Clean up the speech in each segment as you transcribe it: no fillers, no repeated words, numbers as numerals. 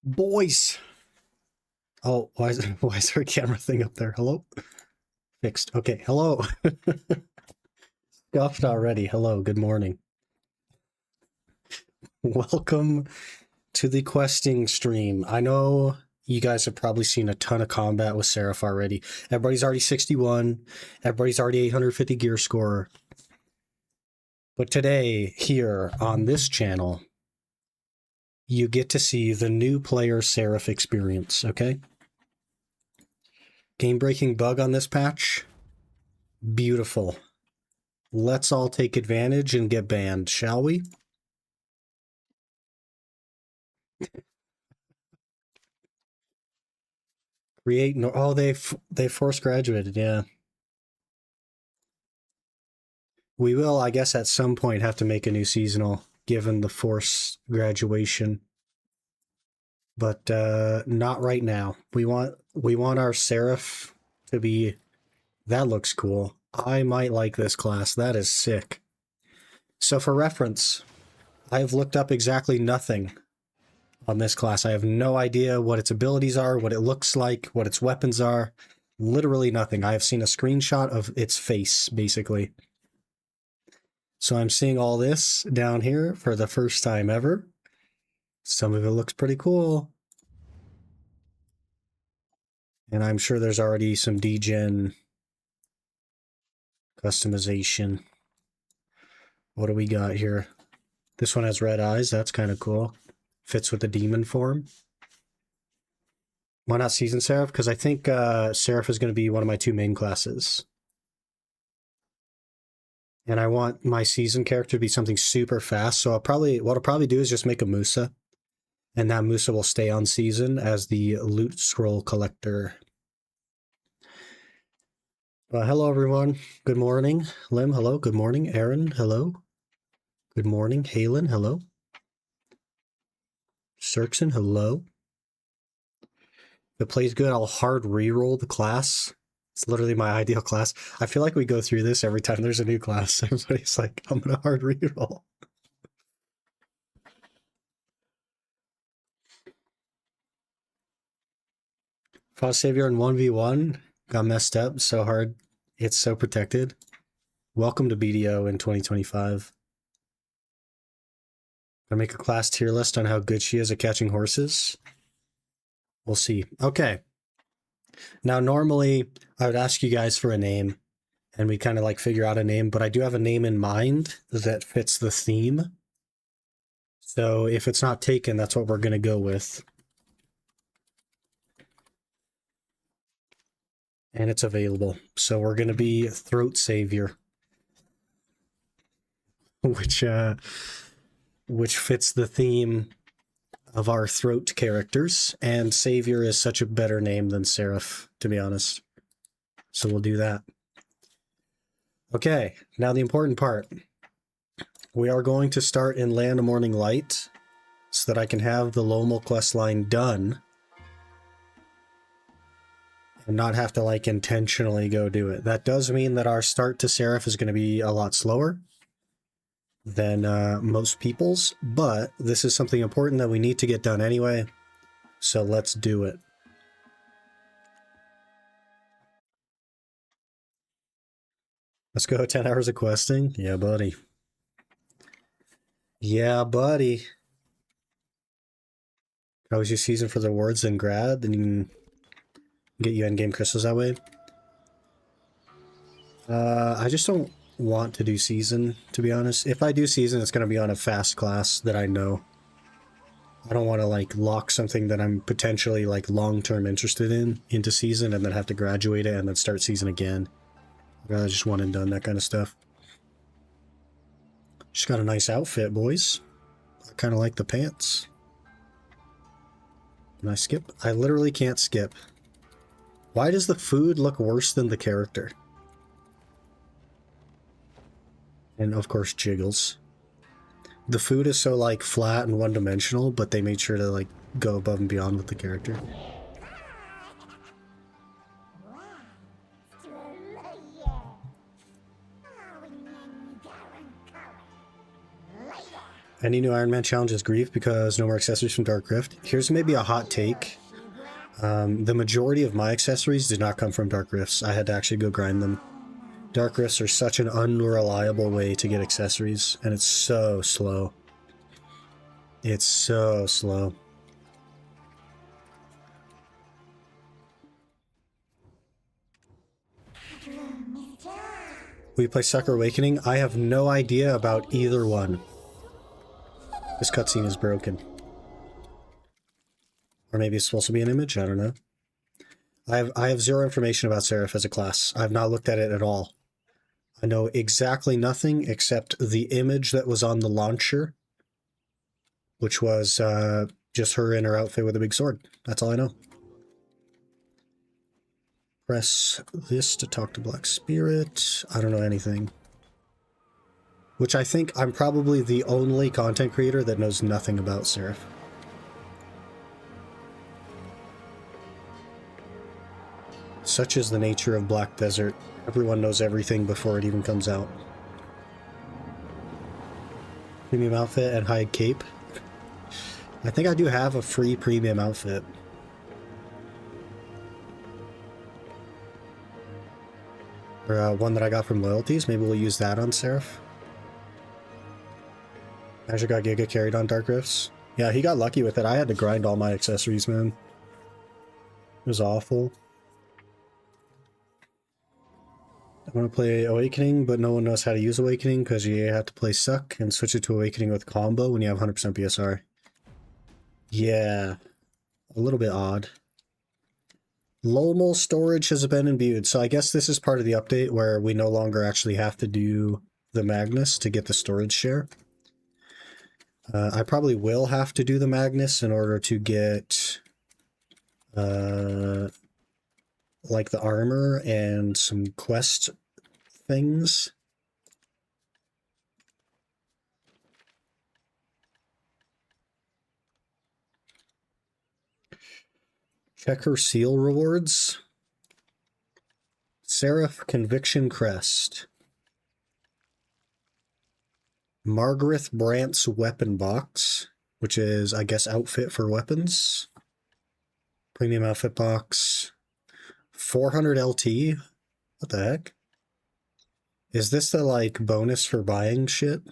Boys! Oh, why is there a camera thing up there? Hello? Fixed. Okay, hello. Scuffed already. Hello, good morning. Welcome to the questing stream. I know you guys have probably seen a ton of combat with Seraph already. Everybody's already 61. Everybody's already 850 gear score. But today, here on this channel, you get to see the new player Seraph experience, okay? Game-breaking bug on this patch. Beautiful. Let's all take advantage and get banned, shall we? Create no. Oh, they force graduated. Yeah, we will. I guess at some point have to make a new seasonal, given the force graduation. But not right now. We want our Seraph to be. That looks cool. I might like this class. That is sick. So for reference, I've looked up exactly nothing on this class. I have no idea what its abilities are, what it looks like, what its weapons are. Literally nothing. I have seen a screenshot of its face, basically. So I'm seeing all this down here for the first time ever. Some of it looks pretty cool. And I'm sure there's already some degen customization. What do we got here? This one has red eyes. That's kind of cool. Fits with the demon form. Why not Season Seraph? Because I think Seraph is going to be one of my two main classes. And I want my season character to be something super fast. So what I'll probably do is just make a Musa. And that Musa will stay on season as the loot scroll collector. Hello, everyone. Good morning. Lim, hello. Good morning. Aaron, hello. Good morning. Halen, hello. Cirkson, hello. If it plays good, I'll hard reroll the class. It's literally my ideal class. I feel like we go through this every time there's a new class. Everybody's like, I'm going to hard reroll. Frost Savior in 1v1 got messed up so hard. It's so protected. Welcome to BDO in 2025. I make a class tier list on how good she is at catching horses. We'll see. Okay. Now, normally I would ask you guys for a name and we kind of like figure out a name, but I do have a name in mind that fits the theme. So if it's not taken, that's what we're going to go with. And it's available. So we're going to be Throat Savior, which fits the theme of our throat characters, and Savior is such a better name than Seraph, to be honest. So we'll do that. Okay, now the important part. We are going to start in Land of Morning Light so that I can have the Lomal quest line done and not have to like intentionally go do it. That does mean that our start to Seraph is going to be a lot slower than most people's, but this is something important that we need to get done anyway, so let's do it. Let's go. 10 hours of questing. Yeah, buddy. Yeah, buddy. How was your season for the words and grad? Then you can get you endgame crystals that way. I just don't want to do season, to be honest. If I do season, it's going to be on a fast class that I know. I don't want to like lock something that I'm potentially like long-term interested in into season and then have to graduate it and then start season again. I'd rather just one and done, that kind of stuff. Just got a nice outfit, boys. I kind of like the pants. Can I skip? I literally can't skip. Why does the food look worse than the character? And of course, jiggles. The food is so like flat and one-dimensional, but they made sure to like go above and beyond with the character. Any new Iron Man challenge is grief because no more accessories from Dark Rift. Here's maybe a hot take. The majority of my accessories did not come from Dark Rifts. I had to actually go grind them. Dark Rifts are such an unreliable way to get accessories, and it's so slow. It's so slow. Will you play Sucker Awakening? I have no idea about either one. This cutscene is broken. Or maybe it's supposed to be an image, I don't know. I have zero information about Seraph as a class. I've not looked at it at all. I know exactly nothing except the image that was on the launcher, which was just her in her outfit with a big sword. That's all I know. Press this to talk to Black Spirit. I don't know anything. Which I think I'm probably the only content creator that knows nothing about Seraph. Such is the nature of Black Desert. Everyone knows everything before it even comes out. Premium outfit and high cape. I think I do have a free premium outfit. Or one that I got from loyalties. Maybe we'll use that on Seraph. Azure got Giga carried on Dark Rifts. Yeah, he got lucky with it. I had to grind all my accessories, man. It was awful. I want to play Awakening, but no one knows how to use Awakening because you have to play Suck and switch it to Awakening with combo when you have 100% BSR. Yeah, a little bit odd. Lomel storage has been imbued, so I guess this is part of the update where we no longer actually have to do the Magnus to get the storage share. I probably will have to do the Magnus in order to get like the armor and some quest things. Check her seal rewards. Seraph Conviction Crest. Margareth Brant's Weapon Box, which is, I guess, outfit for weapons. Premium outfit box. 400 LT? What the heck? Is this the, like, bonus for buying shit?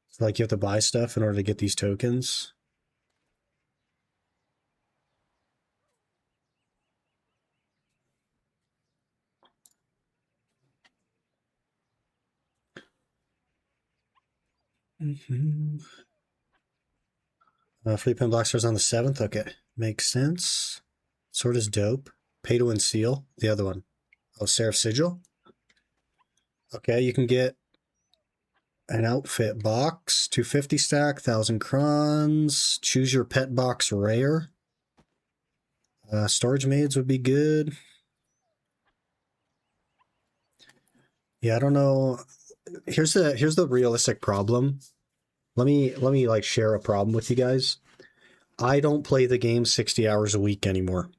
So, like, you have to buy stuff in order to get these tokens? Free pin block starts on the 7th. Okay, makes sense. Sword is dope. Pay to win seal. The other one. Oh, Seraph Sigil. Okay, you can get an outfit box. 250 stack, 1,000 crons. Choose your pet box rare. Storage maids would be good. Yeah, I don't know. Here's the realistic problem. Let me like share a problem with you guys. I don't play the game 60 hours a week anymore.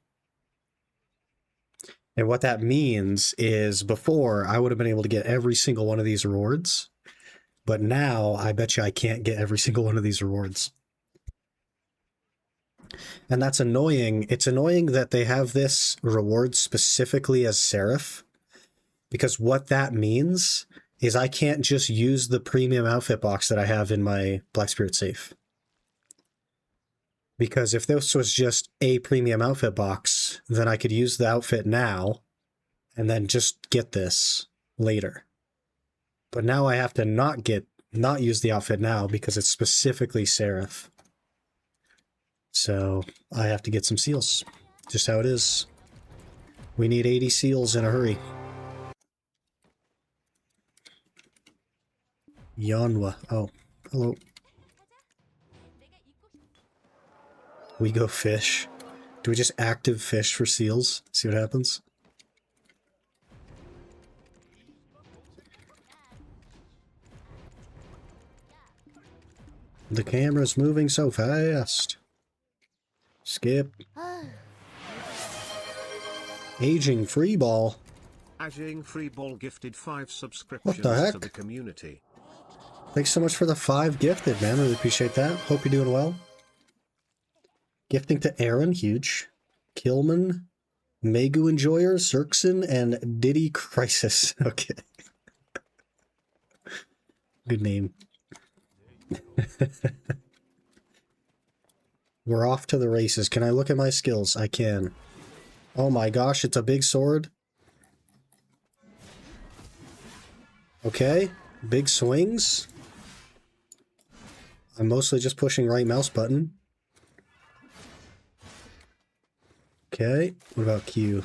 And what that means is before I would have been able to get every single one of these rewards, but now I bet you I can't get every single one of these rewards. And that's annoying. It's annoying that they have this reward specifically as Seraph, because what that means is I can't just use the premium outfit box that I have in my Black Spirit safe. Because if this was just a premium outfit box, then I could use the outfit now and then just get this later. But now I have to not use the outfit now because it's specifically Seraph. So I have to get some seals. Just how it is. We need 80 seals in a hurry. Yanwa. Oh, hello. We go fish. Do we just active fish for seals? See what happens? The camera's moving so fast. Skip. Aging free ball. Aging free ball gifted 5 subscriptions What the heck? to the community. Thanks so much for the 5 gifted, man. Really appreciate that. Hope you're doing well. Gifting to Aaron, huge. Kilman, Megu Enjoyer, Zerxon, and Diddy Crisis. Okay. Good name. We're off to the races. Can I look at my skills? I can. Oh my gosh, it's a big sword. Okay, big swings. I'm mostly just pushing right mouse button. Okay, what about Q?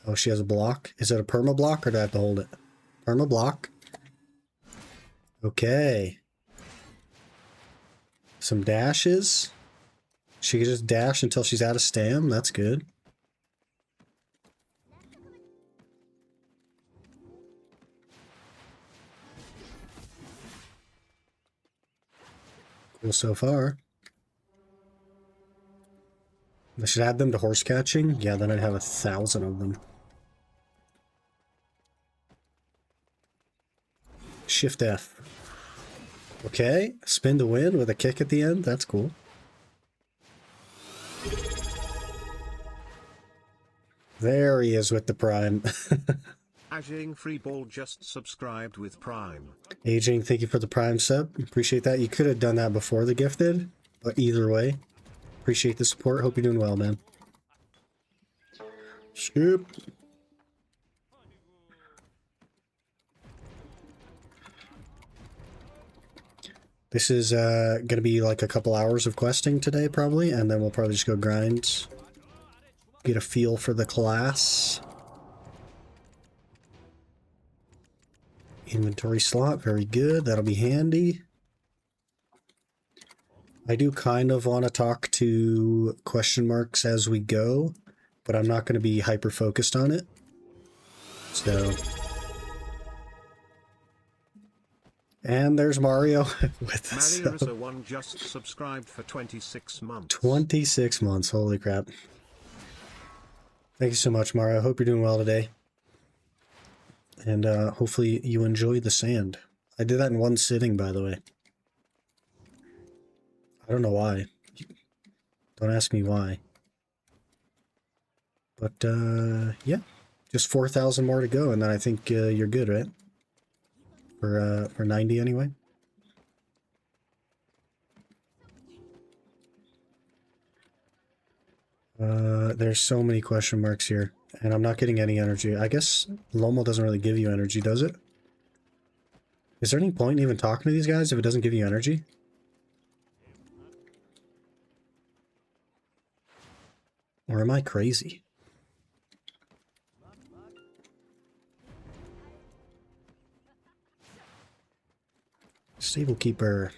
Oh, she has a block. Is it a perma block or do I have to hold it? Perma block. Okay. Some dashes. She can just dash until she's out of stam. That's good. Cool so far. I should add them to horse catching. Yeah, then I'd have 1,000 of them. Shift F. Okay, spin to win with a kick at the end. That's cool. There he is with the Prime. Aging Freeball just subscribed with Prime. Aging, thank you for the Prime sub. Appreciate that. You could have done that before the gifted, but either way, appreciate the support. Hope you're doing well, man. Scoop. This is going to be like a couple hours of questing today, probably, and then we'll probably just go grind. Get a feel for the class. Inventory slot, very good. That'll be handy. I do kind of want to talk to question marks as we go, but I'm not going to be hyper focused on it. So... And there's Mario with us. Mario1 just subscribed for 26 months. 26 months, holy crap. Thank you so much, Mario. Hope you're doing well today. And hopefully you enjoy the sand. I did that in one sitting, by the way. I don't know why. Don't ask me why. But, yeah. Just 4,000 more to go, and then I think you're good, right? For 90 anyway. There's so many question marks here, and I'm not getting any energy. I guess Lomo doesn't really give you energy, does it? Is there any point in even talking to these guys if it doesn't give you energy? Or am I crazy? Stable keeper.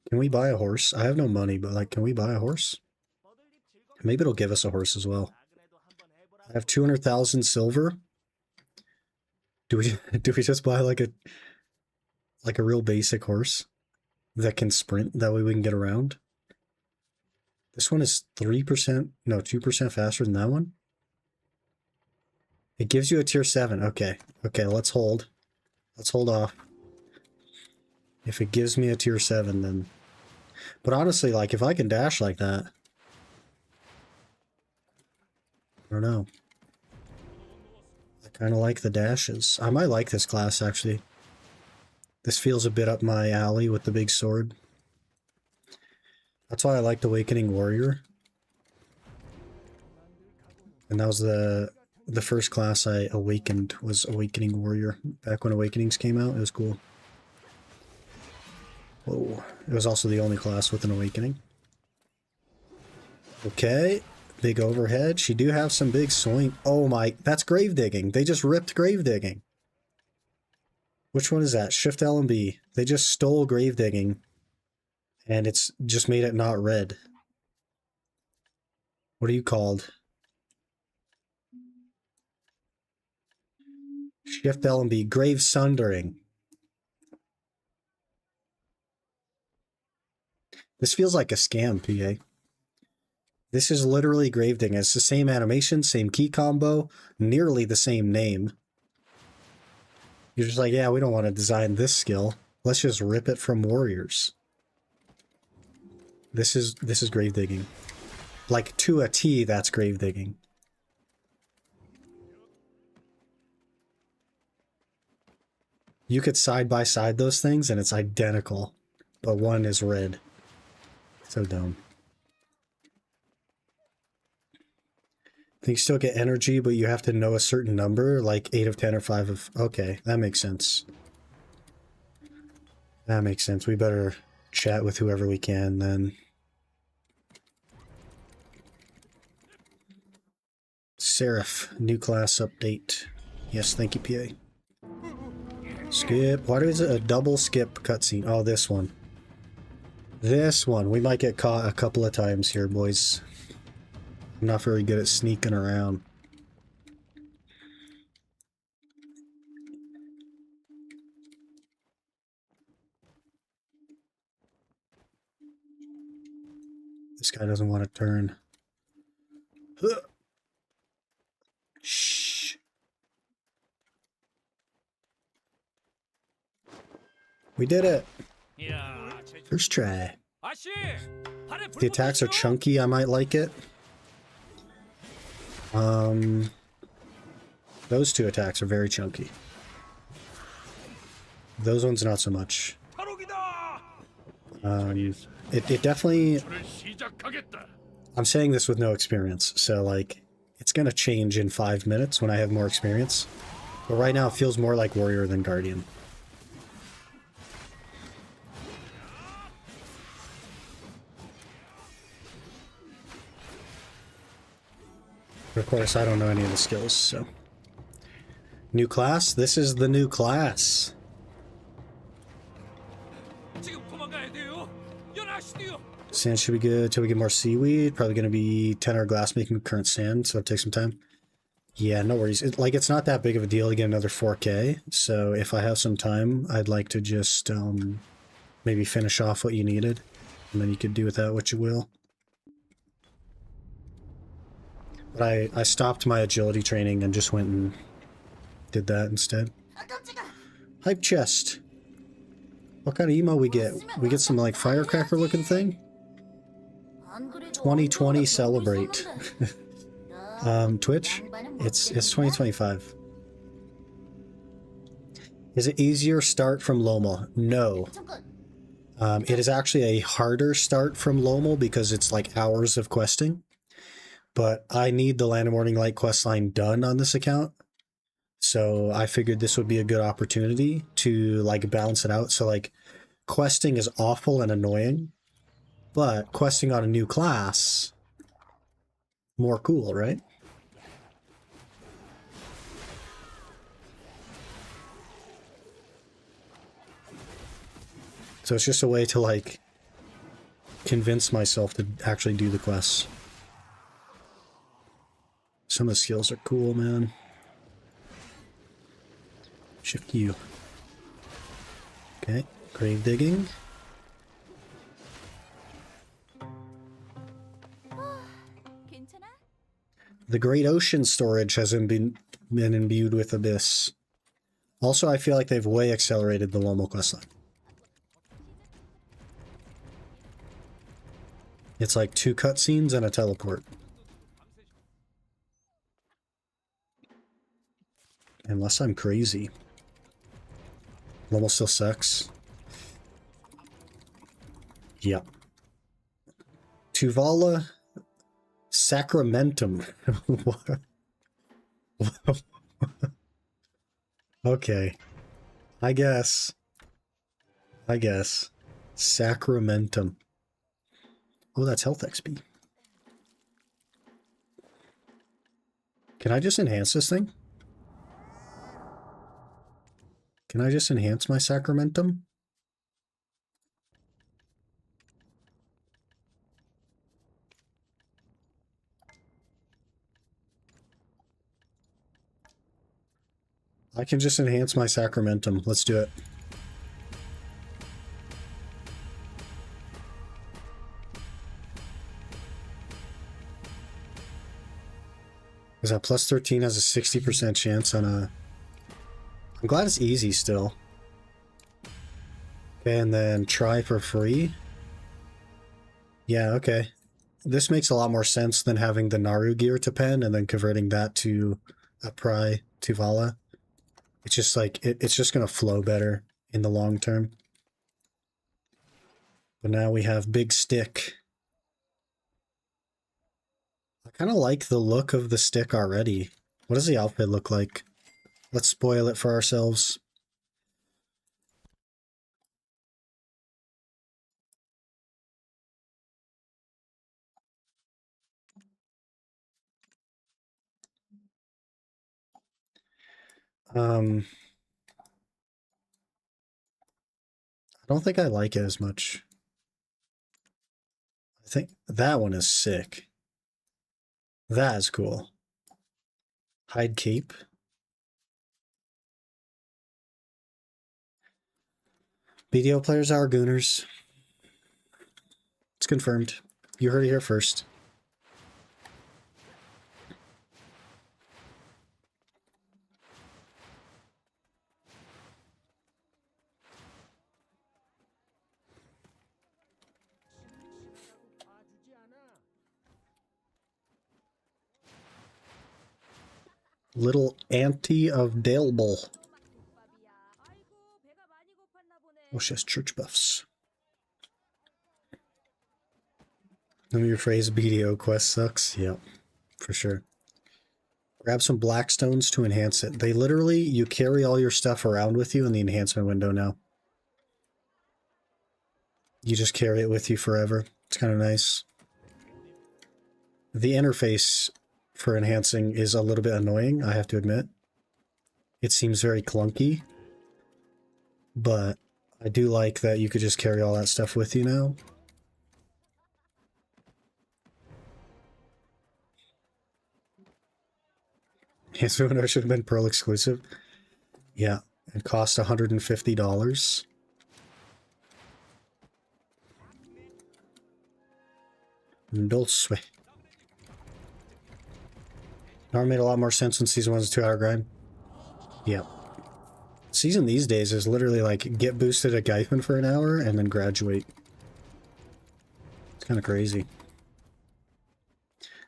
Can we buy a horse? I have no money, but like, can we buy a horse? Maybe it'll give us a horse as well. I have 200,000 silver. Do we just buy like a real basic horse that can sprint? That way we can get around. This one is 3%, no, 2% faster than that one. It gives you a tier 7. Okay. Okay, let's hold. Let's hold off. If it gives me a tier 7, then... But honestly, like, if I can dash like that... I don't know. I kind of like the dashes. I might like this class, actually. This feels a bit up my alley with the big sword. That's why I liked Awakening Warrior. And that was the first class I awakened, was Awakening Warrior. Back when Awakenings came out, it was cool. Whoa. It was also the only class with an awakening. Okay. Big overhead. She do have some big swing. Oh my, that's grave digging. They just ripped grave digging. Which one is that? Shift L and B. They just stole grave digging. And it's just made it not red. What are you called? Shift L and B. Grave sundering. This feels like a scam, PA. This is literally grave digging. It's the same animation, same key combo, nearly the same name. You're just like, yeah, we don't want to design this skill. Let's just rip it from warriors. This is grave digging. Like to a T, that's grave digging. You could side by side those things and it's identical, but one is red. So dumb. You still get energy, but you have to know a certain number, like 8 of 10 or 5 of... Okay, that makes sense. That makes sense. We better chat with whoever we can then. Seraph, new class update. Yes, thank you, PA. Skip. Why is it a double skip cutscene? Oh, this one. This one. We might get caught a couple of times here, boys. I'm not very good at sneaking around. This guy doesn't want to turn. Shh. We did it. First try. If the attacks are chunky, I might like it. Those two attacks are very chunky. Those ones not so much. It definitely... I'm saying this with no experience, so like, it's gonna change in 5 minutes when I have more experience. But right now it feels more like Warrior than Guardian. Of course, I don't know any of the skills, so... New class? This is the new class. Sand should be good till we get more seaweed. Probably going to be 10-hour glass making current sand, so it'll take some time. Yeah, no worries. It's not that big of a deal to get another 4K, so if I have some time, I'd like to just maybe finish off what you needed, and then you could do with that what you will. But I stopped my agility training and just went and did that instead. Hype chest. What kind of emo we get? We get some like firecracker looking thing? 2020 celebrate. Twitch? It's 2025. Is it easier start from Lomal? No. It is actually a harder start from Lomal because it's like hours of questing. But I need the Land of Morning Light questline done on this account. So I figured this would be a good opportunity to like balance it out. So like questing is awful and annoying, but questing on a new class, more cool, right? So it's just a way to like convince myself to actually do the quests. Some of the skills are cool, man. Shift U. Okay, grave digging. The Great Ocean storage hasn't been imbued with Abyss. Also, I feel like they've way accelerated the Lomo questline. It's like 2 cutscenes and a teleport. Unless I'm crazy. Lomo still sucks. Yep. Tuvala Sacramentum. Okay. I guess. Sacramentum. Oh, that's health XP. Can I just enhance this thing? Can I just enhance my Sacramentum? I can just enhance my Sacramentum. Let's do it. Is that plus 13 has a 60% chance on a... I'm glad it's easy still. Okay, and then try for free. Yeah, okay. This makes a lot more sense than having the Naru gear to pen and then converting that to a Pry to Vala. It's just like, it's just going to flow better in the long term. But now we have Big Stick. I kind of like the look of the stick already. What does the outfit look like? Let's spoil it for ourselves. I don't think I like it as much. I think that one is sick. That is cool. Hide cape. BDO players are gooners. It's confirmed. You heard it here first. Little auntie of Dalebull. Oh, she has church buffs. Let me rephrase, BDO quest sucks. Yep, for sure. Grab some blackstones to enhance it. They literally, you carry all your stuff around with you in the enhancement window now. You just carry it with you forever. It's kind of nice. The interface for enhancing is a little bit annoying, I have to admit. It seems very clunky. But I do like that you could just carry all that stuff with you now. Yes, window should have been Pearl exclusive. Yeah, it cost $150. Dulce. Now made a lot more sense when Season 1's a 2-hour grind. Yep. Season these days is literally like, get boosted at Geithman for an hour and then graduate. It's kind of crazy.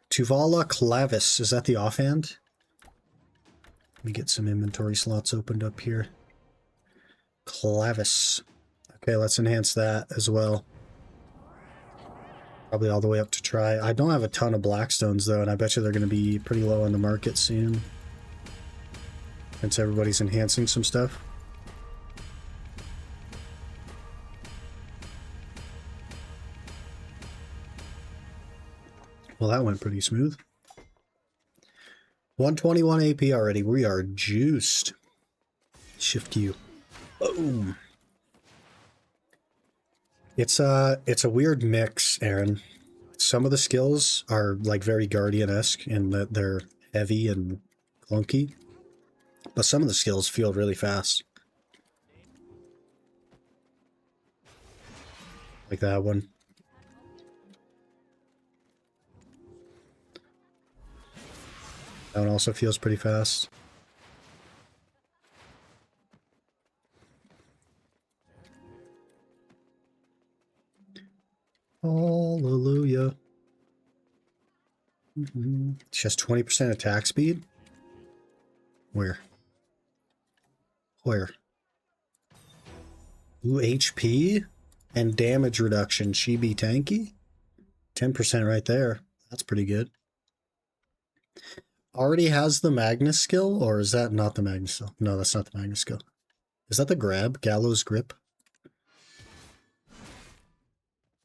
Tuvala Clavis, is that the offhand? Let me get some inventory slots opened up here. Clavis. Okay, let's enhance that as well. Probably all the way up to try. I don't have a ton of blackstones though, and I bet you they're going to be pretty low on the market soon. Since everybody's enhancing some stuff. Well, that went pretty smooth. 121 AP already. We are juiced. Shift Q. Boom. It's a weird mix, Aaron. Some of the skills are like very Guardian-esque in that they're heavy and clunky, but some of the skills feel really fast. Like that one. That one also feels pretty fast. Hallelujah. She has 20% attack speed? Where? Where? Ooh, HP and damage reduction. She be tanky? 10% right there. That's pretty good. Already has the Magnus skill, or is that not the Magnus skill? No, that's not the Magnus skill. Is that the grab? Gallows grip?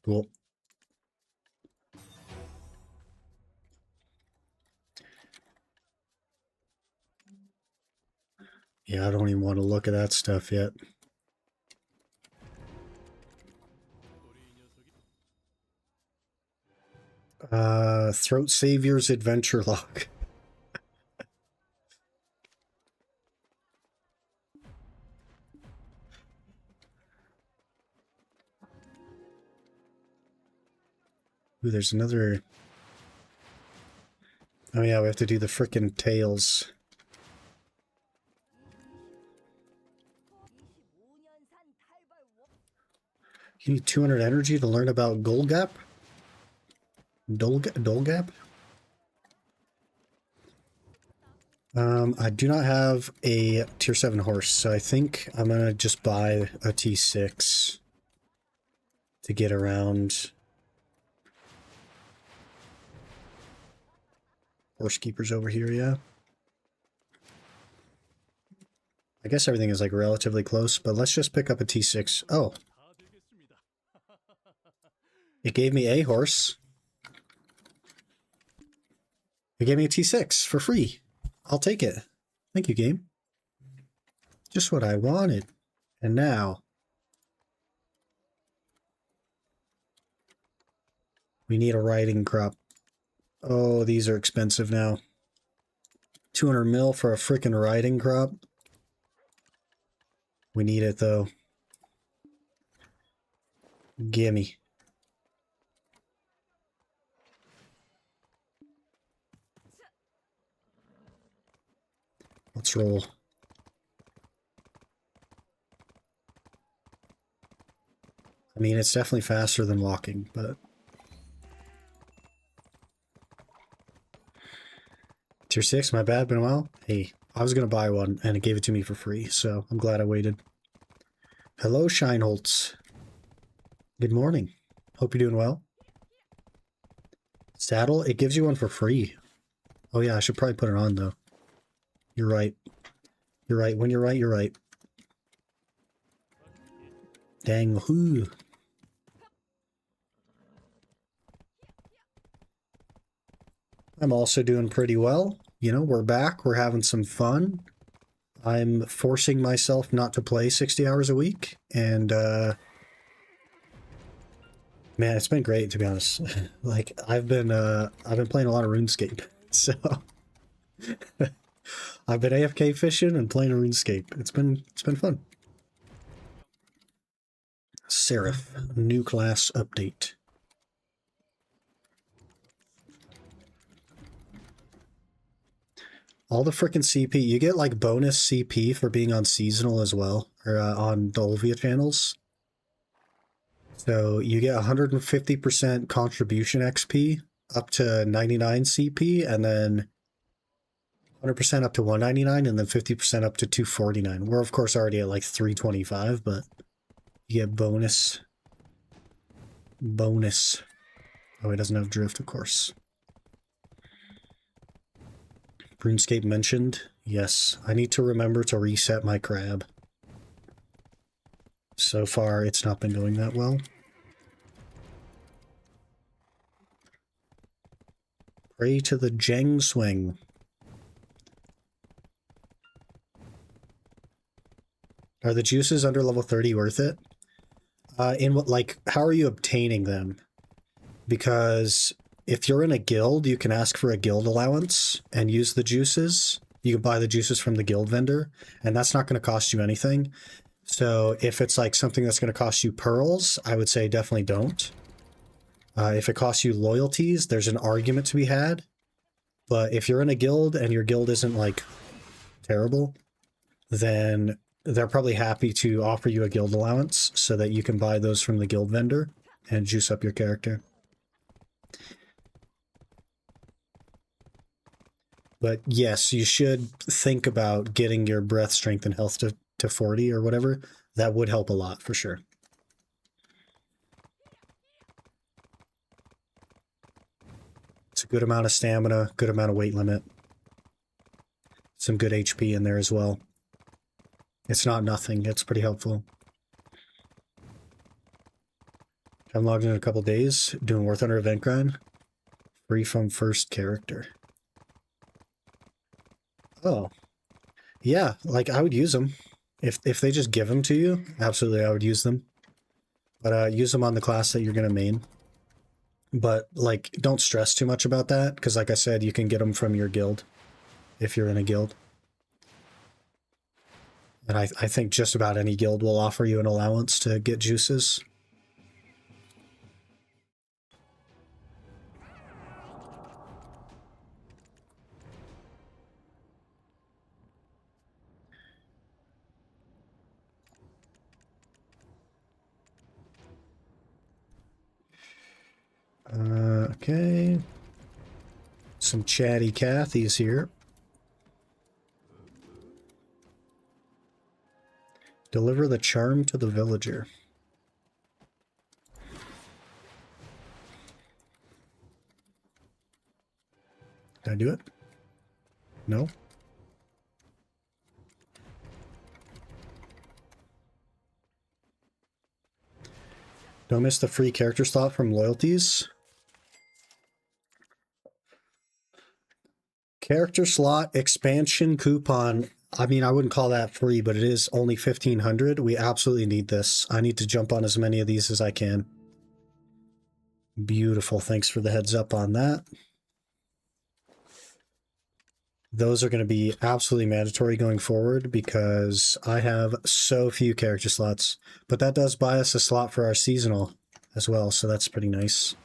Cool. Yeah, I don't even want to look at that stuff yet. Throat Savior's Adventure Log. Ooh, there's another... Oh yeah, we have to do the frickin' tails. You need 200 energy to learn about Golgap? Dolgap? I do not have a tier 7 horse, so I think I'm gonna just buy a T6 to get around. Horse keepers over here, yeah. I guess everything is like relatively close, but let's just pick up a T6. Oh. It gave me a horse. It gave me a T6 for free. I'll take it. Thank you, game. Just what I wanted. And now we need a riding crop. Oh, these are expensive now. 200 mil for a freaking riding crop. We need it though. Gimme. Let's roll. I mean, it's definitely faster than walking, but... Tier 6, my bad, been a while. Hey, I was going to buy one, and it gave it to me for free, so I'm glad I waited. Hello, Shineholtz. Good morning. Hope you're doing well. Saddle, it gives you one for free. Oh yeah, I should probably put it on, though. You're right. You're right. When you're right, you're right. Dang, whoo. I'm also doing pretty well. You know, we're back. We're having some fun. I'm forcing myself not to play 60 hours a week. And, man, it's been great, to be honest. Like, I've been playing a lot of RuneScape. So, I've been AFK fishing and playing RuneScape. It's been fun. Seraph, new class update. All the frickin' CP. You get like bonus CP for being on seasonal as well, or on the Olvia channels. So you get 150% contribution XP up to 99 CP, and then 100% up to 199, and then 50% up to 249. We're of course already at like 325, but you get bonus. Bonus. Oh, he doesn't have drift, of course. RuneScape mentioned. Yes, I need to remember to reset my crab. So far, it's not been going that well. Pray to the Jeng Swing. Are the juices under level 30 worth it? In what, like, how are you obtaining them? Because if you're in a guild, you can ask for a guild allowance and use the juices. You can buy the juices from the guild vendor, and that's not going to cost you anything. So if it's like something that's going to cost you pearls, I would say definitely don't. If it costs you loyalties, there's an argument to be had. But if you're in a guild and your guild isn't like terrible, then they're probably happy to offer you a guild allowance so that you can buy those from the guild vendor and juice up your character. But yes, you should think about getting your breath, strength, and health to 40 or whatever. That would help a lot for sure. It's a good amount of stamina, good amount of weight limit. Some good HP in there as well. It's not nothing, it's pretty helpful. I'm logged in a couple days, doing Worth Under event grind. Free from first character. Oh. Yeah, like I would use them. If they just give them to you, absolutely I would use them. But use them on the class that you're going to main. But like, don't stress too much about that, because like I said, you can get them from your guild if you're in a guild. And I think just about any guild will offer you an allowance to get juices. Okay. Some chatty Cathy's here. Deliver the charm to the villager. Did I do it? No? Don't miss the free character slot from loyalties. Character slot expansion coupon. I mean, I wouldn't call that free, but it is only 1,500. We absolutely need this. I need to jump on as many of these as I can. Beautiful. Thanks for the heads up on that. Those are going to be absolutely mandatory going forward because I have so few character slots. But that does buy us a slot for our seasonal as well, so that's pretty nice.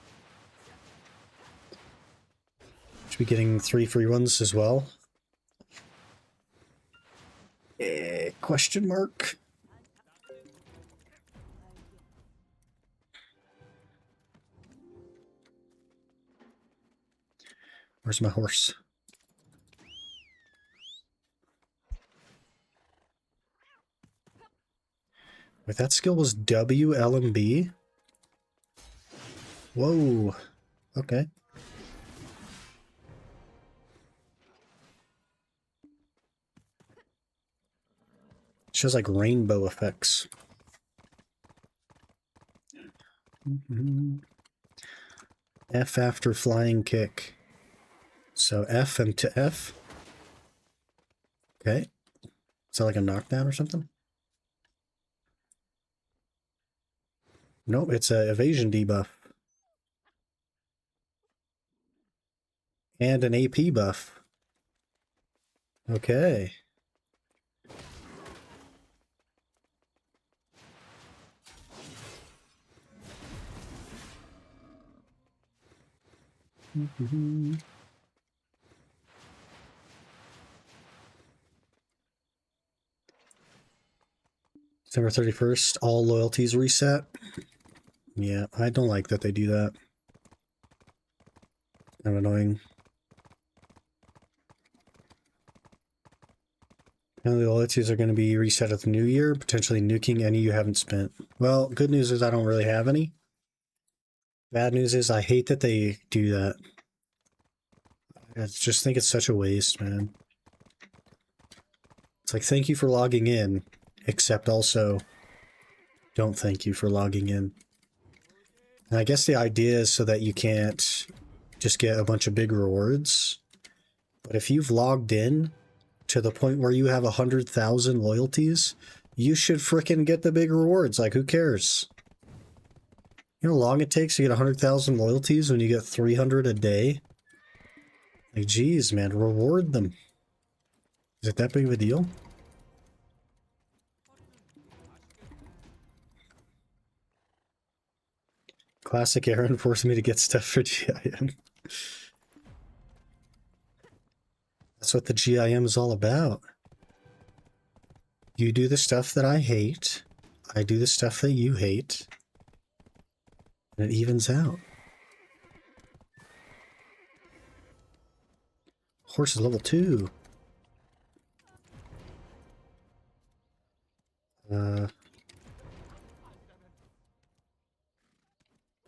Should be getting 3 free ones as well. Question mark. Where's my horse? Wait, that skill was WLMB? Whoa. Okay. It shows like rainbow effects. F after flying kick. So F and to F. Okay. Is that like a knockdown or something? Nope, it's a evasion debuff. And an AP buff. Okay. December 31st, all loyalties reset. Yeah, I don't like that they do that. Kind of annoying. Now the loyalties are going to be reset at the new year, potentially nuking any you haven't spent. Well, good news is I don't really have any. Bad news is I hate that they do that. I just think it's such a waste, man. It's like, thank you for logging in, except also don't thank you for logging in. And I guess the idea is so that you can't just get a bunch of big rewards. But if you've logged in to the point where you have 100,000 loyalties, you should frickin' get the big rewards. Like, who cares? You know how long it takes to get 100,000 loyalties when you get 300 a day? Like, geez, man, reward them. Is it that big of a deal? Classic Aaron forced me to get stuff for GIM. That's what the GIM is all about. You do the stuff that I hate. I do the stuff that you hate. And it evens out. Horse is level 2.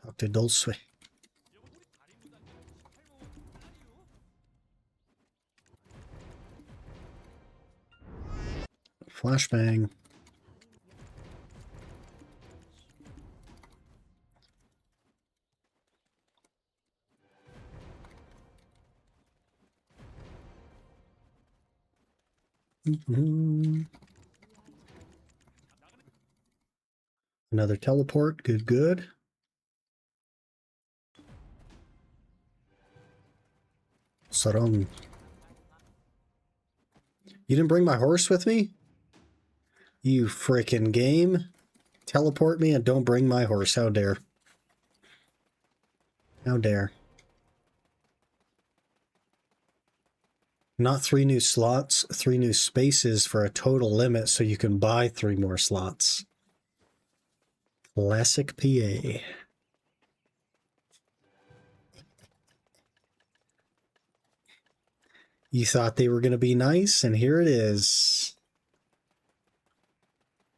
Talk to Dulce. Flashbang. Another teleport. Good, good. Sarong. You didn't bring my horse with me? You frickin' game. Teleport me and don't bring my horse. How dare. How dare. Not 3 new slots, 3 new spaces for a total limit so you can buy 3 more slots. Classic PA. You thought they were going to be nice, and here it is.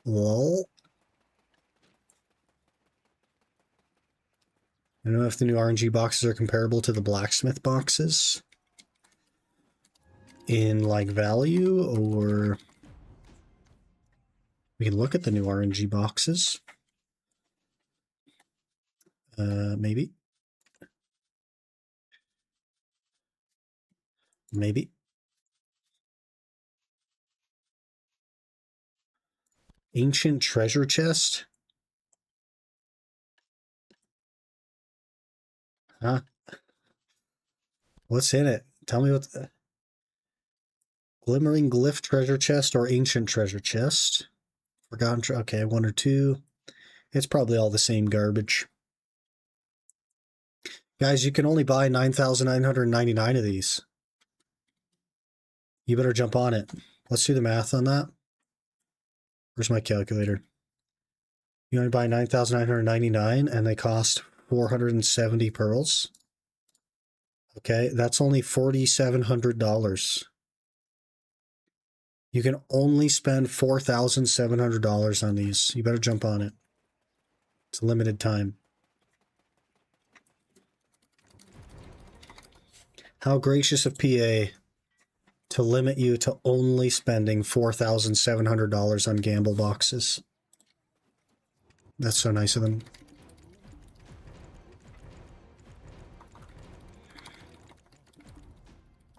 Lol. I don't know if the new RNG boxes are comparable to the blacksmith boxes in like value, or we can look at the new RNG boxes. Maybe. Maybe. Ancient treasure chest? Huh? What's in it? Tell me what... Glimmering glyph treasure chest or ancient treasure chest? Forgotten... Okay, 1 or 2. It's probably all the same garbage. Guys, you can only buy 9,999 of these. You better jump on it. Let's do the math on that. Where's my calculator? You only buy 9,999 and they cost 470 pearls. Okay, that's only $4,700. You can only spend $4,700 on these. You better jump on it. It's a limited time. How gracious of PA to limit you to only spending $4,700 on gamble boxes. That's so nice of them.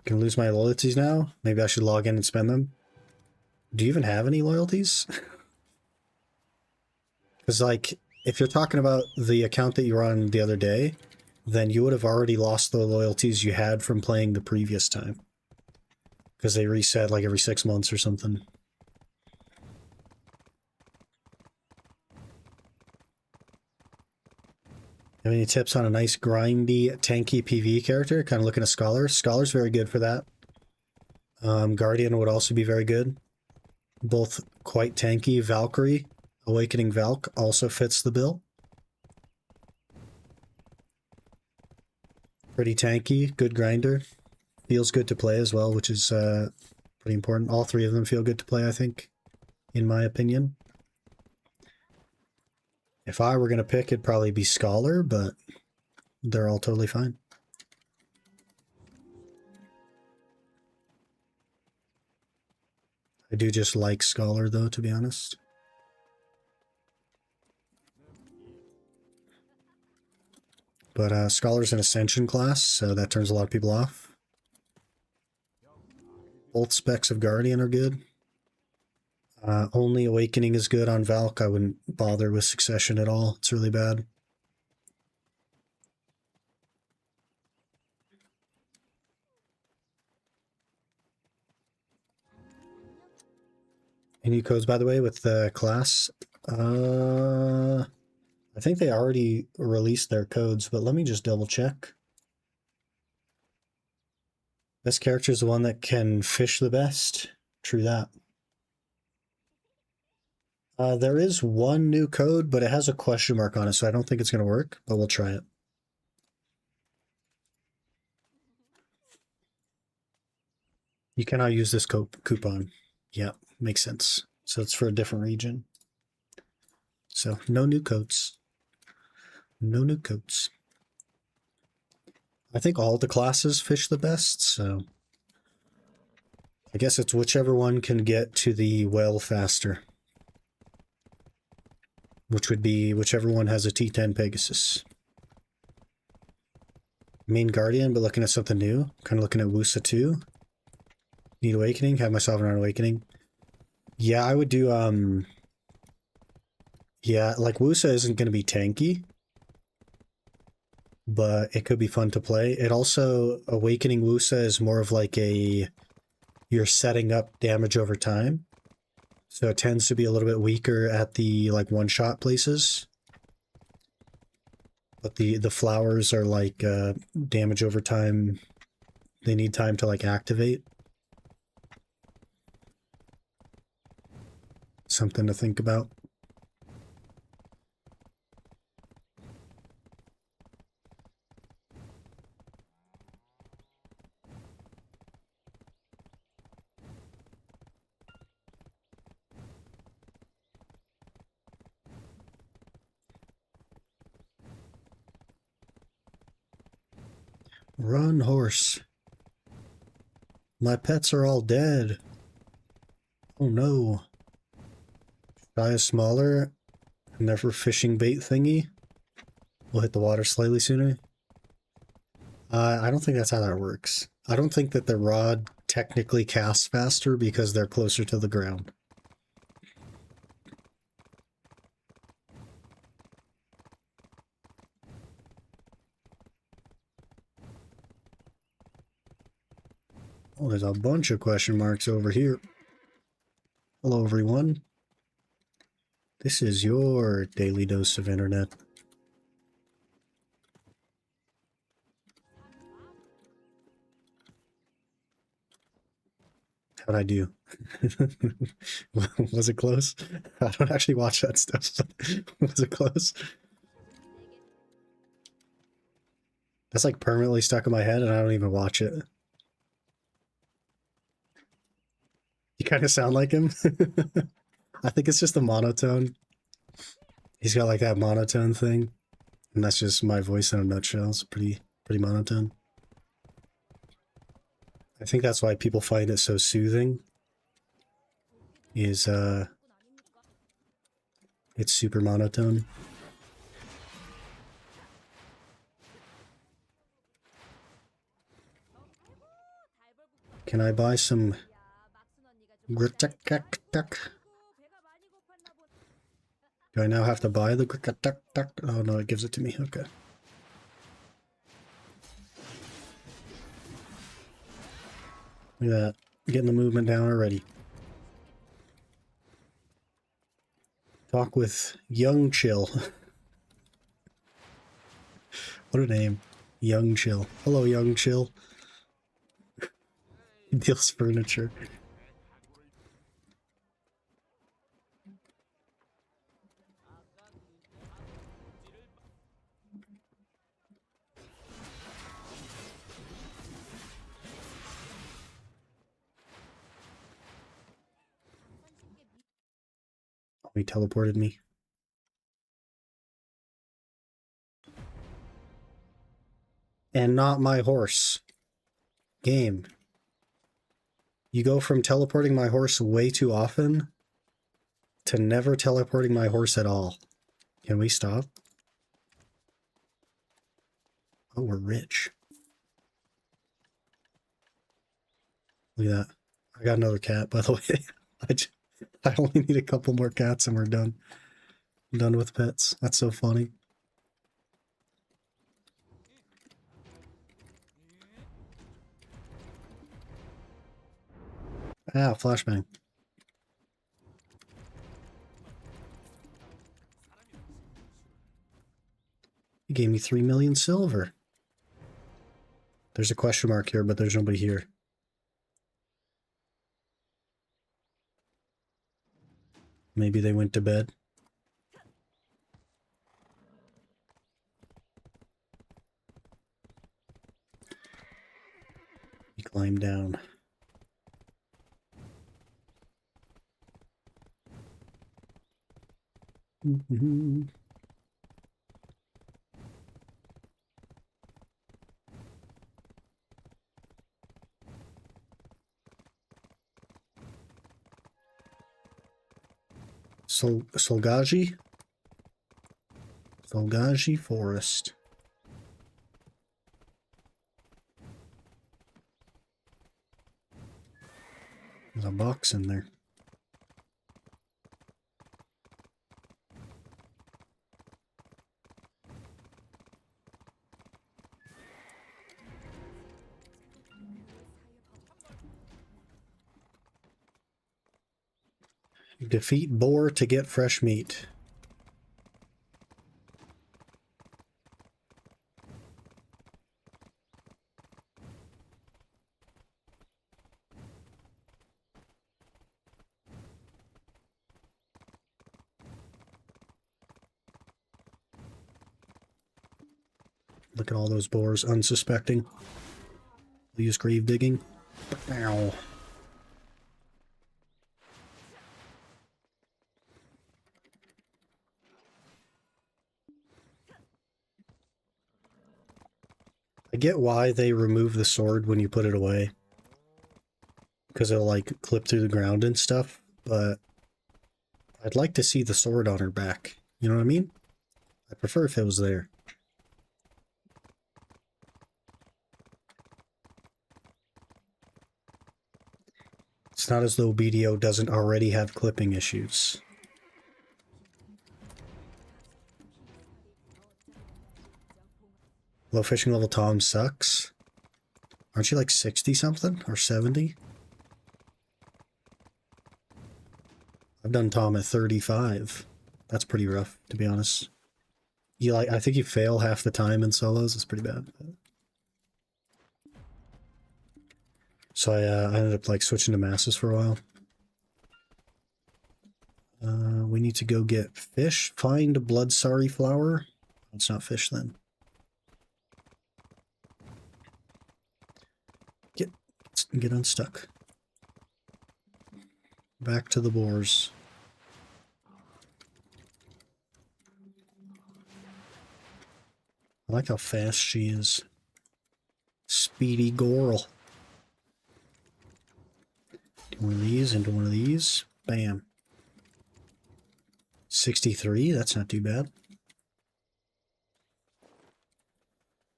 Can lose my loyalties now? Maybe I should log in and spend them. Do you even have any loyalties? Because, like, if you're talking about the account that you were on the other day, then you would have already lost the loyalties you had from playing the previous time. Because they reset, like, every 6 months or something. Have any tips on a nice, grindy, tanky PvE character? Kind of looking at Scholar. Scholar's very good for that. Guardian would also be very good. Both quite tanky. Valkyrie, Awakening Valk, also fits the bill. Pretty tanky, good grinder. Feels good to play as well, which is pretty important. All three of them feel good to play, I think, in my opinion. If I were going to pick, it'd probably be Scholar, but they're all totally fine. I do just like Scholar, though, to be honest. But Scholar's an Ascension class, so that turns a lot of people off. Both specs of Guardian are good. Only Awakening is good on Valk. I wouldn't bother with Succession at all. It's really bad. Any codes, by the way, with the class? I think they already released their codes, but let me just double check. Best character is the one that can fish the best. True that. There is one new code, but it has a question mark on it, so I don't think it's going to work, but we'll try it. You cannot use this coupon. Yeah, makes sense. So it's for a different region. So no new codes. No new codes. I think all the classes fish the best, so I guess it's whichever one can get to the well faster. Which would be whichever one has a T10 Pegasus. Main Guardian, but looking at something new. Kind of looking at Wusa 2. Need Awakening, have my Sovereign Awakening. Yeah, I would do, yeah, like Wusa isn't going to be tanky, but it could be fun to play. It also, Awakening Wusa is more of like a, you're setting up damage over time. So it tends to be a little bit weaker at the like one-shot places. But the flowers are like damage over time. They need time to like activate. Something to think about. Run, horse. My pets are all dead. Oh no. Try a smaller, never fishing bait thingy. We'll hit the water slightly sooner. I don't think that's how that works. I don't think that the rod technically casts faster because they're closer to the ground. Oh, there's a bunch of question marks over here. Hello, everyone. This is your daily dose of internet. How'd I do? Was it close? I don't actually watch that stuff. Was it close? That's like permanently stuck in my head and I don't even watch it. You kind of sound like him. I think it's just the monotone. He's got like that monotone thing. And that's just my voice in a nutshell. It's pretty monotone. I think that's why people find it so soothing. Is it's super monotone. Can I buy some gritatak? Do I now have to buy the gritatak? Oh no, it gives it to me. Okay. Look at that. Getting the movement down already. Talk with Young Chill. What a name. Young Chill. Hello, Young Chill. He deals furniture. Oh, he teleported me. And not my horse. Game. You go from teleporting my horse way too often to never teleporting my horse at all. Can we stop? Oh, we're rich. Look at that. I got another cat, by the way. I only need a couple more cats and we're done. I'm done with pets. That's so funny. Ah, flashbang. He gave me 3 million silver. There's a question mark here, but there's nobody here. Maybe they went to bed. He climbed down. Solgaji? Solgaji Forest. There's a box in there. Defeat boar to get fresh meat. Look at all those boars unsuspecting. We'll use grave digging. Ow. I get why they remove the sword when you put it away. Because it'll like clip through the ground and stuff, but I'd like to see the sword on her back. You know what I mean? I prefer if it was there. It's not as though BDO doesn't already have clipping issues. Low fishing level Tom sucks. Aren't you like 60 something or 70? I've done Tom at 35. That's pretty rough, to be honest. You like, I think you fail half the time in solos. It's pretty bad. So I ended up like switching to masses for a while. We need to go get fish. Find blood sorry flower. It's not fish then. Get unstuck. Back to the boars. I like how fast she is. Speedy Gorl. Do one of these into one of these. Bam. 63, that's not too bad.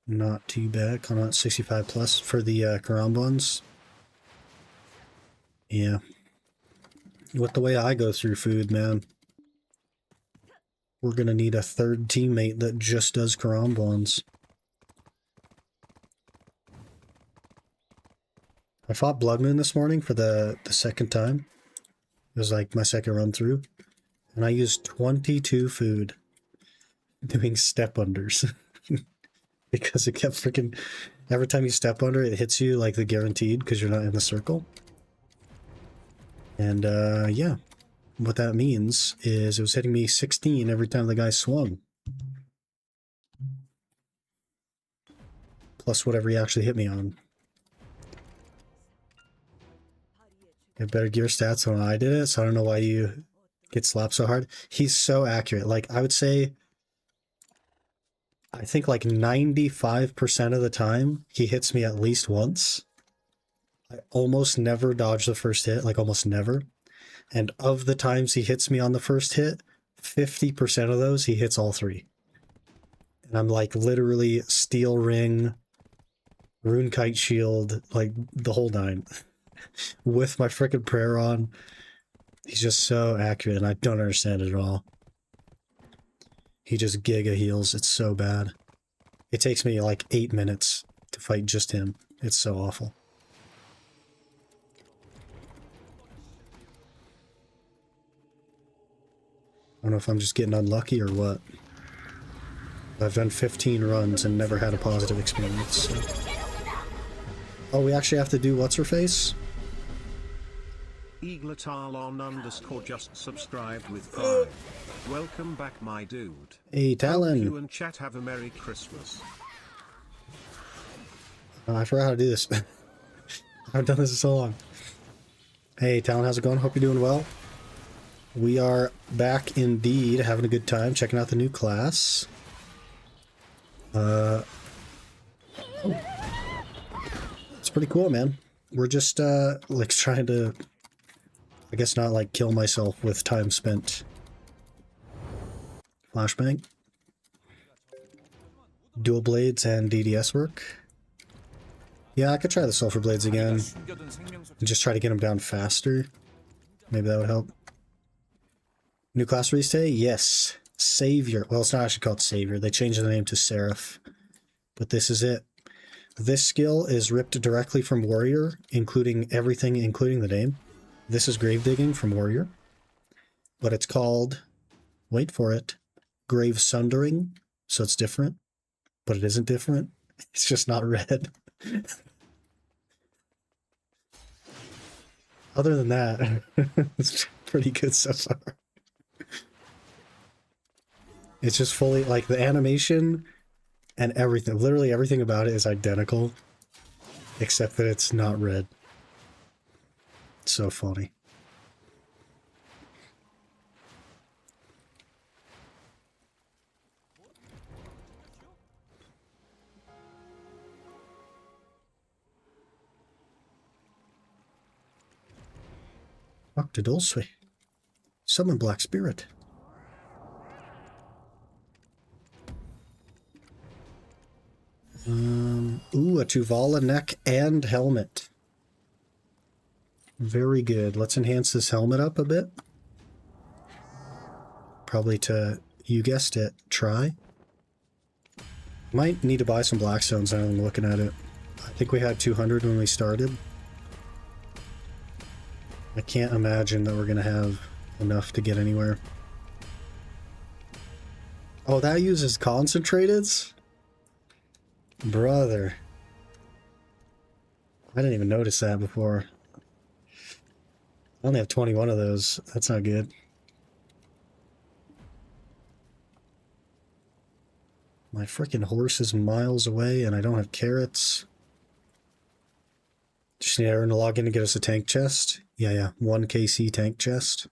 Not too bad. Coming out 65 plus for the Karambans. Yeah. With the way I go through food, man, we're gonna need a third teammate that just does Karambans. I fought Blood Moon this morning for the second time. It was like my second run through. And I used 22 food doing step unders. Because it kept freaking... Every time you step under, it hits you like the guaranteed because you're not in the circle. And yeah. What that means is it was hitting me 16 every time the guy swung. Plus whatever he actually hit me on. Get better gear stats than I did it, so I don't know why you get slapped so hard. He's so accurate. Like, I would say... I think like 95% of the time, he hits me at least once. I almost never dodge the first hit, like almost never. And of the times he hits me on the first hit, 50% of those he hits all three. And I'm like literally steel ring, rune kite shield, like the whole nine. With my frickin' prayer on. He's just so accurate and I don't understand it at all. He just giga heals. It's so bad. It takes me like 8 minutes to fight just him. It's so awful. I don't know if I'm just getting unlucky or what. I've done 15 runs and never had a positive experience. So. Oh, we actually have to do what's her face? Eagletalon_ just subscribed with 5. Welcome back, my dude. Hey, Talon. Hope you and chat have a Merry Christmas. Oh, I forgot how to do this. I've done this in so long. Hey, Talon, how's it going? Hope you're doing well. We are back indeed, having a good time, checking out the new class. It's pretty cool, man. We're just, like, trying to, I guess not, like, kill myself with time spent. Flashbang. Dual blades and DDS work. Yeah, I could try the sulfur blades again. And just try to get them down faster. Maybe that would help. New class release today? Yes. Savior. Well, it's not actually called Savior. They changed the name to Seraph. But this is it. This skill is ripped directly from Warrior, including everything, including the name. This is Grave Digging from Warrior. But it's called, wait for it, Grave Sundering. So it's different. But it isn't different. It's just not red. Other than that, it's pretty good so far. It's just fully, like, the animation and everything, literally everything about it is identical, except that it's not red. It's so funny. Dr. Dulce. Summon Black Spirit. Ooh, a Tuvala neck and helmet. Very good. Let's enhance this helmet up a bit. Probably to, you guessed it, try. Might need to buy some Blackstones now I'm looking at it. I think we had 200 when we started. I can't imagine that we're going to have enough to get anywhere. Oh, that uses concentrateds? Brother. I didn't even notice that before. I only have 21 of those. That's not good. My freaking horse is miles away and I don't have carrots. Just need Aaron to log in to get us a tank chest. Yeah. 1 KC tank chest.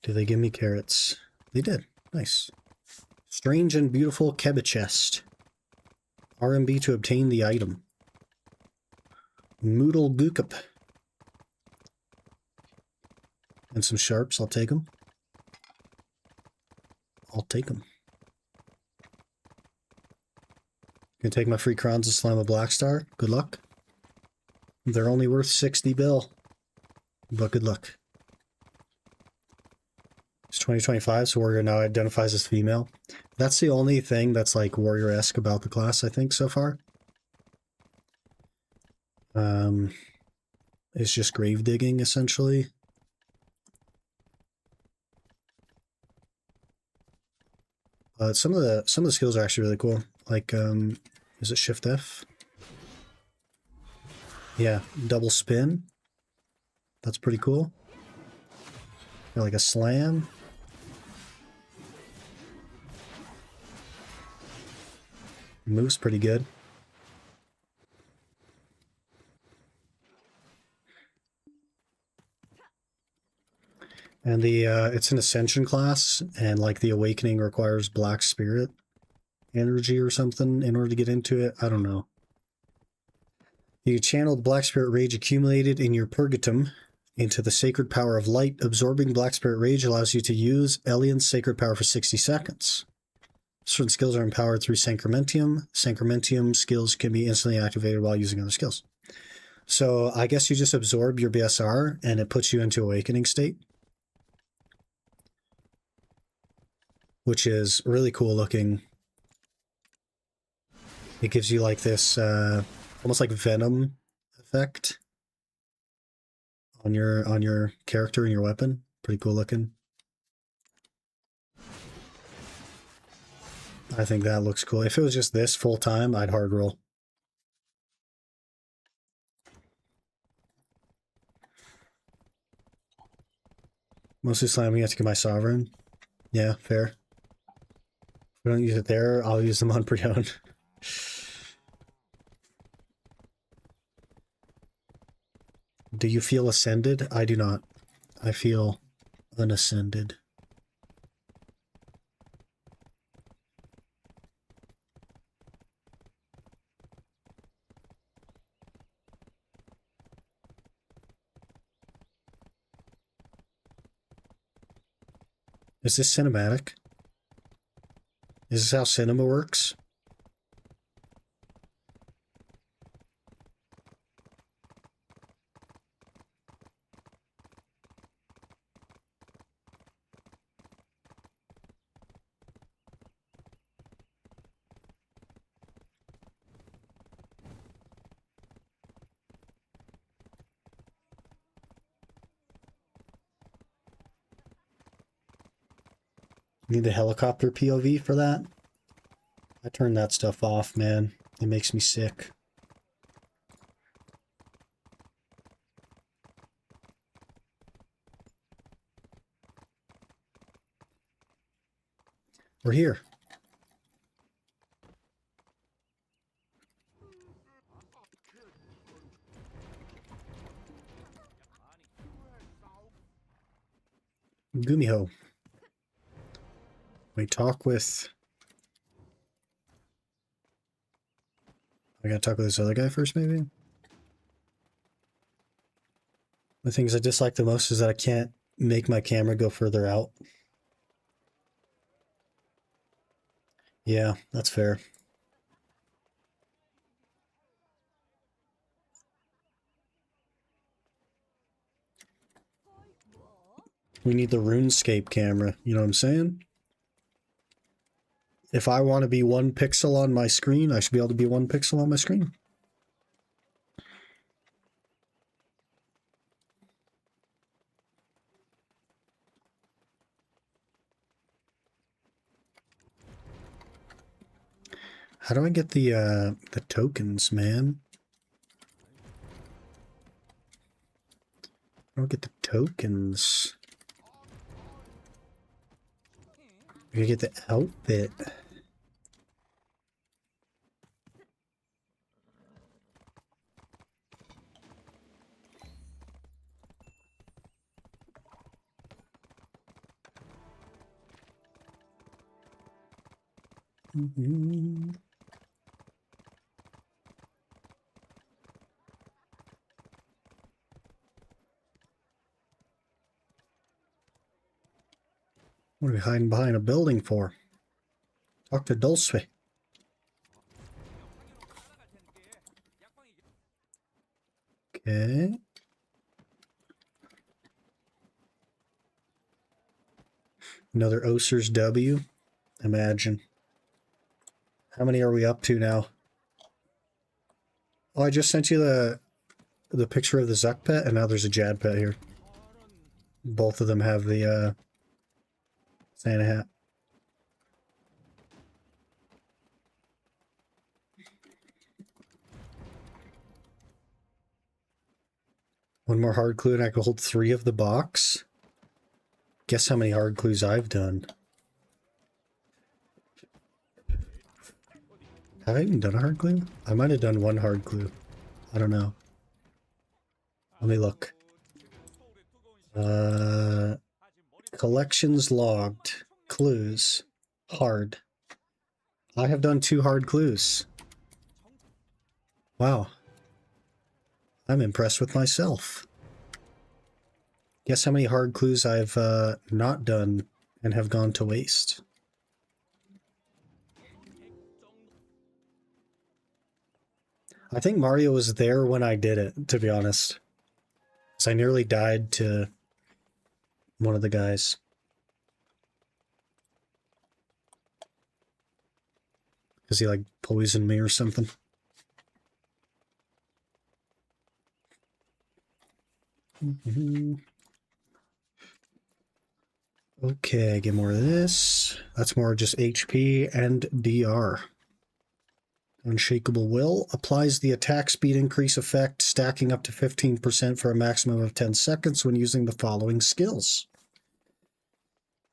Do they give me carrots? They did. Nice. Strange and beautiful Keba chest. RMB to obtain the item. Moodle Gookup. And some sharps. I'll take them. I'll take them. Gonna take my free crowns and slam a black star. Good luck. They're only worth 60 bill. But good luck. It's 2025, so Warrior now identifies as female. That's the only thing that's like Warrior-esque about the class, I think, so far. It's just grave digging, essentially. Some of the skills are actually really cool. Like, is it Shift F? Yeah, double spin. That's pretty cool. Or like a slam. Moves pretty good. And the it's an Ascension class, and like the Awakening requires Black Spirit energy or something in order to get into it. I don't know. You channel the Black Spirit Rage accumulated in your Purgatum into the Sacred Power of Light. Absorbing Black Spirit Rage allows you to use Elian's Sacred Power for 60 seconds. Certain skills are empowered through Sacramentium. Sacramentium skills can be instantly activated while using other skills. So I guess you just absorb your BSR and it puts you into Awakening state, which is really cool looking. It gives you like this almost like Venom effect on your character and your weapon. Pretty cool looking. I think that looks cool. If it was just this full time, I'd hard roll. Mostly slamming it to get my Sovereign. Yeah, fair. If we don't use it there, I'll use them on pre-owned. Do you feel ascended? I do not. I feel unascended. Is this cinematic? Is this how cinema works? Need the helicopter POV for that? I turn that stuff off, man. It makes me sick. We're here. Gumiho. We talk with I gotta talk with this other guy first, maybe? The things I dislike the most is that I can't make my camera go further out. Yeah, that's fair. We need the RuneScape camera, you know what I'm saying? If I want to be 1 pixel on my screen, I should be able to be 1 pixel on my screen. How do I get the tokens, man? I don't get the tokens. I gotta get the outfit. What are we hiding behind a building for? Talk to Dulce. Okay. Another Oser's W. Imagine. How many are we up to now? Oh, I just sent you the picture of the Zuck pet, and now there's a Jad pet here. Both of them have the Santa hat. One more hard clue and I can hold 3 of the box. Guess how many hard clues I've done. Have I even done a hard clue? I might have done 1 hard clue. I don't know. Let me look. Collections logged. Clues. Hard. I have done 2 hard clues. Wow. I'm impressed with myself. Guess how many hard clues I've not done and have gone to waste. I think Mario was there when I did it, to be honest. Because I nearly died to one of the guys. Because he, like, poisoned me or something. Okay, get more of this. That's more just HP and DR. Unshakable Will applies the attack speed increase effect, stacking up to 15% for a maximum of 10 seconds when using the following skills.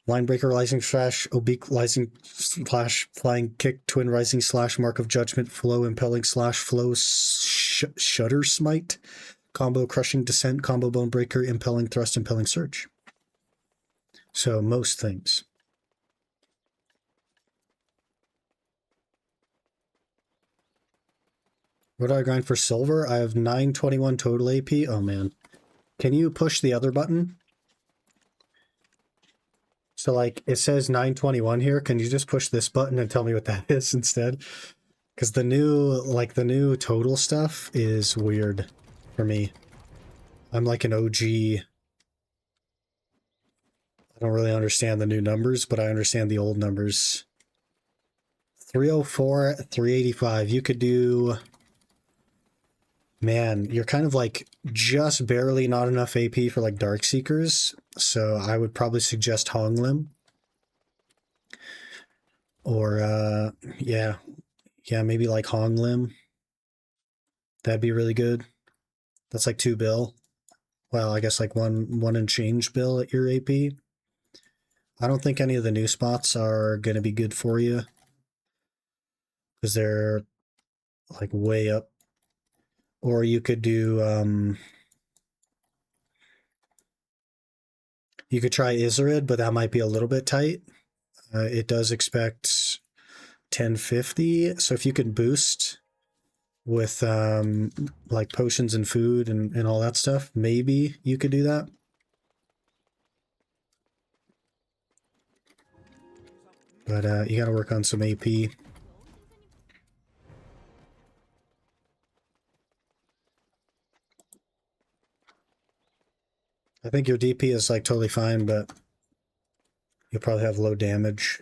Linebreaker, Rising Slash, Oblique Rising Slash, Flying Kick, Twin Rising Slash, Mark of Judgment, Flow, Impelling Slash, Flow, Shudder Smite, Combo Crushing Descent, Combo Bone Breaker, Impelling Thrust, Impelling Surge. So most things. What do I grind for silver? I have 921 total AP. Oh man. Can you push the other button? So like it says 921 here. Can you just push this button and tell me what that is instead? Because the new total stuff is weird for me. I'm like an OG. I don't really understand the new numbers, but I understand the old numbers. 304, 385. You could do... Man, you're kind of like just barely not enough AP for like Dark Seekers, so I would probably suggest Honglim. Or, yeah, maybe like Honglim. That'd be really good. That's like 2 bill. Well, I guess like one and change bill at your AP. I don't think any of the new spots are going to be good for you. Because they're like way up. Or you could do, you could try Izarid, but that might be a little bit tight. It does expect 1050, so if you can boost with like potions and food and all that stuff, maybe you could do that. But you gotta work on some AP. I think your DP is like totally fine, but you'll probably have low damage.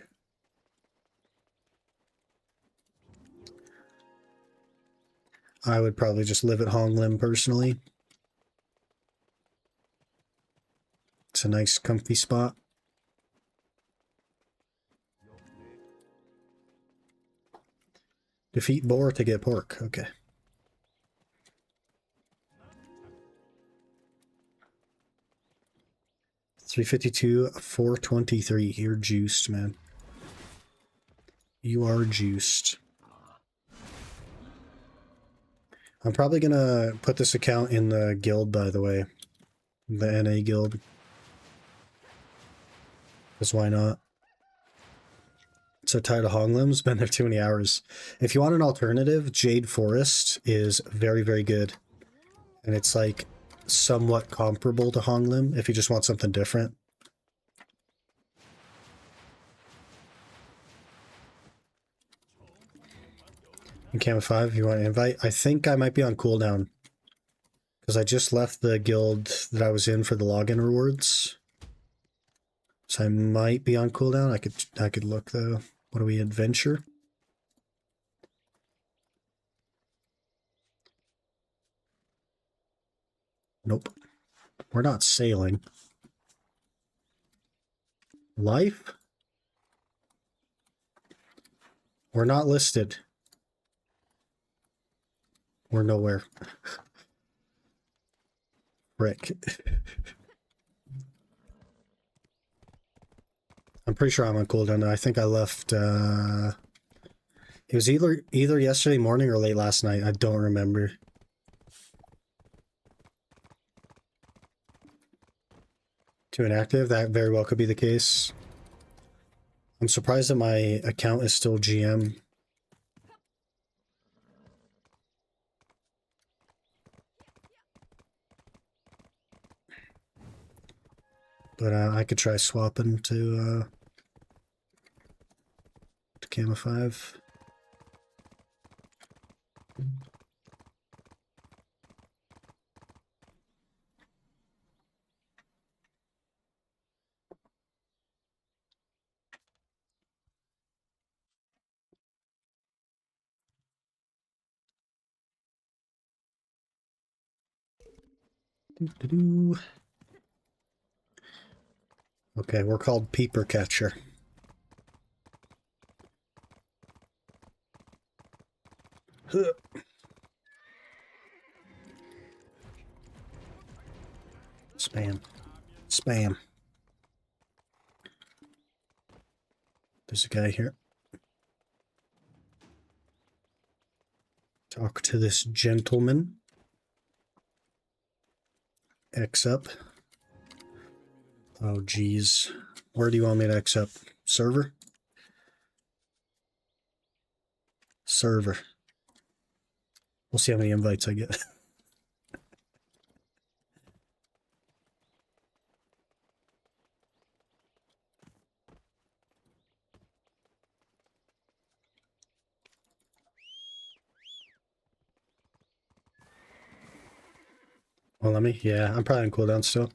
I would probably just live at Hong Lim personally. It's a nice comfy spot. Defeat boar to get pork. Okay. $352, $423. You're juiced, man. You are juiced. I'm probably gonna put this account in the guild, by the way. The NA guild. Because why not? So tired of Honglim's, been there too many hours. If you want an alternative, Jade Forest is very, very good. And it's like somewhat comparable to Honglim if you just want something different. And Cam 5, if you want to invite. I think I might be on cooldown. Because I just left the guild that I was in for the login rewards. So I might be on cooldown. I could look though. What are we, adventure? Nope. We're not sailing. Life? We're not listed. We're nowhere. Frick. I'm pretty sure I'm on cooldown. I think I left, it was either yesterday morning or late last night. I don't remember. Too inactive? That very well could be the case. I'm surprised that my account is still GM. But I could try swapping to Camo 5. Okay, we're called Peeper Catcher. Spam. Spam. There's a guy here. Talk to this gentleman. X up. Oh, geez. Where do you want me to X up? Server? Server. We'll see how many invites I get. Well, let me. Yeah, I'm probably on cooldown still.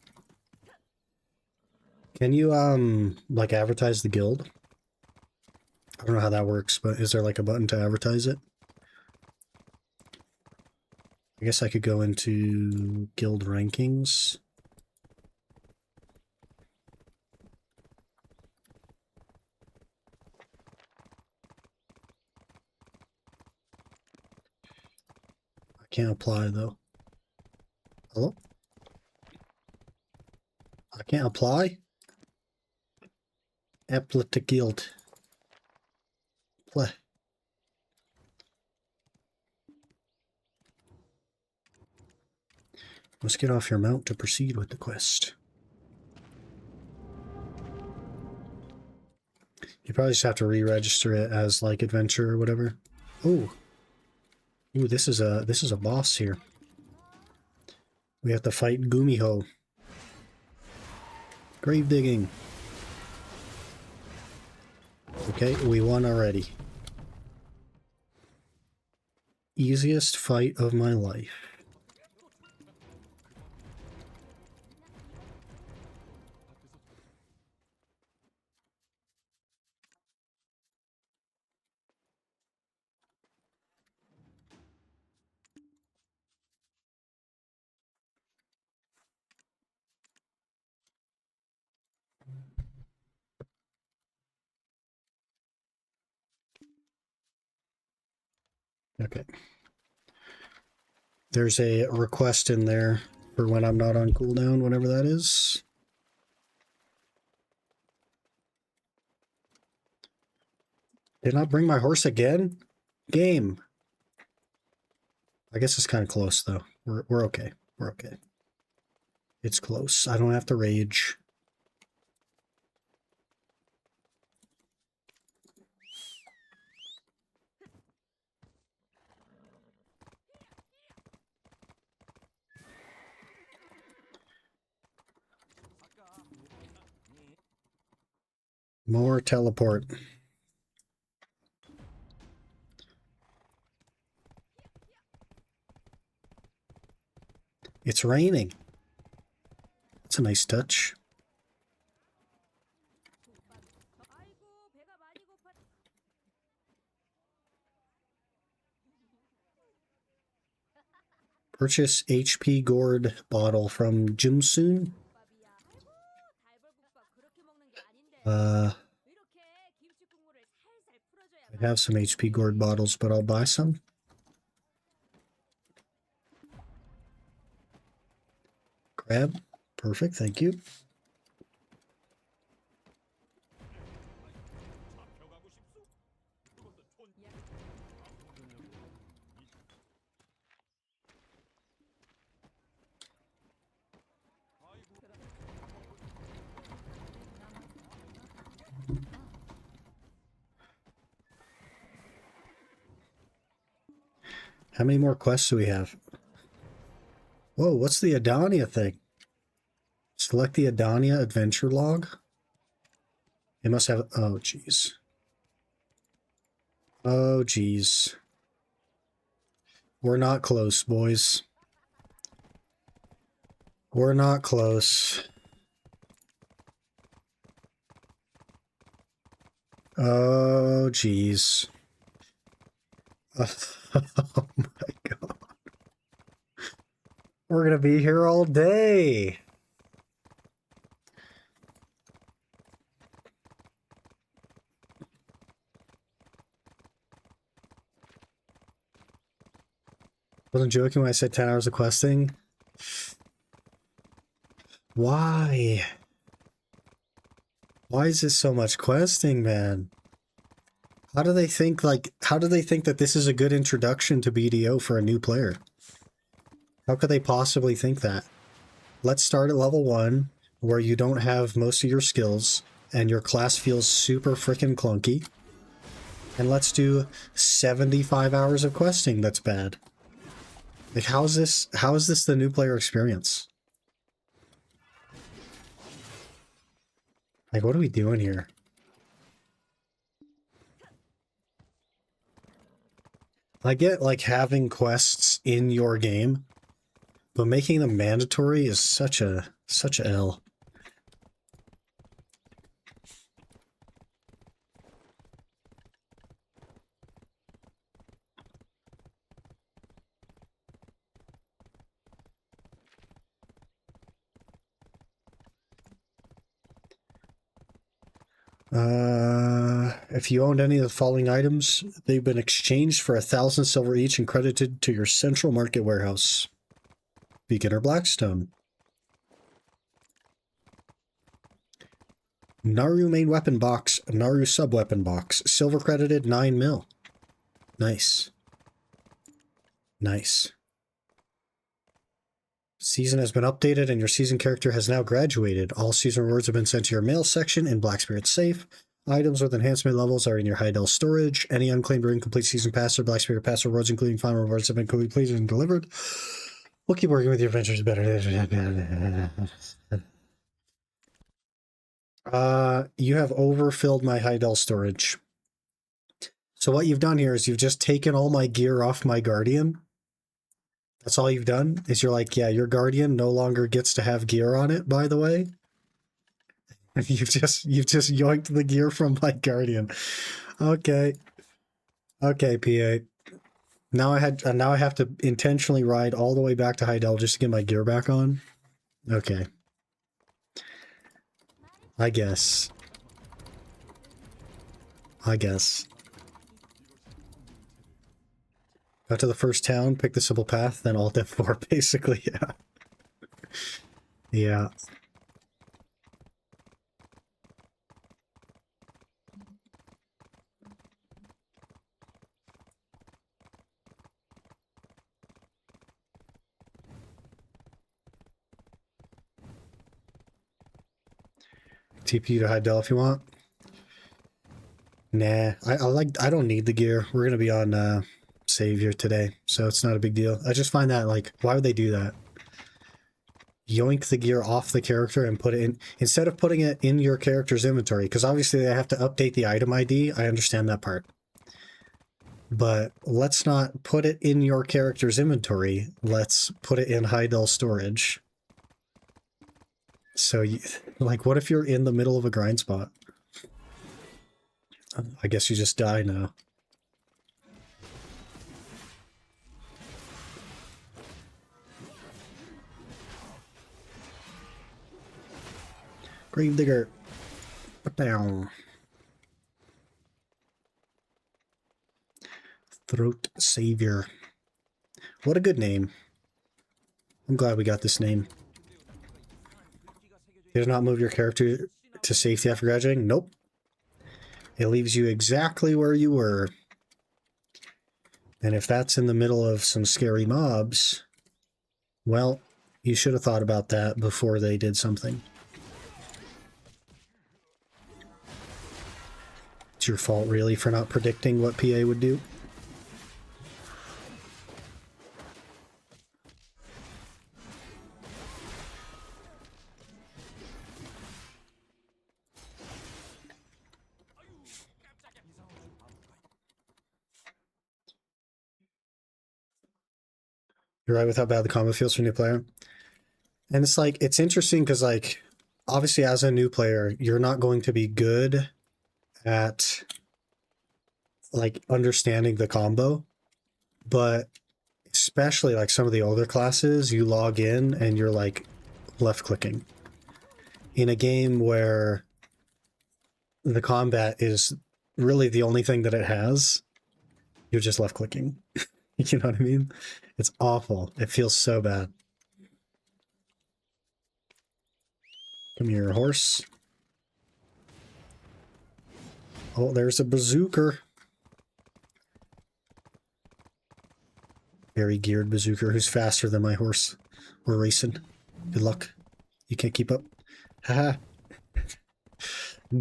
Can you like advertise the guild? I don't know how that works, but is there like a button to advertise it? I guess I could go into guild rankings. I can't apply though. Hello? I can't apply? Apply to guild. Play. Must get off your mount to proceed with the quest. You probably just have to re-register it as like adventure or whatever. Oh, Ooh, this is a boss here. We have to fight Gumiho. Grave digging. Okay, we won already. Easiest fight of my life. Okay. There's a request in there for when I'm not on cooldown, whatever that is. Did not bring my horse again? Game. I guess it's kind of close, though. We're okay. We're okay. It's close. I don't have to rage. More teleport. It's raining. That's a nice touch. Purchase HP gourd bottle from Jimsoon. I have some HP gourd bottles, but I'll buy some. Grab. Perfect, thank you. How many more quests do we have? Whoa, what's the Adania thing? Select the Adania adventure log. It must have... Oh, jeez. Oh, jeez. We're not close, boys. We're not close. Oh, jeez. Oh my god. We're gonna be here all day. Wasn't joking when I said 10 hours of questing. Why? Why is this so much questing, man? How do they think that this is a good introduction to BDO for a new player? How could they possibly think that? Let's start at level 1, where you don't have most of your skills, and your class feels super freaking clunky. And let's do 75 hours of questing that's bad. Like, how is this the new player experience? Like, what are we doing here? I get, like, having quests in your game, but making them mandatory is such a L. If you owned any of the following items, they've been exchanged for 1,000 silver each and credited to your central market warehouse. Beginner Blackstone. Naru main weapon box, Naru sub weapon box. Silver credited 9 mil. Nice. Nice. Season has been updated and your season character has now graduated. All season rewards have been sent to your mail section in Black Spirit Safe. Items with enhancement levels are in your Heidel storage. Any unclaimed or incomplete season pass or Black Spirit pass rewards, including final rewards, have been completed and delivered. We'll keep working with your adventures better. You have overfilled my Heidel storage. So what you've done here is you've just taken all my gear off my Guardian. That's all you've done, is you're like, yeah, your Guardian no longer gets to have gear on it, by the way. And you've just yoinked the gear from my Guardian. Okay. Okay, PA. Now I have to intentionally ride all the way back to Heidel just to get my gear back on. Okay. I guess. Got to the first town, pick the simple path, then Alt F4, basically, yeah. Yeah. TP to Heidel if you want. Nah, I don't need the gear. We're gonna be on Savior today, so it's not a big deal. I just find that, like, why would they do that? Yoink the gear off the character and put it in, instead of putting it in your character's inventory, because obviously they have to update the item ID. I understand that part. But let's not put it in your character's inventory. Let's put it in Heidel storage. So, like, what if you're in the middle of a grind spot? I guess you just die now. Gravedigger. Put down. Throat Savior. What a good name. I'm glad we got this name. Did it not move your character to safety after graduating? Nope. It leaves you exactly where you were. And if that's in the middle of some scary mobs, well, you should have thought about that before they did something. It's your fault, really, for not predicting what PA would do. You're right with how bad the combo feels for a new player. And it's like, it's interesting because, like, obviously as a new player, you're not going to be good at, like, understanding the combo. But especially, like, some of the older classes, you log in and you're, like, left-clicking. In a game where the combat is really the only thing that it has, you're just left-clicking. You know what I mean? It's awful. It feels so bad. Come here, horse. Oh, there's a bazooker. Very geared bazooker who's faster than my horse. We're racing. Good luck. You can't keep up. Haha.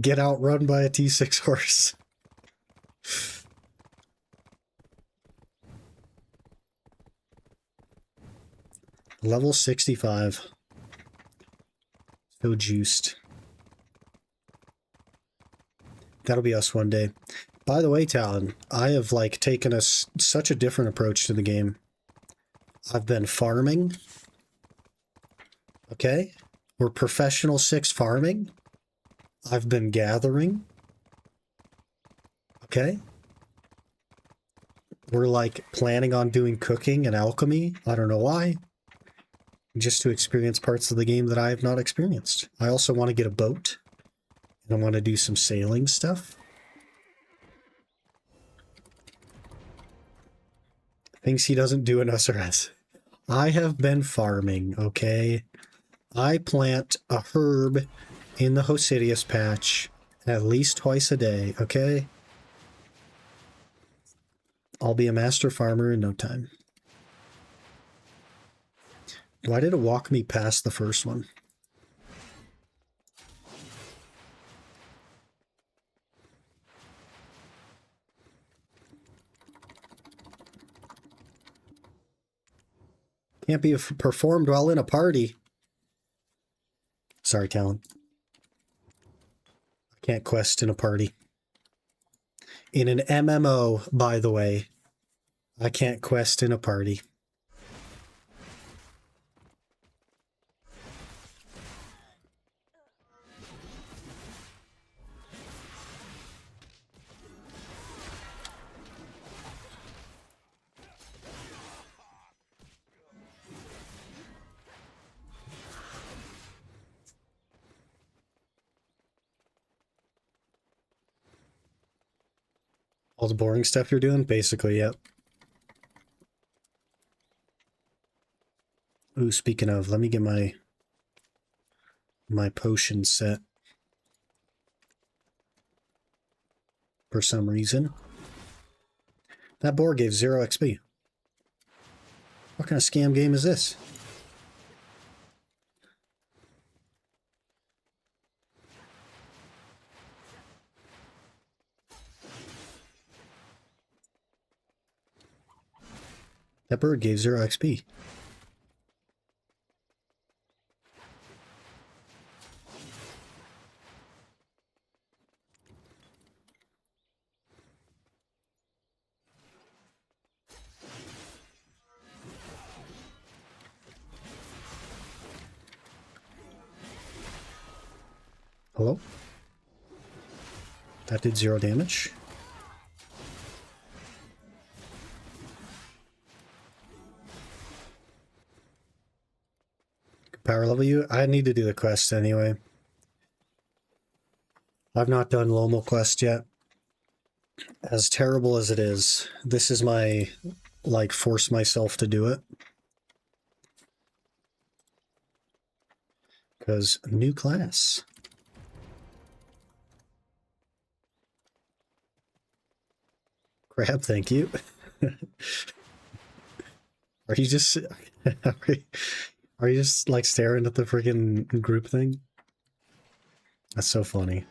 Get outrun by a T6 horse. Level 65. So juiced. That'll be us one day. By the way, Talon, I have, like, taken such a different approach to the game. I've been farming. Okay? We're professional 6 farming. I've been gathering. Okay? We're, like, planning on doing cooking and alchemy. I don't know why. Just to experience parts of the game that I have not experienced. I also want to get a boat. And I want to do some sailing stuff. Things he doesn't do in SRS. I have been farming, okay? I plant a herb in the Hosidius patch at least twice a day, okay? I'll be a master farmer in no time. Why did it walk me past the first one? Can't be performed while in a party. Sorry, Talon. I can't quest in a party. In an MMO, by the way, I can't quest in a party. All the boring stuff you're doing? Basically, yep. Ooh, speaking of, let me get my potion set. For some reason. That boar gave 0 XP. What kind of scam game is this? That bird gave 0 XP. Hello? That did 0 damage. Power level you? I need to do the quest anyway. I've not done Lomo quest yet. As terrible as it is, this is my, like, force myself to do it. Because new class. Crab, thank you. Are you just... Are you just, like, staring at the freaking group thing? That's so funny.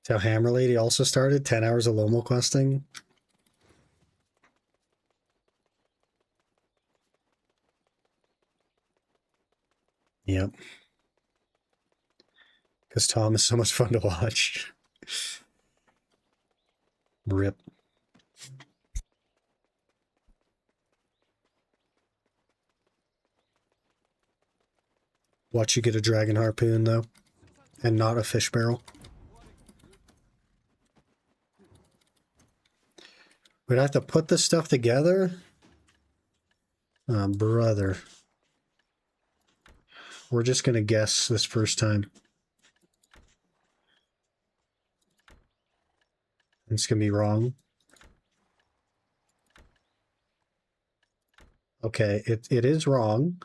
So Hammer Lady also started 10 hours of Lomo questing. Yep. Because Tom is so much fun to watch. Rip. Watch you get a dragon harpoon, though. And not a fish barrel. We'd have to put this stuff together? Oh, brother. We're just gonna guess this first time. It's gonna be wrong. Okay, it is wrong.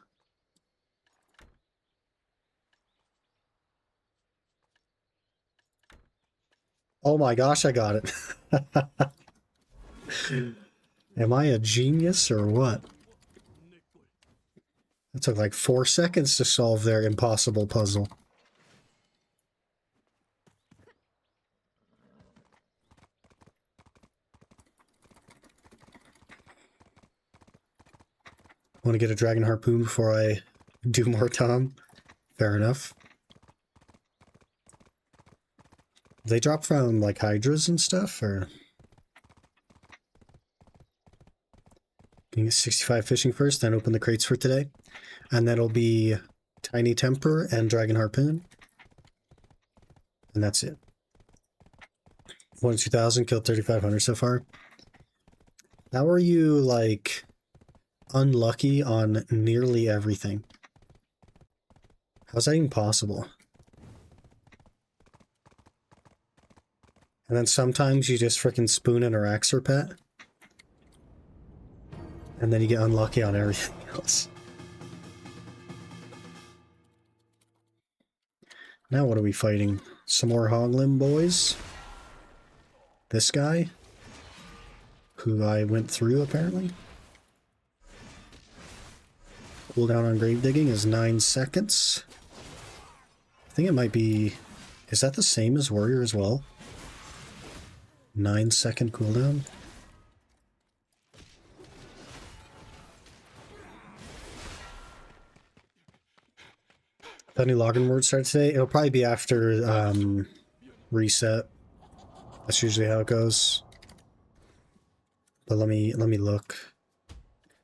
Oh my gosh, I got it. Am I a genius or what? It took like 4 seconds to solve their impossible puzzle. Want to get a dragon harpoon before I do more, Tom? Fair enough. They drop from like hydras and stuff, or? Can get 65 fishing first, then open the crates for today. And that'll be Tiny Temper and Dragon Harpoon. And that's it. 1,2,000, killed 3,500 so far. How are you, like, unlucky on nearly everything? How's that even possible? And then sometimes you just freaking spoon in a Raxor pet. And then you get unlucky on everything else. Now what are we fighting? Some more Hoglim boys? This guy? Who I went through, apparently? Cooldown on grave digging is 9 seconds. I think it might be... Is that the same as warrior as well? 9-second cooldown? That new login word starts today? It'll probably be after reset. That's usually how it goes. But let me look.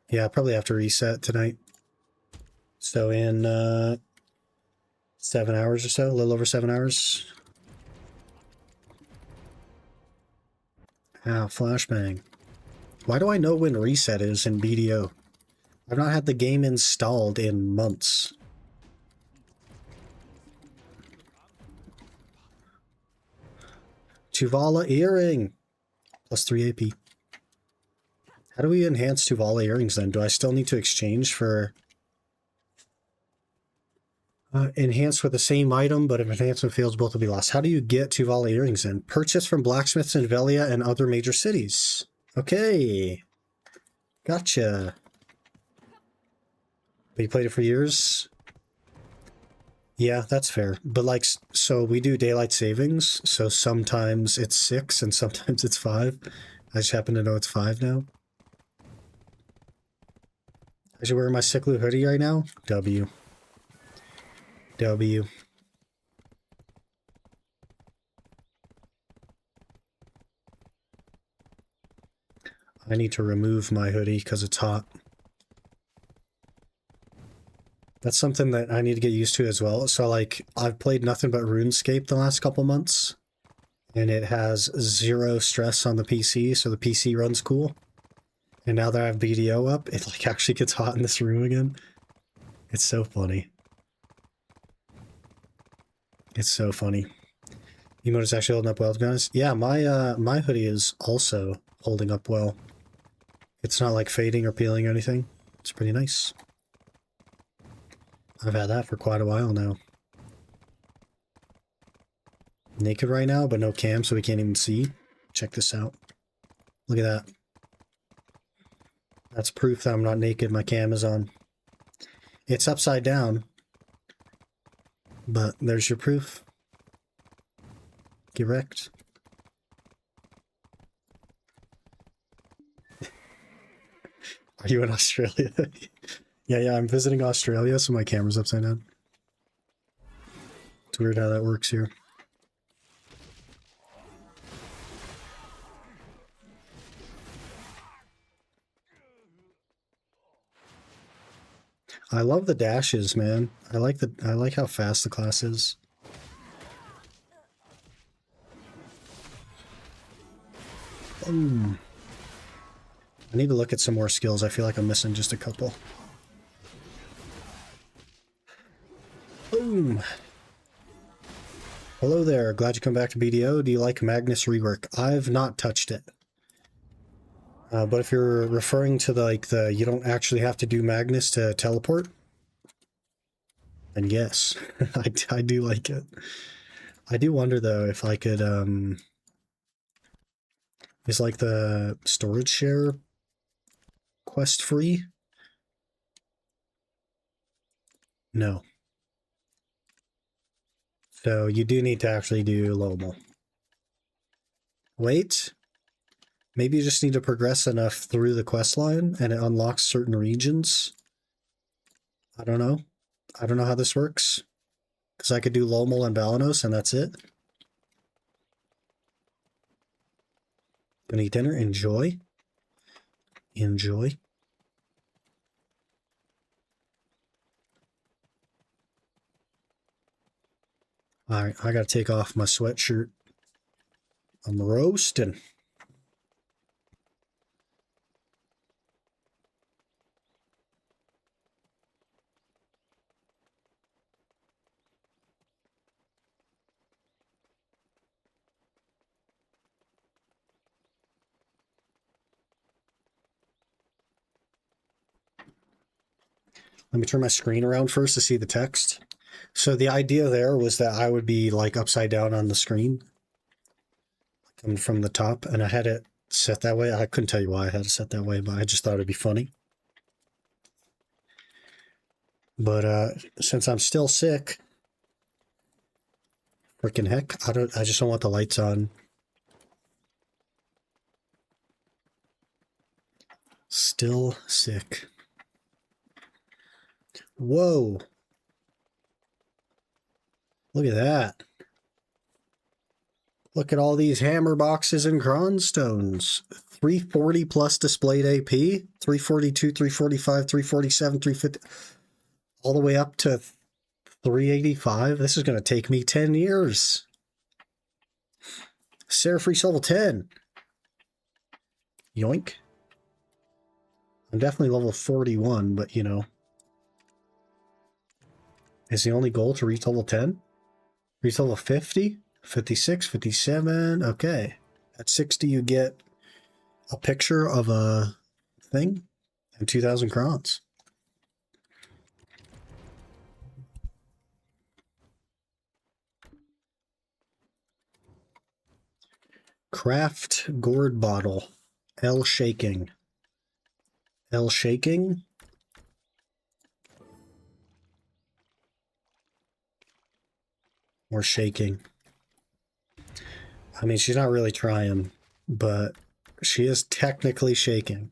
Yeah, probably after reset tonight. So in 7 hours or so, a little over 7 hours. Ah, flashbang. Why do I know when reset is in BDO? I've not had the game installed in months. Tuvala earring. Plus 3 AP. How do we enhance Tuvala earrings then? Do I still need to exchange for... enhance with the same item, but if enhancement fails, both will be lost. How do you get Tuvala earrings in? Purchase from blacksmiths in Velia and other major cities. Okay. Gotcha. But you played it for years? Yeah, that's fair. But like, so we do daylight savings, so sometimes it's 6 and sometimes it's 5. I just happen to know it's 5 now. I should wear my SickLoot hoodie right now? W. W. I need to remove my hoodie because it's hot. That's something that I need to get used to as well. So like, I've played nothing but RuneScape the last couple months, and it has 0 stress on the PC, so the PC runs cool. And now that I have BDO up, it like actually gets hot in this room again. It's so funny. It's so funny. Emote is actually holding up well, to be honest. Yeah, my hoodie is also holding up well. It's not like fading or peeling or anything. It's pretty nice. I've had that for quite a while now. Naked right now, but no cam, so we can't even see. Check this out. Look at that. That's proof that I'm not naked. My cam is on. It's upside down. But there's your proof. Get wrecked. Are you in Australia? Yeah, I'm visiting Australia, so my camera's upside down. It's weird how that works here. I love the dashes, man. I like how fast the class is. I need to look at some more skills. I feel like I'm missing just a couple. Boom. Hello there. Glad you come back to BDO. Do you like Magnus rework? I've not touched it. But if you're referring to the you don't actually have to do Magnus to teleport, then yes, I do like it. I do wonder though if I could is like the storage share quest free? No. So you do need to actually do Lobel. Wait. Maybe you just need to progress enough through the quest line and it unlocks certain regions. I don't know. I don't know how this works. Because I could do Lomel and Balanos and that's it. Gonna eat dinner. Enjoy. Enjoy. Alright, I gotta take off my sweatshirt. I'm roasting. Let me turn my screen around first to see the text. So the idea there was that I would be like upside down on the screen, coming from the top, and I had it set that way. I couldn't tell you why I had it set that way, but I just thought it'd be funny. But since I'm still sick, freaking heck, I just don't want the lights on. Still sick. Whoa. Look at that. Look at all these hammer boxes and cronstones. 340 plus displayed AP, 342, 345, 347, 350, all the way up to 385. This is going to take me 10 years. Seraphree level 10. Yoink. I'm definitely level 41, but you know. Is the only goal to reach level 10? Reach level 50? 56, 57, okay. At 60 you get a picture of a thing and 2,000 crowns. Craft gourd bottle. L shaking. L shaking? Or shaking? I mean, she's not really trying, but she is technically shaking.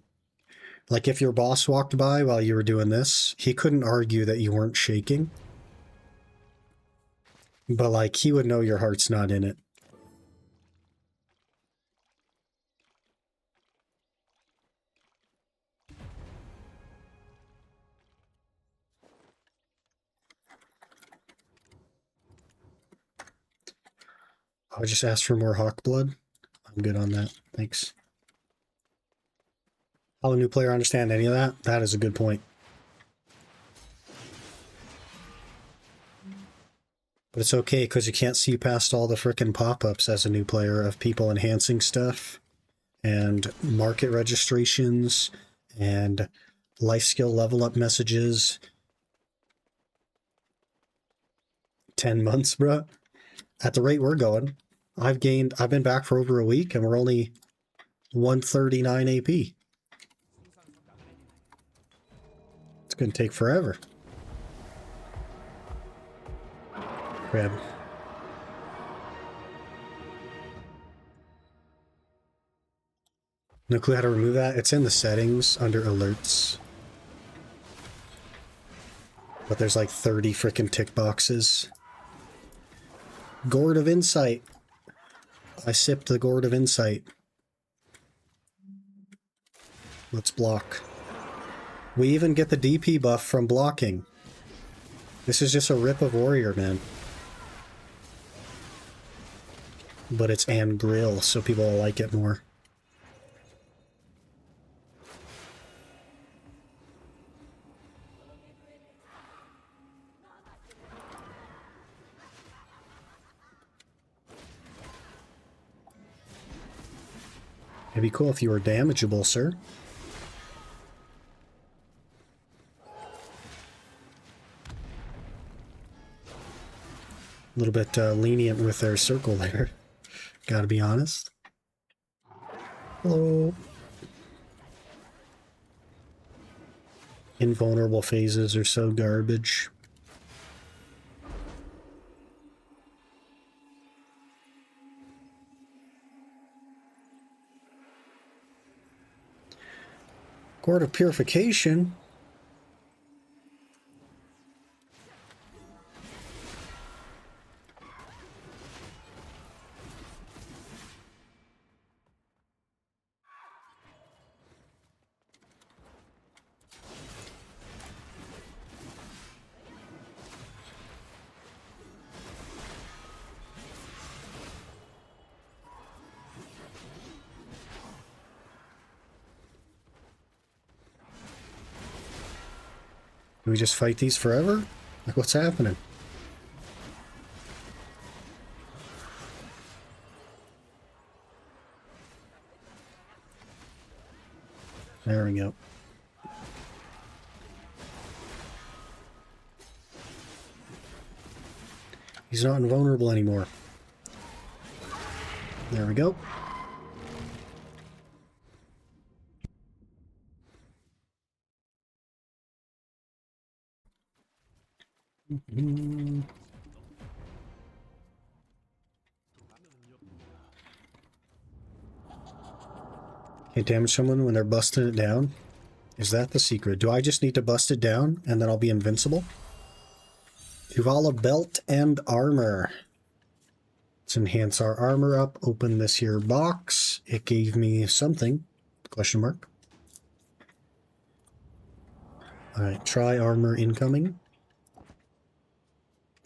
Like if your boss walked by while you were doing this, he couldn't argue that you weren't shaking. But like he would know your heart's not in it. I would just ask for more hawk blood. I'm good on that. Thanks. How a new player understand any of that? That is a good point. But it's okay because you can't see past all the frickin' pop-ups as a new player of people enhancing stuff and market registrations and life skill level up messages. 10 months, bro. At the rate we're going, I've been back for over a week and we're only 139 AP. It's going to take forever. Grab. No clue how to remove that. It's in the settings under alerts. But there's like 30 freaking tick boxes. Gourd of Insight. I sipped the Gourd of Insight. Let's block. We even get the DP buff from blocking. This is just a rip of Warrior, man. But it's and grill, so people will like it more. It'd be cool if you were damageable, sir. A little bit lenient with their circle there. Gotta be honest. Hello. Invulnerable phases are so garbage. Gourd of Purification. Do we just fight these forever? Like, what's happening? There we go. He's not invulnerable anymore. There we go. Can't damage someone when they're busting it down? Is that the secret? Do I just need to bust it down and then I'll be invincible? Tuvala belt and armor. Let's enhance our armor up. Open this here box. It gave me something. Question mark. Alright, try armor incoming.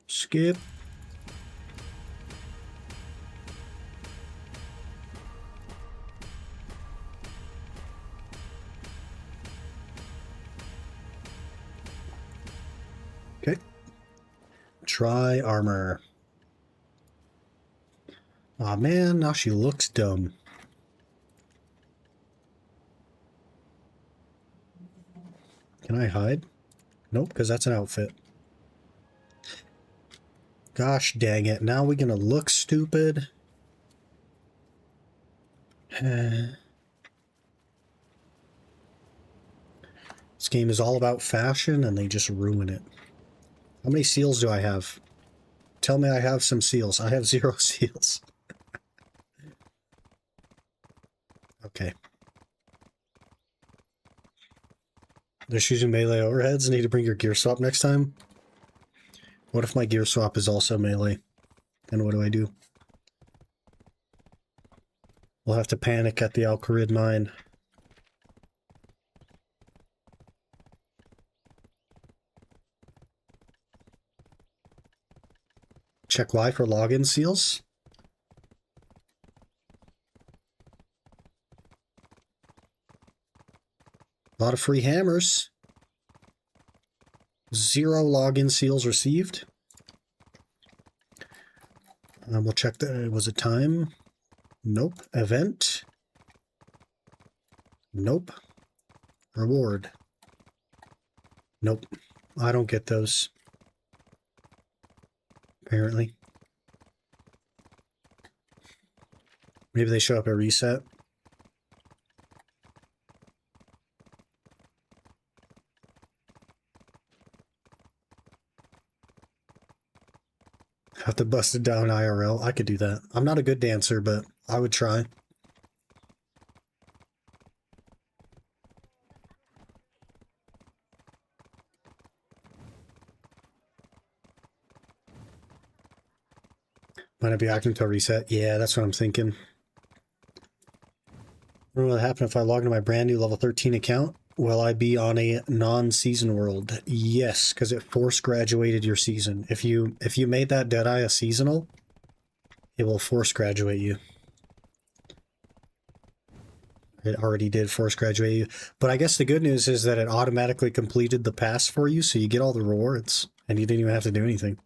Skip. Okay. Try armor. Aw, man, now she looks dumb. Can I hide? Nope, because that's an outfit. Gosh dang it, now we're gonna look stupid. This game is all about fashion and they just ruin it. How many seals do I have? Tell me I have some seals. I have 0 seals. Okay. They're using melee overheads. Need to bring your gear swap next time. What if my gear swap is also melee? Then what do I do? We'll have to panic at the Alcarid mine. Check Y for login seals. A lot of free hammers. 0 login seals received. We'll check the, was it time? Nope. Event. Nope. Reward. Nope. I don't get those. Apparently. Maybe they show up at reset. Have to bust it down IRL. I could do that. I'm not a good dancer, but I would try. Might I be acting until reset? Yeah, that's what I'm thinking. What will happen if I log into my brand new level 13 account? Will I be on a non-season world? Yes, because it force graduated your season. If you made that Deadeye a seasonal, it will force graduate you. It already did force graduate you. But I guess the good news is that it automatically completed the pass for you, so you get all the rewards, and you didn't even have to do anything.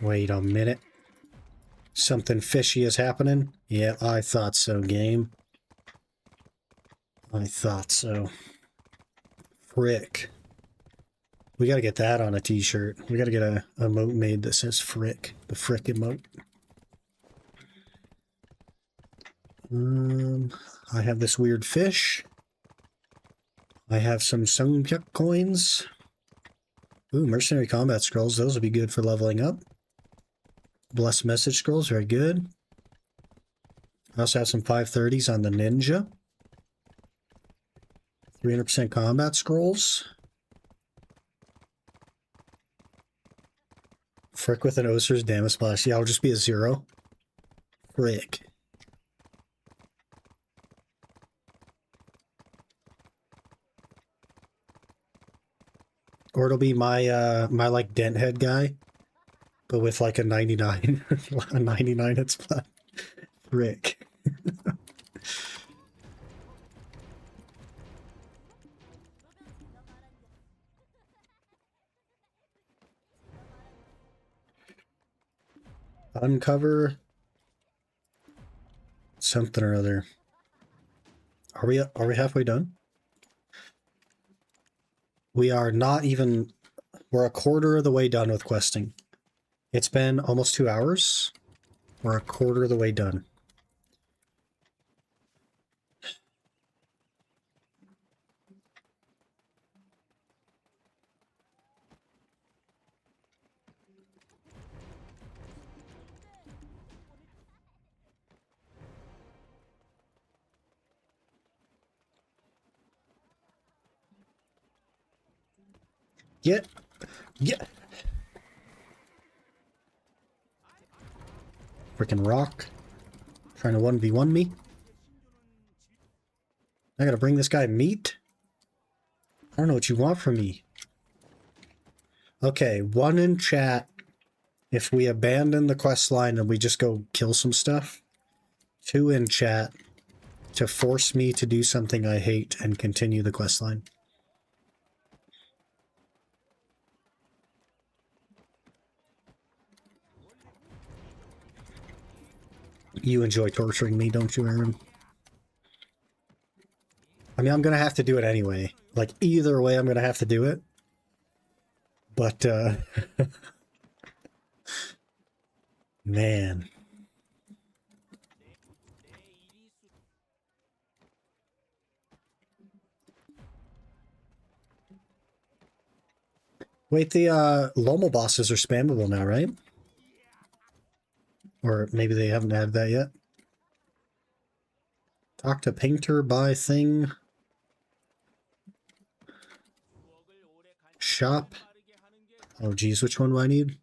Wait a minute. Something fishy is happening? Yeah, I thought so, game. I thought so. Frick. We gotta get that on a t-shirt. We gotta get a emote made that says frick. The frick emote. I have this weird fish. I have some Sungpyuk coins. Ooh, mercenary combat scrolls. Those will be good for leveling up. Blessed message scrolls, very good. I also have some 530s on the ninja. 300% combat scrolls. Frick with an Oser's damage splash. Yeah, I'll just be a 0. Frick. Or it'll be my my like dent head guy, but with like a 99 a 99 hit splat. Frick. Uncover something or other. Are we halfway done? We are not even, we're a quarter of the way done with questing. It's been almost 2 hours. We're a quarter of the way done. Get. Freaking rock. Trying to 1v1 me. I gotta bring this guy meat? I don't know what you want from me. Okay, 1 in chat. If we abandon the quest line and we just go kill some stuff. 2 in chat to force me to do something I hate and continue the quest line. You enjoy torturing me, don't you, Aaron? I mean, I'm gonna have to do it anyway. Like, either way, I'm gonna have to do it. But, man. Wait, the Lomo bosses are spammable now, right? Or maybe they haven't had that yet. Talk to painter, buy thing. Shop. Oh geez, which one do I need?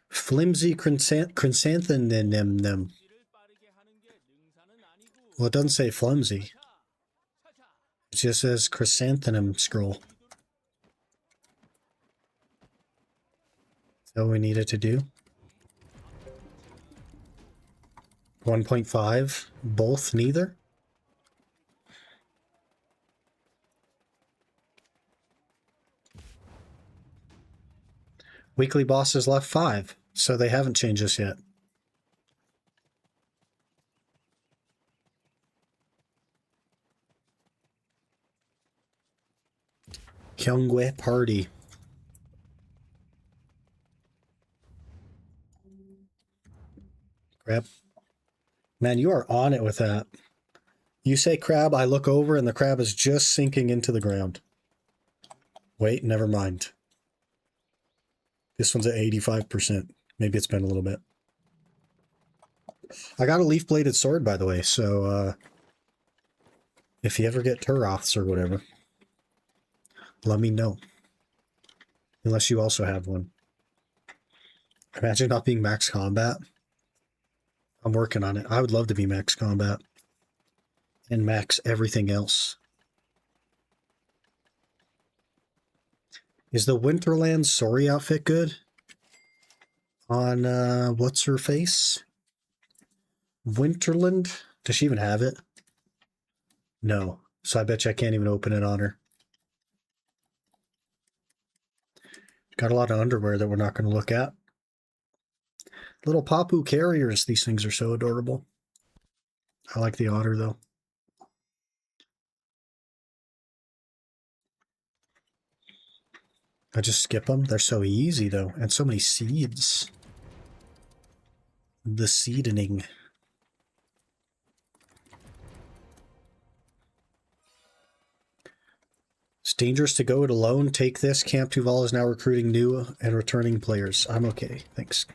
Flimsy chrysanthemum. Well, it doesn't say flimsy. It just says chrysanthemum scroll. So we needed to do 1.5. Both, neither. Weekly bosses left 5, so they haven't changed this yet. Kyungwe Party. Crab. Man, you are on it with that. You say crab, I look over and the crab is just sinking into the ground. Wait, never mind. This one's at 85%. Maybe it's been a little bit. I got a leaf-bladed sword, by the way, so if you ever get Turoths or whatever, let me know. Unless you also have one. Imagine not being max combat. I'm working on it. I would love to be max combat. And max everything else. Is the Winterland Sori outfit good? On, what's her face? Winterland? Does she even have it? No. So I bet you I can't even open it on her. Got a lot of underwear that we're not going to look at. Little Papu carriers. These things are so adorable. I like the otter, though. I just skip them. They're so easy, though. And so many seeds. The seedening. It's dangerous to go it alone. Take this. Camp Tuval is now recruiting new and returning players. I'm okay. Thanks.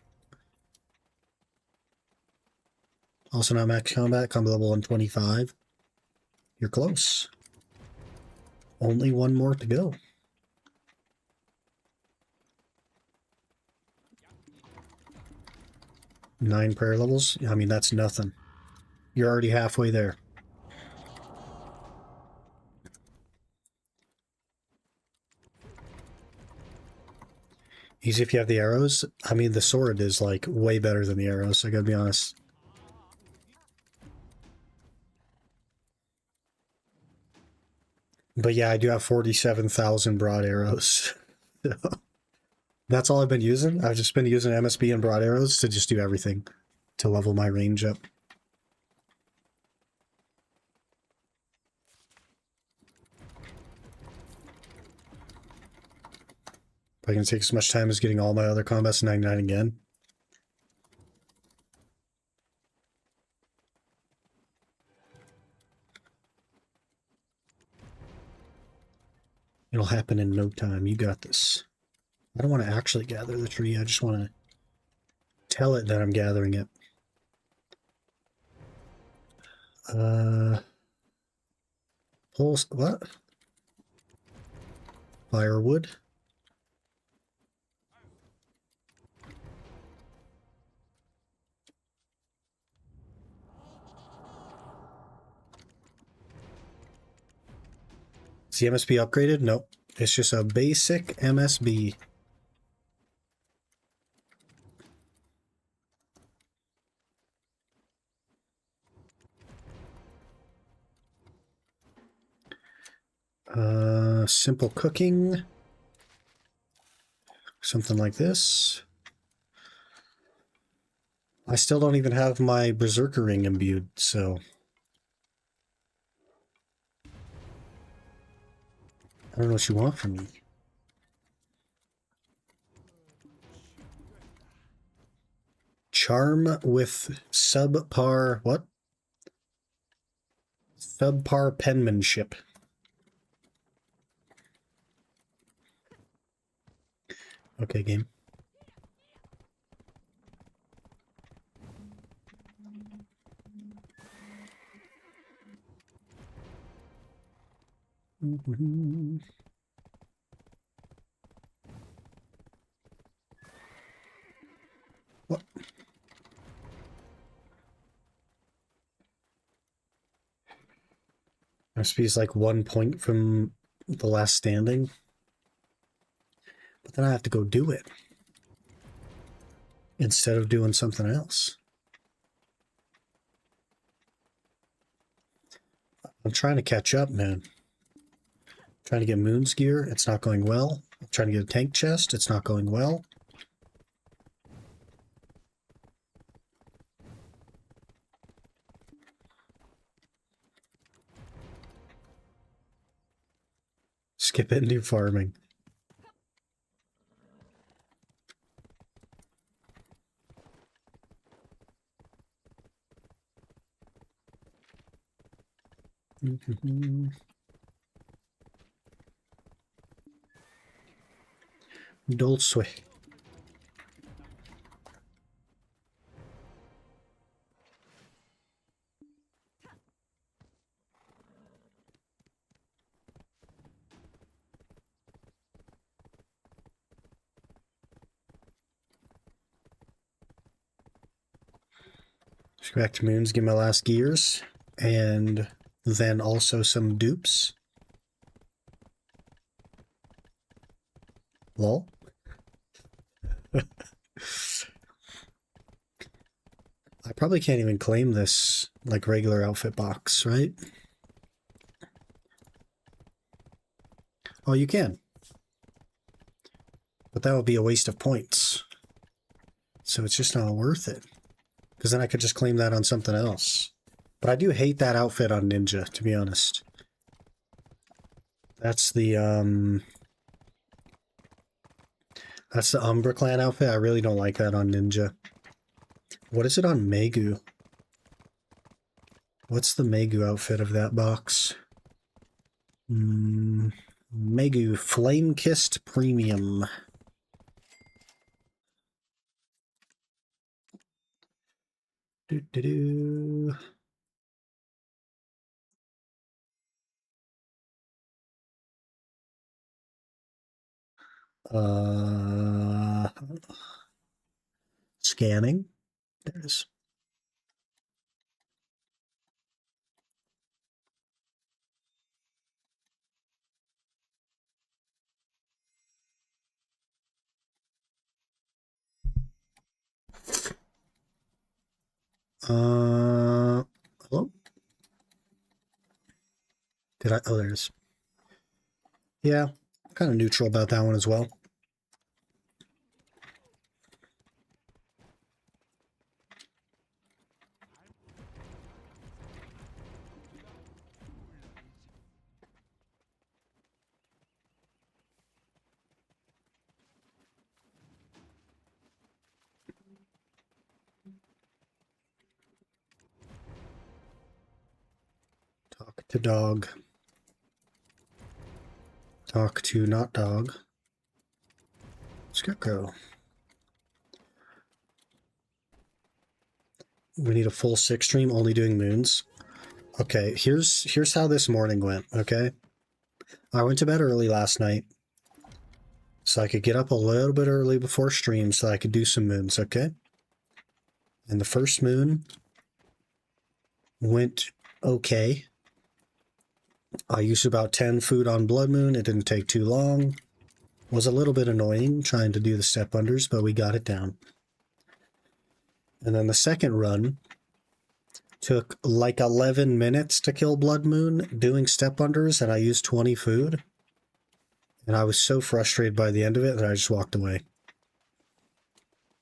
Also now max combat. Combat level 125. You're close. Only one more to go. 9 prayer levels? I mean, that's nothing. You're already halfway there. Easy if you have the arrows. I mean, the sword is, like, way better than the arrows, I gotta be honest. But yeah, I do have 47,000 broad arrows. That's all I've been using. I've just been using MSB and broad arrows to just do everything to level my range up. Probably gonna take as much time as getting all my other combats to 99 again. It'll happen in no time. You got this. I don't want to actually gather the tree. I just want to tell it that I'm gathering it. Pulse, what? Firewood. Is the MSB upgraded? Nope. It's just a basic MSB. Simple cooking. Something like this. I still don't even have my Berserker ring imbued, so... I don't know what you want from me. Charm with subpar... what? Subpar penmanship. Okay, game. What? MSB is like 1 point from the last standing. But then I have to go do it. Instead of doing something else. I'm trying to catch up, man. Trying to get Moon's gear, it's not going well. I'm trying to get a tank chest, it's not going well. Skip it and do farming. Dulce. Just go back to Moons, get my last gears, and then also some dupes. Lol. I probably can't even claim this like regular outfit box, right? Oh, you can. But that would be a waste of points. So it's just not worth it. Because then I could just claim that on something else. But I do hate that outfit on Ninja, to be honest. That's the Umbra Clan outfit. I really don't like that on Ninja. What is it on Megu? What's the Megu outfit of that box? Megu Flame Kissed Premium. Do-do-do. Scanning. There it is. Hello? Did I? Oh, there it is. Yeah, kind of neutral about that one as well. Talk to dog. Talk to not dog. Scarecrow. We need a full 6 stream, only doing moons. Okay, here's how this morning went, okay? I went to bed early last night, so I could get up a little bit early before stream so I could do some moons, okay? And the first moon went okay. I used about 10 food on Blood Moon. It didn't take too long. Was a little bit annoying trying to do the step unders, but we got it down. And then the second run took like 11 minutes to kill Blood Moon doing step unders, and I used 20 food. And I was so frustrated by the end of it that I just walked away.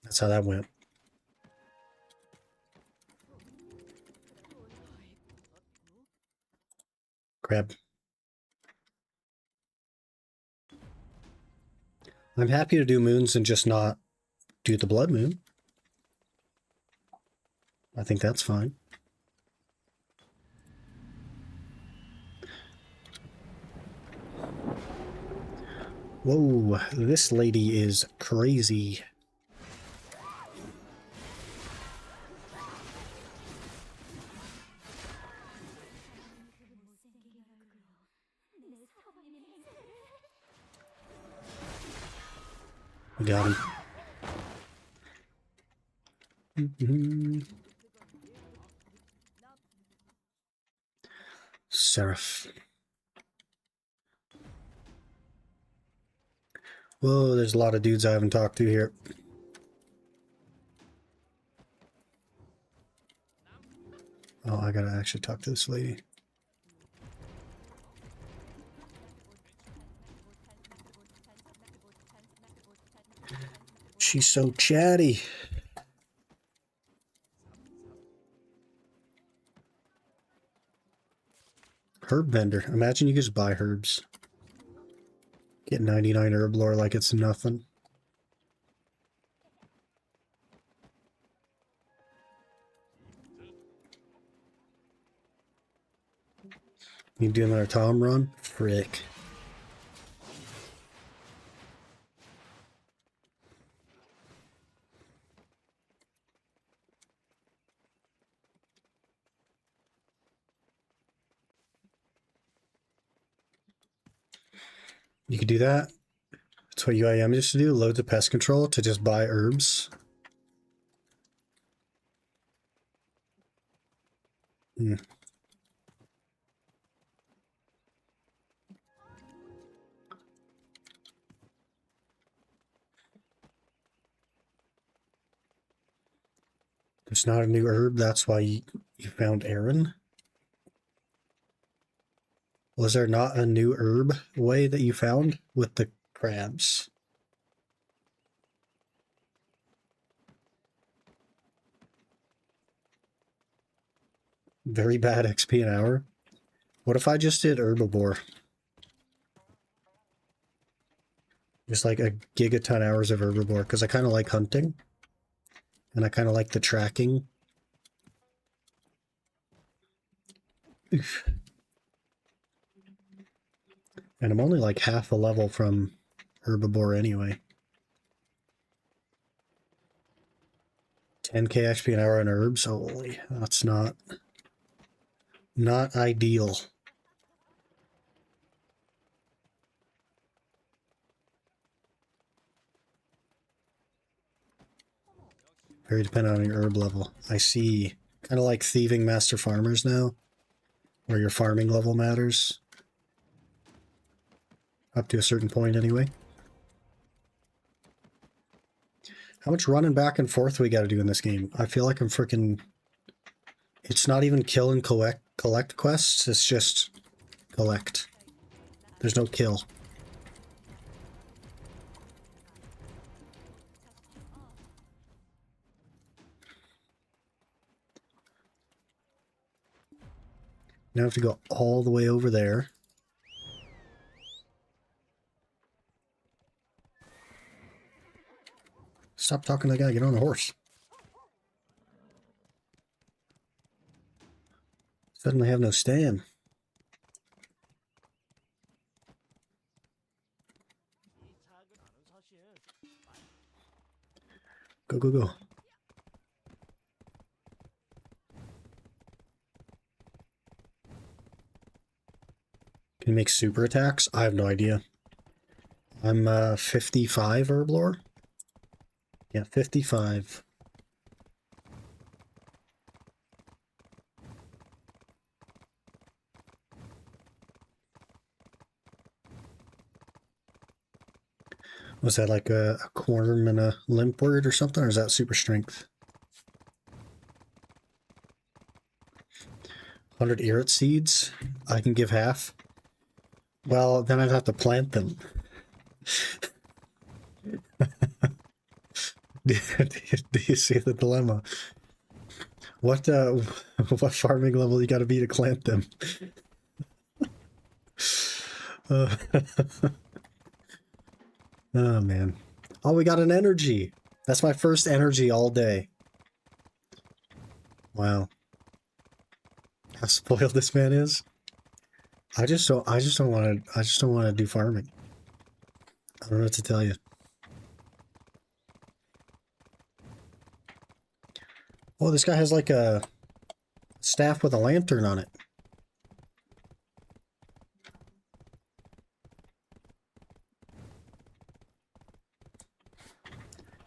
That's how that went. Crab. I'm happy to do moons and just not do the Blood Moon. I think that's fine. Whoa, this lady is crazy. We got him. Seraph. Whoa, there's a lot of dudes I haven't talked to here. Oh, I gotta actually talk to this lady. She's so chatty. Herb vendor. Imagine you could just buy herbs. Get 99 herb lore like it's nothing. You do another Tom run? Frick. You could do that. That's what UIM used to do. Loads of pest control to just buy herbs. Hmm. There's not a new herb. That's why you found Aaron. Was there not a new herb way that you found with the crabs? Very bad XP an hour. What if I just did herbivore? Just like a gigaton hours of herbivore, because I kind of like hunting. And I kind of like the tracking. Oof. And I'm only like half a level from herbivore anyway. 10k XP an hour on herbs? Holy, that's not ideal. Very dependent on your herb level. I see. Kind of like thieving master farmers now, where your farming level matters. Up to a certain point anyway. How much running back and forth we got to do in this game? I feel like I'm freaking... It's not even kill and collect quests, it's just collect. There's no kill. Now I have to go all the way over there. Stop talking to the guy, get on a horse. Suddenly have no stam. Go, go, go. Can you make super attacks? I have no idea. I'm 55 Herblore. Yeah, 55. Was that like a quorum and a limp word or something, or is that super strength? 100 Erit seeds? I can give half. Well, then I'd have to plant them. Do you see the dilemma? What what farming level you got to be to plant them? Oh man. Oh, we got an energy. That's my first energy all day. Wow. How spoiled this man is. I just don't want to do farming. I don't know what to tell you. Oh, this guy has like a staff with a lantern on it.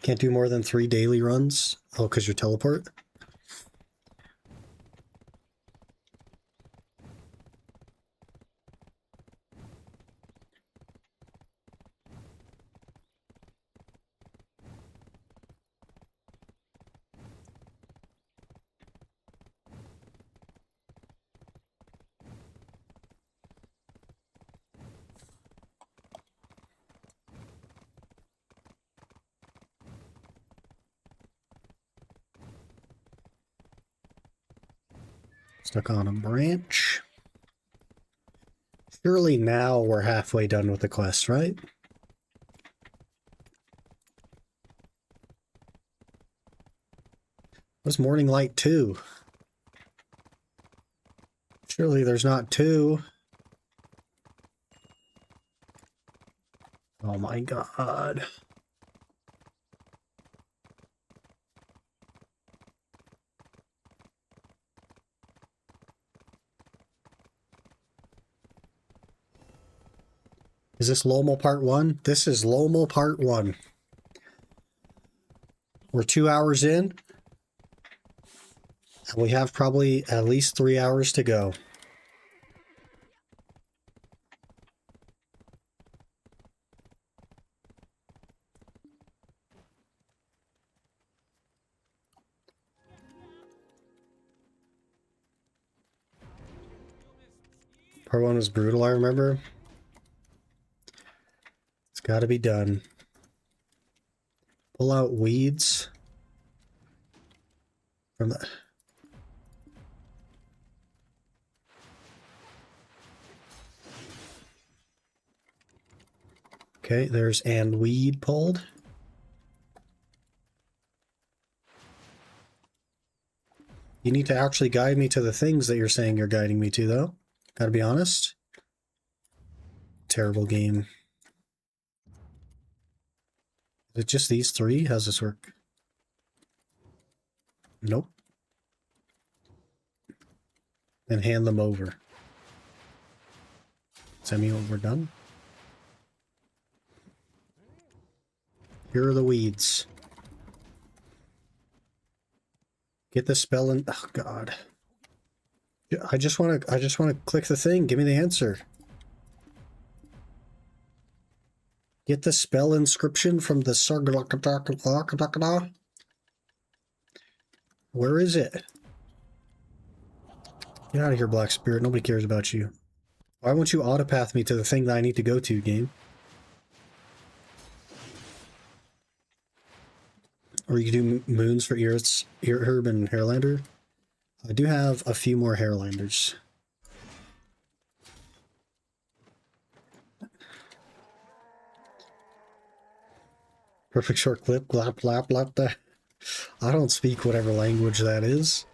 Can't do more than 3 daily runs. Oh, because you're teleport? Stuck on a branch. Surely now we're halfway done with the quest, right? What's Morning Light 2? Surely there's not 2. Oh my god. Is this Lomel Part 1? This is Lomel Part 1. We're 2 hours in. And we have probably at least 3 hours to go. Part 1 was brutal, I remember. It's got to be done. Pull out weeds from the... Okay, there's and weed pulled. You need to actually guide me to the things that you're saying you're guiding me to, though. Gotta be honest. Terrible game. Is it just these 3? How's this work? Nope. And hand them over. Does that mean we're done? Here are the weeds. Get the spell in. Oh god. I just want to click the thing. Give me the answer. Get the spell inscription from the Sargalakadakadakadakada. Where is it? Get out of here, Black Spirit. Nobody cares about you. Why won't you autopath me to the thing that I need to go to, game? Or you can do moons for Herb and Hairlander. I do have a few more Hairlanders. Perfect short clip. Glap, glap, glap. I don't speak whatever language that is.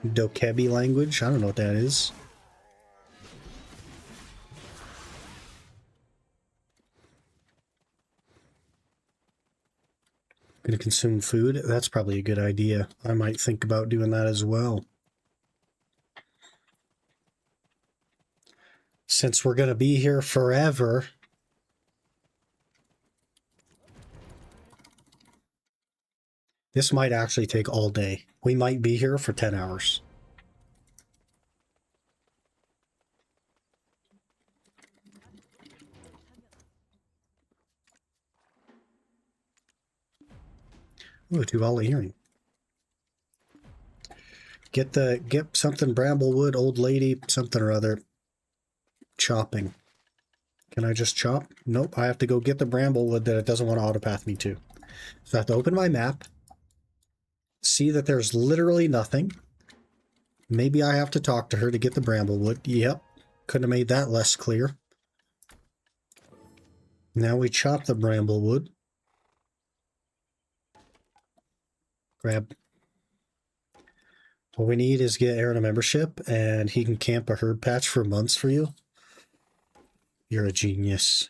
Dokebi language. I don't know what that is. Gonna consume food? That's probably a good idea. I might think about doing that as well. Since we're gonna be here forever. This might actually take all day. We might be here for 10 hours. Ooh, Tuvala earring. Get something Bramblewood, old lady, something or other. Chopping. Can I just chop? Nope, I have to go get the Bramblewood that it doesn't want to autopath me to. So I have to open my map, see that there's literally nothing. Maybe I have to talk to her to get the Bramblewood. Yep, couldn't have made that less clear. Now we chop the Bramblewood. Grab. What we need is get Aaron a membership, and he can camp a herb patch for months for you. You're a genius.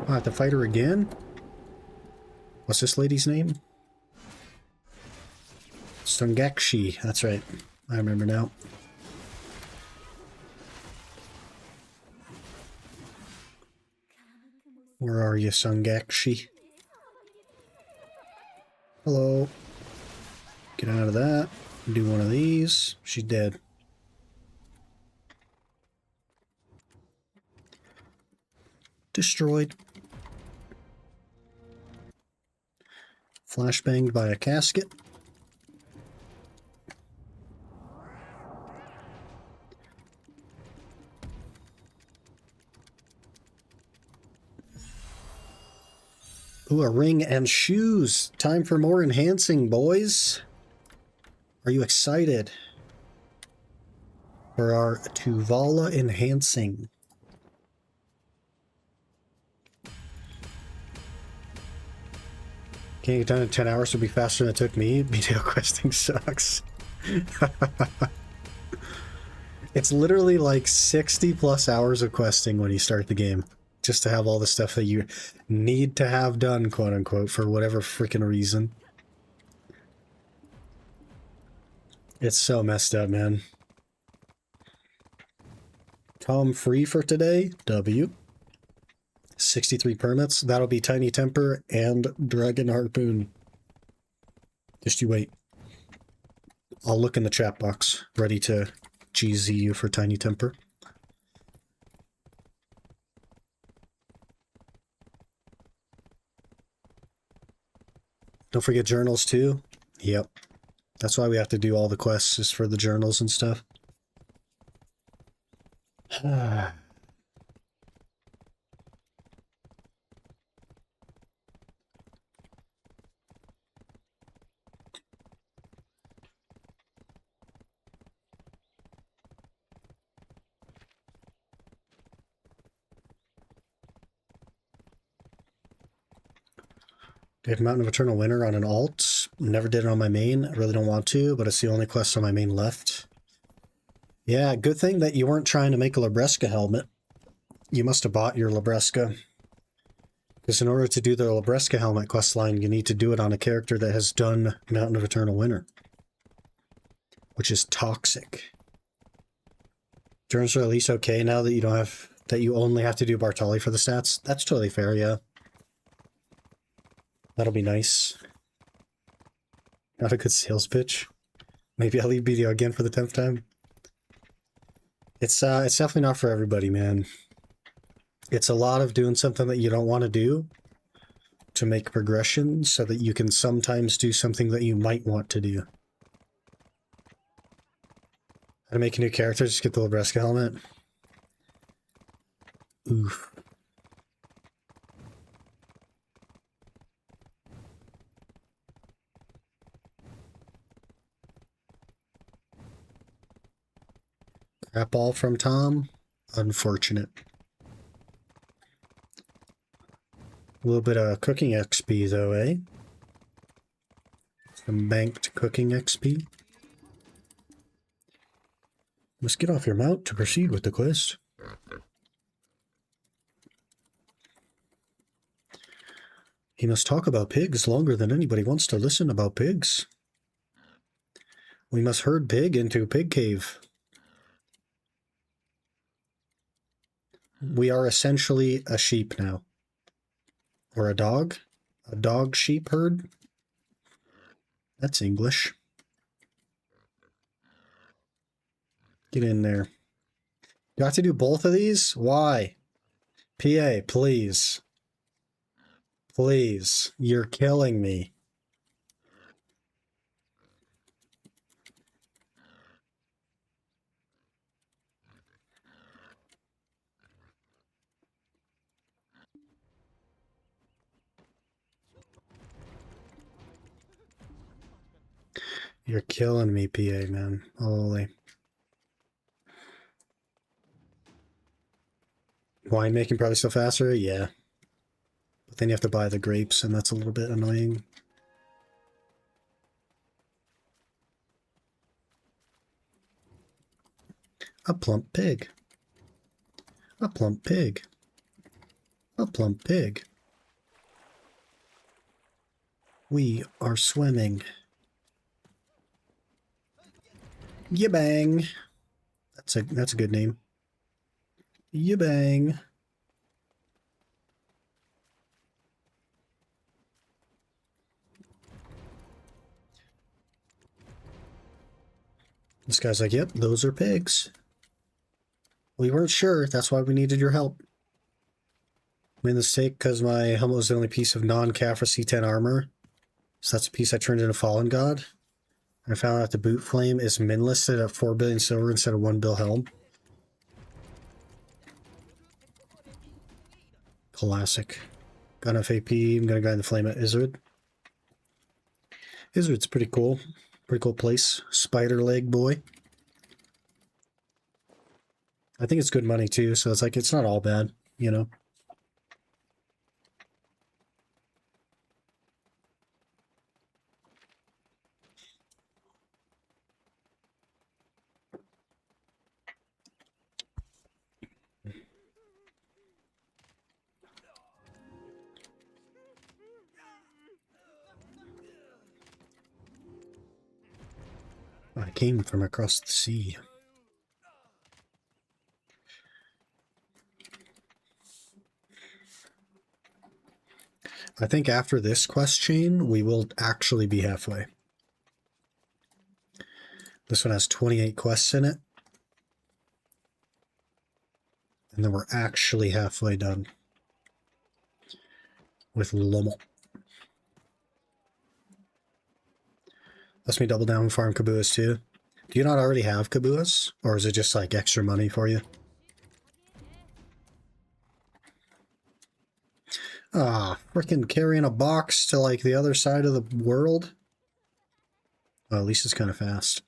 I have to fight her again? What's this lady's name? Sungakshi. That's right. I remember now. Where are you, Sungakshi? Hello. Get out of that. Do one of these. She's dead. Destroyed. Flashbanged by a casket. Ooh, a ring and shoes. Time for more enhancing, boys. Are you excited for our Tuvala enhancing? Can't get done in 10 hours would be faster than it took me. BTO questing sucks. It's literally like 60 plus hours of questing when you start the game. Just to have all the stuff that you need to have done, quote unquote, for whatever freaking reason. It's so messed up, man. Tom free for today. W. 63 permits. That'll be Tiny Temper and Dragon Harpoon. Just you wait. I'll look in the chat box, ready to GZ you for Tiny Temper. Don't forget journals too. Yep. That's why we have to do all the quests, is for the journals and stuff. Did Mountain of Eternal Winter on an alt. Never did it on my main. I really don't want to, but it's the only quest on my main left. Yeah, good thing that you weren't trying to make a Labresca helmet. You must have bought your Labresca. Because in order to do the Labresca helmet questline, you need to do it on a character that has done Mountain of Eternal Winter. Which is toxic. Turns are at least okay now that you don't have... that you only have to do Bartali for the stats. That's totally fair, yeah. That'll be nice. Not a good sales pitch. Maybe I'll leave BDO again for the 10th time. It's definitely not for everybody, man. It's a lot of doing something that you don't want to do to make progression so that you can sometimes do something that you might want to do. How to make a new character, just get the Labresca helmet. Oof. Crap all from Tom. Unfortunate. A little bit of cooking XP though, eh? Some banked cooking XP. Must get off your mount to proceed with the quest. He must talk about pigs longer than anybody wants to listen about pigs. We must herd pig into pig cave. We are essentially a sheep now. Or a dog. A dog sheep herd. That's English. Get in there. You have to do both of these? Why? PA, please. Please. You're killing me. You're killing me, PA, man. Holy. Winemaking probably still faster? Yeah. But then you have to buy the grapes, and that's a little bit annoying. A plump pig. A plump pig. A plump pig. We are swimming. Yabang. That's a good name. Yabang. This guy's like, yep, those are pigs. We weren't sure. That's why we needed your help. Made the mistake because my helmet was the only piece of non-Caphra C10 armor. So that's a piece I turned into Fallen God. I found out the boot flame is min listed at 4 billion silver instead of 1 bill helm. Classic. Got enough AP. I'm gonna grind the flame at Izzard. Izzard's pretty cool. Pretty cool place. Spider leg boy. I think it's good money too, so it's like it's not all bad, you know. I came from across the sea. I think after this quest chain, we will actually be halfway. This one has 28 quests in it. And then we're actually halfway done with Lommel. Let's me double down and farm Caboose too. Do you not already have Caboose? Or is it just like extra money for you? Ah, freaking carrying a box to like the other side of the world? Well, at least it's kind of fast.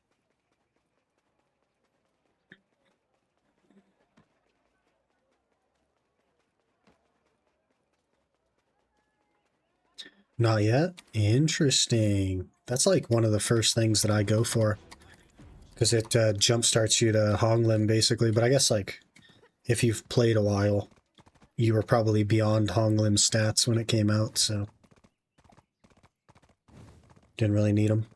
Not yet? Interesting. That's like one of the first things that I go for. Because it jumpstarts you to Honglim, basically. But I guess, like, if you've played a while, you were probably beyond Honglim stats when it came out, so... Didn't really need them.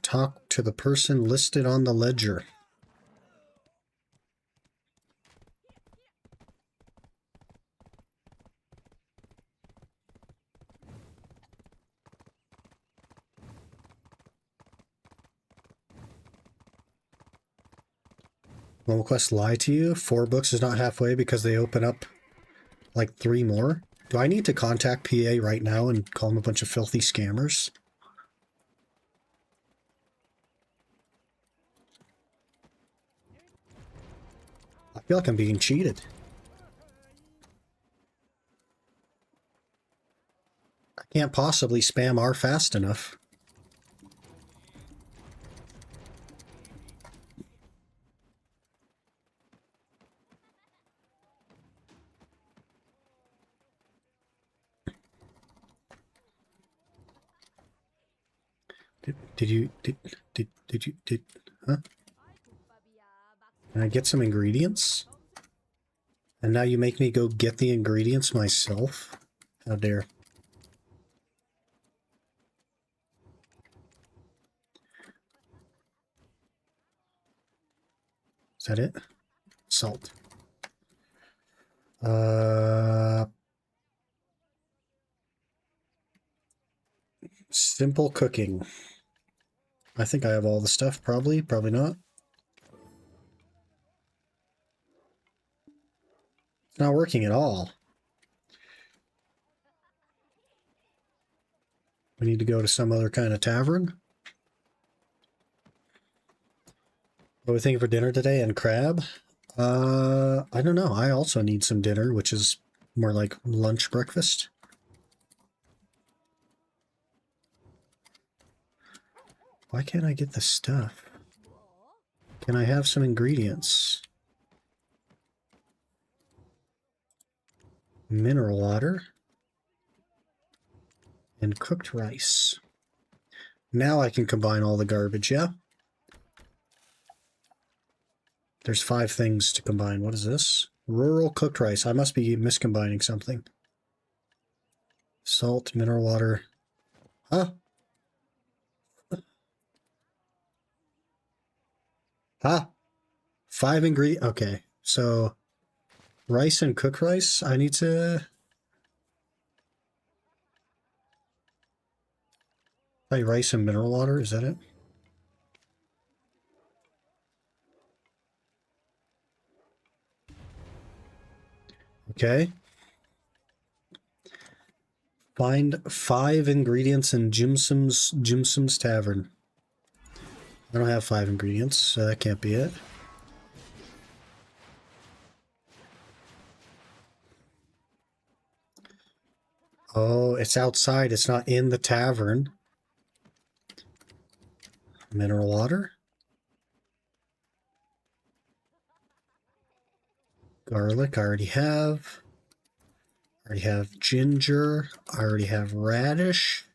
Talk to the person listed on the ledger. Will Quest lie to you? 4 books is not halfway because they open up like 3 more. Do I need to contact PA right now and call them a bunch of filthy scammers? feel like I'm being cheated. I can't possibly spam R fast enough. Huh? Can I get some ingredients? And now you make me go get the ingredients myself? How dare. Is that it? Salt. Simple cooking. I think I have all the stuff, probably. Probably not. It's not working at all. We need to go to some other kind of tavern. What are we thinking for dinner today? And crab? I don't know. I also need some dinner, which is more like lunch breakfast. Why can't I get the stuff? Can I have some ingredients? Mineral water. And cooked rice. Now I can combine all the garbage, yeah? There's 5 things to combine. What is this? Rural cooked rice. I must be miscombining something. Salt, mineral water. Huh? Huh? 5 ingredients. Okay, so rice and cooked rice. I need to... rice and mineral water. Is that it? Okay. Find 5 ingredients in Jimsum's Tavern. I don't have 5 ingredients, so that can't be it. Oh, it's outside. It's not in the tavern. Mineral water. Garlic, I already have. I already have ginger. I already have radish.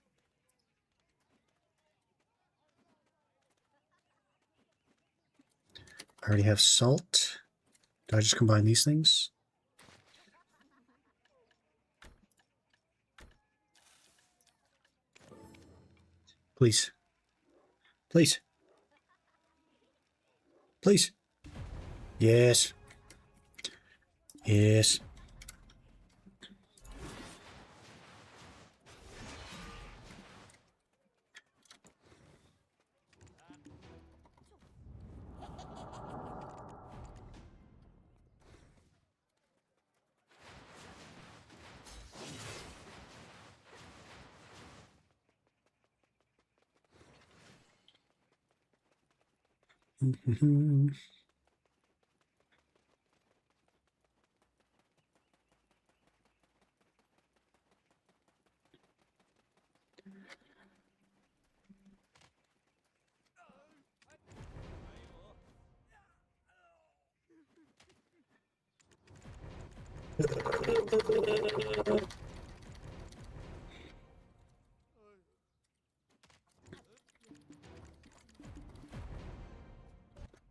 I already have salt. Do I just combine these things? Please. Please. Please. Yes. Yes.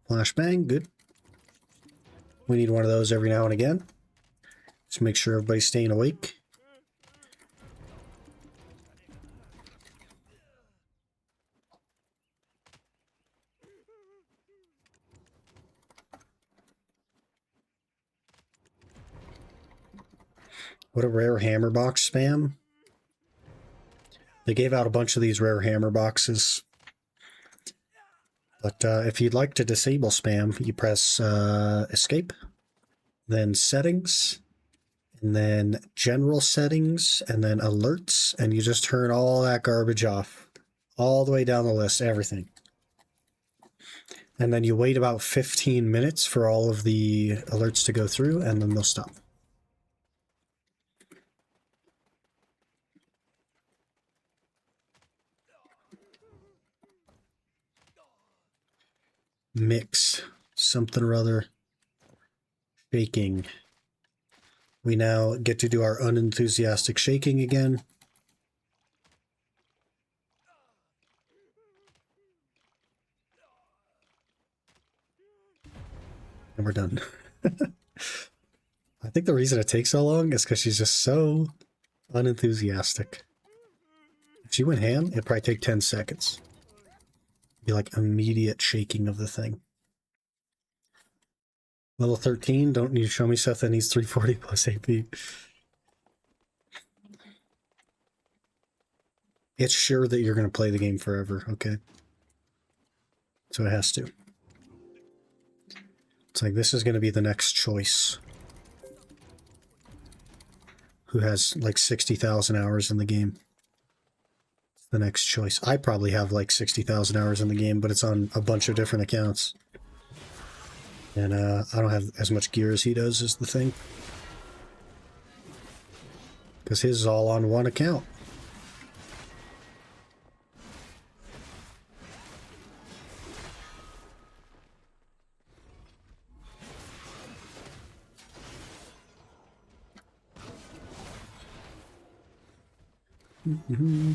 Flashbang, good. We need one of those every now and again. Just make sure everybody's staying awake. What a rare hammer box spam. They gave out a bunch of these rare hammer boxes. But if you'd like to disable spam, you press escape, then settings, and then general settings, and then alerts, and you just turn all that garbage off. All the way down the list, everything. And then you wait about 15 minutes for all of the alerts to go through, and then they'll stop. Mix. Something or other. Shaking. We now get to do our unenthusiastic shaking again. And we're done. I think the reason it takes so long is because she's just so unenthusiastic. If she went ham, it'd probably take 10 seconds. It'd be like immediate shaking of the thing. Level 13, don't need to show me stuff that needs 340 plus AP. It's sure that you're going to play the game forever, okay? So it has to. It's like, this is going to be the next choice. Who has like 60,000 hours in the game. The next choice. I probably have like 60,000 hours in the game, but it's on a bunch of different accounts. And I don't have as much gear as he does, is the thing. Because his is all on one account. Mm-hmm.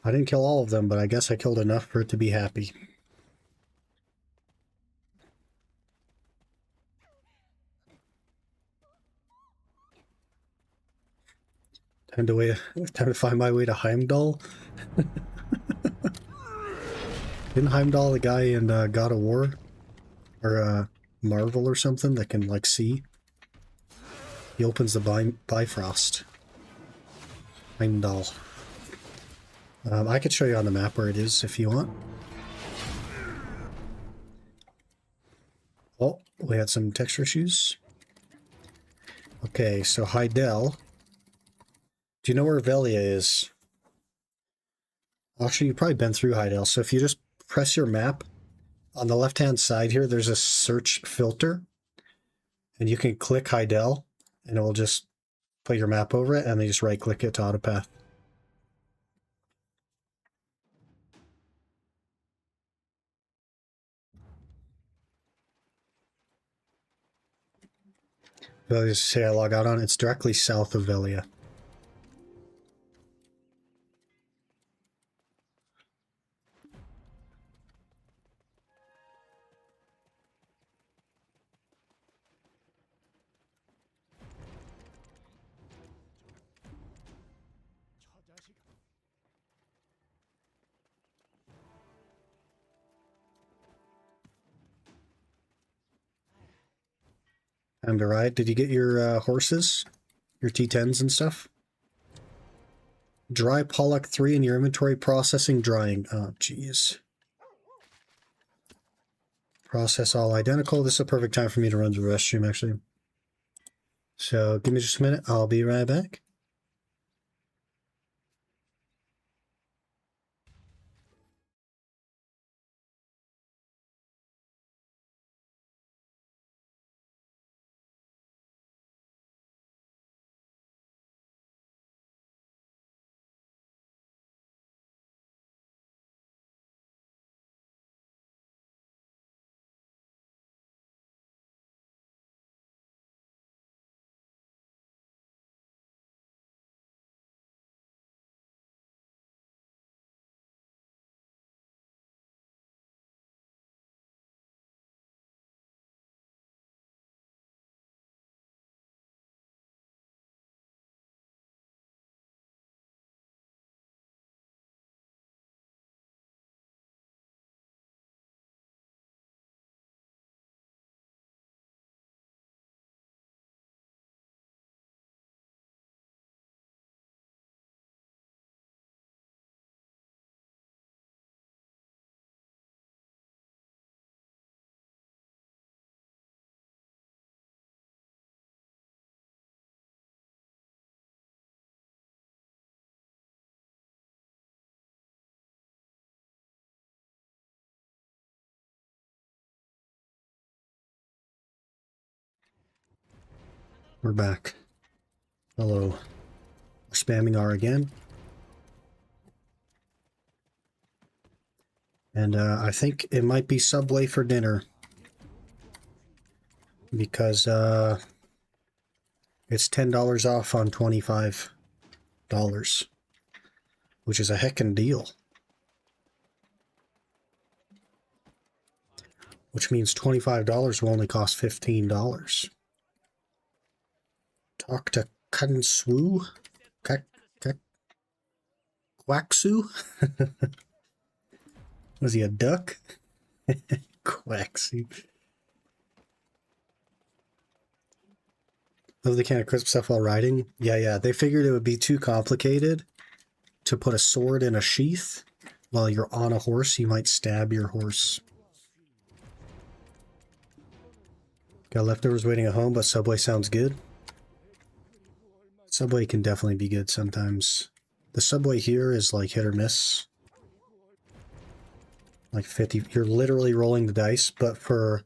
I didn't kill all of them, but I guess I killed enough for it to be happy. Time to find my way to Heimdall. Isn't Heimdall the guy in God of War? Or Marvel or something that can, like, see? He opens the Bifrost. Heimdall. I could show you on the map where it is if you want. Oh, we had some texture issues. Okay, so Heidel. Do you know where Velia is? Actually, you've probably been through Heidel. So if you just press your map, on the left-hand side here, there's a search filter. And you can click Heidel, and it will just put your map over it, and then you just right-click it to autopath. So I just say I log out on it. It's directly south of Velia. Time to ride. Did you get your horses? Your T10s and stuff? Dry Pollock 3 in your inventory, processing, drying. Oh, jeez. Process all identical. This is a perfect time for me to run to the restroom, actually. So give me just a minute. I'll be right back. We're back. Hello. We're spamming R again. And I think it might be Subway for dinner. Because it's $10 off on $25. Which is a heckin' deal. Which means $25 will only cost $15. Talk to Kanswu? Quacksu? Was he a duck? Quacksu. Love the can of crisp stuff while riding. Yeah. They figured it would be too complicated to put a sword in a sheath while you're on a horse. You might stab your horse. Got leftovers waiting at home, but Subway sounds good. Subway can definitely be good sometimes. The Subway here is like hit or miss. Like 50, you're literally rolling the dice, but for,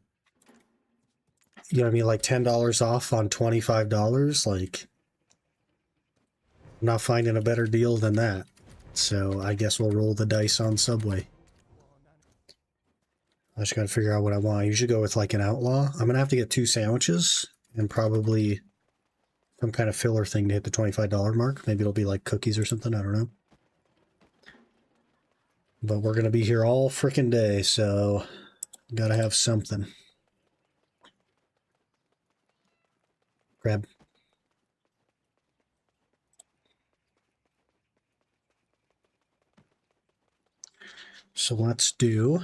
you know what I mean, like $10 off on $25, like, I'm not finding a better deal than that. So I guess we'll roll the dice on Subway. I just gotta figure out what I want. I usually go with like an outlaw. I'm gonna have to get 2 sandwiches and probably some kind of filler thing to hit the $25 mark. Maybe it'll be like cookies or something, I don't know. But we're gonna be here all frickin' day, so gotta have something. Grab. So let's do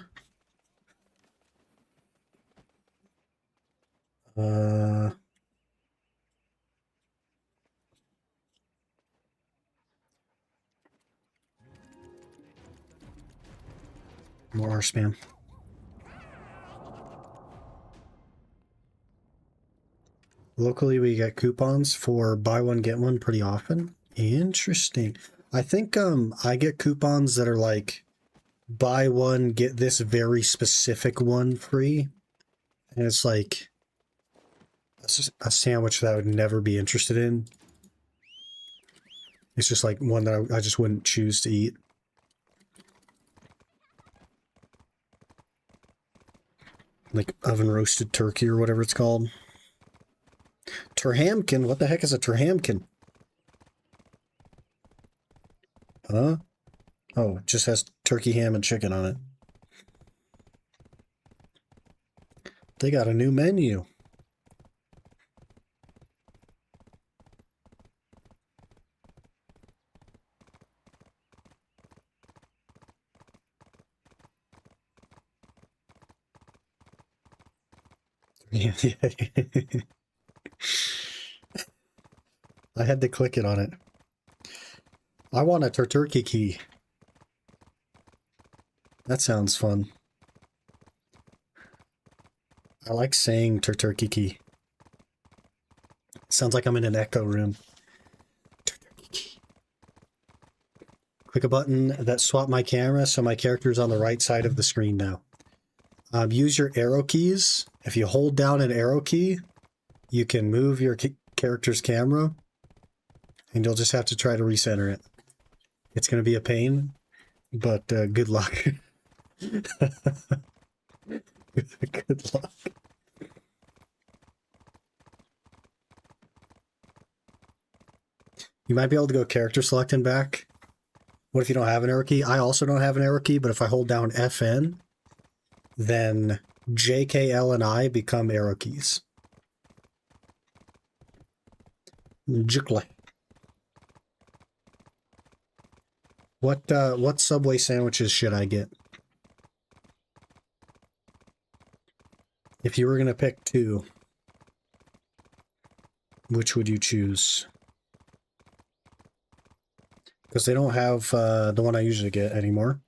more spam. Locally, we get coupons for buy one, get one pretty often. Interesting. I think I get coupons that are like buy one, get this very specific one free. And it's like a sandwich that I would never be interested in. It's just like one that I just wouldn't choose to eat. Like oven roasted turkey or whatever it's called. Terhamkin? What the heck is a terhamkin? Huh? Oh, it just has turkey, ham, and chicken on it. They got a new menu. Yeah. I had to click it on it. I want a turkey key. That sounds fun. I like saying turkey key. Sounds like I'm in an echo room. Turkey key. Click a button that swap my camera so my character's on the right side of the screen now. Use your arrow keys. If you hold down an arrow key, you can move your character's camera, and you'll just have to try to recenter it. It's going to be a pain, but good luck. Good luck. You might be able to go character select and back. What if you don't have an arrow key? I also don't have an arrow key, but if I hold down FN, then J, K, L, and I become arrow keys. Jukle. What Subway sandwiches should I get? If you were going to pick 2, which would you choose? Because they don't have the one I usually get anymore.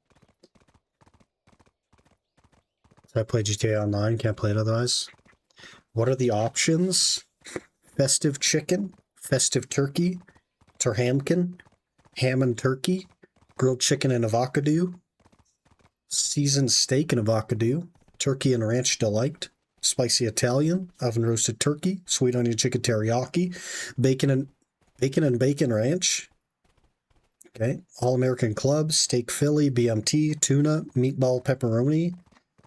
So I play GTA Online, can't play it otherwise. What are the options? Festive chicken, festive turkey, terhamkin, ham and turkey, grilled chicken and avocado, seasoned steak and avocado, turkey and ranch delight, spicy Italian, oven roasted turkey, sweet onion chicken teriyaki, bacon and bacon ranch. Okay, all American club, steak Philly, BMT, tuna, meatball pepperoni,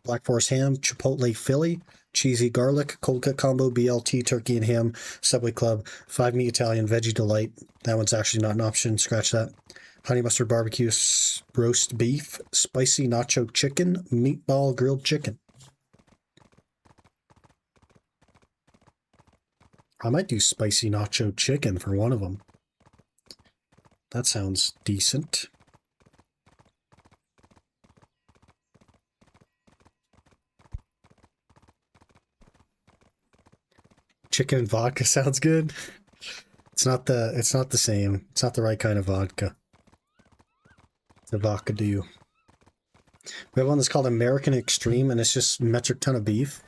Black Forest ham, chipotle Philly, cheesy garlic, cold cut combo, BLT, turkey and ham, Subway Club, 5-meat Italian, veggie delight. That one's actually not an option, scratch that. Honey mustard barbecue, roast beef, spicy nacho chicken, meatball grilled chicken. I might do spicy nacho chicken for one of them. That sounds decent. Chicken and vodka sounds good. It's not the same. It's not the right kind of vodka. The vodka do. We have one that's called American Extreme, and it's just metric ton of beef.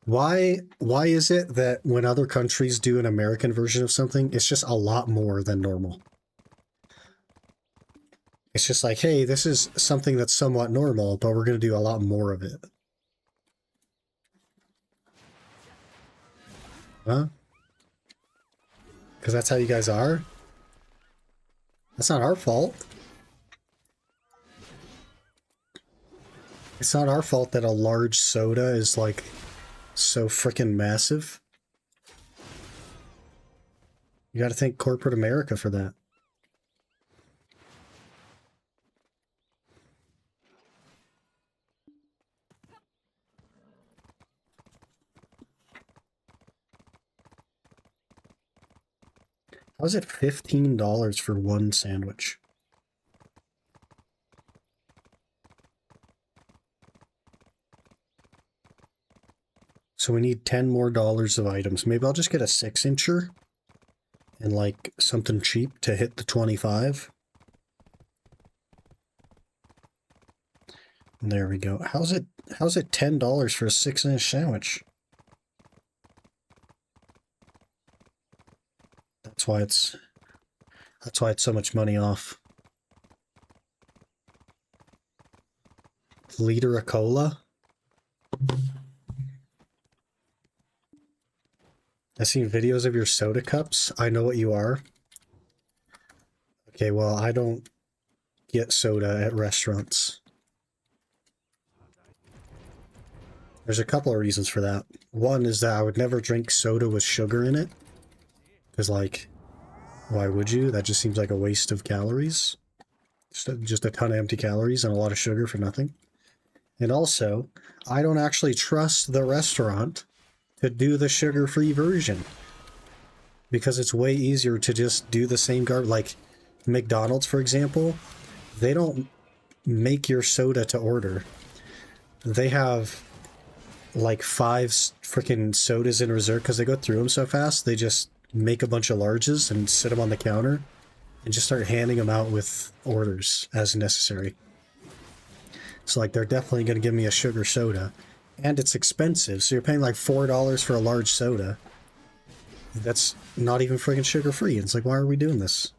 Why is it that when other countries do an American version of something, it's just a lot more than normal? It's just like, hey, this is something that's somewhat normal, but we're going to do a lot more of it. Huh? Because that's how you guys are? That's not our fault. It's not our fault that a large soda is like so freaking massive. You got to thank corporate America for that. How is it $15 for one sandwich? So we need $10 more of items. Maybe I'll just get a 6-incher and like something cheap to hit the 25. And there we go. How's it $10 for a 6-inch sandwich? That's why it's so much money off. Liter of cola. I've seen videos of your soda cups. I know what you are. Okay, well, I don't get soda at restaurants. There's a couple of reasons for that. One is that I would never drink soda with sugar in it. Because, like, why would you? That just seems like a waste of calories. Just a ton of empty calories and a lot of sugar for nothing. And also, I don't actually trust the restaurant to do the sugar-free version. Because it's way easier to just do the same garbage. Like, McDonald's, for example, they don't make your soda to order. They have like 5 freaking sodas in reserve because they go through them so fast. They just make a bunch of larges and sit them on the counter and just start handing them out with orders as necessary. So like they're definitely going to give me a sugar soda, and it's expensive. So you're paying like $4 for a large soda. That's not even freaking sugar free. It's like, why are we doing this?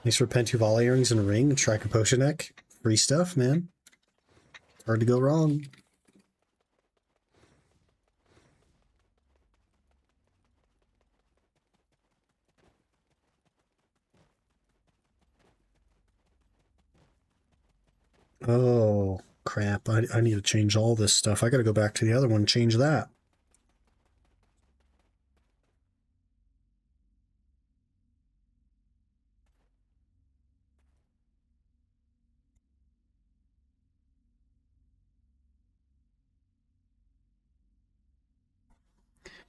Thanks for Pentu Volley earrings and a ring and Track a Potion neck. Free stuff, man. Hard to go wrong. Oh, crap. I need to change all this stuff. I gotta go back to the other one and change that.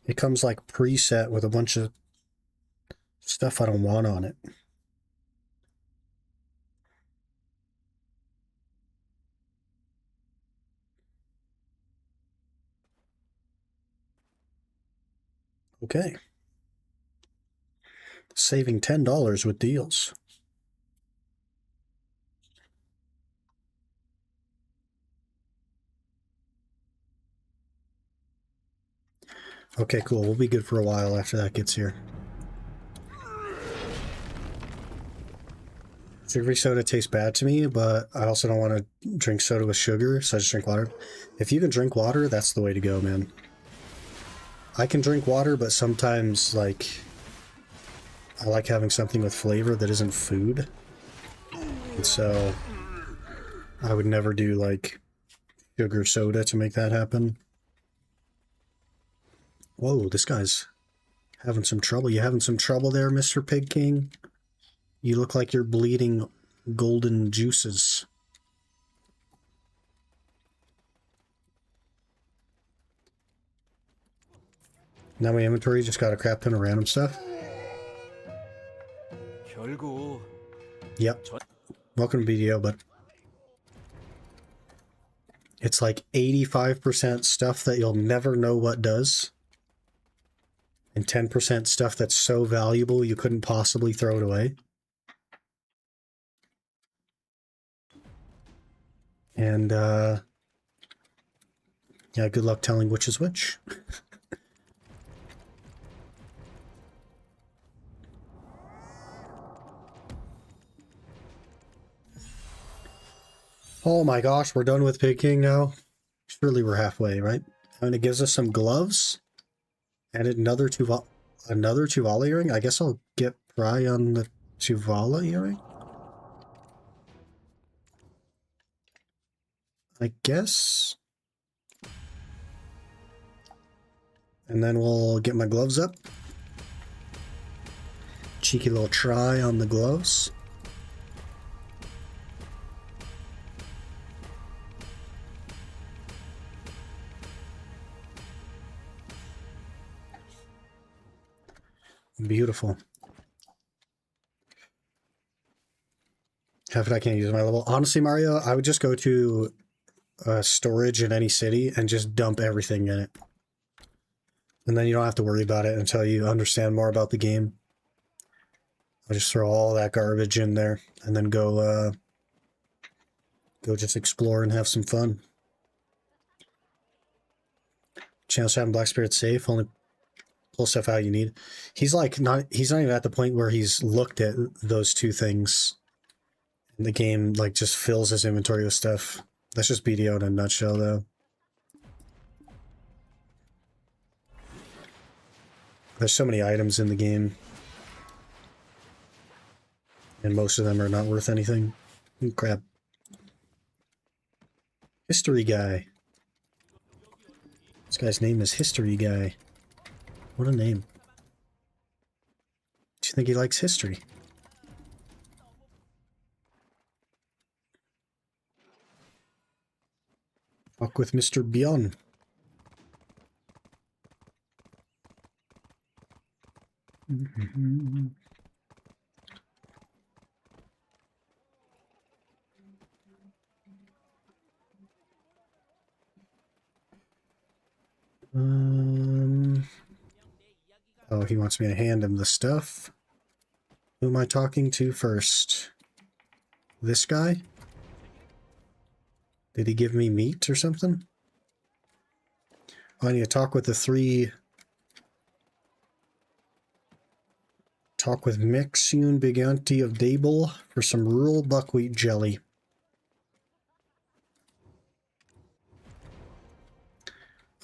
It comes like preset with a bunch of stuff I don't want on it. Okay. Saving $10 with deals. Okay, cool. We'll be good for a while after that gets here. Sugary soda tastes bad to me, but I also don't want to drink soda with sugar, so I just drink water. If you can drink water, that's the way to go, man. I can drink water, but sometimes, like, I like having something with flavor that isn't food. And so I would never do, like, sugar soda to make that happen. Whoa, this guy's having some trouble. You having some trouble there, Mr. Pig King? You look like you're bleeding golden juices. Now my inventory just got a crap ton of random stuff. Yep. Welcome to BDO, but it's like 85% stuff that you'll never know what does. And 10% stuff that's so valuable you couldn't possibly throw it away. And, yeah, good luck telling which is which. Oh my gosh, we're done with Pig King now? Surely we're halfway, right? And it gives us some gloves. And another Tuvala earring? I guess I'll get Pry on the Tuvala earring? I guess. And then we'll get my gloves up. Cheeky little try on the gloves. Beautiful. Half it I can't use my level. Honestly, Mario, I would just go to storage in any city and just dump everything in it. And then you don't have to worry about it until you understand more about the game. I'll just throw all that garbage in there and then go just explore and have some fun. Chance to have Black Spirit safe, only pull stuff out you need. He's not even at the point where he's looked at those two things. And the game like just fills his inventory with stuff. That's just BDO in a nutshell though. There's so many items in the game. And most of them are not worth anything. Ooh, crap. History Guy. This guy's name is History Guy. What a name. Do you think he likes history? Talk with Mr. Bion. Oh, he wants me to hand him the stuff. Who am I talking to first? This guy? Did he give me meat or something? Oh, I need to talk with the three. Talk with Mixion Biganti of Dable for some rural buckwheat jelly.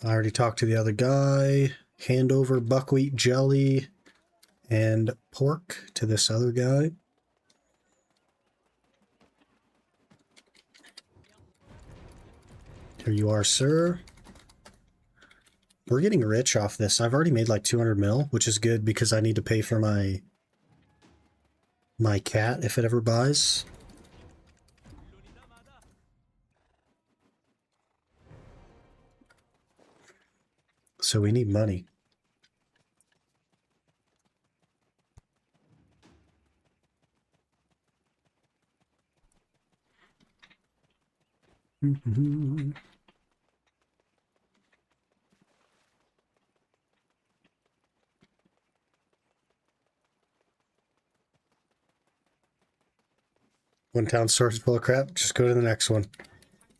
I already talked to the other guy. Hand over buckwheat jelly and pork to this other guy. Here you are, sir. We're getting rich off this. I've already made like 200 mil, which is good because I need to pay for my cat if it ever buys. So we need money. One town source full of crap, just go to the next one.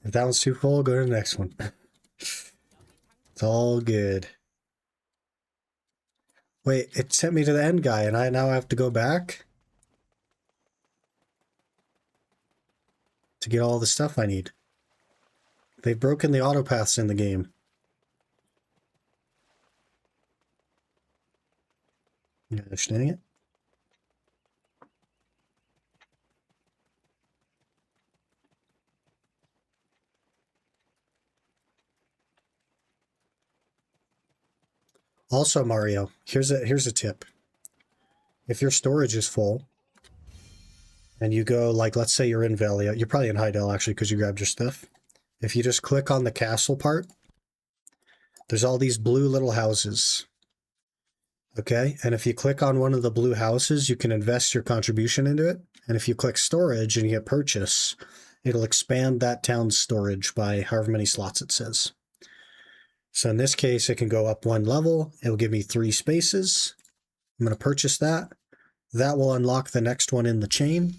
If that one's too full, go to the next one. It's all good. Wait, it sent me to the end guy, and I now have to go back? to get all the stuff I need. They've broken the auto paths in the game. You understanding it? Also, Mario, here's a tip. If your storage is full, and you go, like, let's say you're in Valia, you're probably in Hydel actually because you grabbed your stuff. If you just click on the castle part, there's all these blue little houses. Okay, and if you click on one of the blue houses, you can invest your contribution into it. And if you click storage and you hit purchase, it'll expand that town's storage by however many slots it says. So in this case, it can go up 1 level. It'll give me 3 spaces. I'm going to purchase that. That will unlock the next one in the chain.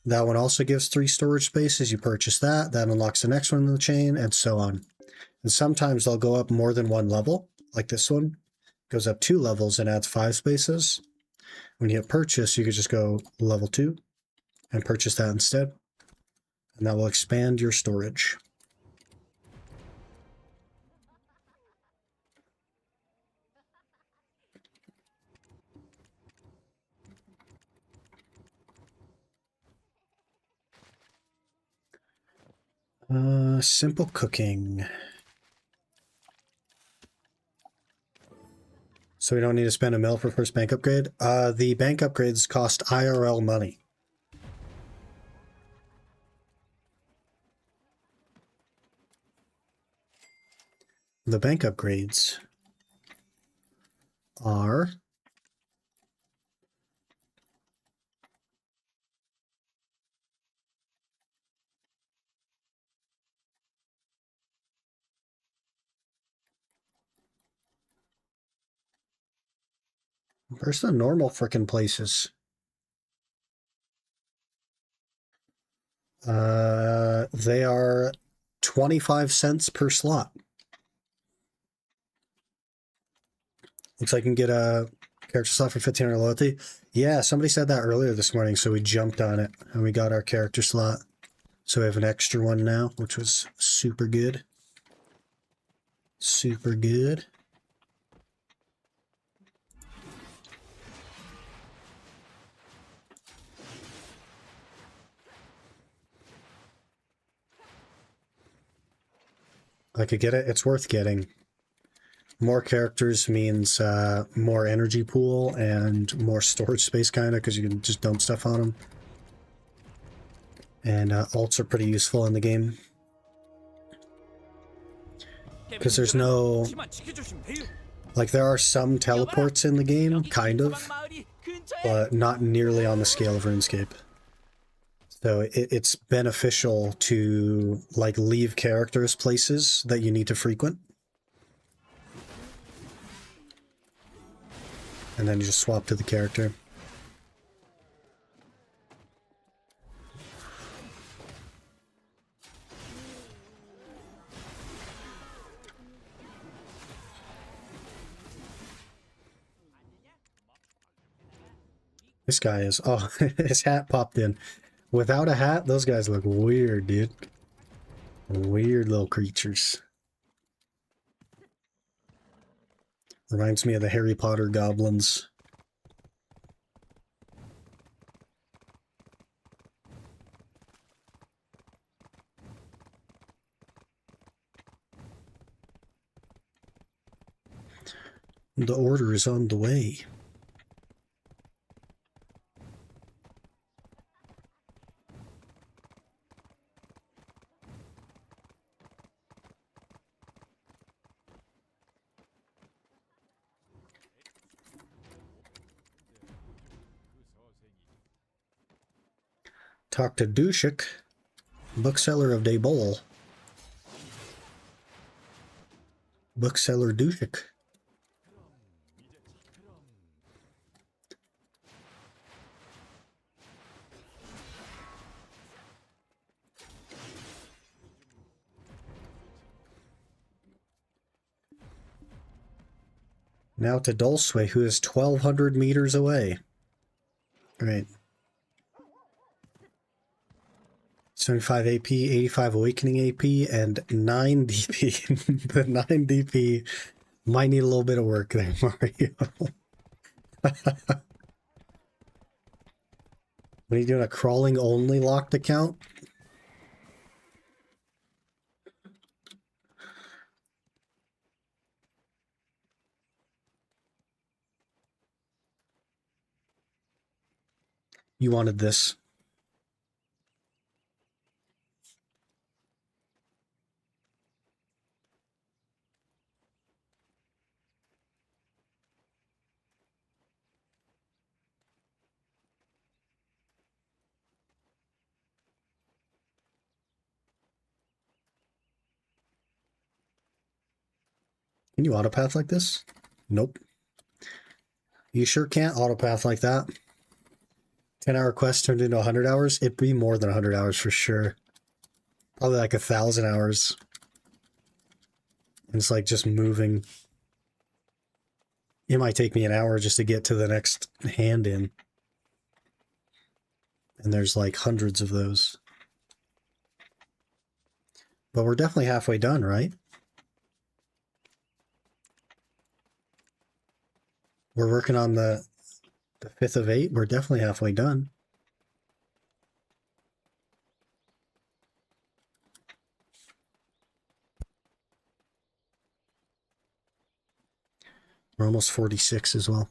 That one also gives 3 storage spaces. You purchase that. That unlocks the next one in the chain, and so on. And sometimes they'll go up more than 1 level, like this one. Goes up 2 levels and adds 5 spaces. When you hit purchase, you could just go level 2 and purchase that instead. And that will expand your storage. Simple cooking. So we don't need to spend a mil for first bank upgrade. The bank upgrades cost IRL money. The bank upgrades are where's the normal frickin' places? They are 25 cents per slot. Looks like you can get a character slot for 1500 loyalty. Yeah, somebody said that earlier this morning, so we jumped on it and we got our character slot. So we have an extra one now, which was super good. Super good. I could get it. It's worth getting. More characters means more energy pool and more storage space, kind of, because you can just dump stuff on them. And ults are pretty useful in the game. Because there's no... Like, there are some teleports in the game, kind of, but not nearly on the scale of RuneScape. So it's beneficial to, like, leave characters places that you need to frequent. And then you just swap to the character. This guy is... Oh, his hat popped in. Without a hat, those guys look weird, dude. Weird little creatures. Reminds me of the Harry Potter goblins. The order is on the way. Talk to Dushik, bookseller of Daybol. Bookseller Dushik. Now to Dulcwe, who is 1,200 meters away. Right. 75 AP, 85 Awakening AP, and 9 DP. The 9 DP might need a little bit of work there, Mario. What are you doing? A crawling only locked account? You wanted this. Can you autopath like this? Nope. You sure can't autopath like that. 10-hour quest turned into 100 hours? It'd be more than 100 hours for sure. Probably like 1,000 hours. And it's like just moving. It might take me an hour just to get to the next hand in. And there's like hundreds of those. But we're definitely halfway done, right? We're working on the 5th of 8. We're definitely halfway done. We're almost 46 as well.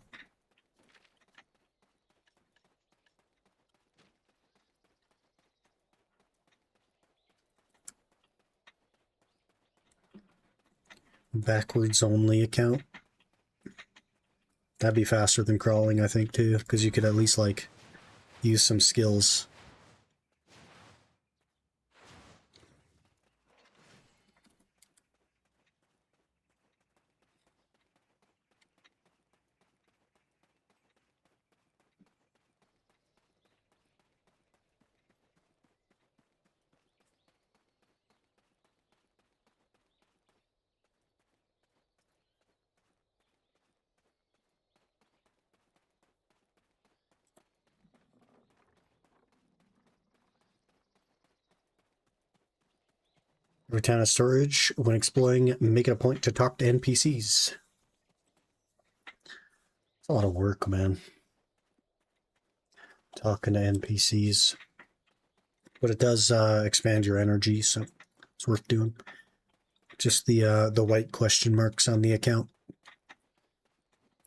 Backwards only account. That'd be faster than crawling, I think, too, because you could at least, like, use some skills. Return to storage. When exploring, make it a point to talk to NPCs. It's a lot of work, man. Talking to NPCs. But it does expand your energy, so it's worth doing. Just the white question marks on the account.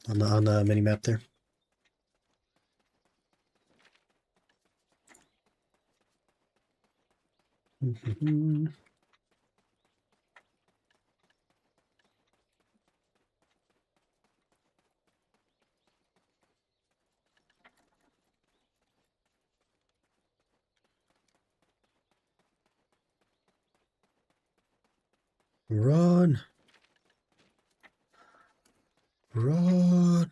On the mini map there. Run. Run.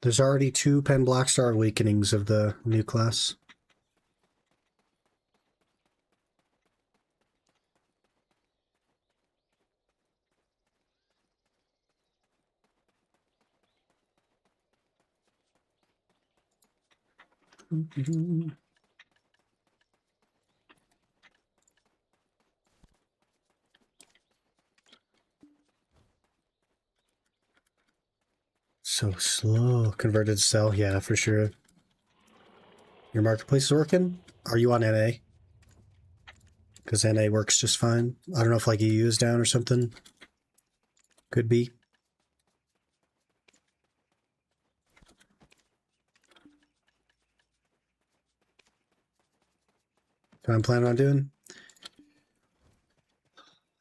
There's already 2 Pen Blackstar Awakenings of the new class. So slow. Converted to sell? Yeah, for sure. Your marketplace is working? Are you on NA? Because NA works just fine. I don't know if like EU is down or something. Could be. What I'm planning on doing?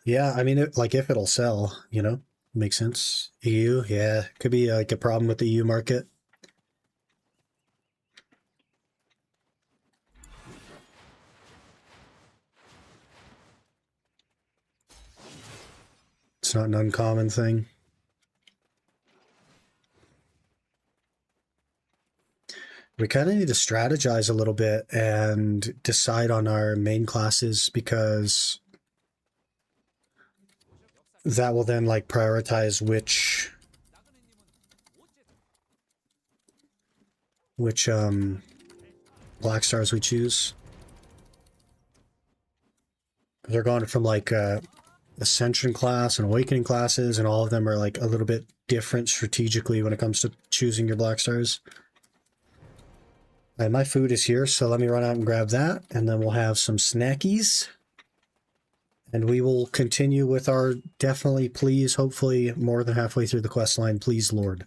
Yeah, I mean, like if it'll sell, you know, makes sense. EU, yeah, could be like a problem with the EU market. It's not an uncommon thing. We kind of need to strategize a little bit and decide on our main classes because that will then like prioritize which black stars we choose. They're going from like Ascension class and Awakening classes, and all of them are like a little bit different strategically when it comes to choosing your black stars. And my food is here, so let me run out and grab that, and then we'll have some snackies. And we will continue with our definitely please, hopefully more than halfway through the quest line, please Lord.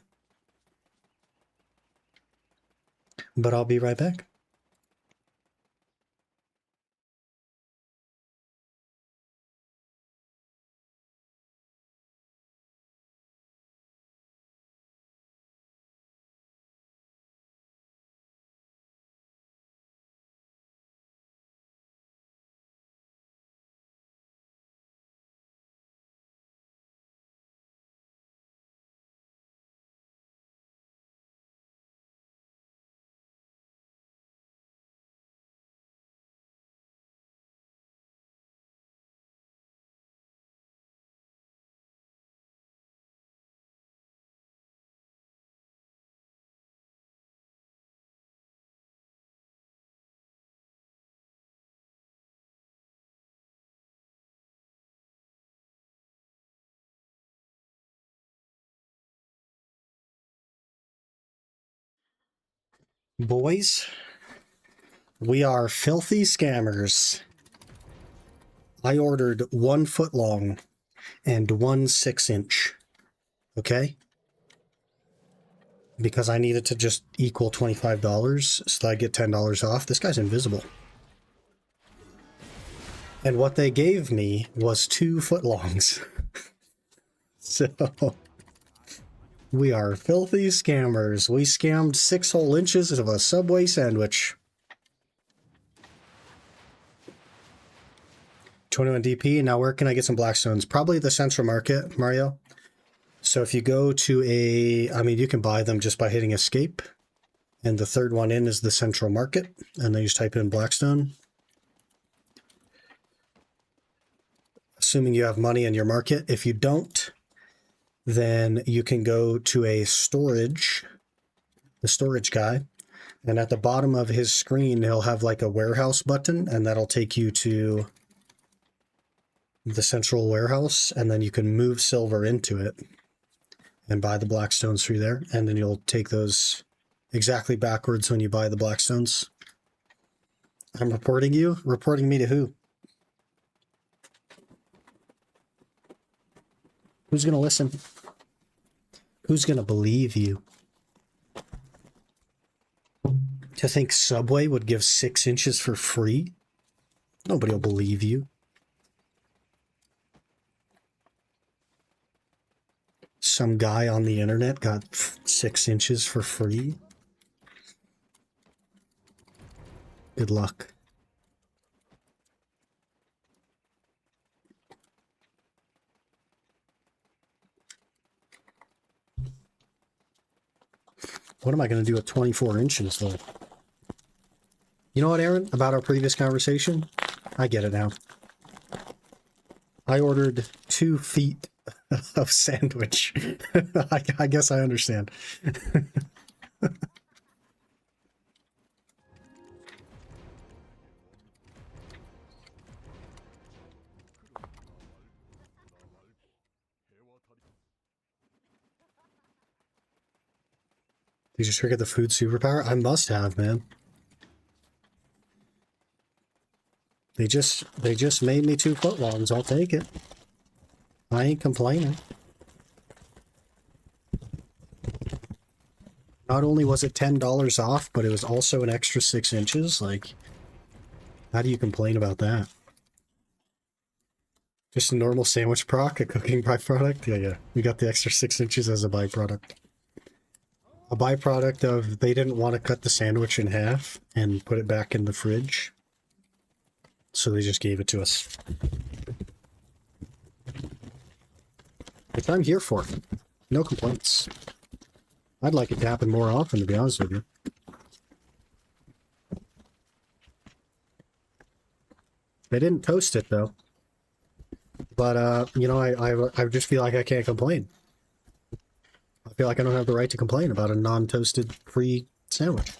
But I'll be right back. Boys, we are filthy scammers. I ordered 1 foot long and 1 6-inch. Okay? Because I needed to just equal $25 so that I get $10 off. This guy's invisible. And what they gave me was 2 foot longs. So we are filthy scammers. We scammed 6 whole inches of a Subway sandwich. 21 DP. Now where can I get some Blackstones? Probably the Central Market, Mario. So if you go to you can buy them just by hitting escape. And the third one in is the Central Market. And then you just type in Blackstone. Assuming you have money in your market. If you don't, then you can go to the storage guy. And at the bottom of his screen, he'll have like a warehouse button, and that'll take you to the central warehouse, and then you can move silver into it and buy the Blackstones through there, and then you'll take those exactly backwards when you buy the Blackstones. I'm reporting you? Reporting me to who? Who's gonna listen? Who's gonna believe you? To think Subway would give 6 inches for free? Nobody will believe you. Some guy on the internet got 6 inches for free. Good luck. What am I going to do at 24 inches, though? You know what, Aaron? About our previous conversation? I get it now. I ordered 2 feet of sandwich. I guess I understand. Did you trigger the food superpower? I must have, man. They just made me 2 footlongs. I'll take it. I ain't complaining. Not only was it $10 off, but it was also an extra 6 inches. Like, how do you complain about that? Just a normal sandwich proc, a cooking byproduct? Yeah. We got the extra 6 inches as a byproduct. A byproduct of they didn't want to cut the sandwich in half and put it back in the fridge. So they just gave it to us. Which I'm here for. No complaints. I'd like it to happen more often, to be honest with you. They didn't toast it, though. But you know, I just feel like I can't complain. I feel like I don't have the right to complain about a non-toasted free sandwich.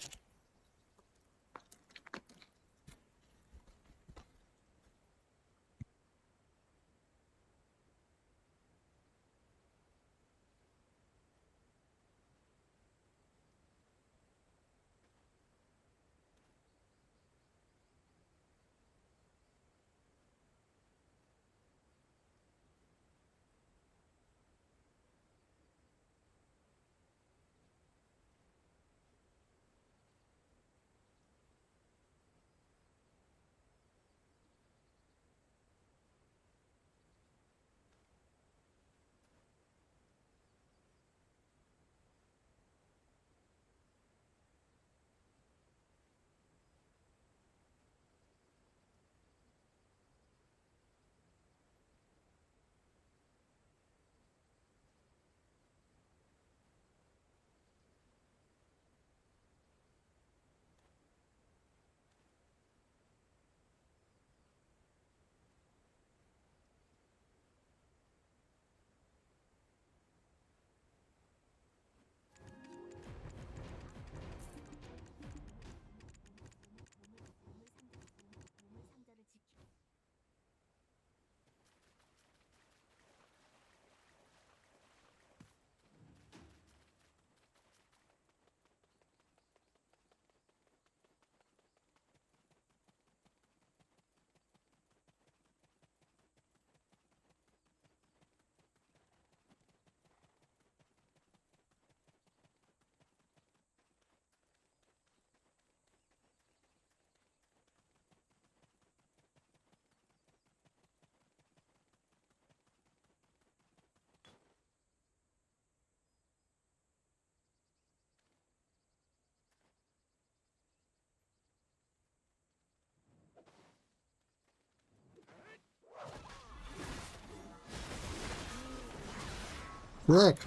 Look,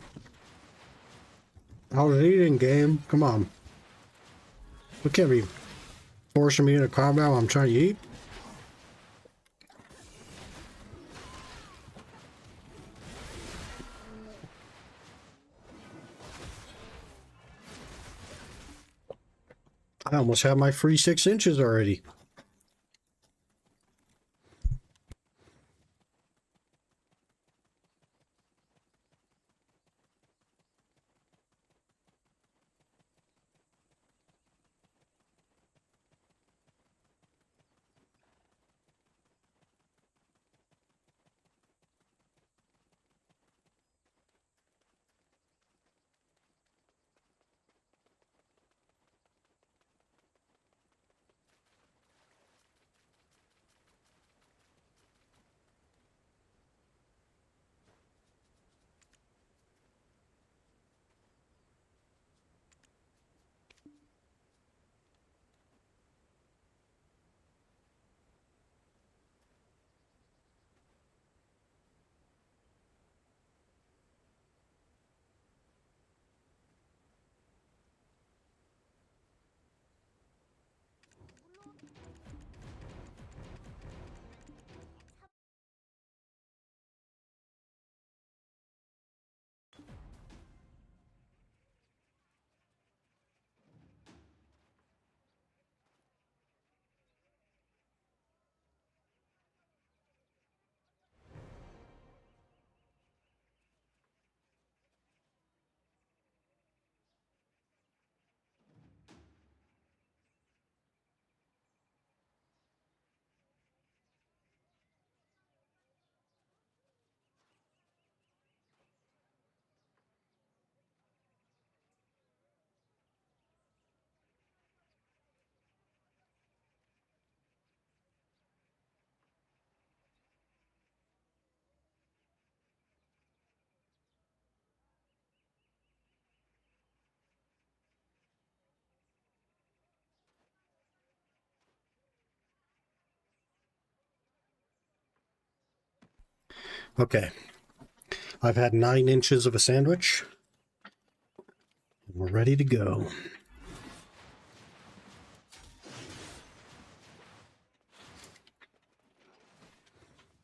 I was eating, game. Come on. You can't be forcing me into combat while I'm trying to eat. I almost have my free 6 inches already. Okay. I've had 9 inches of a sandwich. We're ready to go.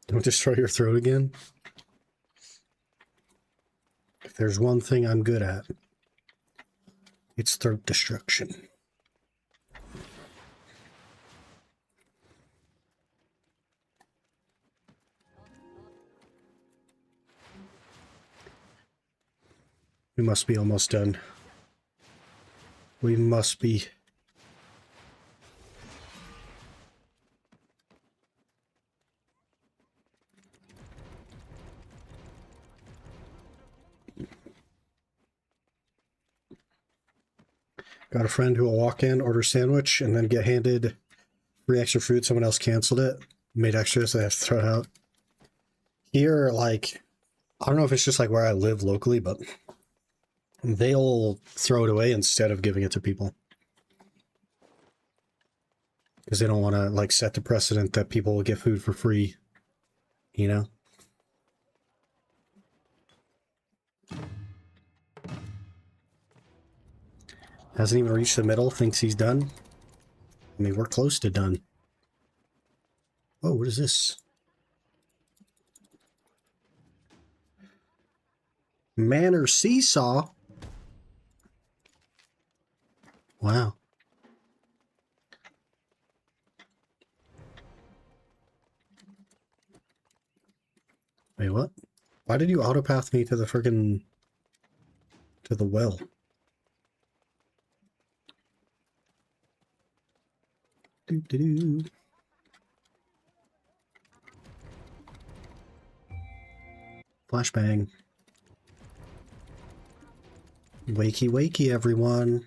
Don't destroy your throat again. If there's one thing I'm good at, it's throat destruction. We must be almost done. We must be. Got a friend who will walk in, order a sandwich, and then get handed free extra food. Someone else canceled it, made extra, so they have to throw it out. Here, like, I don't know if it's just like where I live locally, but they'll throw it away instead of giving it to people. Because they don't want to, like, set the precedent that people will get food for free, you know? Hasn't even reached the middle, thinks he's done. I mean, we're close to done. Oh, what is this? Manor Seesaw? Wow. Wait, what? Why did you autopath me to the friggin... to the well? Doo-doo-doo. Flashbang. Wakey, wakey, everyone.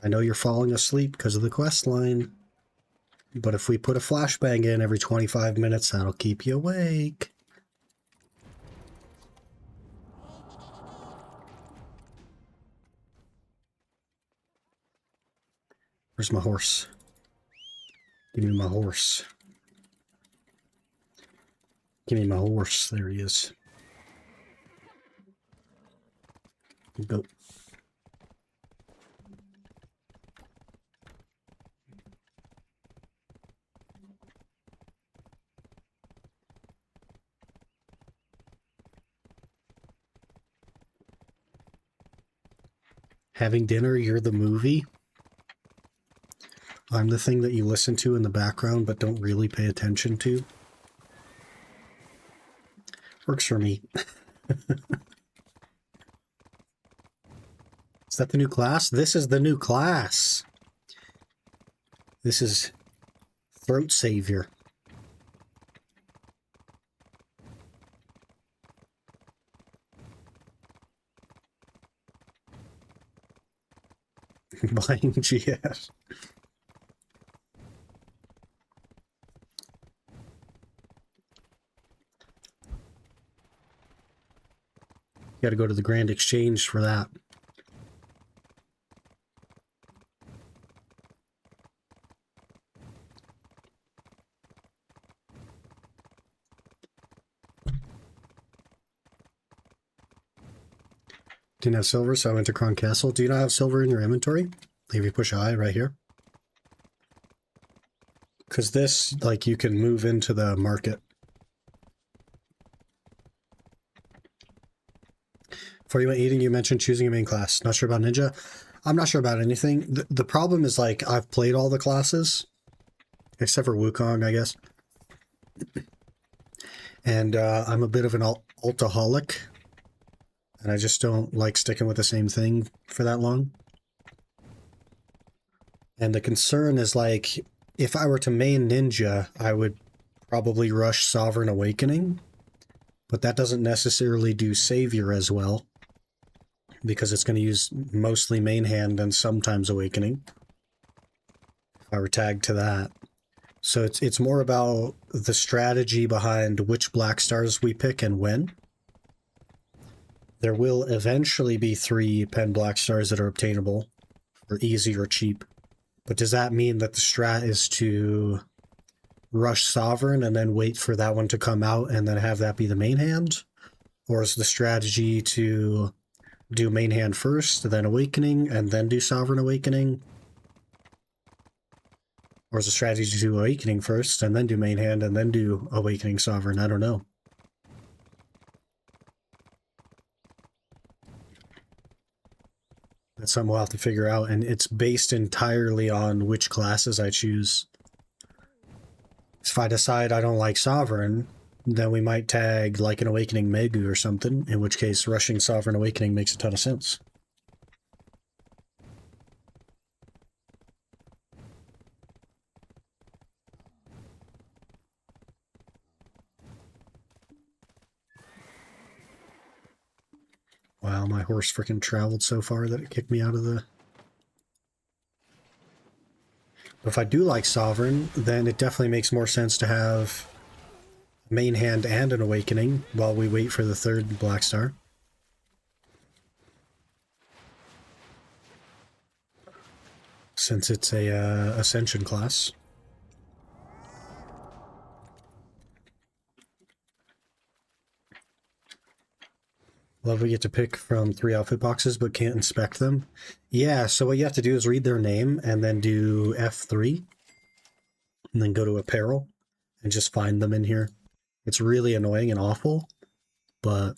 I know you're falling asleep because of the quest line, but if we put a flashbang in every 25 minutes, that'll keep you awake. Where's my horse? Give me my horse. Give me my horse. There he is. Go. Having dinner, you're the movie. I'm the thing that you listen to in the background but don't really pay attention to. Works for me. Is that the new class? This is the new class. This is Throat Savior. Buying GS. You gotta go to the Grand Exchange for that. Didn't have silver, so I went to Kron Castle. Do you not have silver in your inventory? If you push I right here. Because this, like, you can move into the market. Before you went eating, you mentioned choosing a main class. Not sure about ninja. I'm not sure about anything. The problem is, like, I've played all the classes. Except for Wukong, I guess. And I'm a bit of an altaholic. And I just don't like sticking with the same thing for that long. And the concern is, like, if I were to main ninja, I would probably rush Sovereign Awakening. But that doesn't necessarily do Savior as well. Because it's going to use mostly main hand and sometimes Awakening. If I were tagged to that. So it's more about the strategy behind which Black Stars we pick and when. There will eventually be 3 Pen Black Stars that are obtainable, or easy or cheap. But does that mean that the strat is to rush Sovereign and then wait for that one to come out and then have that be the main hand? Or is the strategy to do main hand first, then Awakening, and then do Sovereign Awakening? Or is the strategy to do Awakening first, and then do Main Hand, and then do Awakening Sovereign? I don't know. That's something we'll have to figure out, and it's based entirely on which classes I choose. If I decide I don't like Sovereign, then we might tag like an Awakening Megu or something, in which case rushing Sovereign Awakening makes a ton of sense. Wow, my horse freaking traveled so far that it kicked me out of the... But if I do like Sovereign, then it definitely makes more sense to have Main Hand and an Awakening while we wait for the third Black Star. Since it's a Ascension class. Love we get to pick from 3 outfit boxes but can't inspect them. Yeah, so what you have to do is read their name and then do F3. And then go to Apparel and just find them in here. It's really annoying and awful, but...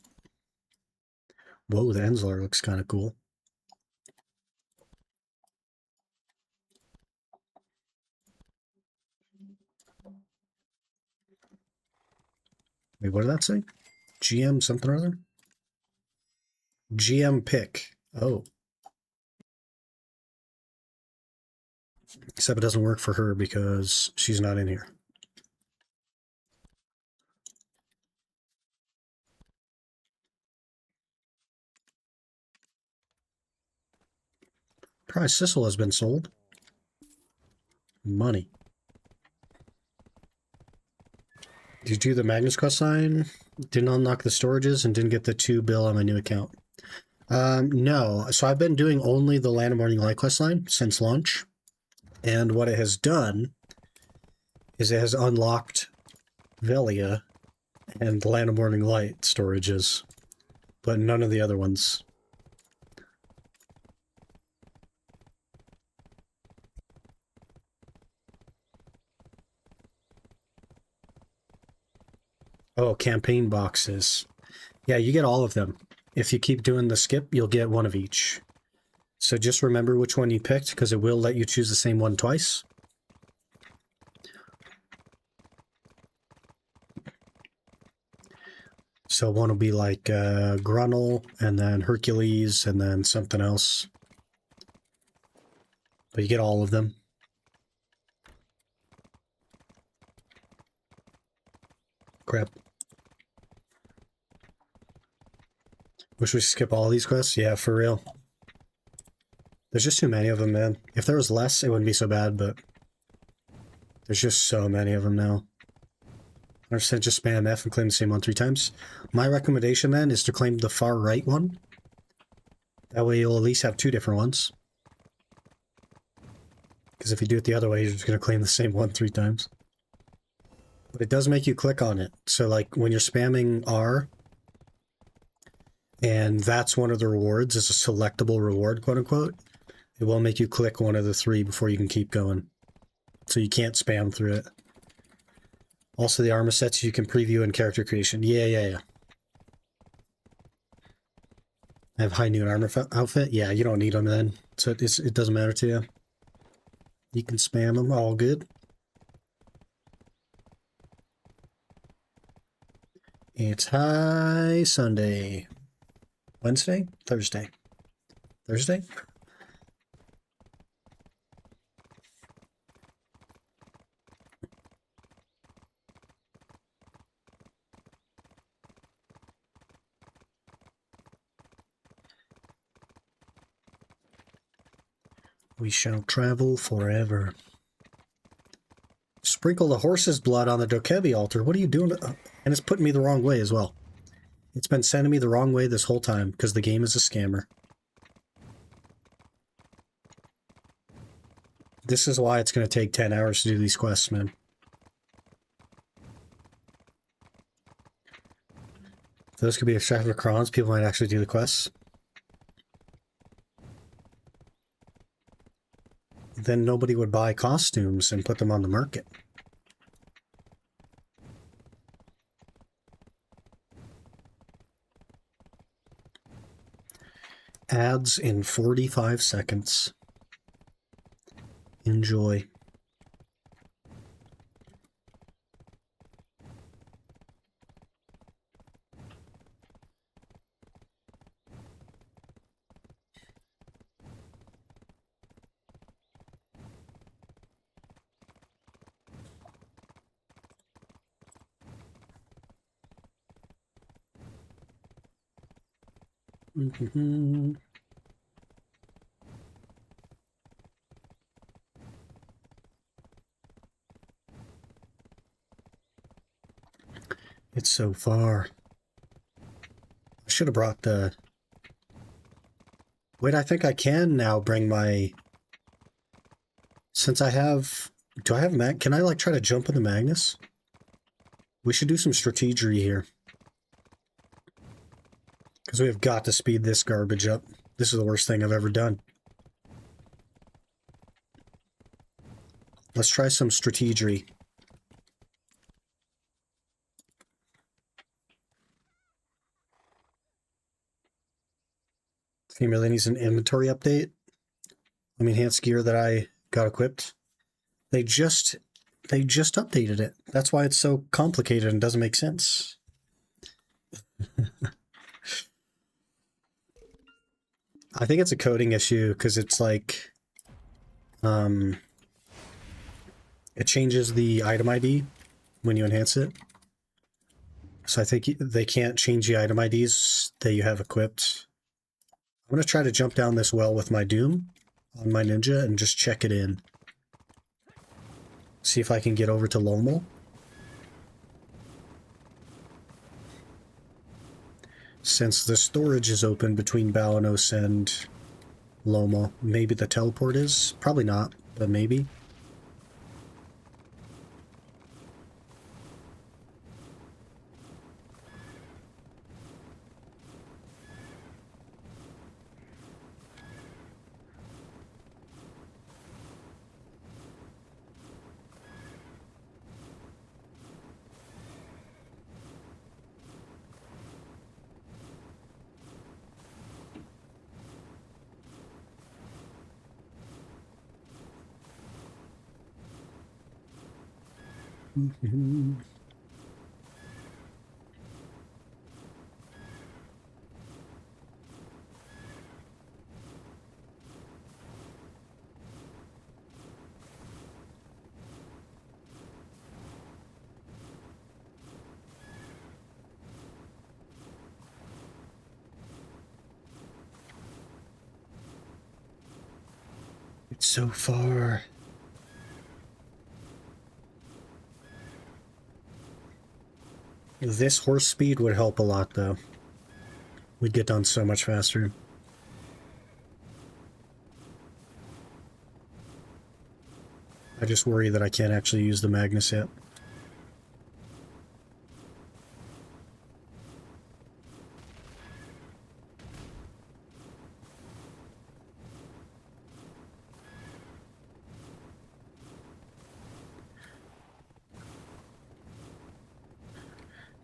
Whoa, the Ensler looks kind of cool. Wait, what did that say? GM something or other? GM pick. Oh. Except it doesn't work for her because she's not in here. Prize Sissel has been sold. Money. Did you do the Magnus quest line? Didn't unlock the storages and didn't get the 2 bill on my new account. No. So I've been doing only the Land of Morning Light quest line since launch. And what it has done is it has unlocked Velia and Land of Morning Light storages, but none of the other ones. Oh, campaign boxes. Yeah, you get all of them. If you keep doing the skip, you'll get one of each. So just remember which one you picked, because it will let you choose the same one twice. So one will be like Grunel, and then Hercules, and then something else. But you get all of them. Crap. Wish we could skip all these quests? Yeah, for real. There's just too many of them, man. If there was less, it wouldn't be so bad, but there's just so many of them now. 100% just spam F and claim the same one 3 times. My recommendation, then, is to claim the far right one. That way you'll at least have 2 different ones. Because if you do it the other way, you're just going to claim the same one 3 times. But it does make you click on it. So, like, when you're spamming R, and that's one of the rewards, it's a selectable reward, quote-unquote, it will make you click one of the 3 before you can keep going. So you can't spam through it. Also, the armor sets you can preview in character creation. Yeah. I have high noon armor outfit. Yeah, you don't need them then. So it doesn't matter to you. You can spam them. All good. It's High Sunday. Wednesday? Thursday. Thursday? We shall travel forever. Sprinkle the horse's blood on the Dokebi altar. What are you doing? And it's putting me the wrong way as well. It's been sending me the wrong way this whole time because the game is a scammer. This is why it's going to take 10 hours to do these quests, man. If those could be extracted for crons, people might actually do the quests. then nobody would buy costumes and put them on the market. Ads in 45 seconds. Enjoy. It's so far. I should have brought the... Wait, I think I can now bring my... Since I have... Do I have mag... Can I, like, try to jump in the Magnus? We should do some strategery here. Because we have got to speed this garbage up. This is the worst thing I've ever done. Let's try some strategery. Female needs an inventory update. I mean, enhanced gear that I got equipped. They just updated it. That's why it's so complicated and doesn't make sense. I think it's a coding issue because it's like, it changes the item ID when you enhance it. So I think they can't change the item IDs that you have equipped. I'm going to try to jump down this well with my Doom on my Ninja and just check it in. See if I can get over to Lomal. Since the storage is open between Balanos and Loma, maybe the teleport is? Probably not, but maybe. It's so far. This horse speed would help a lot, though. We'd get done so much faster. I just worry that I can't actually use the Magnus yet.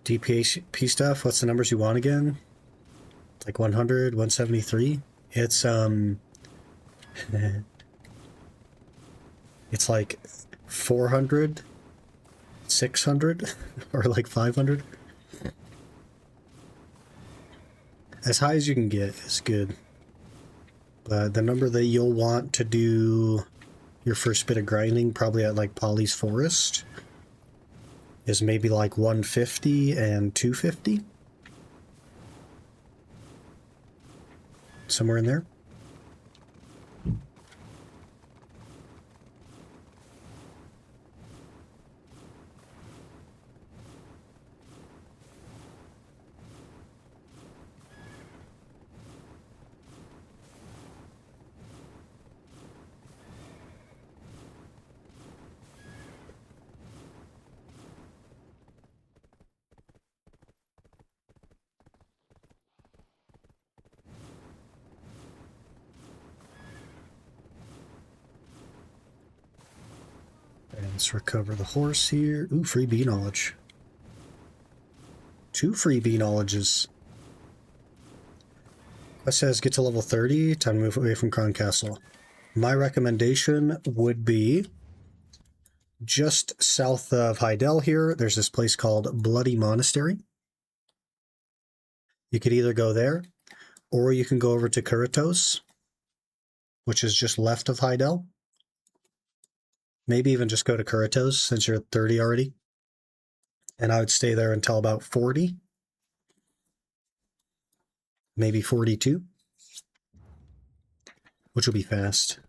DPP stuff, what's the numbers you want again? Like 100, 173? It's, it's like 400, 600, or like 500. As high as you can get is good. But the number that you'll want to do your first bit of grinding, probably at like Polly's Forest, is maybe like 150 and 250. Somewhere in there. Let's recover the horse here. Ooh, free bee knowledge. 2 free bee knowledges. Quest says get to level 30, time to move away from Crown Castle. My recommendation would be just south of Heidel here, there's this place called Bloody Monastery. You could either go there, or you can go over to Kuritos, which is just left of Heidel. Maybe even just go to Kuritos since you're at 30 already. And I would stay there until about 40. Maybe 42. Which will be fast.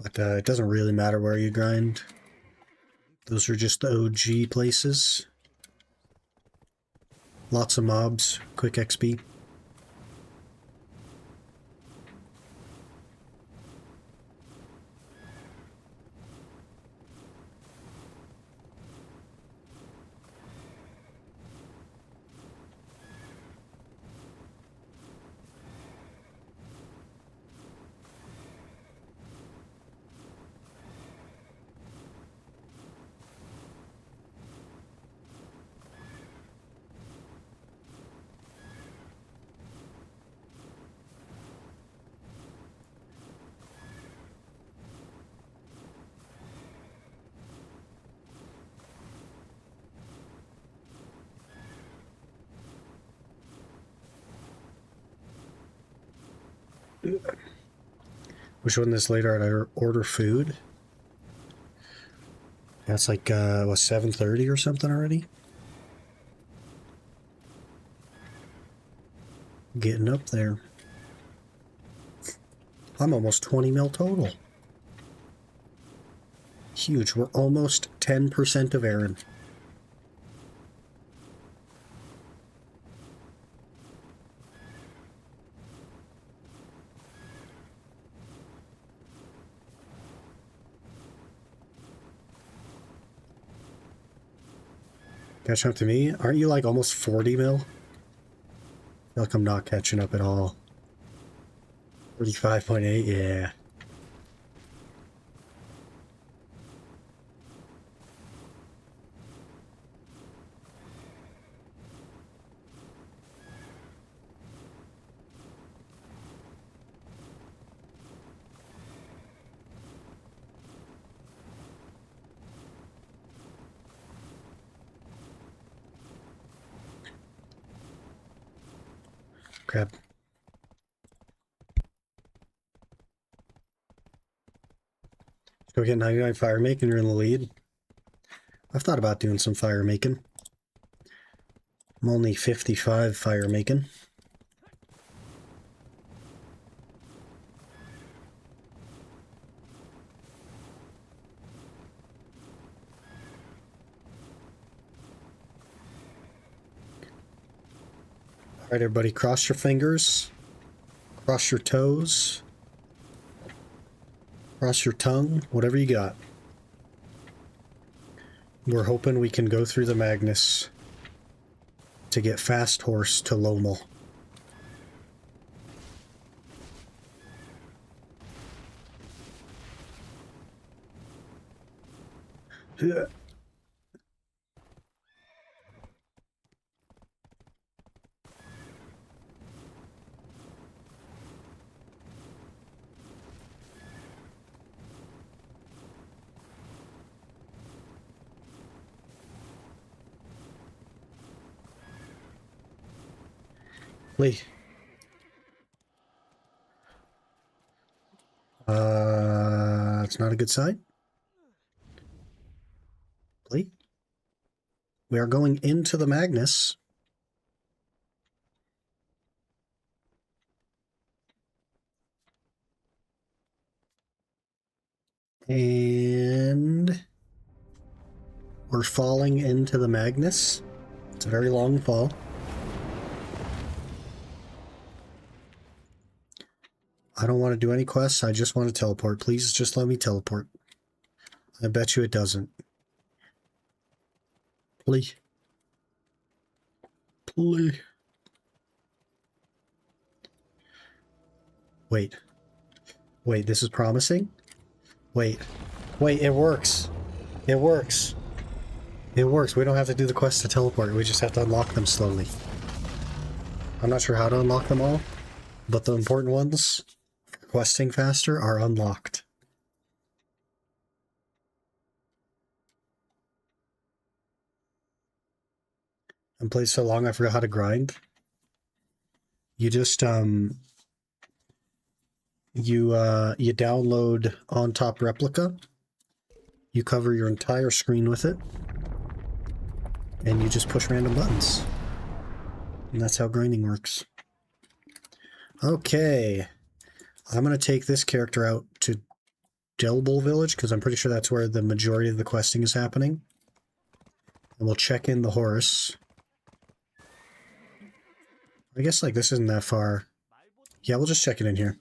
But it doesn't really matter where you grind. Those are just the OG places. Lots of mobs, quick XP. Which one is later? I order food. That's like, what, 7:30 or something already? Getting up there. I'm almost 20 mil total. Huge. We're almost 10% of Aaron. Catching up to me? Aren't you like almost 40 mil? I feel like I'm not catching up at all. 35.8, yeah. Crap. Go get 99 fire making, you're in the lead. I've thought about doing some fire making. I'm only 55 fire making. All right, everybody, cross your fingers, cross your toes, cross your tongue, whatever you got. We're hoping we can go through the Magnus to get Fast Horse to Lomal. Yeah. Lee. It's not a good sign. Lee. We are going into the Magnus. And we're falling into the Magnus. It's a very long fall. I don't want to do any quests. I just want to teleport. Please just let me teleport. I bet you it doesn't. Please. Please. Wait. Wait, this is promising? Wait. Wait, it works. It works. It works. We don't have to do the quest to teleport. We just have to unlock them slowly. I'm not sure how to unlock them all, but the important ones, for questing faster, are unlocked. I played so long I forgot how to grind. You just you download on top replica. You cover your entire screen with it, and you just push random buttons. And that's how grinding works. Okay. I'm going to take this character out to Delbull Village, because I'm pretty sure that's where the majority of the questing is happening. And we'll check in the horse. I guess, like, this isn't that far. Yeah, we'll just check it in here.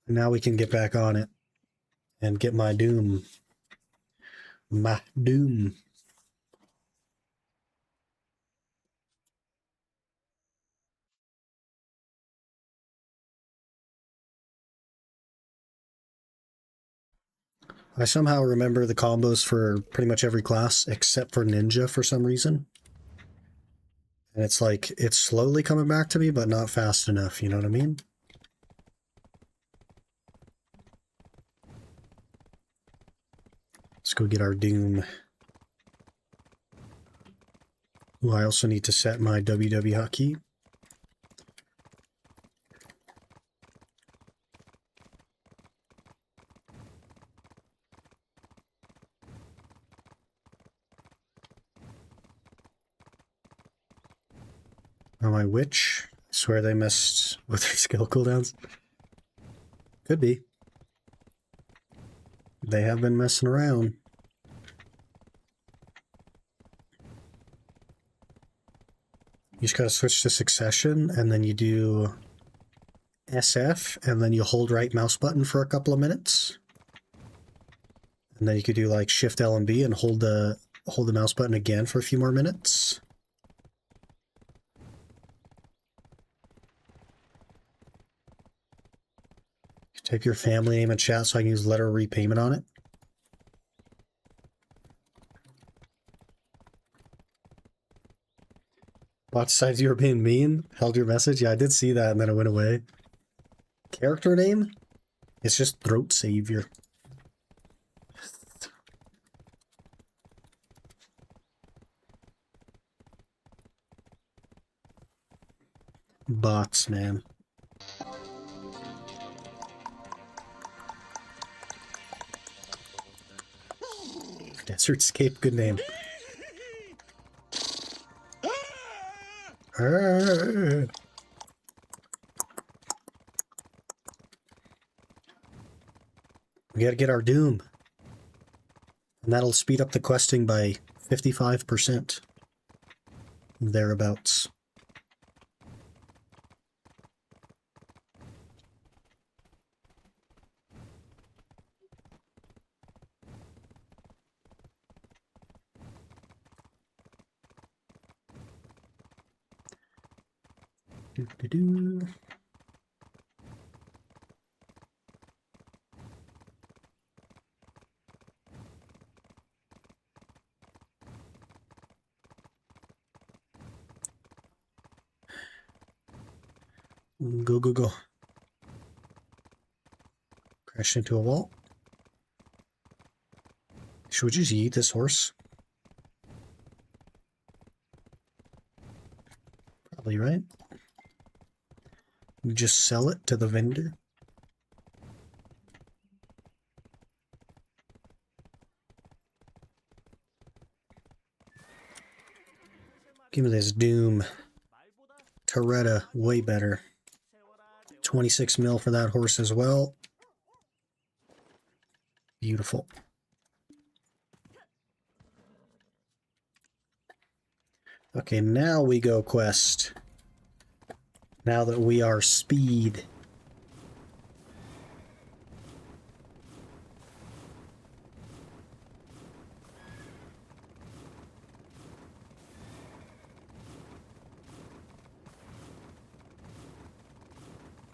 And now we can get back on it and get my doom. My doom. I somehow remember the combos for pretty much every class except for Ninja for some reason. And it's like, it's slowly coming back to me, but not fast enough, you know what I mean? Let's go get our Doom. Ooh, I also need to set my WW hotkey. Oh, my witch. I swear they messed with their skill cooldowns. Could be. They have been messing around. You just gotta switch to succession, and then you do SF, and then you hold right mouse button for a couple of minutes. And then you could do like Shift L and B and hold the mouse button again for a few more minutes. Type your family name in chat so I can use letter repayment on it. Bot decides you were being mean. Held your message. Yeah, I did see that and then it went away. Character name? It's just Throat Savior. Bots, man. Desertscape, good name. We gotta get our Doom. And that'll speed up the questing by 55%. Thereabouts. Doo-doo-doo. Go, go, go. Crash into a wall. Should we just eat this horse? Probably, right? We just sell it to the vendor. Give me this Doom. Toretta, way better. 26 mil for that horse as well. Beautiful. Okay, now we go quest. Now that we are speed.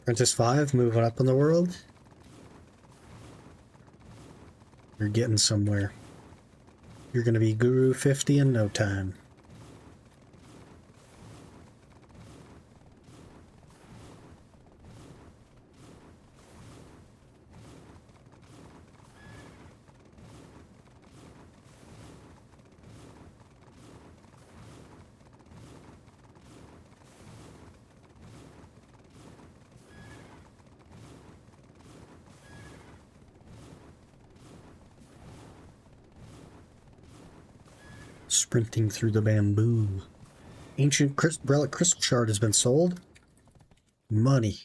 Apprentice 5, moving up in the world. You're getting somewhere. You're going to be Guru 50 in no time. Sprinting through the bamboo. Ancient relic crystal shard has been sold. Money.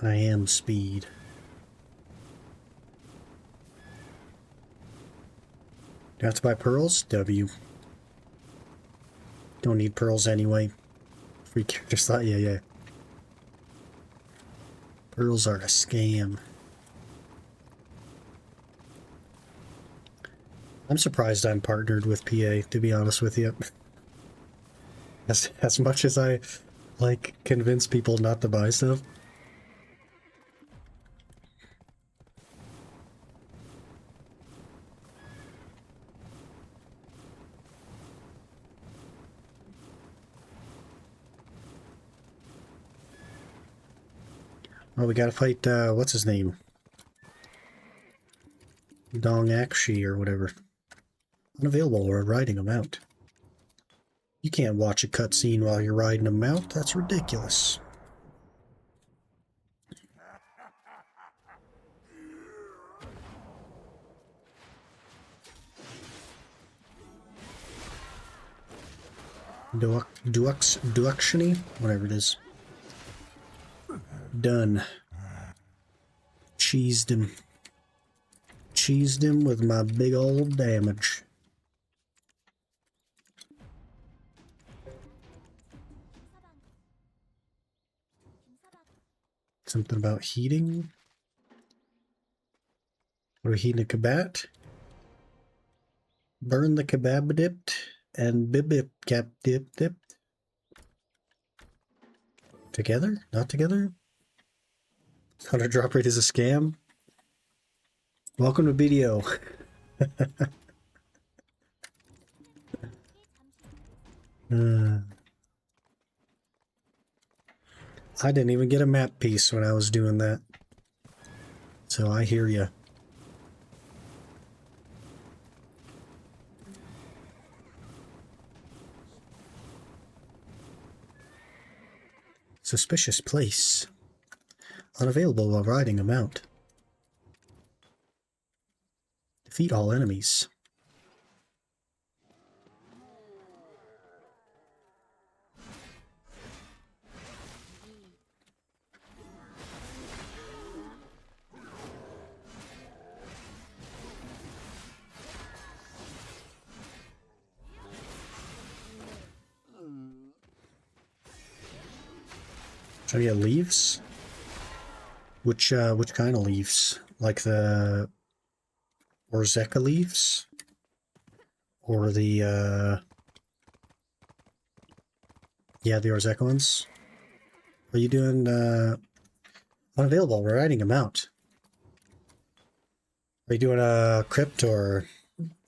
I am speed. Do I have to buy pearls? W. Don't need pearls anyway. Free character slot? Yeah. Pearls are a scam. I'm surprised I'm partnered with PA, to be honest with you. As much as I, like, convince people not to buy stuff. Oh, we gotta fight, what's his name? Dong Akshi or whatever. Unavailable or riding a mount. You can't watch a cutscene while you're riding a mount. That's ridiculous. Duactiony? Whatever it is. Done. Cheesed him. Cheesed him with my big old damage. Something about heating? What are we heating a kebab? Burn the kebab dipped and bibip cap dipped. Together? Not together? 100 drop rate is a scam? Welcome to BDO. I didn't even get a map piece when I was doing that. So I hear ya. Suspicious place. Unavailable while riding a mount. Defeat all enemies. Try to get leaves? Which kind of leaves? Like the Orzeka leaves? Or the yeah, the Orzeka ones? Are you doing unavailable? We're riding a mount. Are you doing a crypt or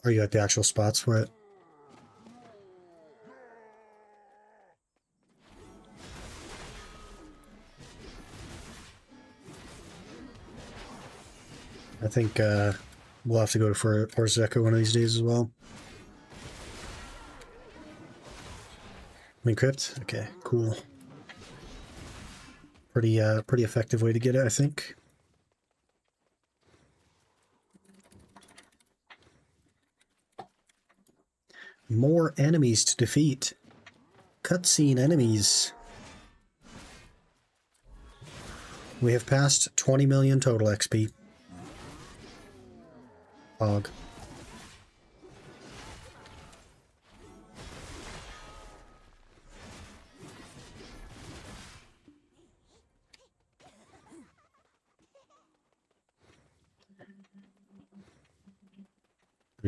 are you at the actual spots for it? I think we'll have to go for Orzeka one of these days as well. Main crypt? Okay, cool. Pretty effective way to get it, I think. More enemies to defeat. Cutscene enemies. We have passed 20 million total XP. Hog.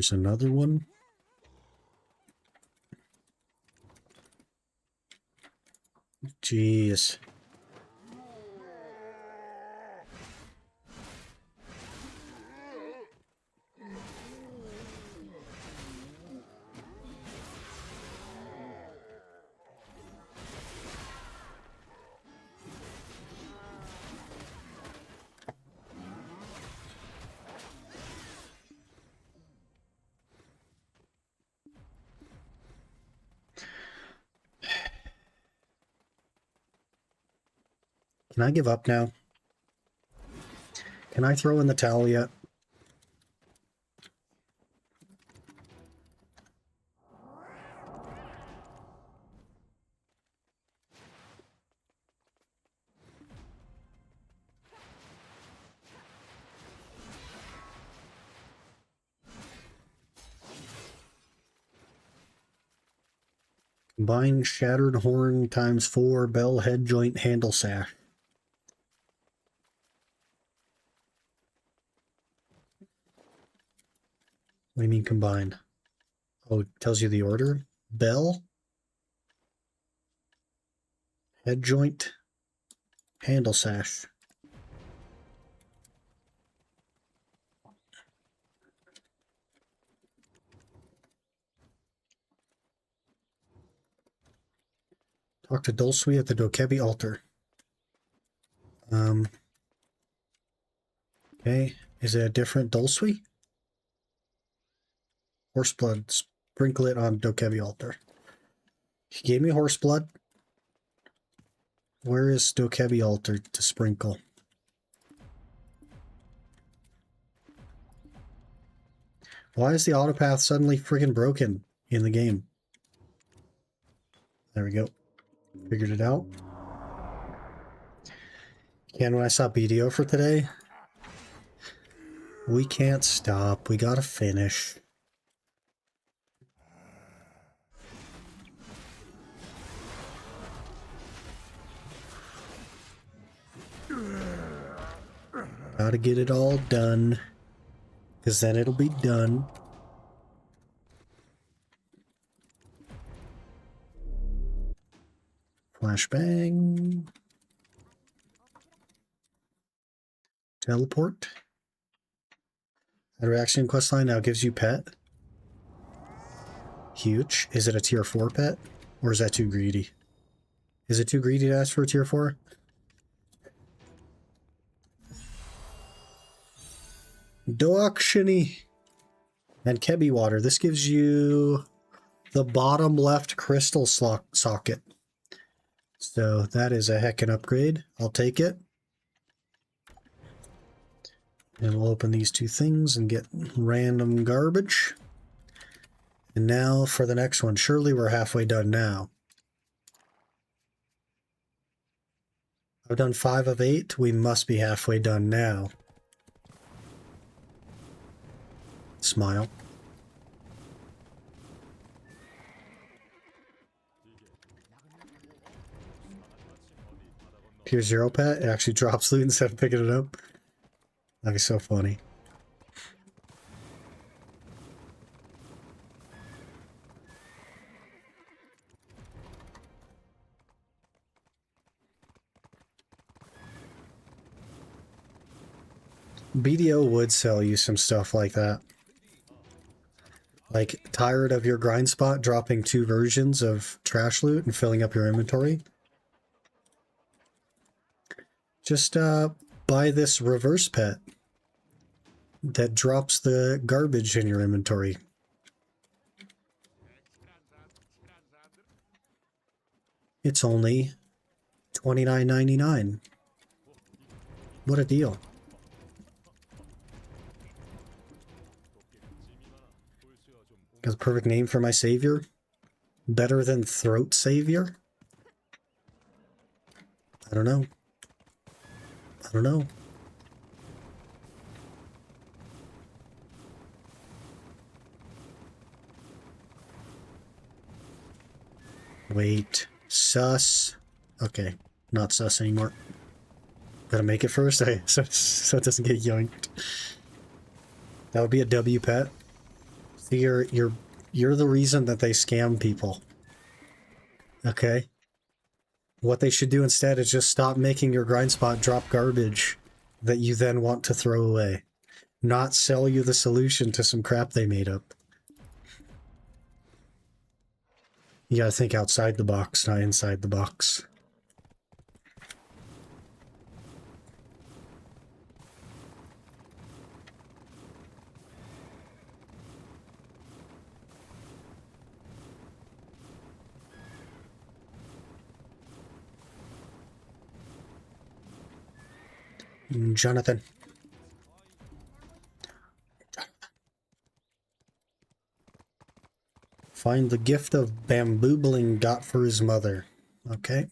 There's another one. Jeez. Can I give up now? Can I throw in the towel yet? Combine shattered horn times 4 bell head joint handle sash. What do you mean combine? Oh, it tells you the order? Bell, head joint, handle sash. Talk to Dulcui at the Dokebi altar. Okay, is it a different Dulcui? Horse blood, sprinkle it on Dokebi altar. He gave me horse blood. Where is Dokebi altar to sprinkle? Why is the autopath suddenly freaking broken in the game? There we go. Figured it out. And when I saw BDO for today, we can't stop. We gotta finish. Gotta get it all done, because then it'll be done. Flashbang. Teleport. That reaction quest line now gives you pet. Huge. Is it a tier 4 pet? Or is that too greedy? Is it too greedy to ask for a tier 4? Doakshini and Kebi water. This gives you the bottom left crystal socket. So that is a heckin' upgrade. I'll take it. And we'll open these two things and get random garbage. And now for the next one. Surely we're halfway done now. I've done 5 of 8. We must be halfway done now. Smile. Tier 0 pet. It actually drops loot instead of picking it up. That'd be so funny. BDO would sell you some stuff like that. Like, tired of your grind spot dropping 2 versions of trash loot and filling up your inventory? Just buy this reverse pet that drops the garbage in your inventory. It's only $29.99. What a deal. Got the perfect name for my savior? Better than Throat Savior? I don't know. I don't know. Wait. Sus. Okay. Not sus anymore. Gotta make it first, so it doesn't get yoinked. That would be a W pet. You're the reason that they scam people. Okay? What they should do instead is just stop making your grind spot drop garbage that you then want to throw away. Not sell you the solution to some crap they made up. You gotta think outside the box, not inside the box. Jonathan. Find the gift of bamboobling got for his mother. Okay.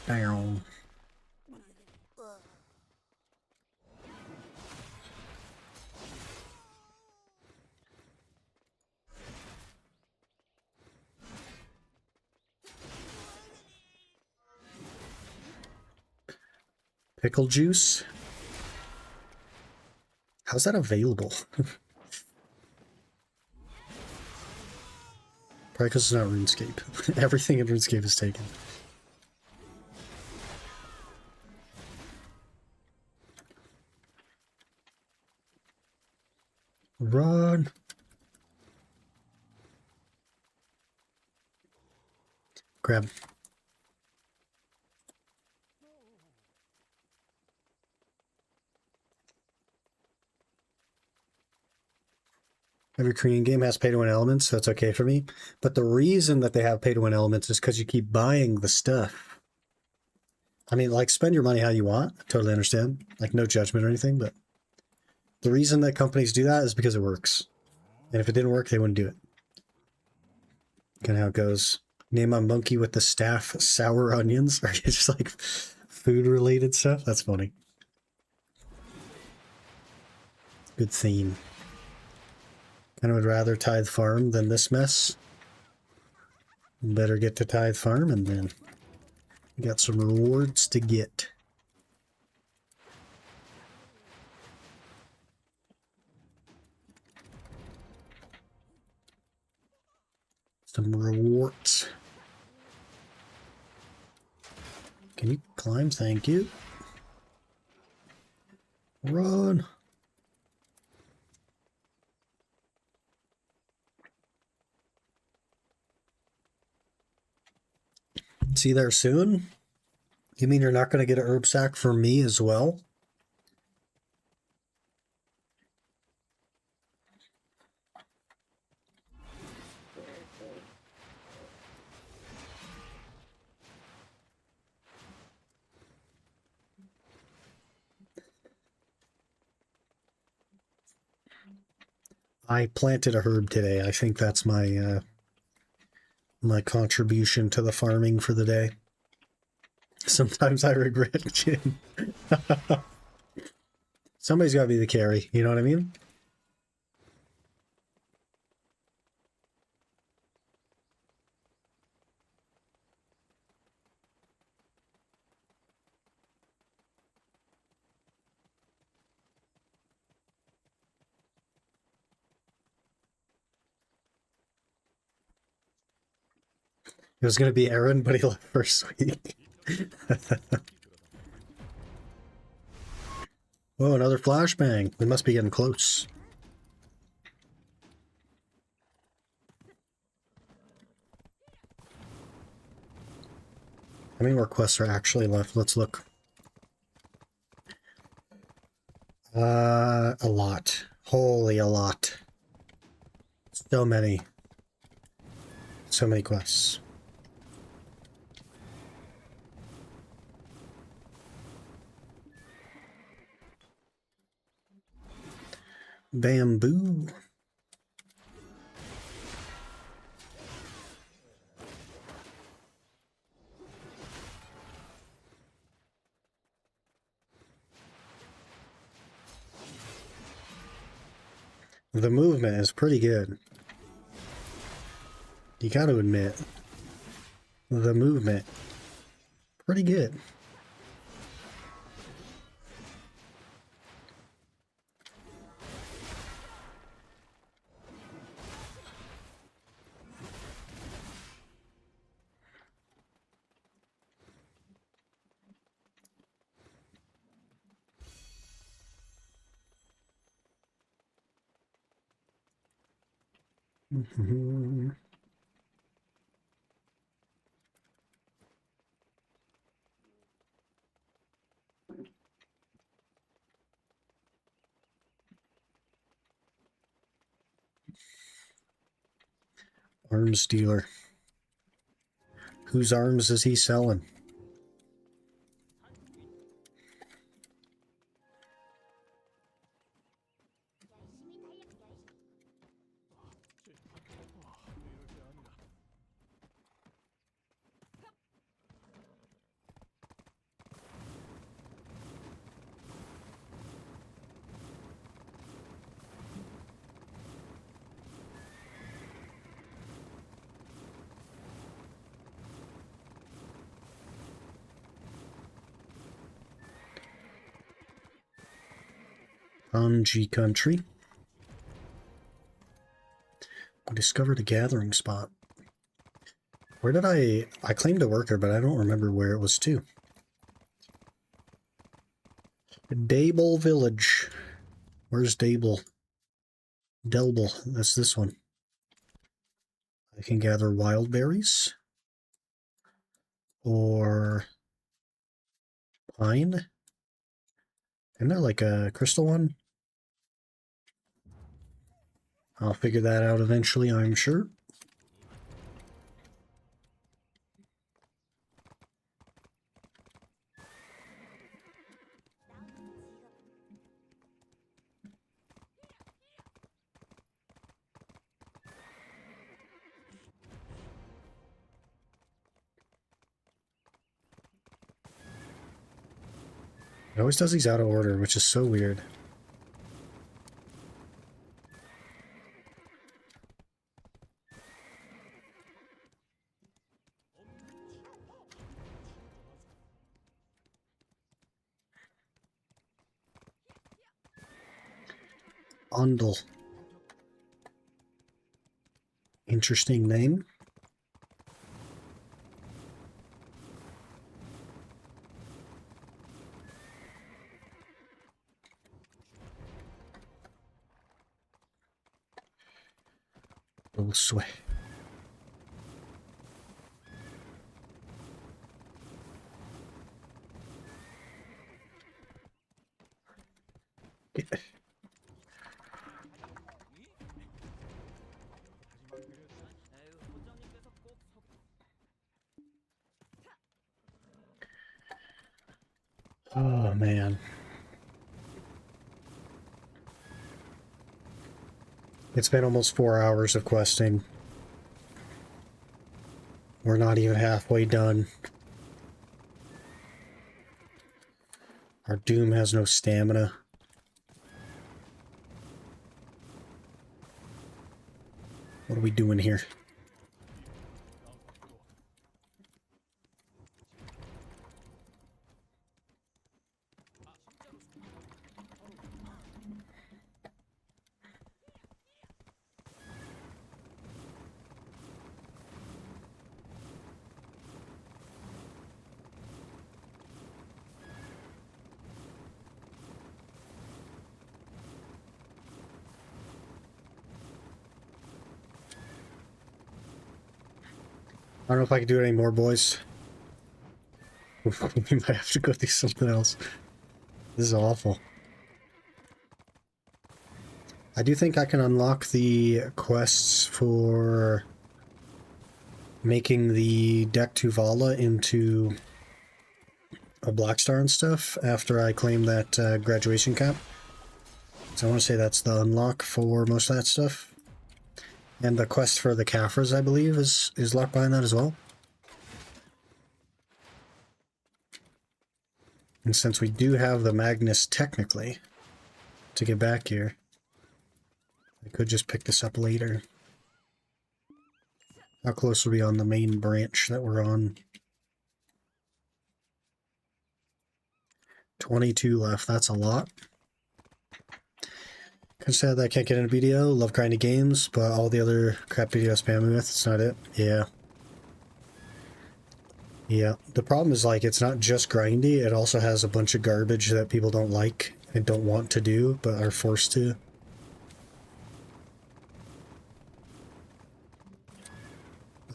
Down. Pickle juice? How's that available? Probably because it's not RuneScape. Everything in RuneScape is taken. Run! Grab. Every Korean game has pay-to-win elements, so it's okay for me. But the reason that they have pay-to-win elements is because you keep buying the stuff. I mean, like, spend your money how you want. I totally understand. Like, no judgment or anything, but the reason that companies do that is because it works. And if it didn't work, they wouldn't do it. Kind of how it goes. Name a monkey with the staff sour onions. Or just like food-related stuff. That's funny. Good theme. I would rather Tithe Farm than this mess. Better get to Tithe Farm and then we got some rewards to get. Some rewards. Can you climb? Thank you. Run. See there soon? You mean you're not going to get an herb sack for me as well? I planted a herb today. I think that's my my contribution to the farming for the day. Sometimes I regret Jim. Somebody's got to be the carry, you know what I mean? It was going to be Aaron, but he left first week. Whoa, another flashbang. We must be getting close. How many more quests are actually left? Let's look. A lot. Holy, a lot. So many. So many quests. Bamboo. The movement is pretty good. You got to admit, the movement, pretty good. Mhm. Arms dealer. Whose arms is he selling? Anji country. We discovered a gathering spot. Where did I claimed a worker, but I don't remember where it was to. Dable Village. Where's Dable? Delble. That's this one. I can gather wild berries. Or pine. Isn't that like a crystal one? I'll figure that out eventually, I'm sure. It always does these out of order, which is so weird. Ondel. Interesting name. Sway. Oh man. It's been almost 4 hours of questing. We're not even halfway done. Our Doom has no stamina. What are we doing here? I don't know if I can do it anymore, boys. We might have to go do something else. This is awful. I do think I can unlock the quests for making the deck to Vala into a Black Star and stuff after I claim that graduation cap. So I want to say that's the unlock for most of that stuff. And the quest for the Caphras, I believe, is locked behind that as well. And since we do have the Magnus technically to get back here, I could just pick this up later. How close are we on the main branch that we're on? 22 left, that's a lot. Kind of sad that I can't get in a video. Love grinding games, but all the other crap videos spam me with, it's not it. Yeah. Yeah. The problem is, like, it's not just grindy, it also has a bunch of garbage that people don't like and don't want to do, but are forced to.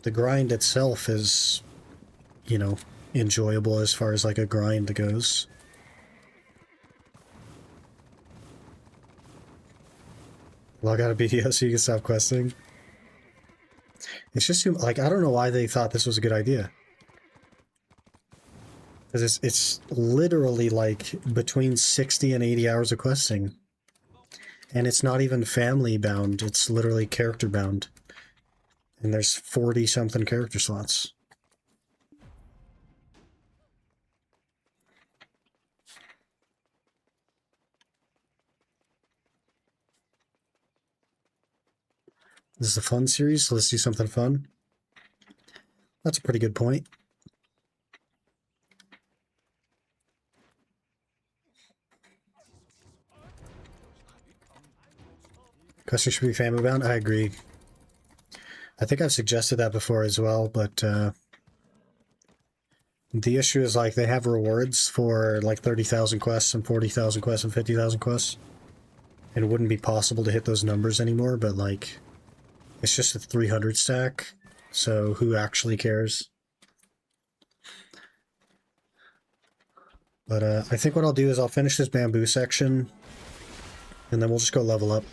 The grind itself is, you know, enjoyable as far as like a grind goes. Log out of BDO so you can stop questing. It's just like, I don't know why they thought this was a good idea. Because it's literally like between 60 and 80 hours of questing. And it's not even family bound, it's literally character bound. And there's 40 something character slots. This is a fun series, so let's do something fun. That's a pretty good point. Questions should be family bound. I agree. I think I've suggested that before as well, but the issue is like they have rewards for like 30,000 quests and 40,000 quests and 50,000 quests. And it wouldn't be possible to hit those numbers anymore, but like it's just a 300 stack, so who actually cares? But I think what I'll do is I'll finish this bamboo section, and then we'll just go level up.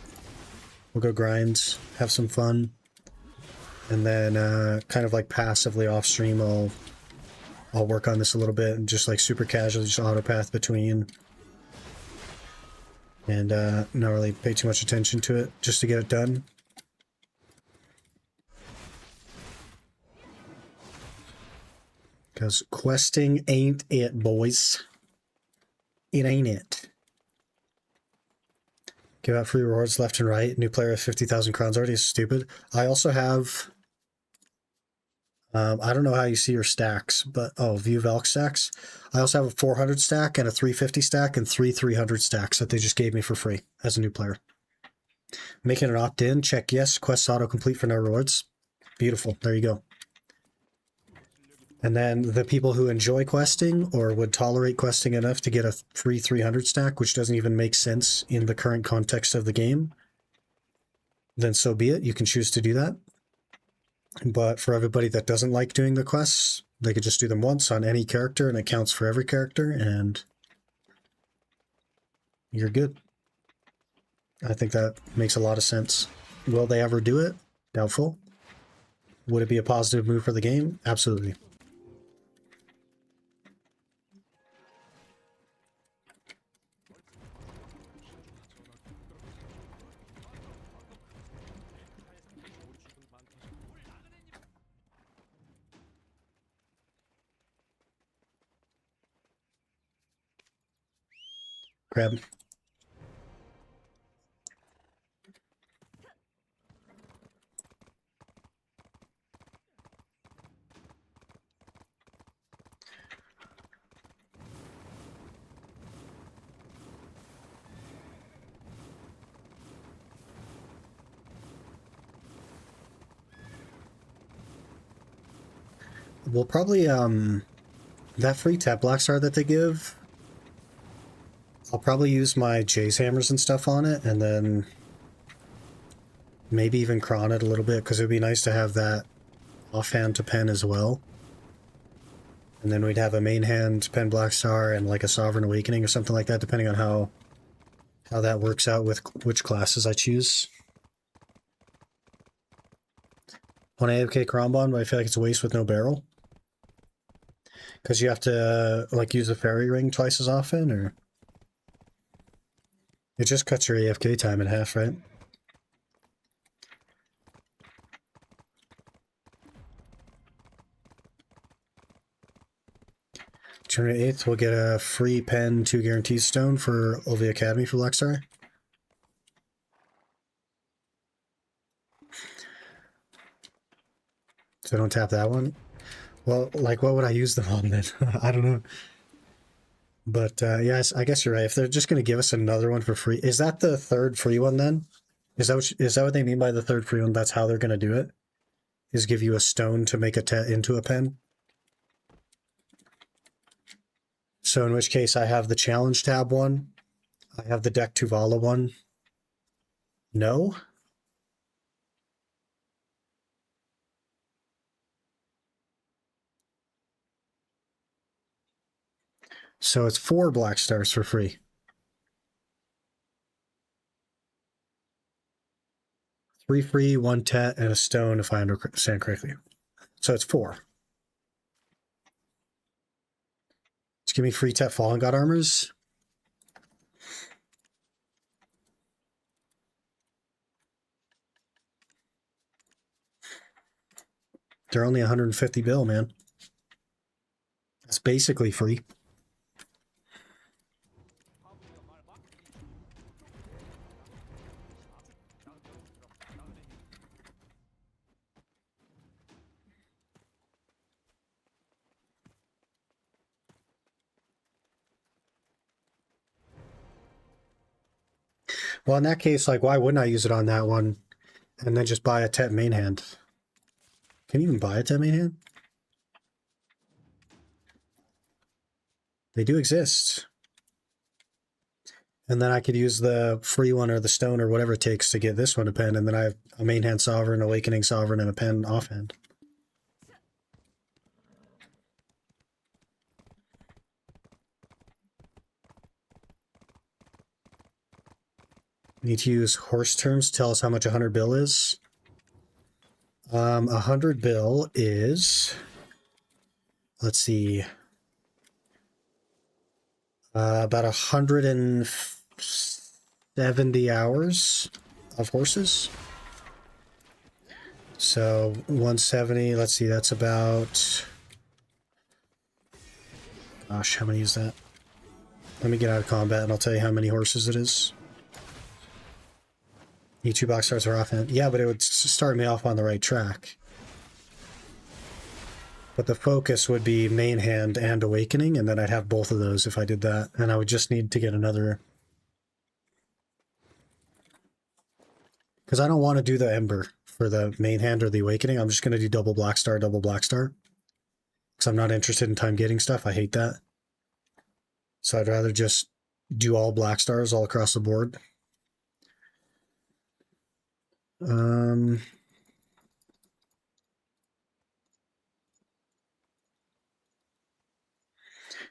We'll go grind, have some fun, and then kind of like passively off stream I'll work on this a little bit and just like super casually just auto path between, and not really pay too much attention to it just to get it done. Because questing ain't it, boys. It ain't it. Give out free rewards left and right. New player with 50,000 crowns already is stupid. I also have... I don't know how you see your stacks, but... Oh, view Valk stacks. I also have a 400 stack and a 350 stack and 300 stacks that they just gave me for free as a new player. Making an opt-in. Check yes. Quests auto-complete for no rewards. Beautiful. There you go. And then the people who enjoy questing or would tolerate questing enough to get a free 300 stack, which doesn't even make sense in the current context of the game, then so be it. You can choose to do that. But for everybody that doesn't like doing the quests, they could just do them once on any character, and it counts for every character, and you're good. I think that makes a lot of sense. Will they ever do it? Doubtful. Would it be a positive move for the game? Absolutely. Grab. We'll probably, that free tap black star that they give, I'll probably use my Jace hammers and stuff on it, and then maybe even cron it a little bit, because it would be nice to have that offhand to pen as well. And then we'd have a main hand pen black star and like a Sovereign Awakening or something like that, depending on how that works out with which classes I choose. On AFK Cronbond, but I feel like it's a waste with no barrel. Because you have to like use a fairy ring twice as often, or it just cuts your AFK time in half, right? January 8th, we'll get a free pen, 2 guarantees stone for OV Academy for Blackstar. So don't tap that one. Well, like, what would I use them on then? I don't know. But yes, I guess you're right. If they're just going to give us another one for free, is that the third free one then? Is that what they mean by the third free one? That's how they're going to do it? Is give you a stone to make into a pen? So in which case I have the challenge tab one. I have the deck Tuvala one. No? So it's 4 black stars for free. 3 free, 1 tet, and a stone, if I understand correctly. So it's 4. Just give me free tet Fallen God armors. They're only 150 bill, man. That's basically free. Well, in that case, like, why wouldn't I use it on that one and then just buy a tet main hand? Can you even buy a tet main hand? They do exist. And then I could use the free one or the stone or whatever it takes to get this one a pen, and then I have a main hand sovereign, awakening sovereign, and a pen offhand. Need to use horse terms to tell us how much 100 bill is. 100 bill is, let's see, about 170 hours of horses. So 170, let's see, that's about, gosh, how many is that? Let me get out of combat and I'll tell you how many horses it is. Each 2 box stars are offhand. Yeah, but it would start me off on the right track. But the focus would be main hand and awakening, and then I'd have both of those if I did that. And I would just need to get another. Because I don't want to do the Ember for the main hand or the awakening. I'm just going to do double black star. Because I'm not interested in time gating stuff. I hate that. So I'd rather just do all black stars all across the board.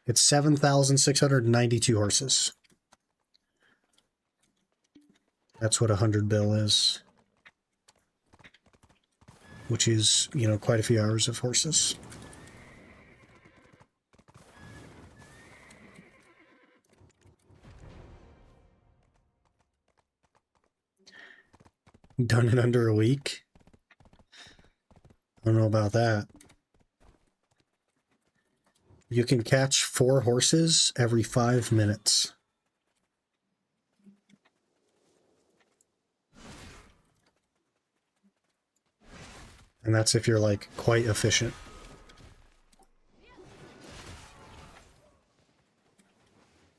It's 7,692 horses. That's what 100 bill is. Which is, you know, quite a few hours of horses. Done in under a week? I don't know about that. You can catch 4 horses every 5 minutes. And that's if you're, like, quite efficient.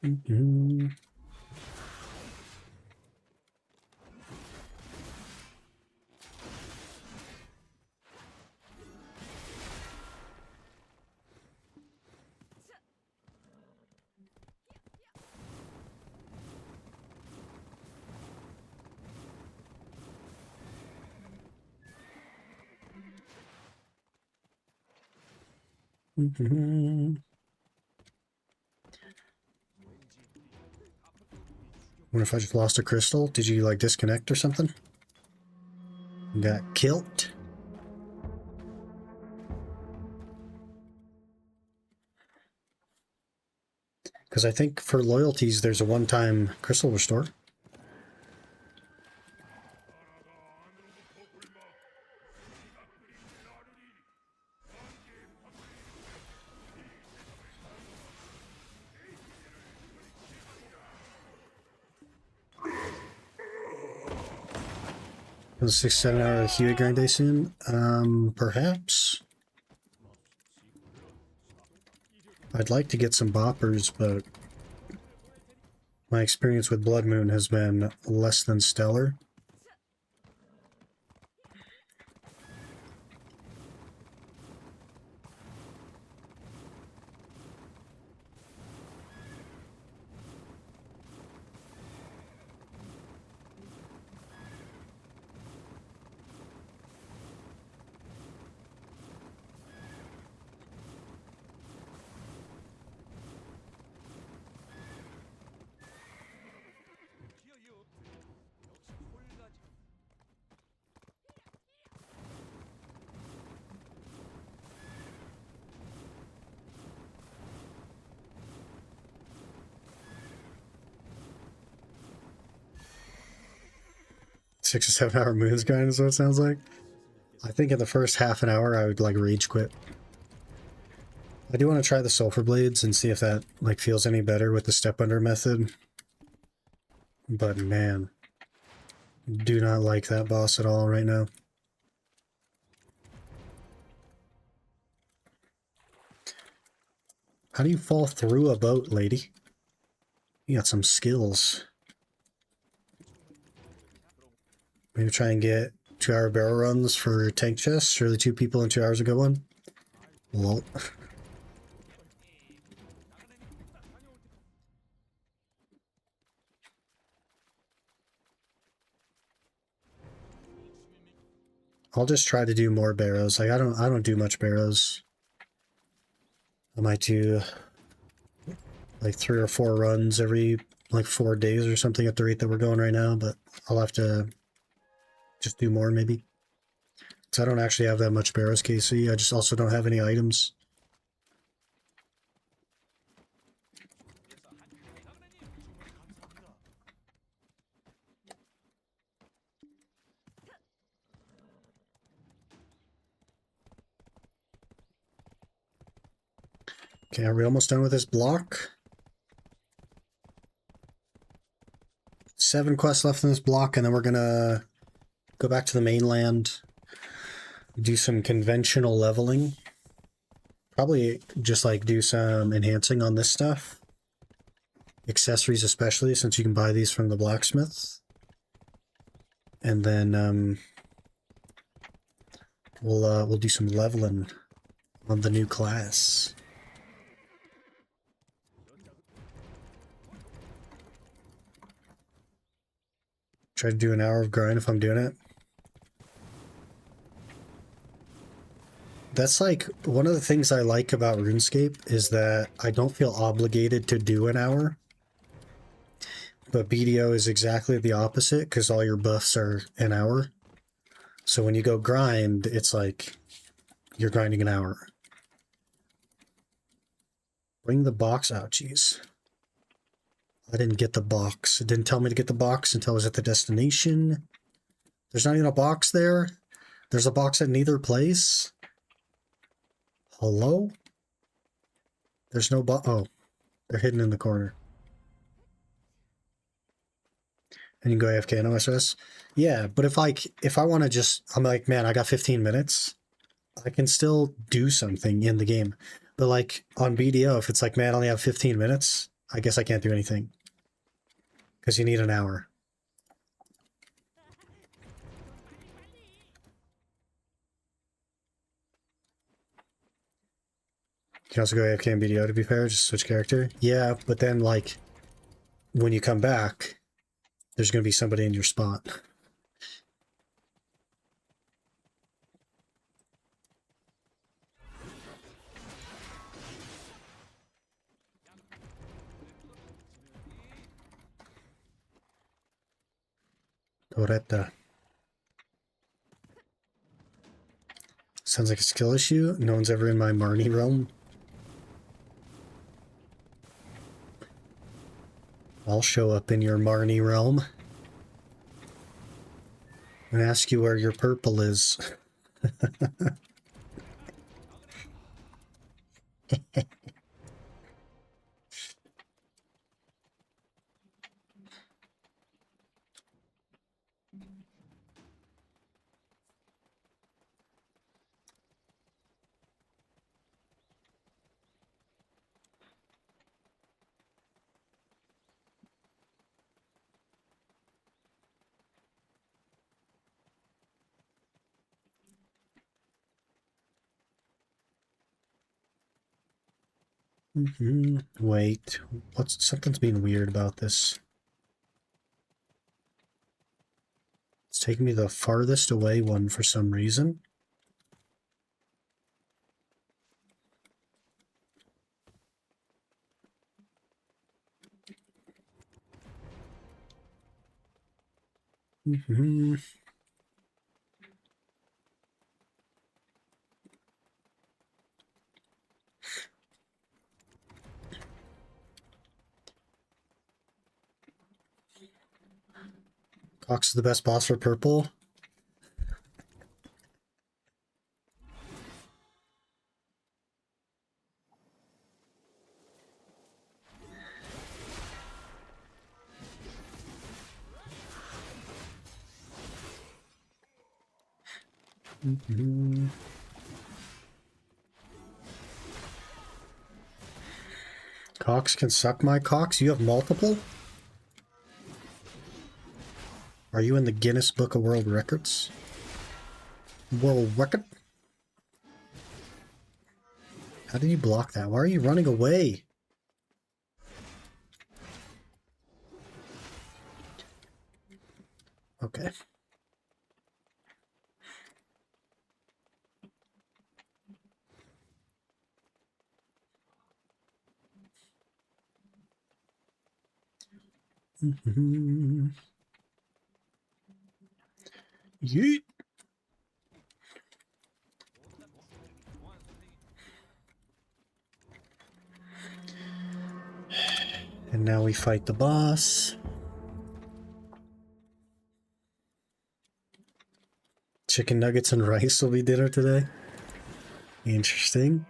Mm-hmm. Mm-hmm. Wonder if I just lost a crystal. Did you, like, disconnect or something? Got killed? Because I think for loyalties, there's a one-time crystal restore. A 6-7 hour Huey grind day soon? Perhaps. I'd like to get some boppers, but my experience with Blood Moon has been less than stellar. 6 or 7 hour moons grind is what it sounds like. I think in the first half an hour I would like rage quit. I do want to try the sulfur blades and see if that like feels any better with the step under method. But man, do not like that boss at all right now. How do you fall through a boat, lady? You got some skills. Maybe try and get 2-hour barrel runs for tank chests. Surely 2 people in 2 hours a good one. Lol. I'll just try to do more barrows. Like I don't do much barrows. I might do like 3 or 4 runs every like 4 days or something at the rate that we're going right now, but I'll have to just do more maybe. So I don't actually have that much barrows, Casey. I just also don't have any items. Okay, are we almost done with this block? 7 quests left in this block, and then we're gonna go back to the mainland, do some conventional leveling. Probably just like do some enhancing on this stuff. Accessories especially, since you can buy these from the blacksmith. And then we'll do some leveling on the new class. Try to do an hour of grind if I'm doing it. That's like one of the things I like about RuneScape is that I don't feel obligated to do an hour. But BDO is exactly the opposite because all your buffs are an hour. So when you go grind, it's like you're grinding an hour. Bring the box out, jeez. I didn't get the box. It didn't tell me to get the box until I was at the destination. There's not even a box there. There's a box at neither place. Hello? There's no box. Oh, they're hidden in the corner. And you can go AFK on OSS. Yeah, but if I want to just, I'm like, man, I got 15 minutes. I can still do something in the game. But like on BDO, if it's like, man, I only have 15 minutes, I guess I can't do anything. Because you need an hour. You can also go AFK and BDO to be fair, just switch character. Yeah, but then like when you come back, there's going to be somebody in your spot. Toretta. Sounds like a skill issue. No one's ever in my Marnie realm. I'll show up in your Marnie realm and ask you where your purple is. Wait, something's being weird about this. It's taking me the farthest away one for some reason. Cox is the best boss for purple. Cox can suck my cocks? You have multiple? Are you in the Guinness Book of World Records? World record? How did you block that? Why are you running away? Okay. Yeet. And now we fight the boss. Chicken nuggets and rice will be dinner today. Interesting.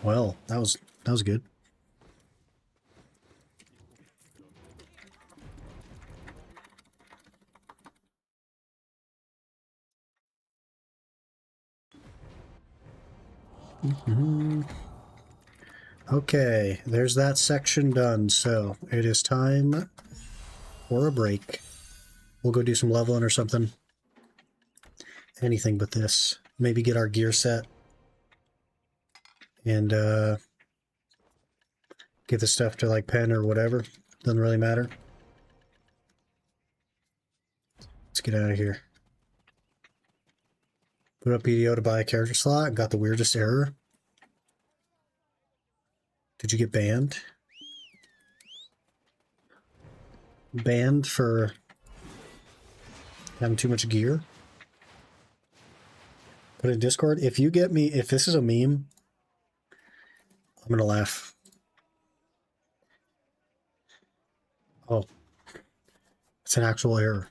Well, that was good. Okay, there's that section done. So it is time for a break. We'll go do some leveling or something. Anything but this. Maybe get our gear set. And get the stuff to like pen or whatever. Doesn't really matter. Let's get out of here. Put up PDO to buy a character slot. Got the weirdest error. Did you get banned? Banned for having too much gear? Put in Discord. If you get me, if this is a meme, I'm gonna laugh. Oh, it's an actual error.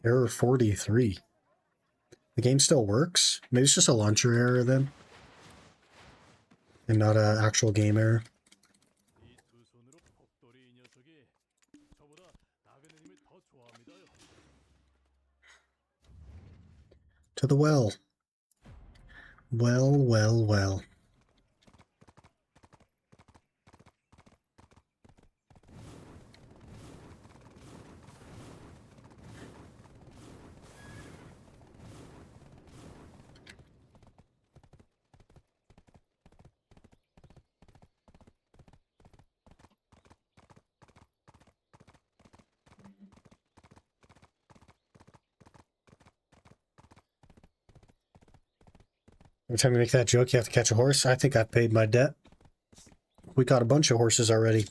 Error 43. The game still works? Maybe it's just a launcher error then. And not an actual game error. To the well. Well, well, well. Every time you make that joke, you have to catch a horse. I think I've paid my debt. We caught a bunch of horses already.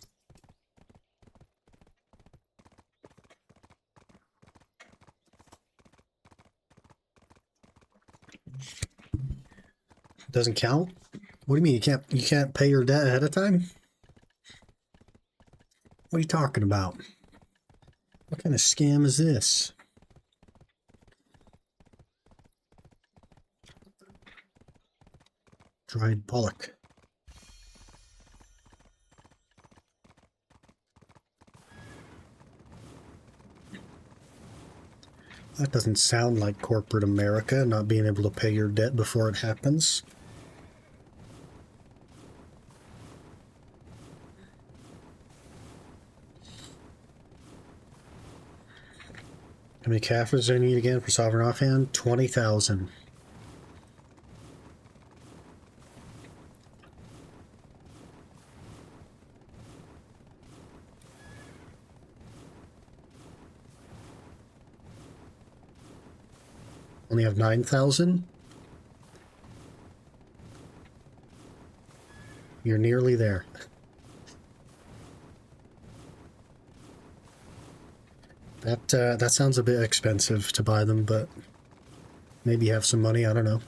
Doesn't count? What do you mean you can't pay your debt ahead of time? What are you talking about? What kind of scam is this? Dried pollock. That doesn't sound like corporate America, not being able to pay your debt before it happens. How many Caffers do I need again for Sovereign Offhand? 20,000. Only have 9,000? You're nearly there. That sounds a bit expensive to buy them, but maybe you have some money. I don't know.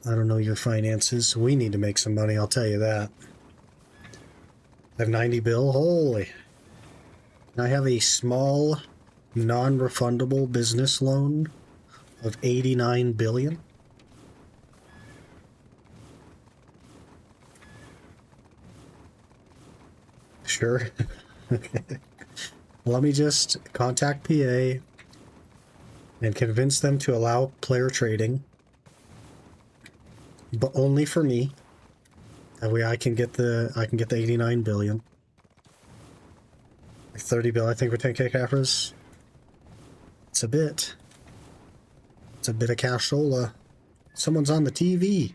I don't know your finances. We need to make some money, I'll tell you that. I have 90 bill. Holy. I have a small, non-refundable business loan of 89 billion. Sure. Okay. Let me just contact PA and convince them to allow player trading, but only for me. That way I can get the 89 billion. 30 bill, I think, for 10k cappers. It's a bit. It's a bit of cashola. Someone's on the TV.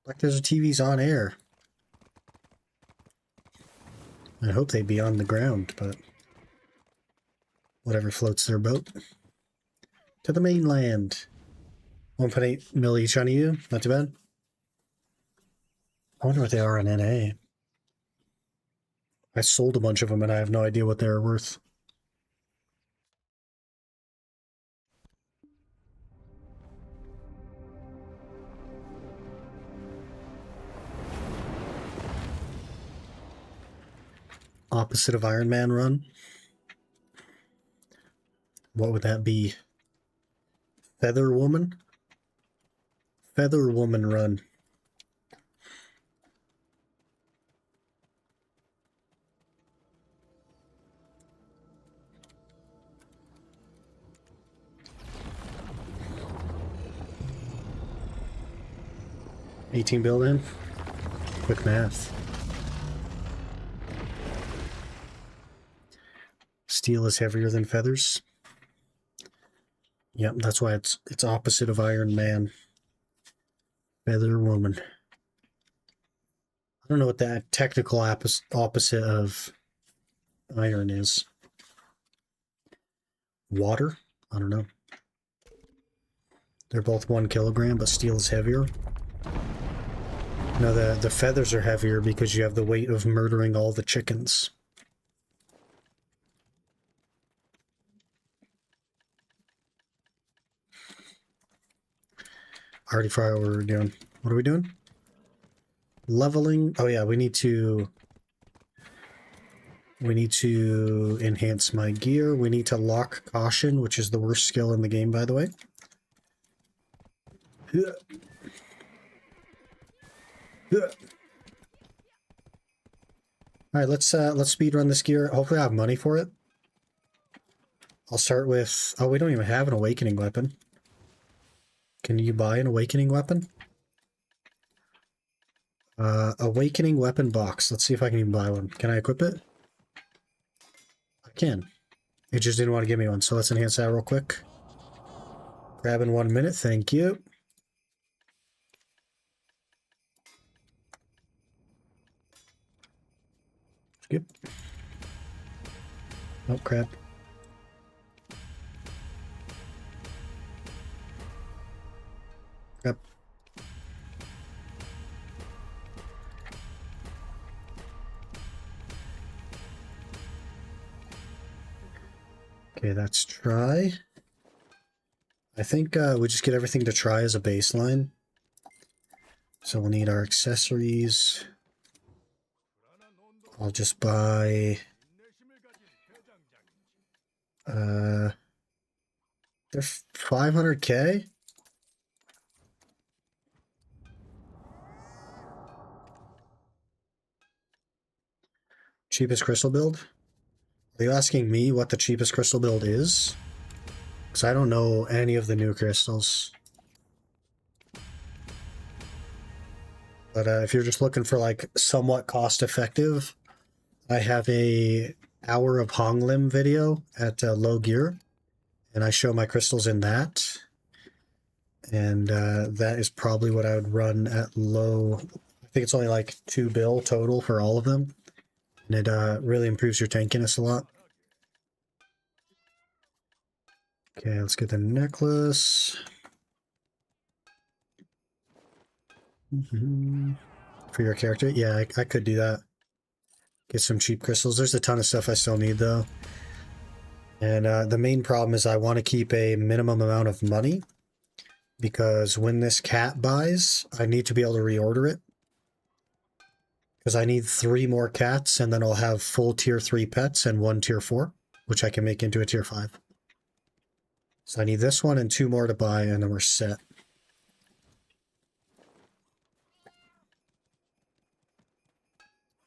Like there's a TV's on air. I hope they'd be on the ground, but whatever floats their boat. To the mainland. 1.8 mil each on you. Not too bad. I wonder what they are on NA. I sold a bunch of them and I have no idea what they're worth. Opposite of Iron Man run. What would that be? Feather Woman? Feather Woman run. $18 billion. Quick math. Steel is heavier than feathers. Yep, that's why it's opposite of Iron Man. Feather Woman. I don't know what that technical opposite of iron is. Water? I don't know. They're both 1 kilogram, but steel is heavier. No, the feathers are heavier because you have the weight of murdering all the chickens. I already forgot what we're doing. What are we doing? Leveling. Oh yeah, we need to enhance my gear. We need to lock caution, which is the worst skill in the game, by the way. All right, let's speed run this gear. Hopefully I have money for it. I'll start with, oh, we don't even have an awakening weapon. Can you buy an awakening weapon? Awakening weapon box. Let's see if I can even buy one. Can I equip it? I can. It just didn't want to give me one, so let's enhance that real quick. Grab in 1 minute, thank you. Skip. Oh, crap. Crap. Okay, that's try. I think we just get everything to try as a baseline. So we'll need our accessories. I'll just buy... they're 500k? Cheapest crystal build? Are you asking me what the cheapest crystal build is? Because I don't know any of the new crystals. But if you're just looking for like somewhat cost effective, I have a hour of Honglim video at low gear, and I show my crystals in that. And that is probably what I would run at low. I think it's only like 2 bill total for all of them. And it really improves your tankiness a lot. Okay, let's get the necklace. For your character? Yeah, I could do that. Get some cheap crystals. There's a ton of stuff I still need though. And the main problem is I want to keep a minimum amount of money because when this cat buys, I need to be able to reorder it. Because I need 3 more cats and then I'll have full tier 3 pets and 1 tier 4, which I can make into a tier 5. So I need this one and 2 more to buy and then we're set.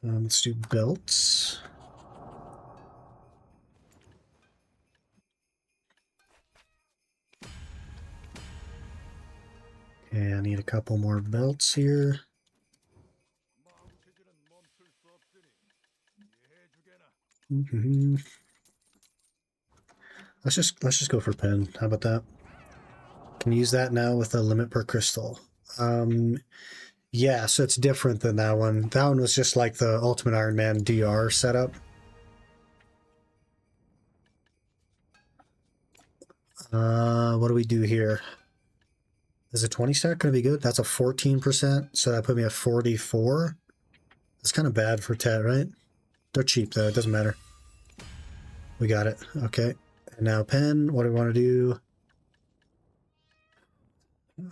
Let's do belts. Okay, I need a couple more belts here. Let's just go for pen. How about that? Can use that now with a limit per crystal. Yeah, so it's different than that one. That one was just like the Ultimate Iron Man DR setup. What do we do here? Is a 20 stack going to be good? That's a 14%, so that put me at 44. That's kind of bad for Tet, right? They're cheap though, it doesn't matter. We got it. Okay. And now pen, what do we want to do?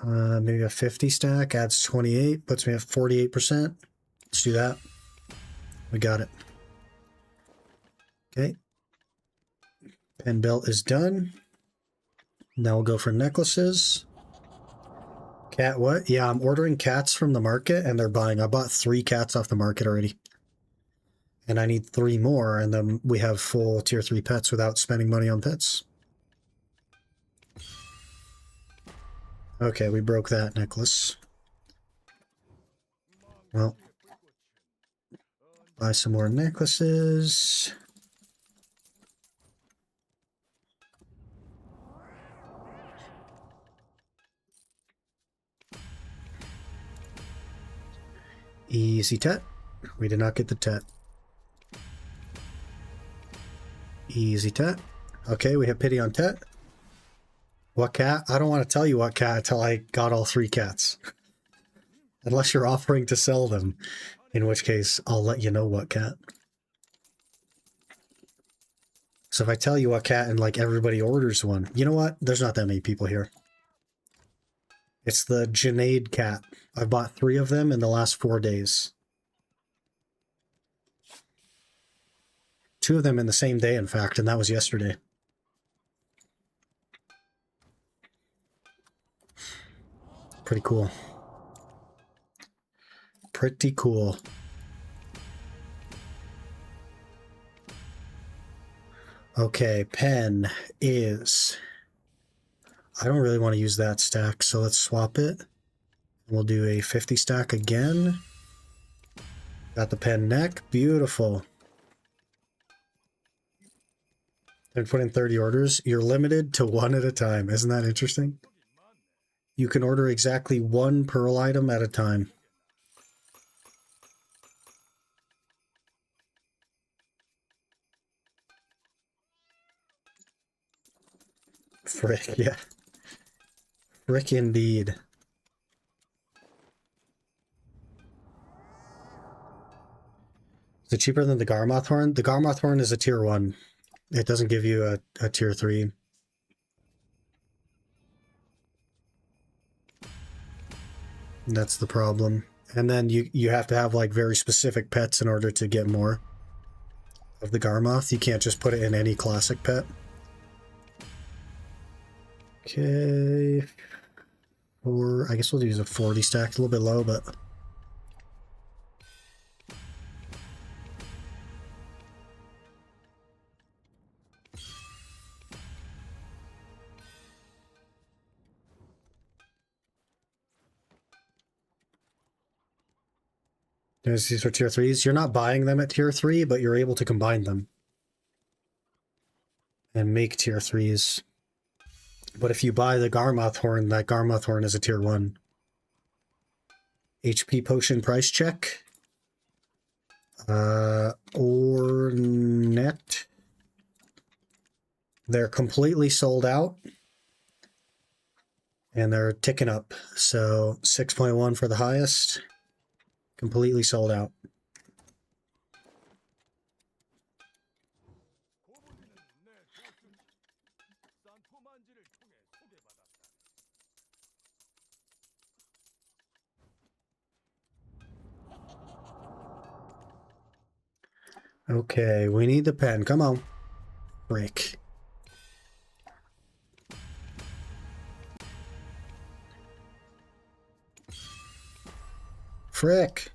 Maybe a 50 stack, adds 28, puts me at 48%. Let's do that. We got it. Okay. Pen belt is done. Now we'll go for necklaces. Cat what? Yeah, I'm ordering cats from the market and they're buying. I bought 3 cats off the market already. And I need 3 more, and then we have full tier 3 pets without spending money on pets. Okay, we broke that necklace. Well, buy some more necklaces. Easy Tet. We did not get the Tet. Easy Tet. Okay, we have pity on Tet. What cat? I don't want to tell you what cat until I got all 3 cats. Unless you're offering to sell them. In which case, I'll let you know what cat. So if I tell you what cat and like everybody orders one, you know what? There's not that many people here. It's the Janaid cat. I've bought 3 of them in the last 4 days. 2 of them in the same day, in fact, and that was yesterday. Pretty cool. Pretty cool. Okay, pen is... I don't really want to use that stack, so let's swap it. We'll do a 50 stack again. Got the pen neck. Beautiful. And put in 30 orders. You're limited to 1 at a time. Isn't that interesting? You can order exactly 1 pearl item at a time. Frick, yeah. Frick indeed. Is it cheaper than the Garmoth Horn? The Garmoth Horn is a tier 1. It doesn't give you a tier 3. That's the problem. And then you have to have like very specific pets in order to get more of the Garmoth. You can't just put it in any classic pet. Okay. Or I guess we'll use a 40 stack, a little bit low, but... These are tier 3s. You're not buying them at tier 3, but you're able to combine them and make tier 3s. But if you buy the Garmoth Horn, that Garmoth Horn is a tier 1. HP potion price check. Or net. They're completely sold out. And they're ticking up. So 6.1 for the highest. Completely sold out. Okay, we need the pen. Come on. Break. Frick.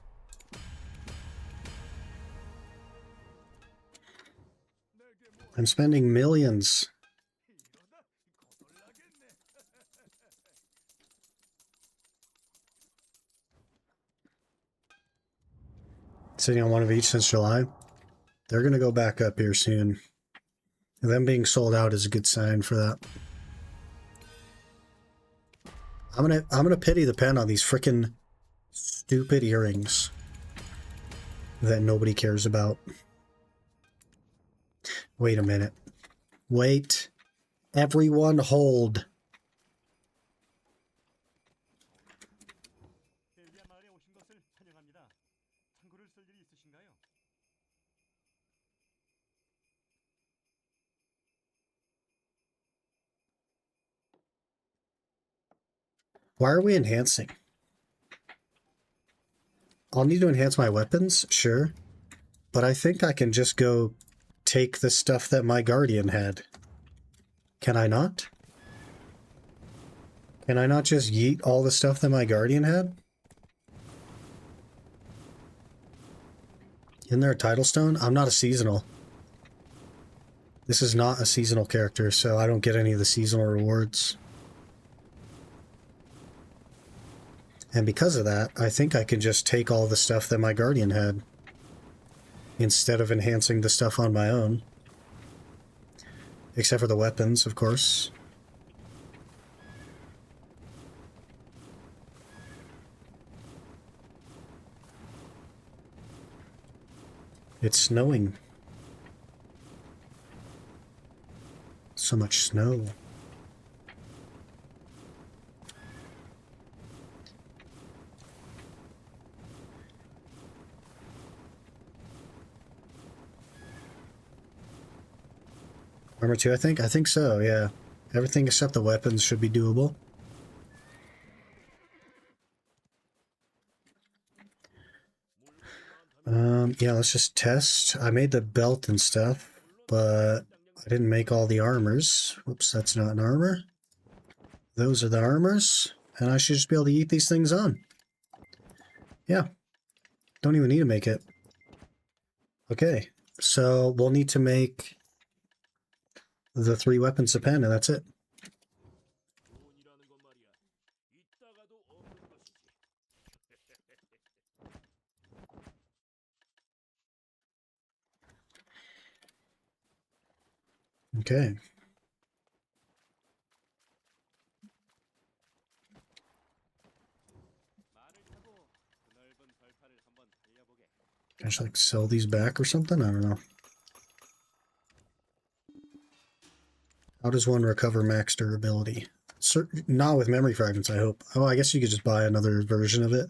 I'm spending millions. Sitting on one of each since July. They're going to go back up here soon. Them being sold out is a good sign for that. I'm gonna pity the pen on these frickin' stupid earrings that nobody cares about. Wait a minute. Wait. Everyone hold. Why are we enhancing? I'll need to enhance my weapons, sure. But I think I can just go take the stuff that my guardian had. Can I not? Can I not just yeet all the stuff that my guardian had? Isn't there a title stone? I'm not a seasonal. This is not a seasonal character, so I don't get any of the seasonal rewards. And because of that, I think I can just take all the stuff that my guardian had instead of enhancing the stuff on my own. Except for the weapons, of course. It's snowing. So much snow. Armor 2, I think? I think so, yeah. Everything except the weapons should be doable. Yeah, let's just test. I made the belt and stuff, but I didn't make all the armors. Whoops, that's not an armor. Those are the armors, and I should just be able to eat these things on. Yeah. Don't even need to make it. Okay, so we'll need to make the 3 weapons of pen, and that's it. Okay. I should like sell these back or something? I don't know. How does one recover max durability? Not with memory fragments, I hope. Oh, I guess you could just buy another version of it.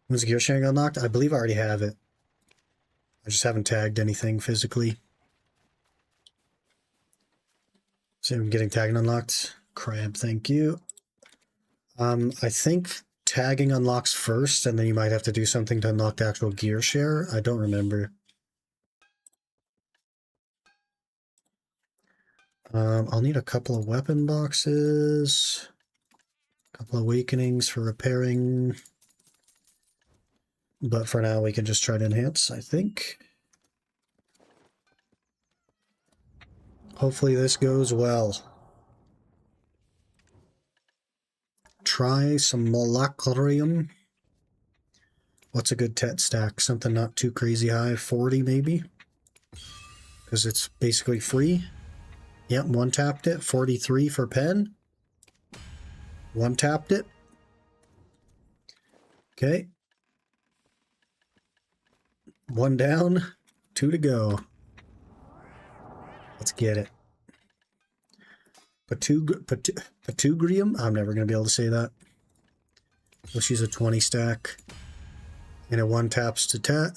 When's the gear sharing unlocked? I believe I already have it. I just haven't tagged anything physically. So I'm getting tagging unlocked. Crab, thank you. I think tagging unlocks first, and then you might have to do something to unlock the actual gear share. I don't remember. I'll need a couple of weapon boxes. A couple of awakenings for repairing. But for now, we can just try to enhance, I think. Hopefully this goes well. Try some Molacorium. What's a good tet stack? Something not too crazy high. 40 maybe? Because it's basically free. Yep, one tapped it. 43 for pen. One tapped it. Okay. One down. 2 to go. Let's get it. Patugrium? I'm never going to be able to say that. So she's a 20 stack. And it one taps to tat.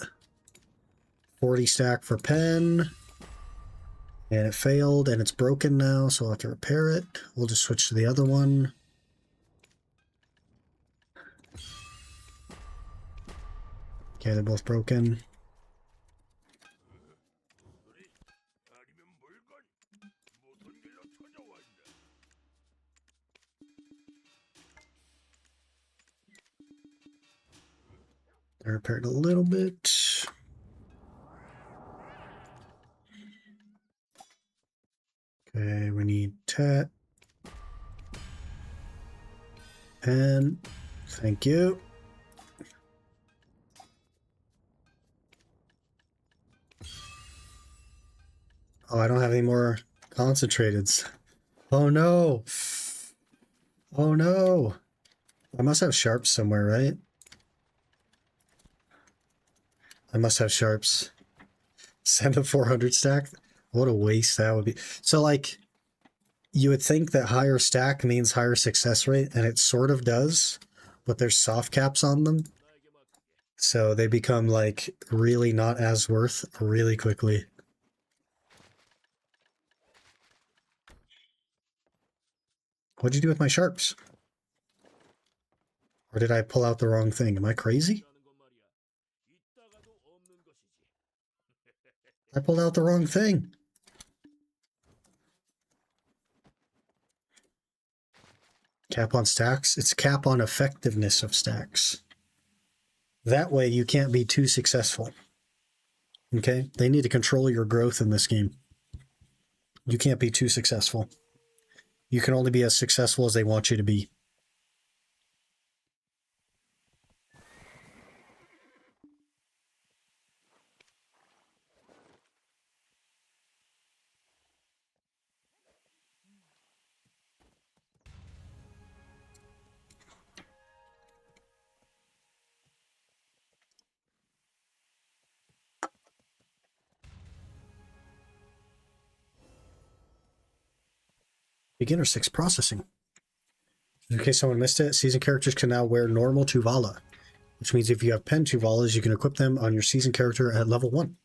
40 stack for pen. And it failed, and it's broken now, so I'll have to repair it. We'll just switch to the other one. Okay, they're both broken. They're repaired a little bit. Okay, we need tat. Pen. Thank you. Oh, I don't have any more concentrateds. Oh no. Oh no. I must have sharps somewhere, right? I must have sharps. Send a 400 stack? What a waste that would be. So, like, you would think that higher stack means higher success rate, and it sort of does, but there's soft caps on them. So they become, like, really not as worth really quickly. What'd you do with my sharps? Or did I pull out the wrong thing? Am I crazy? I pulled out the wrong thing. Cap on stacks? It's cap on effectiveness of stacks. That way you can't be too successful. Okay? They need to control your growth in this game. You can't be too successful. You can only be as successful as they want you to be. Beginner 6 processing. In case someone missed it, season characters can now wear normal Tuvala, which means if you have pen Tuvalas, you can equip them on your season character at level 1.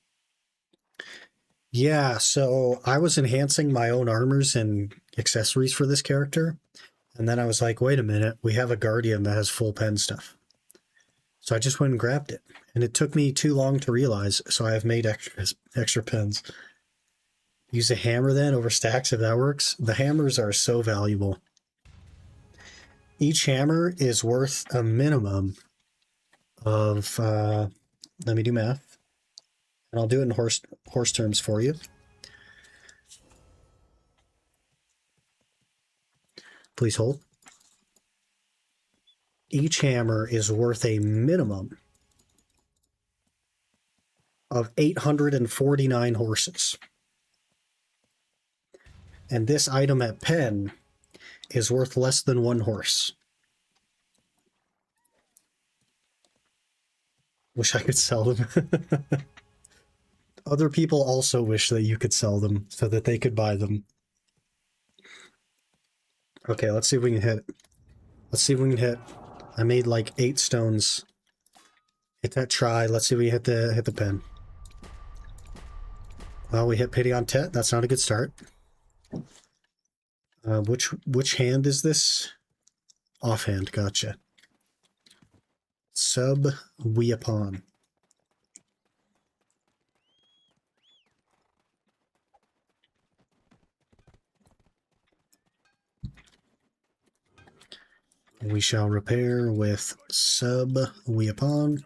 Yeah, so I was enhancing my own armors and accessories for this character, and then I was like, wait a minute, we have a Guardian that has full pen stuff. So I just went and grabbed it, and it took me too long to realize, so I have made extra pens. Use a hammer then over stacks if that works. The hammers are so valuable. Each hammer is worth a minimum of, let me do math, and I'll do it in horse terms for you. Please hold. Each hammer is worth a minimum of 849 horses. And this item at pen is worth less than 1 horse. Wish I could sell them. Other people also wish that you could sell them so that they could buy them. Okay, let's see if we can hit. Let's see if we can hit. I made like 8 stones. Hit that try. Let's see if we hit the pen. Well, we hit pity on Tet. That's not a good start. Which hand is this? Offhand, gotcha. Sub we upon. We shall repair with sub we upon.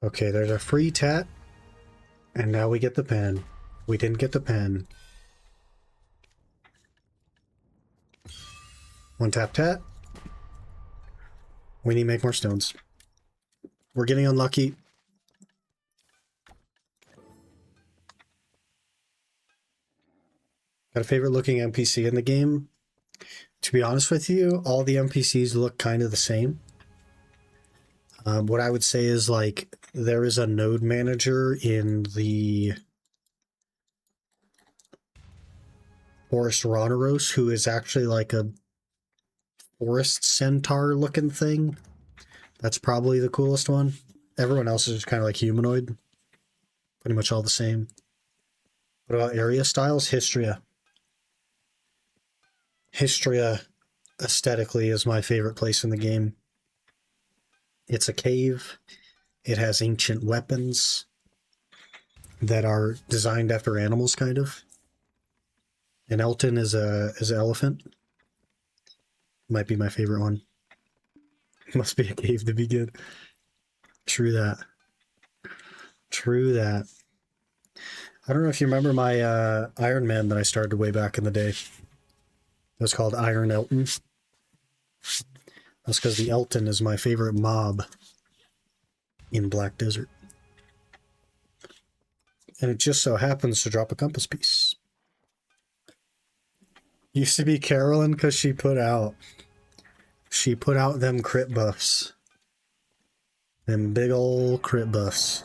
Okay, there's a free tat. And now we get the pen. We didn't get the pen. 1 tap tat. We need to make more stones. We're getting unlucky. Got a favorite looking NPC in the game. To be honest with you, all the NPCs look kind of the same. What I would say is, like, there is a node manager in the Forest Rhoneros, who is actually like a forest centaur looking thing. That's probably the coolest one. Everyone else is just kind of like humanoid. Pretty much all the same. What about area styles? Histria. Histria aesthetically is my favorite place in the game. It's a cave. It has ancient weapons that are designed after animals, kind of. And Elton is an elephant. Might be my favorite one. Must be a cave to be good. True that. True that. I don't know if you remember my Iron Man that I started way back in the day. It was called Iron Elton. That's because the Elton is my favorite mob in Black Desert. And it just so happens to drop a compass piece. Used to be Carolyn because she put out them crit buffs. Them big old crit buffs.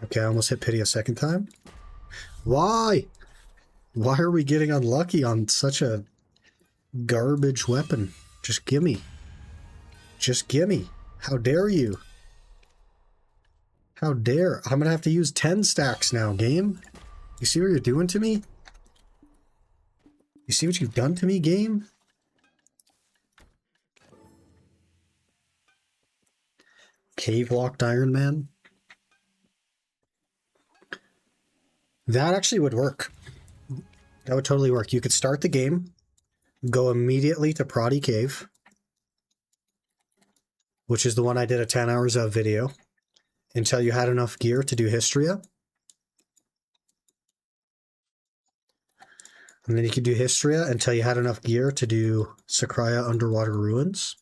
Okay, I almost hit pity a second time. Why? Why are we getting unlucky on such a garbage weapon? Just gimme. Just gimme. How dare you? How dare? I'm gonna have to use 10 stacks now, game. You see what you're doing to me? You see what you've done to me, game? Cave locked Iron Man? That actually would work. That would totally work. You could start the game, go immediately to Proddy Cave, which is the one I did a 10 hours of video, until you had enough gear to do Histria. And then you could do Histria until you had enough gear to do Sakraya Underwater Ruins.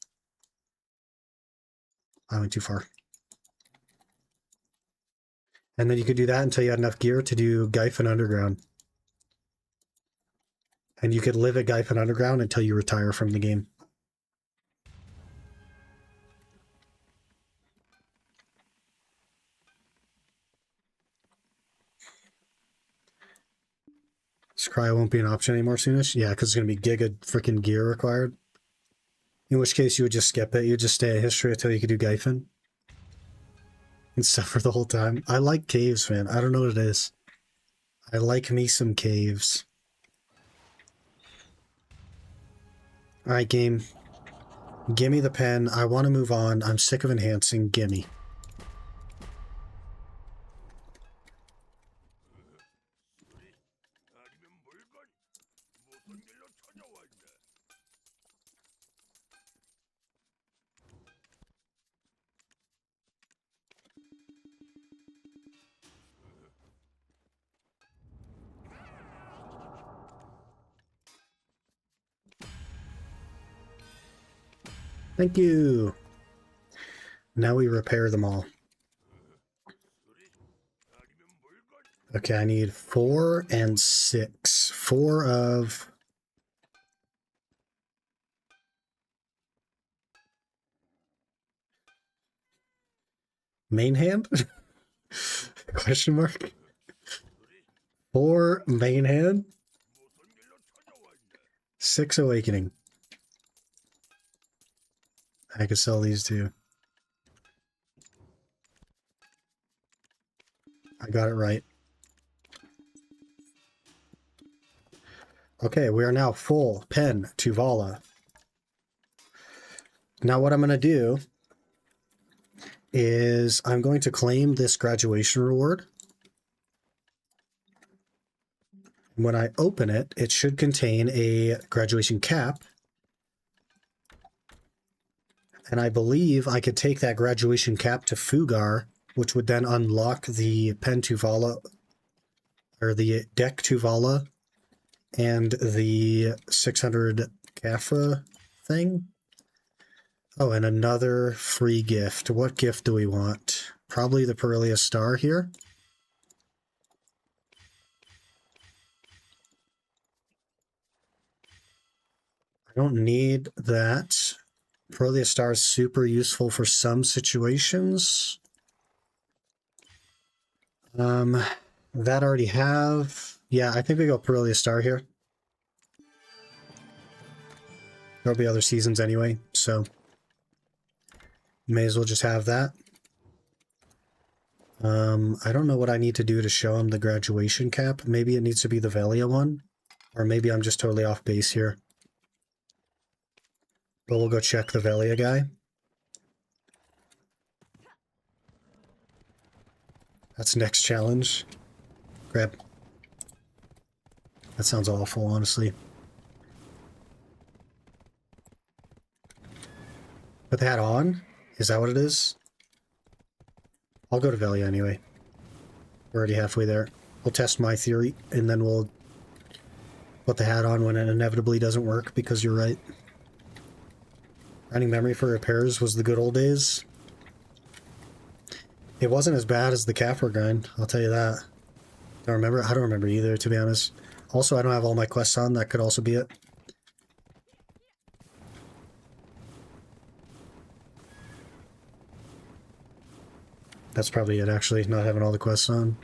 I went too far. And then you could do that until you had enough gear to do Gyphon Underground. And you could live at Gyphon Underground until you retire from the game. Sakraya won't be an option anymore soonish? Yeah, because it's going to be giga freaking gear required. In which case you would just skip it. You would just stay at History until you could do Gyphon. And suffer the whole time. I like caves, man. I don't know what it is. I like me some caves. Alright, game. Gimme the pen. I want to move on. I'm sick of enhancing. Gimme. Thank you. Now we repair them all. Okay, I need 4 and 6. 4 of... main hand? Question mark? 4 main hand? 6 awakening. I could sell these too. I got it right. Okay, we are now full pen to Vala. Now what I'm going to do is I'm going to claim this graduation reward. When I open it, it should contain a graduation cap. And I believe I could take that graduation cap to Fugar, which would then unlock the pen to Vala, or the deck to Vala, and the 600 Kafra thing. Oh, and another free gift. What gift do we want? Probably the Perillia Star here. I don't need that. Perillia Star is super useful for some situations. That already have. Yeah, I think we go Perillia Star here. There'll be other seasons anyway, so may as well just have that. I don't know what I need to do to show him the graduation cap. Maybe it needs to be the Velia one, or maybe I'm just totally off base here. But we'll go check the Velia guy. That's next challenge. Grab. That sounds awful, honestly. Put that on? Is that what it is? I'll go to Velia anyway. We're already halfway there. We'll test my theory, and then we'll put the hat on when it inevitably doesn't work, because you're right. Grinding memory for repairs was the good old days. It wasn't as bad as the Kaffir grind, I'll tell you that. Don't remember? I don't remember either, to be honest. Also, I don't have all my quests on. That could also be it. That's probably it, actually, not having all the quests on.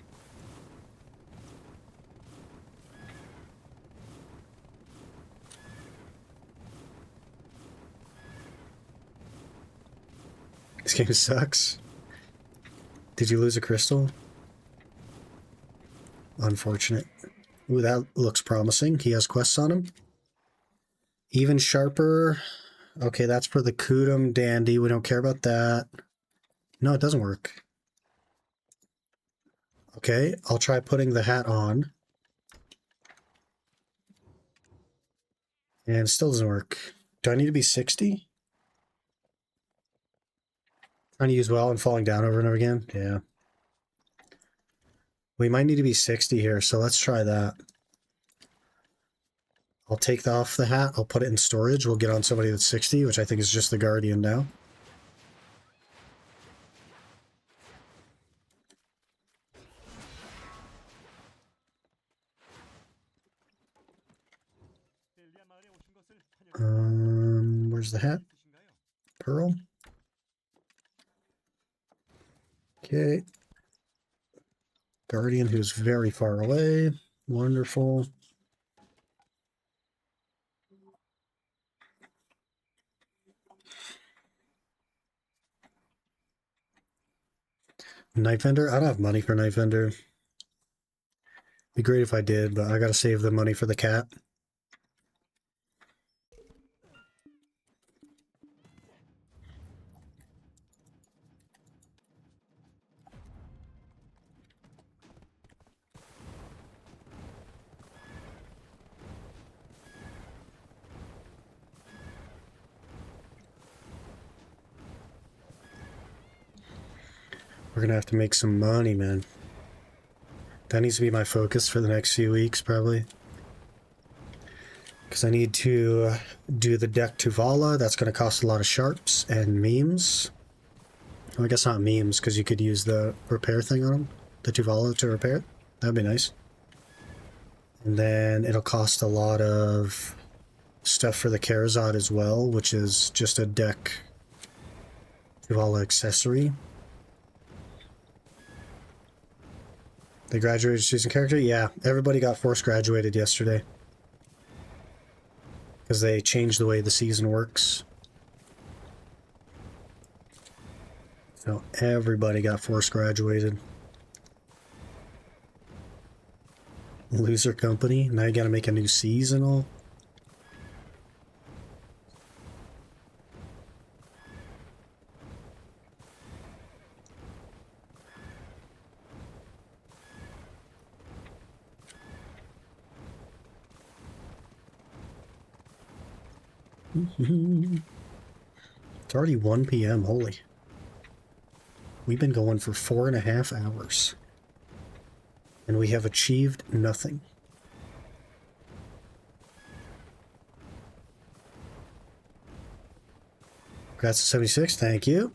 This game sucks. Did you lose a crystal? Unfortunate. Ooh, that looks promising. He has quests on him. Even sharper. Okay, that's for the Kudum Dandy. We don't care about that. No, it doesn't work. Okay, I'll try putting the hat on. And it still doesn't work. Do I need to be 60? Trying to use well and falling down over and over again? Yeah. We might need to be 60 here, so let's try that. I'll take off the hat, I'll put it in storage, we'll get on somebody that's 60, which I think is just the Guardian now. Where's the hat? Pearl. Okay. Guardian, who's very far away. Wonderful. Night Vendor? I don't have money for Night Vendor. Be great if I did, but I gotta save the money for the cat. We're gonna have to make some money, man. That needs to be my focus for the next few weeks, probably. Because I need to do the deck Tuvala. That's going to cost a lot of sharps and memes. Well, I guess not memes, because you could use the repair thing on them. The Tuvala to repair it. That'd be nice. And then it'll cost a lot of stuff for the Karazad as well, which is just a deck Tuvala accessory. They graduated choosing character? Yeah, everybody got force graduated yesterday. Because they changed the way the season works. So everybody got force graduated. Loser company? Now you gotta make a new seasonal? It's already 1 p.m. Holy. We've been going for 4.5 hours. And we have achieved nothing. Congrats to 76, thank you.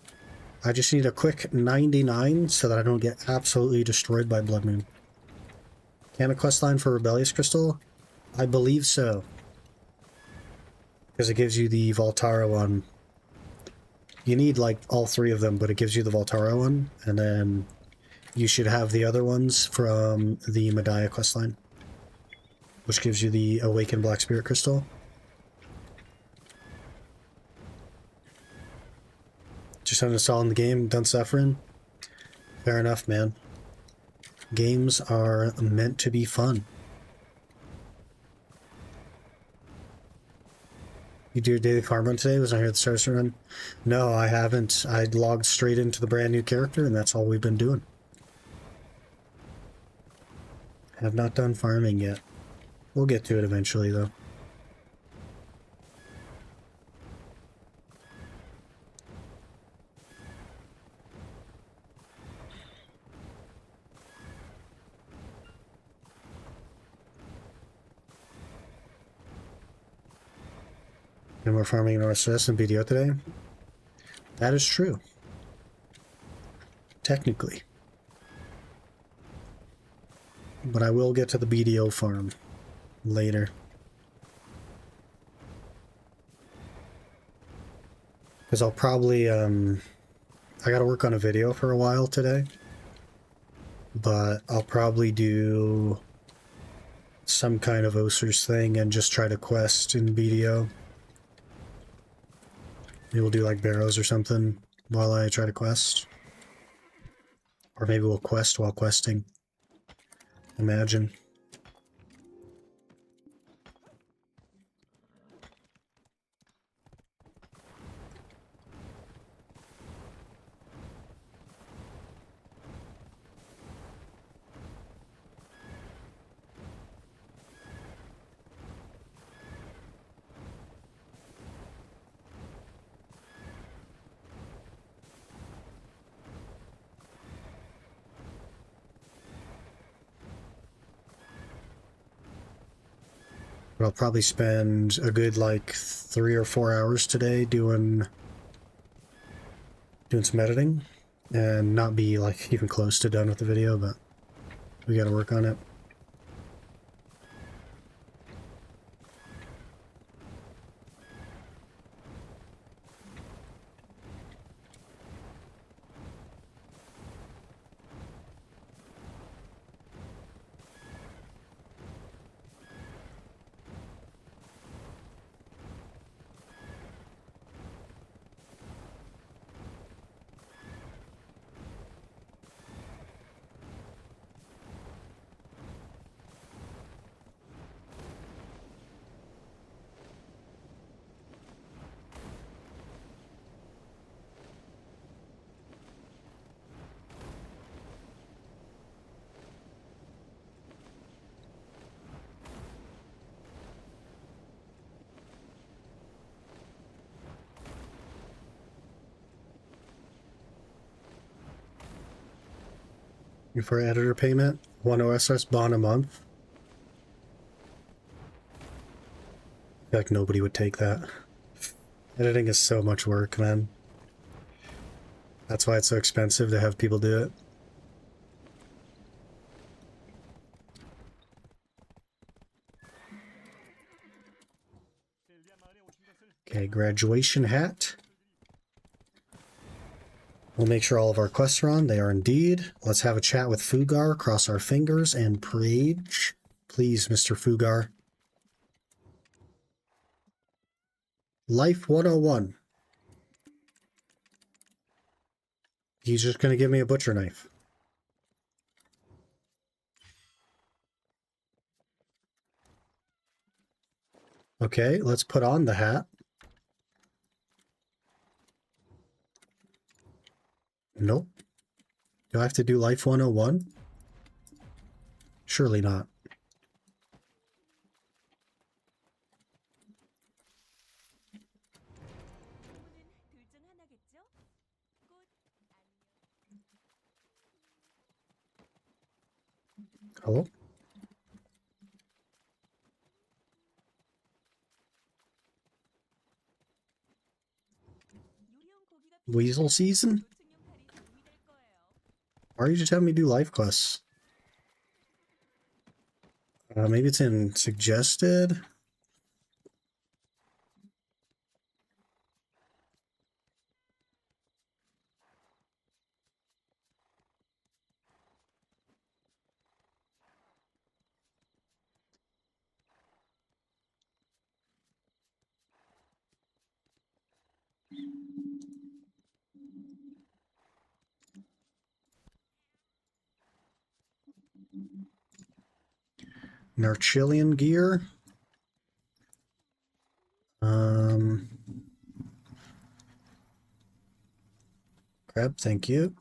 I just need a quick 99 so that I don't get absolutely destroyed by Blood Moon. Can a questline for Rebellious Crystal? I believe so. Because it gives you the Voltara one. You need, like, all 3 of them, but it gives you the Voltara one. And then you should have the other ones from the Medaya questline, which gives you the Awakened Black Spirit Crystal. Just uninstalling the game, done suffering. Fair enough, man. Games are meant to be fun. You do your daily farm run today? Was I here at the start of the run? No, I haven't. I logged straight into the brand new character, and that's all we've been doing. Have not done farming yet. We'll get to it eventually, though. And we're farming in RSS and BDO today? That is true. Technically. But I will get to the BDO farm later. Because I'll probably, I gotta work on a video for a while today. But I'll probably do some kind of Osers thing and just try to quest in BDO. Maybe we'll do like barrows or something while I try to quest. Or maybe we'll quest while questing. Imagine. But I'll probably spend a good like 3 or 4 hours today doing some editing and not be like even close to done with the video, but we gotta work on it. For editor payment, 1 OSS bond a month. I feel like nobody would take that. Editing is so much work, man. That's why it's so expensive to have people do it. Okay, graduation hat. We'll make sure all of our quests are on. They are indeed. Let's have a chat with Fugar, cross our fingers, and page. Please, Mr. Fugar. Life 101. He's just going to give me a butcher knife. Okay, let's put on the hat. Nope. Do I have to do Life 101? Surely not. Hello? Weasel season? Why are you just having me do life quests? Maybe it's in suggested? Narchilian gear. Crab, thank you.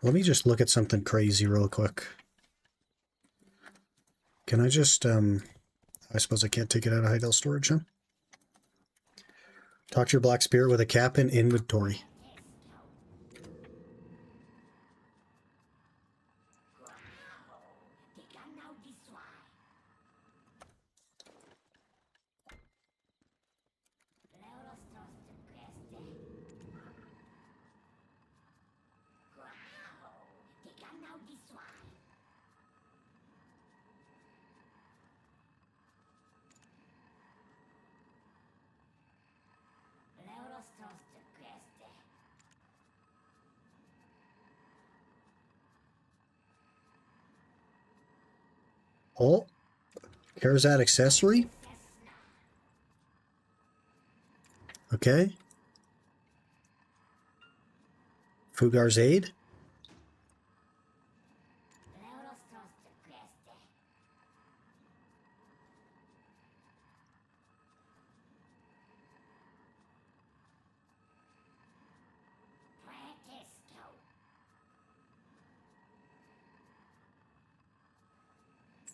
Let me just look at something crazy real quick. Can I just, I suppose I can't take it out of Heidel storage, huh? Talk to your black spirit with a cap in inventory. Oh, here's that accessory. Okay. Fugar's aid.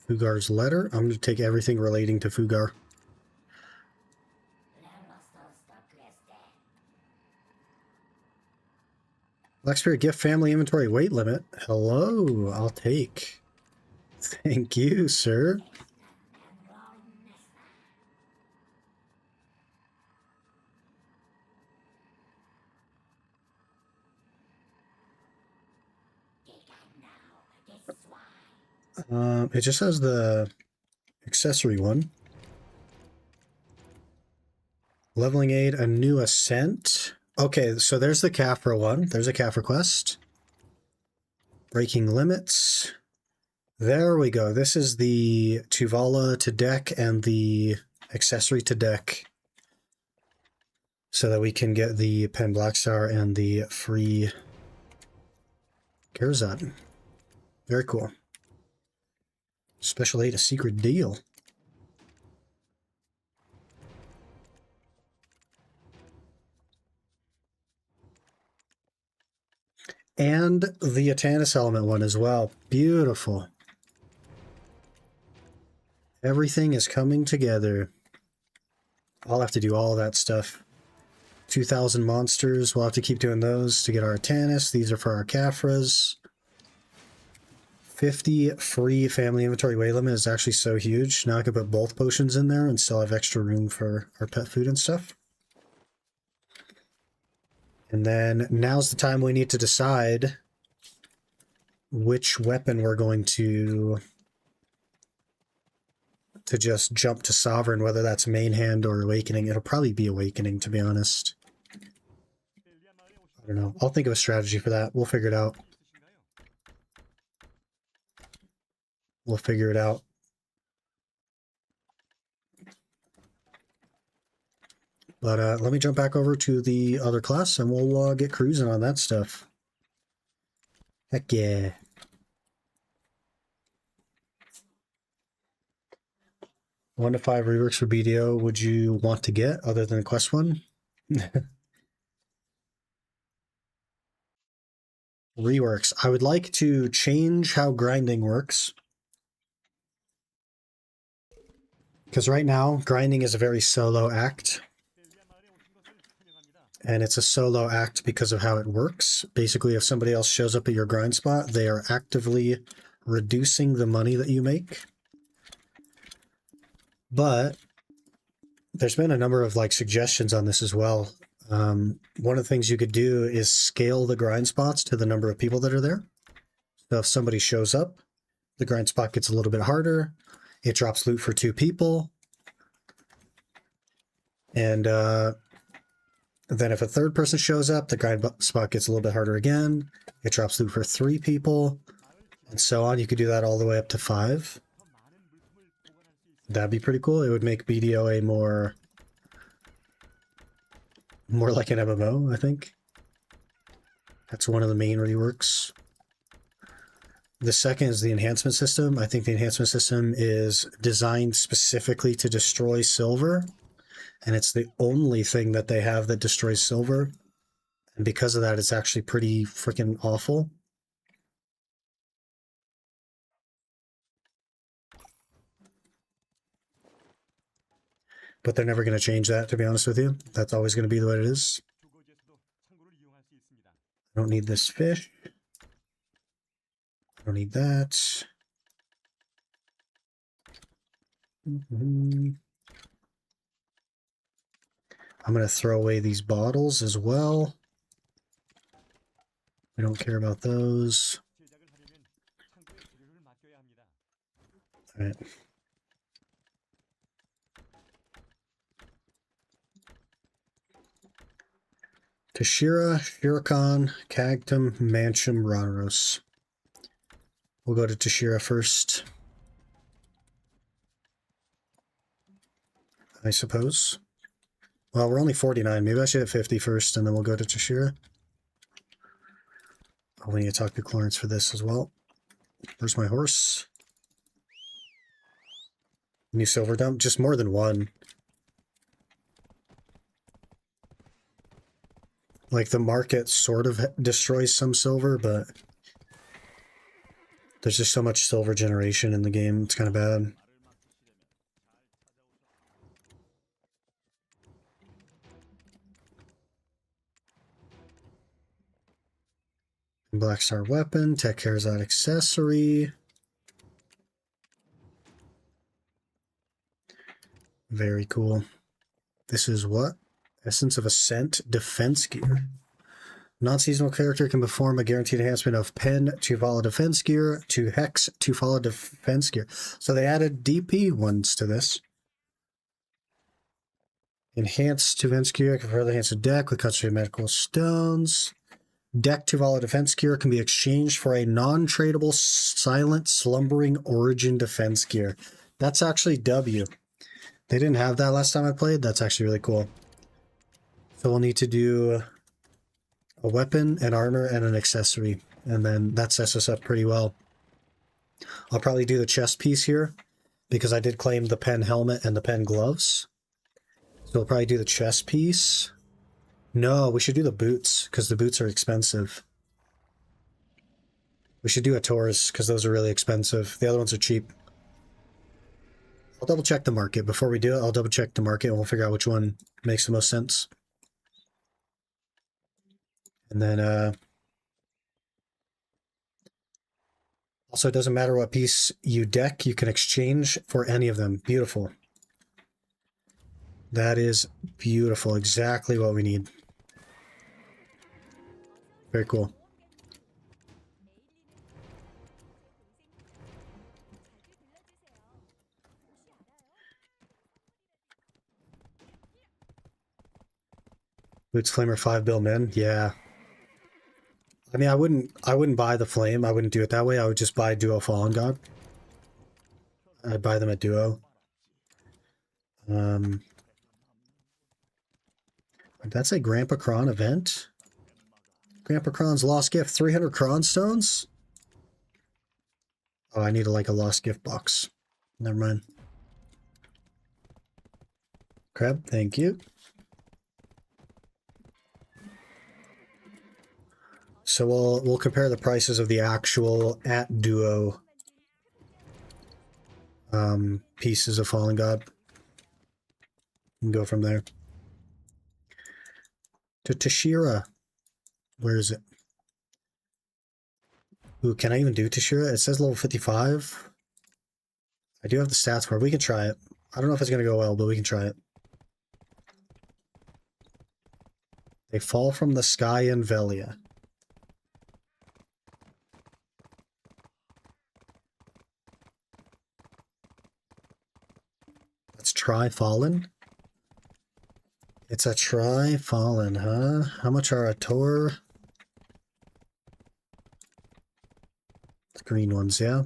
Fugar's letter. I'm going to take everything relating to Fugar. Black Spirit gift family inventory weight limit. Hello, I'll take. Thank you, sir. It just has the accessory one. Leveling aid, a new ascent. Okay, so there's the Kafra one. There's a Kafra quest. Breaking limits. There we go. This is the Tuvala to deck and the accessory to deck. So that we can get the Pen Blackstar and the free Garzat. Very cool. Special aid, a secret deal. And the Atanus element one as well. Beautiful. Everything is coming together. I'll have to do all that stuff. 2,000 monsters. We'll have to keep doing those to get our Atanus. These are for our Kafras. 50 free family inventory weight limit is actually so huge. Now I can put both potions in there and still have extra room for our pet food and stuff. And then now's the time we need to decide which weapon we're going to just jump to Sovereign, whether that's main hand or Awakening. It'll probably be Awakening, to be honest. I don't know. I'll think of a strategy for that. We'll figure it out. We'll figure it out. But let me jump back over to the other class and we'll get cruising on that stuff. Heck yeah. One to 5 reworks for BDO would you want to get other than the quest one? Reworks. I would like to change how grinding works. Because right now, grinding is a very solo act. And it's a solo act because of how it works. Basically, if somebody else shows up at your grind spot, they are actively reducing the money that you make. But there's been a number of suggestions on this as well. One of the things you could do is scale the grind spots to the number of people that are there. So if somebody shows up, the grind spot gets a little bit harder. It drops loot for 2 people. And then if a third person shows up, the grind spot gets a little bit harder again. It drops loot for 3 people, and so on. You could do that all the way up to 5. That'd be pretty cool. It would make BDOA more like an MMO, I think. That's one of the main reworks. The second is the enhancement system. I think the enhancement system is designed specifically to destroy silver, and it's the only thing that they have that destroys silver. And because of that, it's actually pretty freaking awful. But they're never going to change that, to be honest with you. That's always going to be the way it is. I don't need this fish. I don't need that. I'm going to throw away these bottles as well. We don't care about those. All right. Tashira, Shirakan, Cagtum, Mancham, Ranaros. We'll go to Tashira first, I suppose. Well, we're only 49. Maybe I should hit 50 first, and then we'll go to Tashira. Oh, we need to talk to Clarence for this as well. Where's my horse? New silver dump? Just more than one. Like, the market sort of destroys some silver, but there's just so much silver generation in the game. It's kind of bad. Black Star weapon, Tech Herzog accessory. Very cool. This is what? Essence of Ascent defense gear. Non-seasonal character can perform a guaranteed enhancement of pen to follow defense gear to hex to follow defense gear. So they added DP ones to this. Enhanced defense gear can further enhance a deck with concentrated medical stones. Deck to follow defense gear can be exchanged for a non-tradable silent slumbering origin defense gear. That's actually W. They didn't have that last time I played. That's actually really cool. So we'll need to do a weapon, an armor, and an accessory. And then that sets us up pretty well. I'll probably do the chest piece here because I did claim the pen helmet and the pen gloves. So we'll probably do the chest piece. No, we should do the boots because the boots are expensive. We should do a Taurus because those are really expensive. The other ones are cheap. I'll double check the market. Before we do it, I'll double check the market and we'll figure out which one makes the most sense. And then, also, it doesn't matter what piece you deck, you can exchange for any of them. Beautiful. That is beautiful. Exactly what we need. Very cool. Boots Flamer 5 bill men? Yeah. I mean, I wouldn't buy the flame. I wouldn't do it that way. I would just buy Duo Fallen God. I'd buy them at Duo. That's a Grandpa Kron event. Grandpa Kron's Lost Gift, 300 Kron stones? Oh, I need like a Lost Gift box. Never mind. Crab, thank you. So we'll compare the prices of the actual at Duo pieces of Fallen God and go from there. To Tashira. Where is it? Ooh, can I even do Tashira? It says level 55. I do have the stats for it. We can try it. I don't know if it's going to go well, but we can try it. They fall from the sky in Velia. tri-fallen? It's a tri-fallen, huh? How much are a Tor? The green ones, yeah.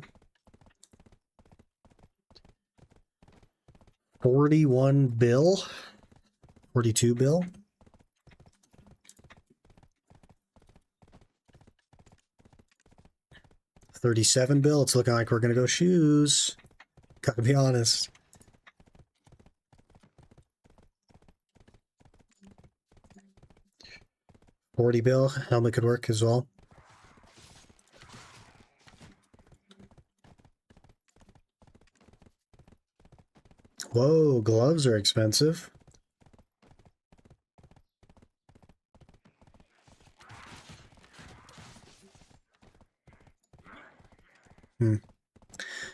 41 bill? 42 bill? $37 bill. It's looking like we're gonna go shoes. Gotta be honest. $40 bill. Helmet could work as well. Whoa, gloves are expensive.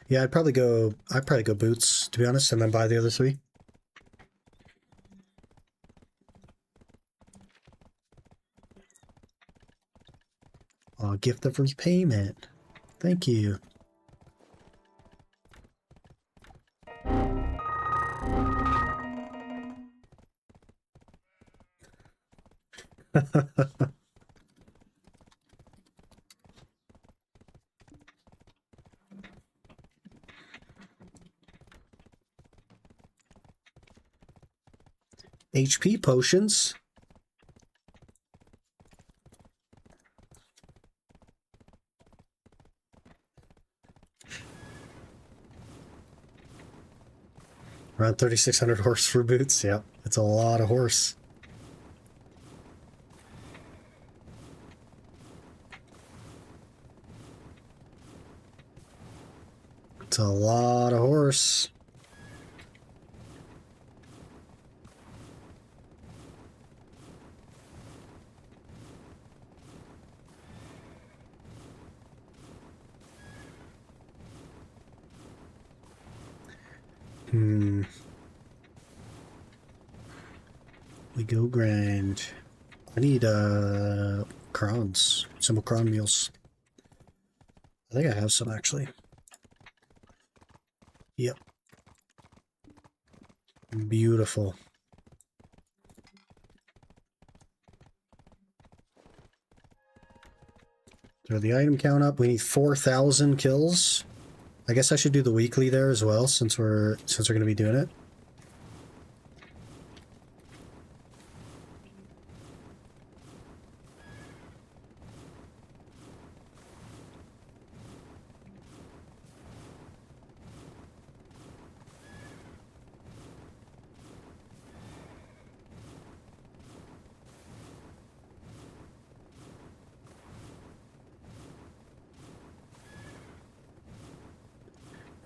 Yeah, I'd probably go boots, to be honest, and then buy the other three. Gift of repayment. Thank you. HP potions. Around 3,600 horse for boots. Yep, it's a lot of horse. It's a lot of horse. We go grind. I need crowns. Simple crown meals. I think I have some actually. Yep. Beautiful. Throw the item count up. We need 4,000 kills. I guess I should do the weekly there as well, since we're going to be doing it.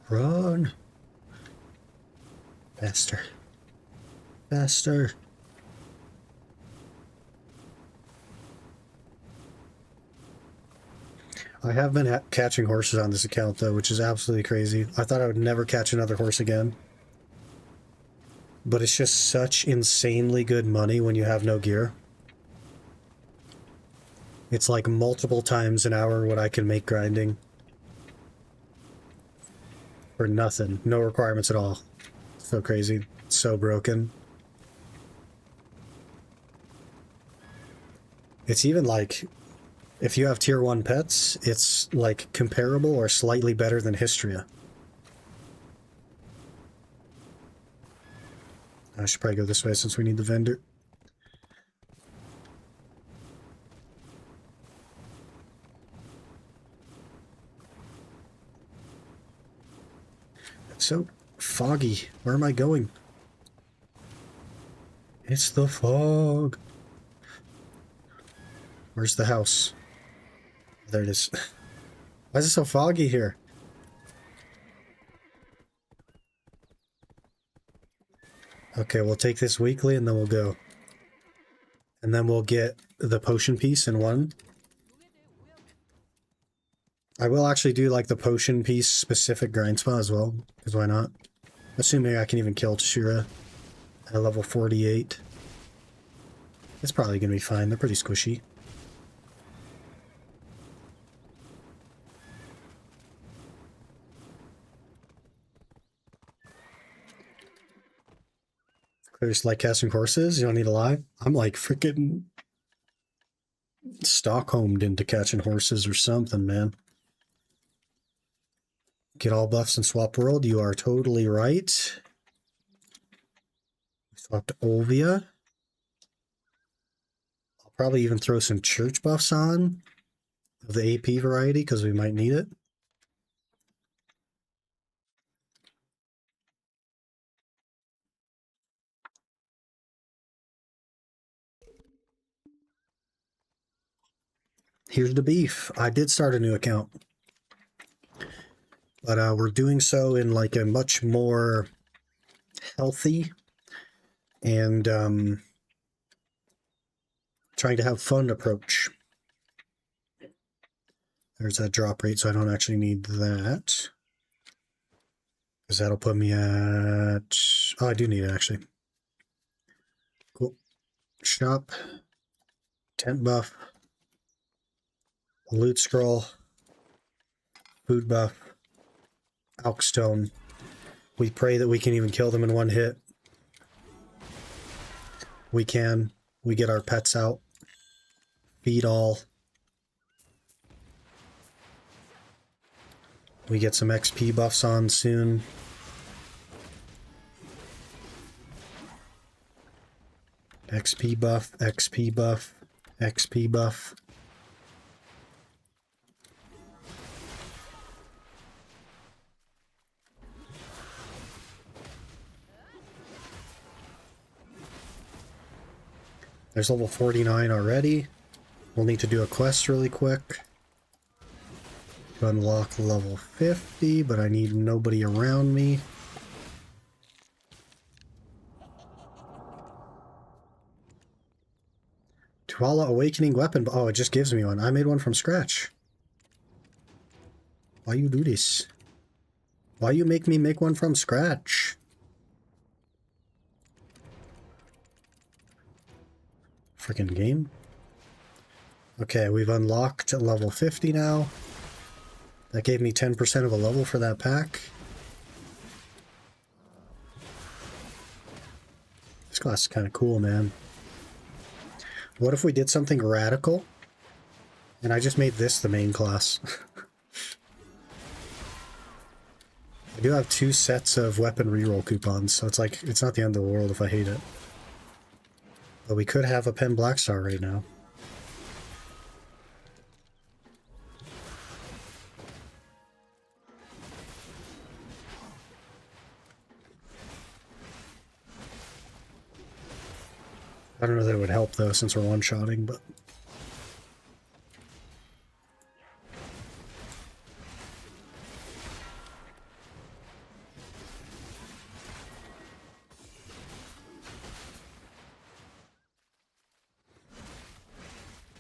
Run. Faster. Faster. I have been catching horses on this account, though, which is absolutely crazy. I thought I would never catch another horse again. But it's just such insanely good money when you have no gear. It's like multiple times an hour what I can make grinding. For nothing. No requirements at all. So crazy. So broken. It's even like, if you have tier 1 pets, it's like comparable or slightly better than Histria. I should probably go this way since we need the vendor. It's so foggy. Where am I going? It's the fog. Where's the house? There it is. Why is it so foggy here? Okay, we'll take this weekly and then we'll go. And then we'll get the potion piece in one. I will actually do like the potion piece specific grind spot as well, because why not? Assuming I can even kill Tashira at level 48. It's probably going to be fine. They're pretty squishy. There's like casting horses. You don't need to lie. I'm like freaking Stockholmed into catching horses or something, man. Get all buffs and swap world. You are totally right. Swap to Olvia. I'll probably even throw some church buffs on of the AP variety because we might need it. Here's the beef. I did start a new account, but we're doing so in like a much more healthy and trying to have fun approach. There's that drop rate, so I don't actually need that. Because that'll put me at... Oh, I do need it, actually. Cool. Shop. Tent buff. Loot scroll. Food buff. Alkstone. We pray that we can even kill them in one hit. We can. We get our pets out. Feed all. We get some XP buffs on soon. XP buff, XP buff, XP buff. There's level 49 already. We'll need to do a quest really quick to unlock level 50, but I need nobody around me. Tuala Awakening Weapon. Oh, it just gives me one. I made one from scratch. Why you do this? Why you make me make one from scratch? Freaking game. Okay, we've unlocked level 50 now. That gave me 10% of a level for that pack. This class is kind of cool, man. What if we did something radical and I just made this the main class? I do have 2 sets of weapon reroll coupons, so it's like, it's not the end of the world if I hate it. But we could have a Pen Blackstar right now. I don't know that it would help though, since we're one-shotting, but...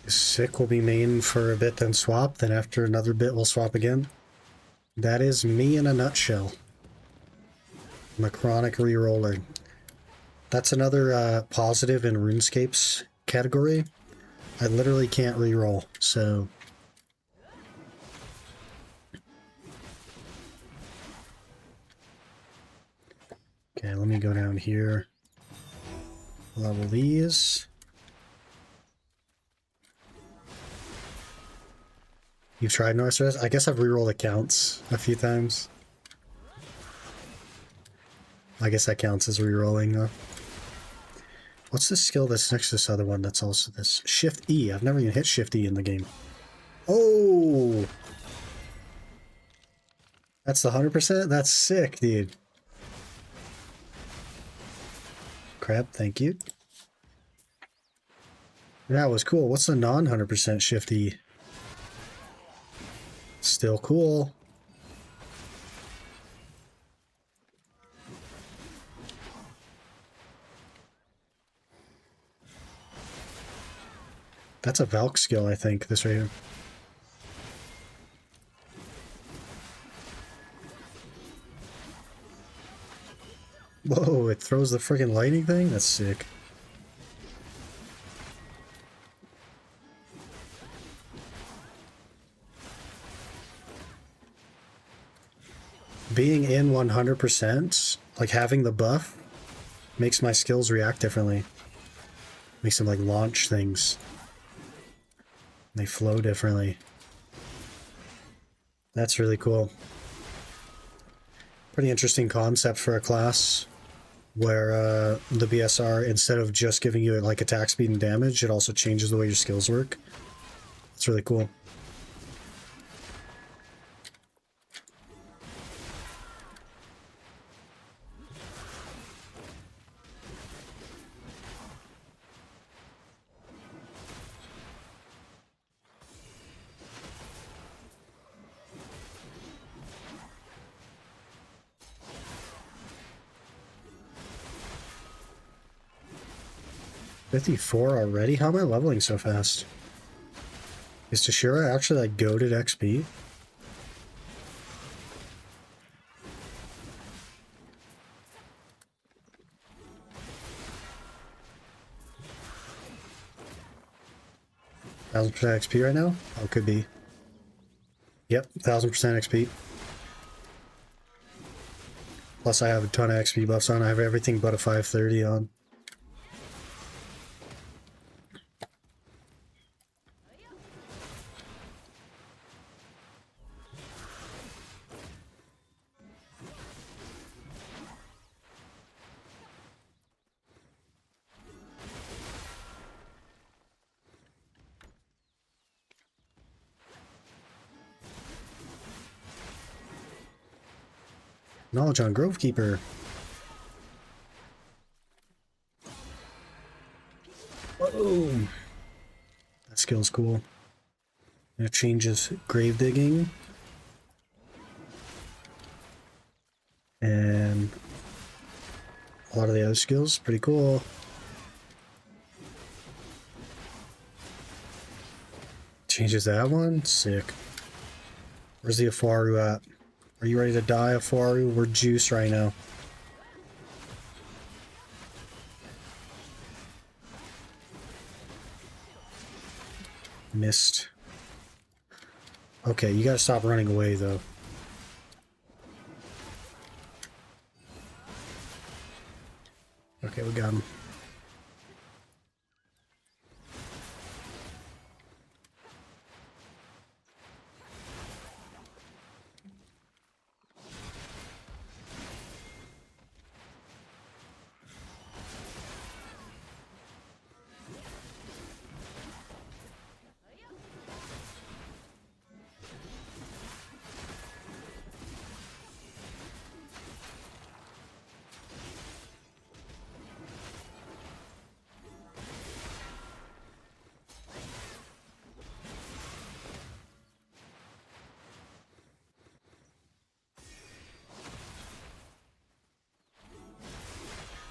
Sick will be main for a bit, then swap, then after another bit we'll swap again. That is me in a nutshell. I'm a chronic reroller. That's another positive in RuneScape's category. I literally can't reroll, so... Okay, let me go down here. Level these. You've tried North Stress? I guess I've rerolled accounts a few times. I guess that counts as rerolling though. What's the skill that's next to this other one that's also this? Shift E. I've never even hit Shift E in the game. Oh! That's the 100%? That's sick, dude. Crab, thank you. That was cool. What's the non-100% Shift E? Still cool. That's a Valk skill, I think, this right here. Whoa, it throws the freaking lightning thing? That's sick. Being in 100%, like having the buff, Makes my skills react differently. Makes them like launch things. They flow differently. That's really cool. Pretty interesting concept for a class where the BSR, instead of just giving you like attack speed and damage, it also changes the way your skills work. It's really cool. $54 already? How am I leveling so fast? Is Tashira actually like goated XP? $1,000% XP right now? Oh, could be. Yep, 1000% XP. Plus I have a ton of XP buffs on. I have everything but a 530 on. Knowledge on Grovekeeper. Whoa! That skill's cool. It changes grave digging. And a lot of the other skills. Pretty cool. Changes that one? Sick. Where's the Afaru at? Are you ready to die, Afaru? We're juiced right now. Missed. Okay, you gotta stop running away, though. Okay, we got him.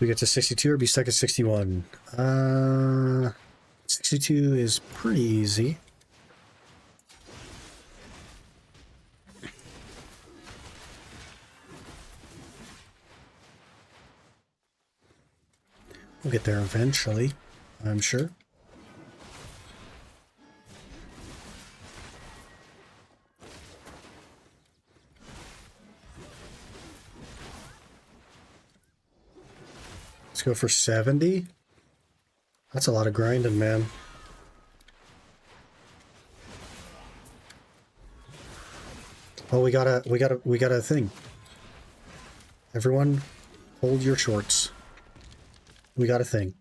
We get to 62 or be stuck at 61? 62 is pretty easy. We'll get there eventually, I'm sure. Let's go for 70. That's a lot of grinding, man. Oh, we got a thing. Everyone, hold your shorts. We got a thing.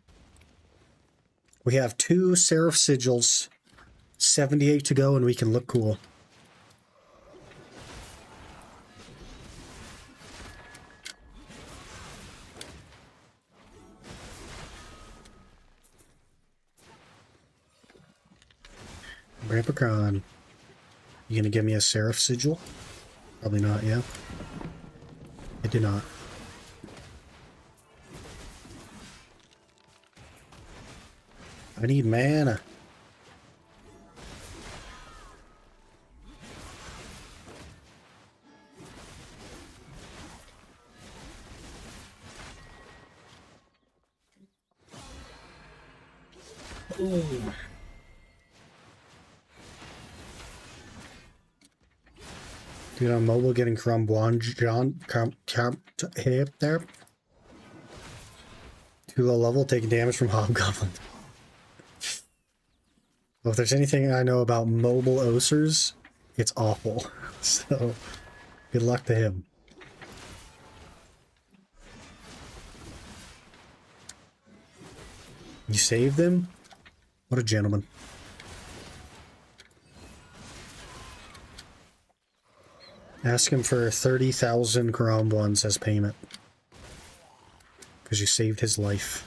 We have 2 Seraph Sigils, 78 to go, and we can look cool. Rampacron. You gonna give me a Seraph Sigil? Probably not, yeah. I did not. I need mana. Ooh. Dude, on mobile getting Crumblon John hip there. Too low level, taking damage from Hobgoblin. Well, if there's anything I know about mobile Osers, it's awful. So, good luck to him. You saved him? What a gentleman. Ask him for 30,000 Karamblans as payment. Because you saved his life.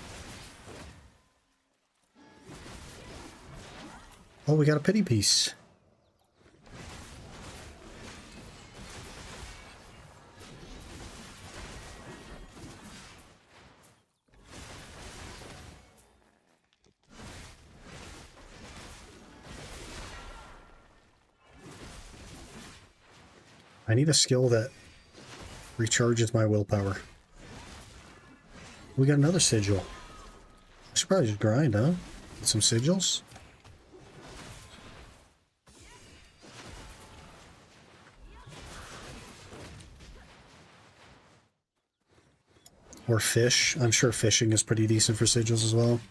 Oh, we got a pity piece. I need a skill that recharges my willpower. We got another sigil. I should probably just grind, huh? Get some sigils. Or fish. I'm sure fishing is pretty decent for sigils as well.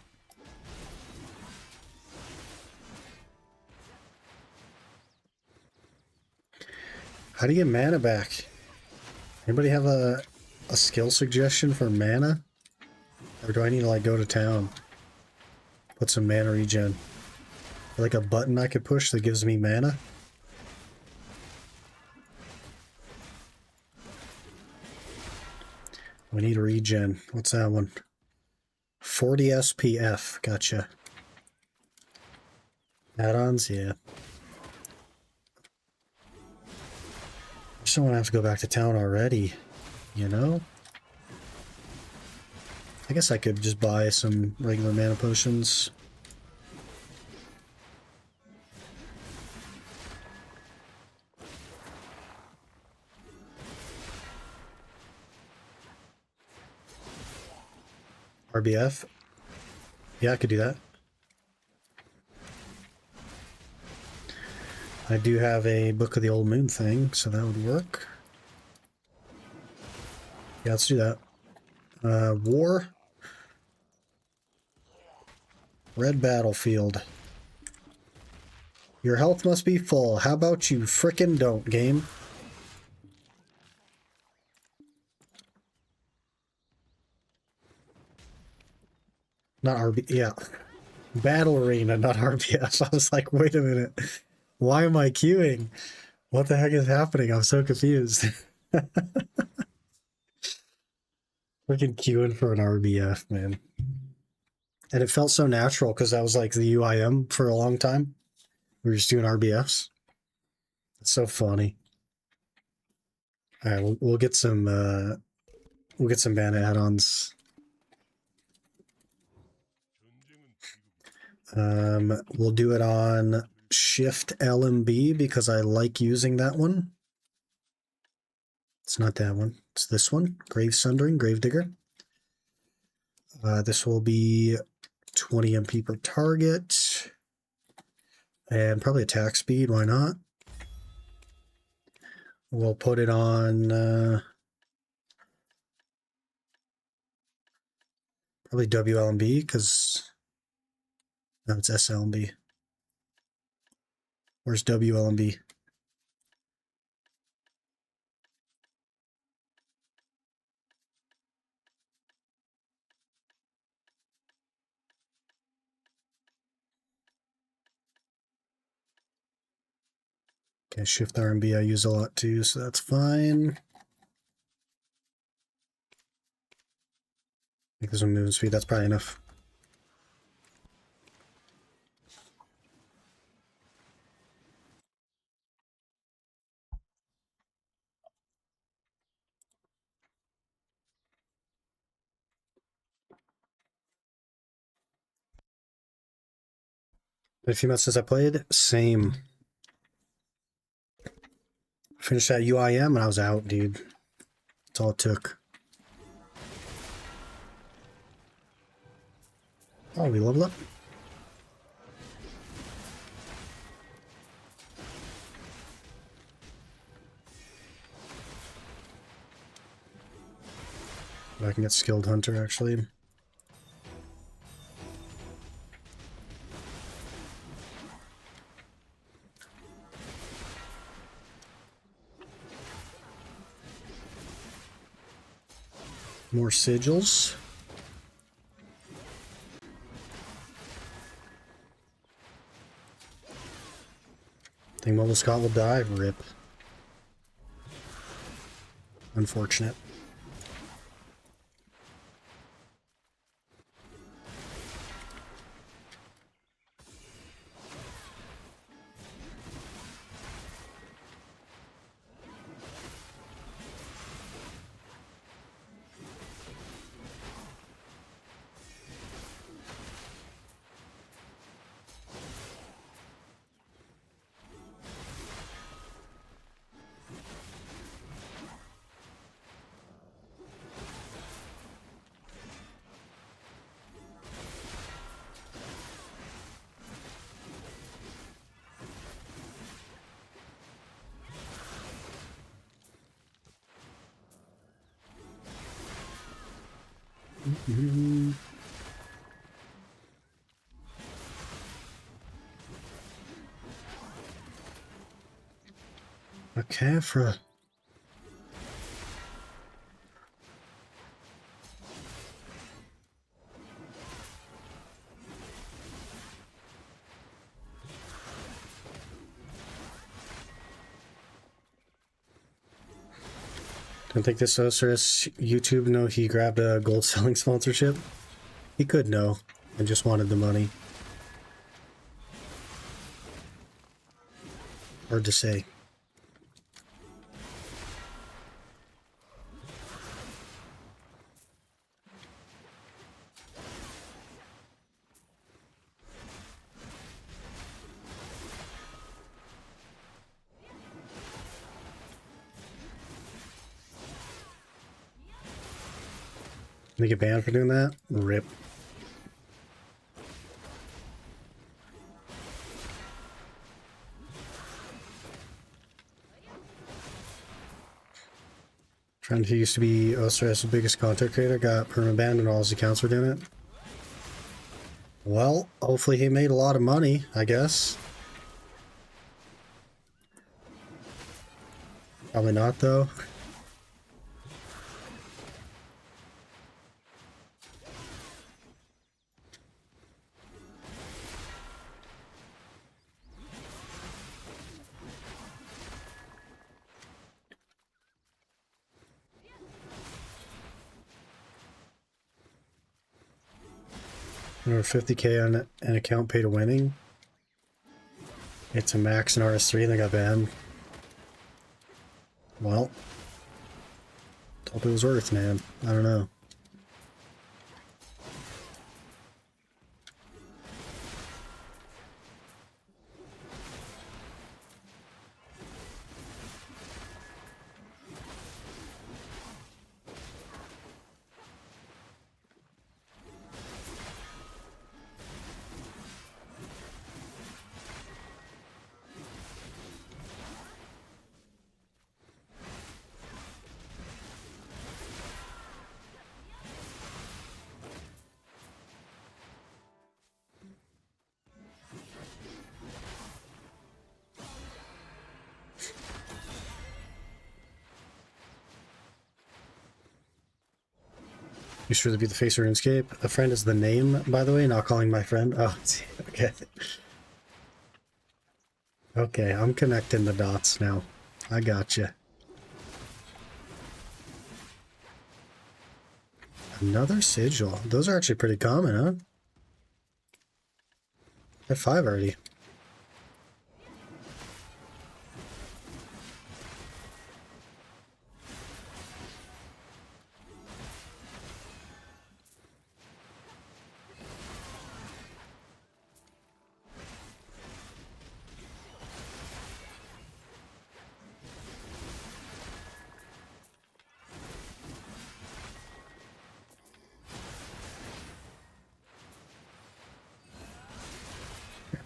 How do you get mana back? Anybody have a skill suggestion for mana? Or do I need to like go to town? Put some mana regen. Like a button I could push that gives me mana? We need a regen. What's that one? 40 SPF. Gotcha. Add-ons? Yeah. I just don't want to have to go back to town already, you know? I guess I could just buy some regular mana potions. RBF? Yeah, I could do that. I do have a Book of the Old Moon thing, so that would work. Yeah, let's do that. War. Red Battlefield. Your health must be full. How about you frickin' don't, game? Not RB, yeah. Battle Arena, not RBF. I was like, wait a minute. Why am I queuing? What the heck is happening? I'm so confused. Freaking queuing for an RBF, man. And it felt so natural because that was like the UIM for a long time. We were just doing RBFs. It's so funny. All right, we'll get some mana add-ons. We'll do it on Shift LMB because I like using that one. It's not that one. It's this one. Grave Sundering, Gravedigger. This will be 20 MP per target. And probably attack speed. Why not? We'll put it on probably WLMB because no, it's SLMB. Where's WLMB? Okay, Shift RMB I use a lot too, so that's fine. I think there's a movement speed, that's probably enough. Been a few months since I played. Same. Finished that UIM and I was out, dude. That's all it took. Oh, we leveled up. I can get Skilled Hunter, actually. More sigils. Think Mobile Scott will die. Rip. Unfortunate. A Kafra. Don't think this Osiris YouTube know he grabbed a gold selling sponsorship? He could know and just wanted the money. Hard to say. They get banned for doing that? Rip. Friend who used to be Osiris' biggest content creator got permabanned and all his accounts were doing it. Well, hopefully he made a lot of money, I guess. Probably not, though. Over 50k on an account pay to winning. It's a max in RS3 and they got banned. Well, hope it was worth, man. I don't know. You sure to be the face of RuneScape? A friend is the name, by the way, not calling my friend. Oh, okay. Okay, I'm connecting the dots now. I gotcha. Another sigil. Those are actually pretty common, huh? I have 5 already.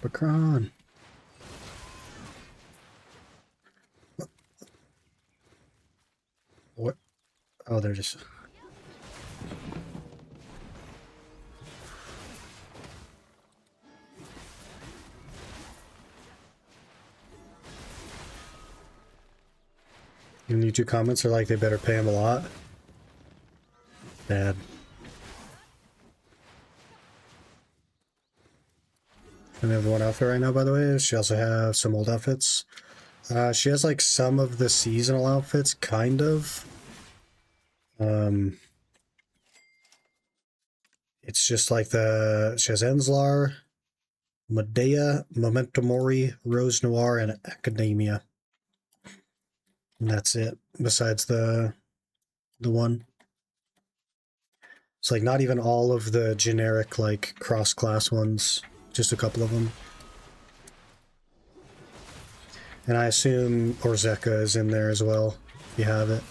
Bacron. What? Oh, they're just... Even you two comments are like they better pay him a lot. Bad. And we have one outfit right now, by the way. She also has some old outfits. She has like some of the seasonal outfits, kind of. It's just like she has Enslar, Medea, Memento Mori, Rose Noir, and Academia. And that's it, besides the one. It's like not even all of the generic like cross-class ones, just a couple of them. And I assume Orzeka is in there as well, if you have it.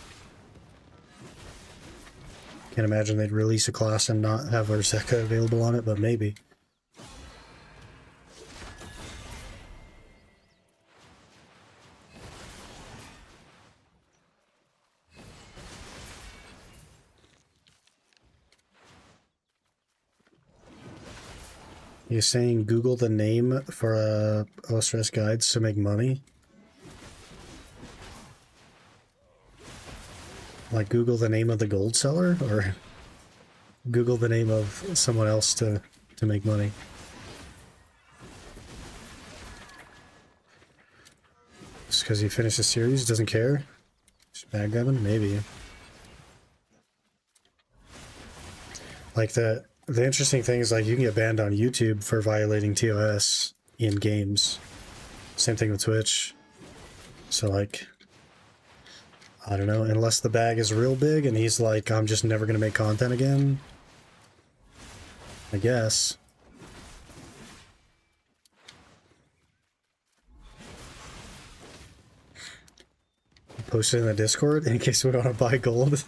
Can't imagine they'd release a class and not have Orzeka available on it, but maybe. You're saying Google the name for OSRS guides to make money? Like Google the name of the gold seller, or Google the name of someone else to make money? Just because he finished the series, doesn't care? Just backgammon? Maybe. Like the interesting thing is like you can get banned on YouTube for violating TOS in games. Same thing with Twitch. So like, I don't know, unless the bag is real big and he's like, I'm just never gonna make content again. I guess. Post it in the Discord in case we want to buy gold.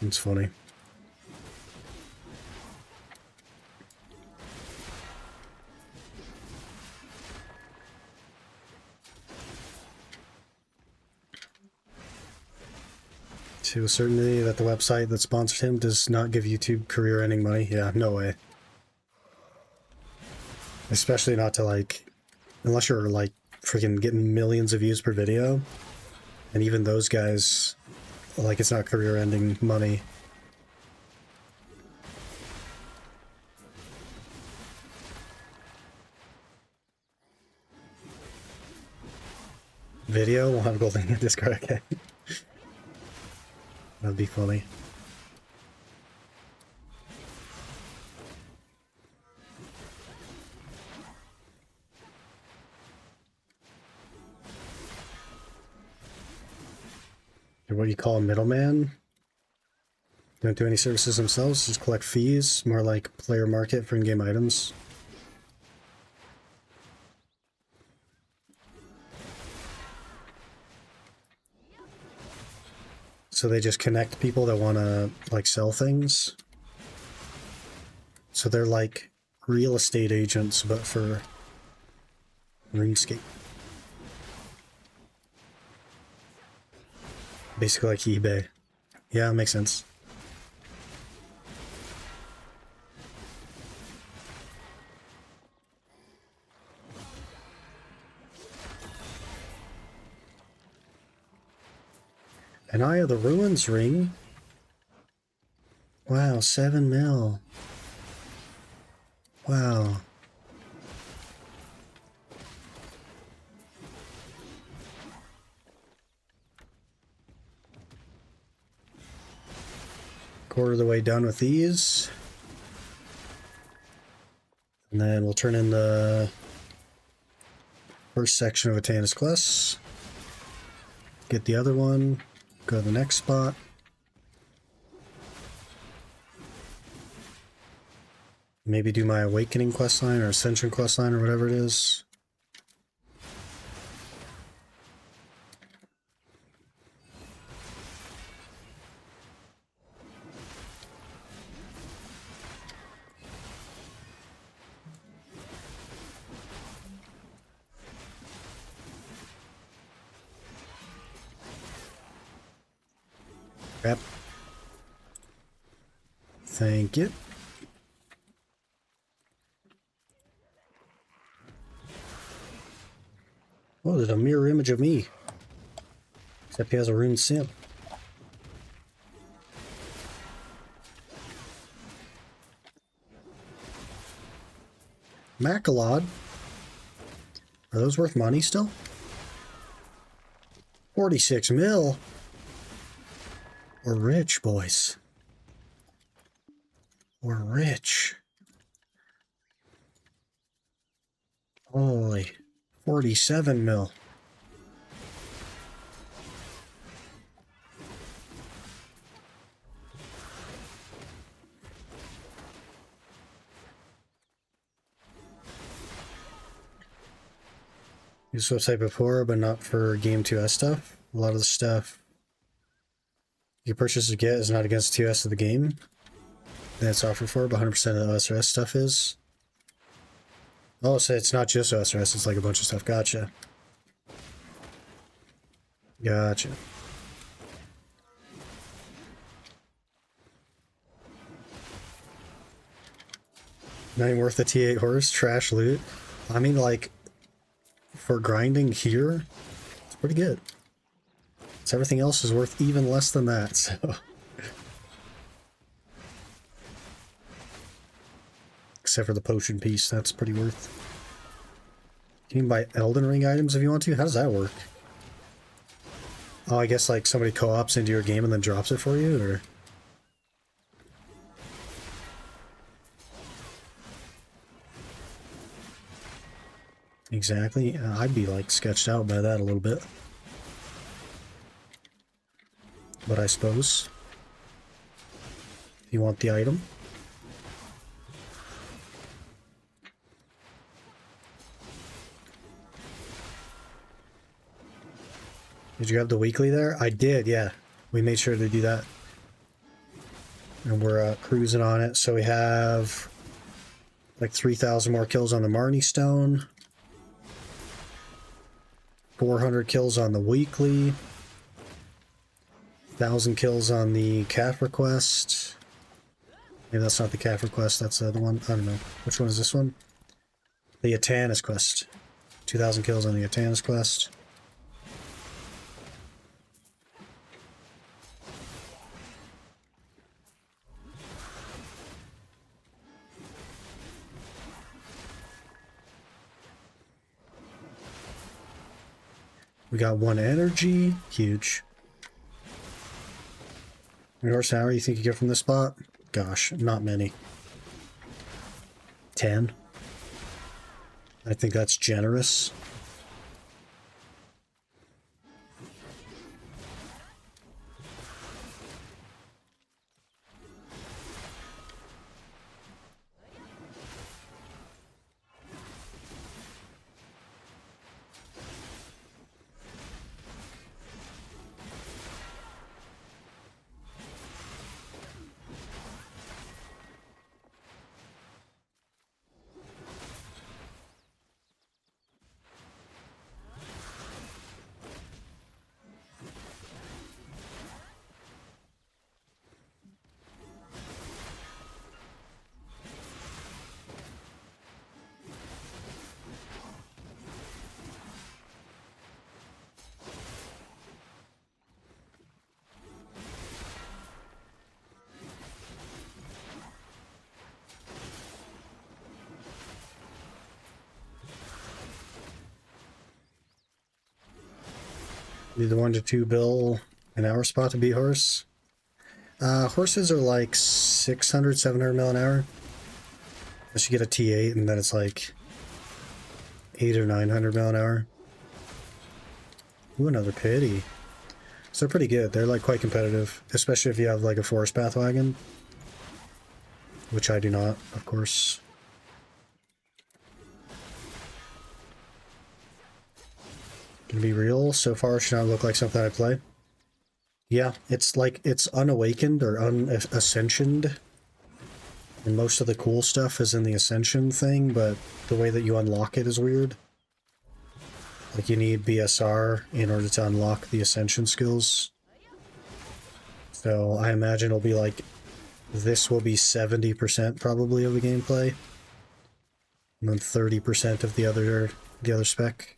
It's funny. To a certainty that the website that sponsored him does not give YouTube career-ending money? Yeah, no way. Especially not to like, unless you're like freaking getting millions of views per video. And even those guys, like, it's not career-ending money. Video? We'll have gold in the Discord, okay. That'd be funny. They're what you call a middleman. Don't do any services themselves, just collect fees, more like player market for in-game items. So they just connect people that want to like sell things. So they're like real estate agents, but for RuneScape. Basically like eBay. Yeah, makes sense. An Eye of the Ruins ring? Wow, 7 mil. Wow. Quarter of the way done with these. And then we'll turn in the first section of Atanus Quest. Get the other one. Go to the next spot. Maybe do my Awakening questline or Ascension questline or whatever it is. Crap. Thank you. Oh, there's a mirror image of me. Except he has a rune sim. Macalod. Are those worth money still? 46 mil. We're rich, boys. We're rich. Holy. 47 mil. Use this website before, but not for Game 2S stuff. A lot of the stuff you purchase to get is not against the 2S of the game that it's offered for, but 100% of the OSRS stuff is. Oh, so it's not just OSRS, it's like a bunch of stuff. Gotcha. Gotcha. Not even worth the T8 horse, trash loot. I mean, like, for grinding here, it's pretty good. So everything else is worth even less than that, so. Except for the potion piece, that's pretty worth. You can buy Elden Ring items if you want to? How does that work? Oh, I guess like somebody co-ops into your game and then drops it for you, or? Exactly. I'd be like sketched out by that a little bit. But I suppose if you want the item. Did you have the weekly there? I did, yeah. We made sure to do that. And we're cruising on it. So we have like 3,000 more kills on the Marnie Stone. 400 kills on the weekly. 1,000 kills on the calf request. Maybe that's not the calf request, that's the other one. I don't know. Which one is this one? The Atanis quest. 2,000 kills on the Atanis quest. We got 1 energy. Huge. How many horsepower you think you get from this spot? Gosh, not many. 10. I think that's generous. Need the 1 to 2 bill an hour spot to beat horse. Horses are like 600, 700 mil an hour. Unless you get a T8 and then it's like 8 or 900 mil an hour. Ooh, another pity. So they're pretty good. They're like quite competitive, especially if you have like a forest path wagon. Which I do not, of course. Gonna be real, so far it should not look like something I play. Yeah, it's like, it's unawakened or unascensioned. And most of the cool stuff is in the ascension thing, but the way that you unlock it is weird. Like you need BSR in order to unlock the ascension skills. So I imagine it'll be like, this will be 70% probably of the gameplay. And then 30% of the other spec.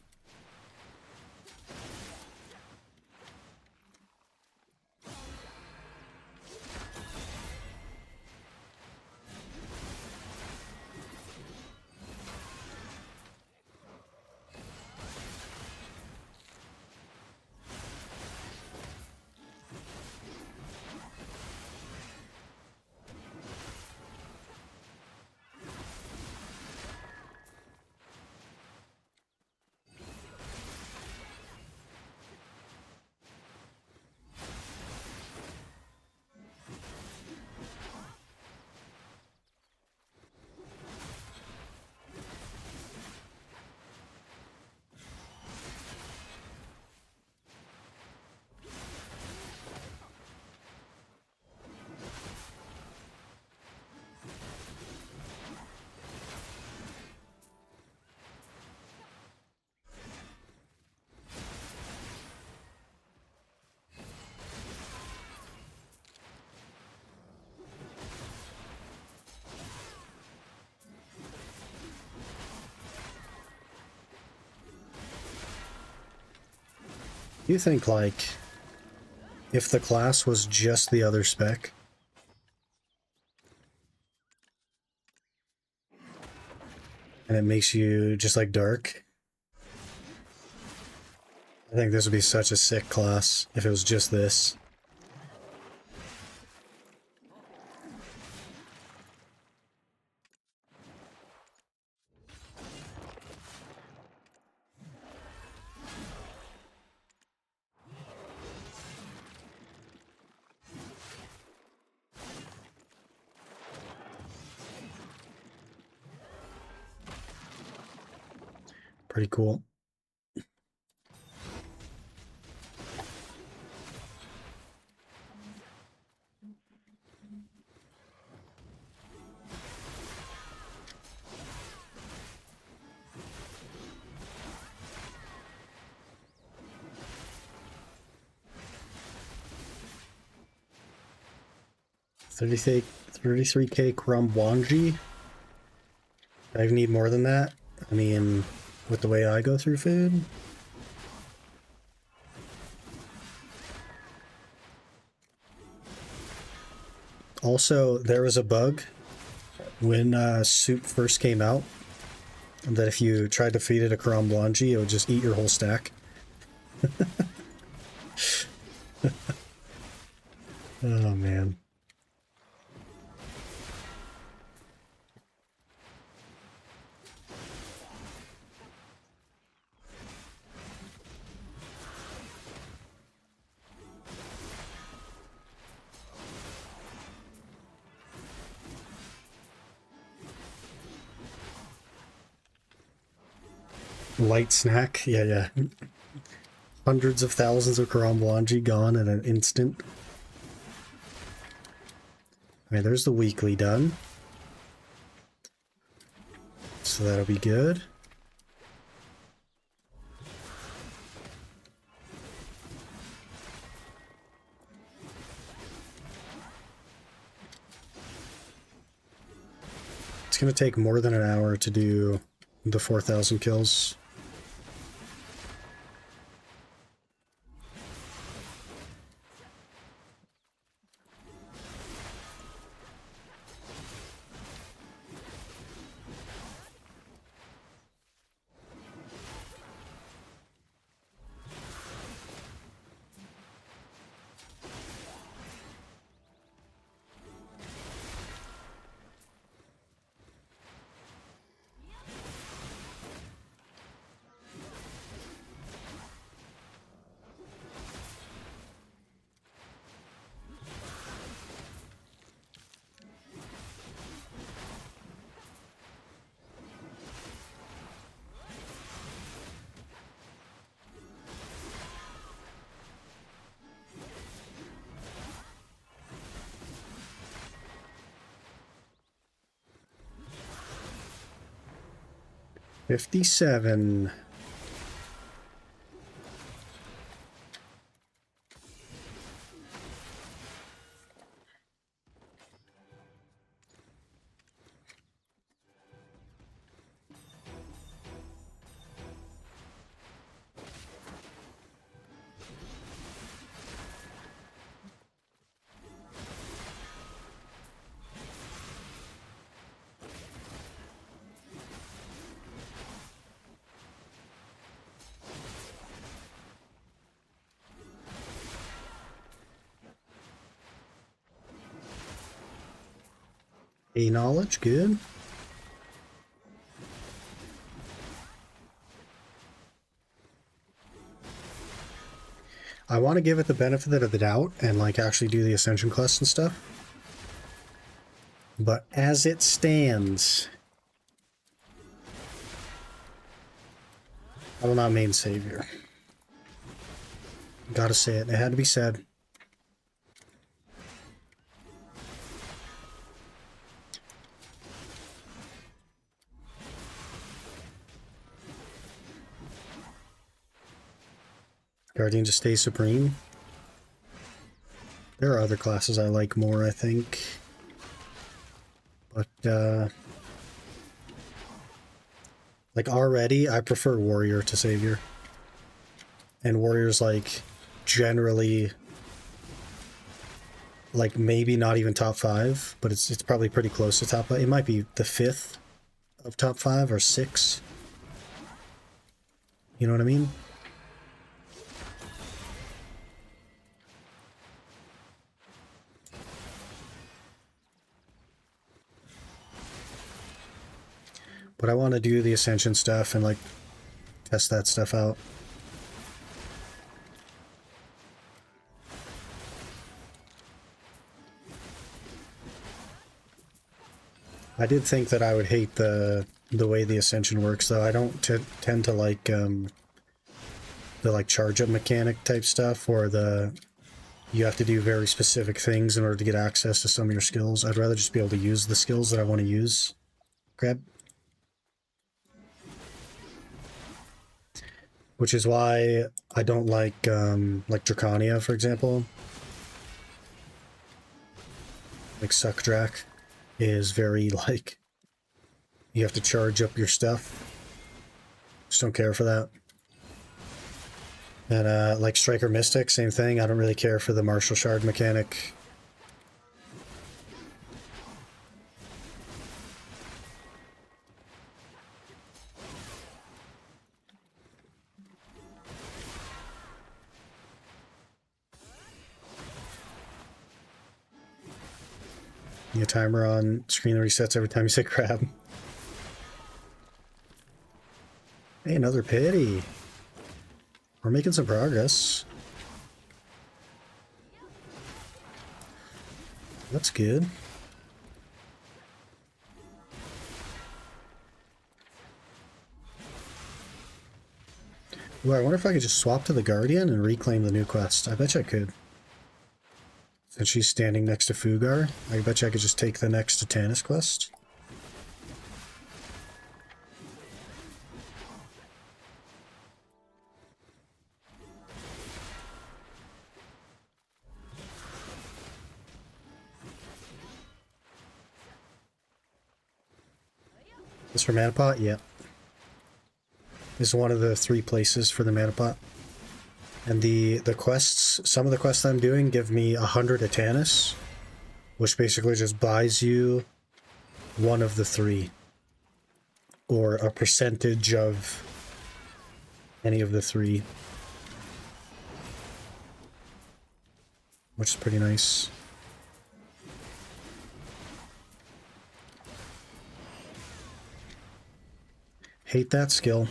you think, like, if the class was just the other spec, and it makes you just like dark, I think this would be such a sick class if it was just this. Pretty cool. $33K Krambwanji. I need more than that. I mean, with the way I go through food. Also, there was a bug when soup first came out that if you tried to feed it a Krambwanji, it would just eat your whole stack. Oh man. Light snack, yeah. Hundreds of thousands of Krambwanji gone in an instant. I mean, there's the weekly done. So that'll be good. It's gonna take more than an hour to do the 4,000 kills. $57. A knowledge, good. I want to give it the benefit of the doubt and like actually do the ascension quests and stuff. But as it stands, I will not main savior. Gotta say it. It had to be said. Guardian just stays supreme. There are other classes I like more, I think. But, like already, I prefer warrior to savior. and Warrior's like generally like maybe not even top 5, but it's probably pretty close to top 5. It might be the 5th of top 5 or 6. You know what I mean? But I want to do the Ascension stuff and like test that stuff out. I did think that I would hate the way the Ascension works, though. I don't tend to like the like charge up mechanic type stuff, or the you have to do very specific things in order to get access to some of your skills. I'd rather just be able to use the skills that I want to use. Grab. Which is why I don't like Draconia, for example. Like Suckdrac is very like you have to charge up your stuff. Just don't care for that. And like Striker Mystic, same thing. I don't really care for the Martial Shard mechanic. A timer on screen that resets every time you say crab. Hey, another pity. We're making some progress. That's good. Well, I wonder if I could just swap to the Guardian and reclaim the new quest. I bet you I could. Since she's standing next to Fugar, I bet you I could just take the next to Tannis quest. This for Mana Pot? Yeah. This is one of the 3 places for the Mana Pot. And the quests, some of the quests I'm doing give me 100 Tannis, which basically just buys you one of the 3. Or a percentage of any of the 3. Which is pretty nice. Hate that skill.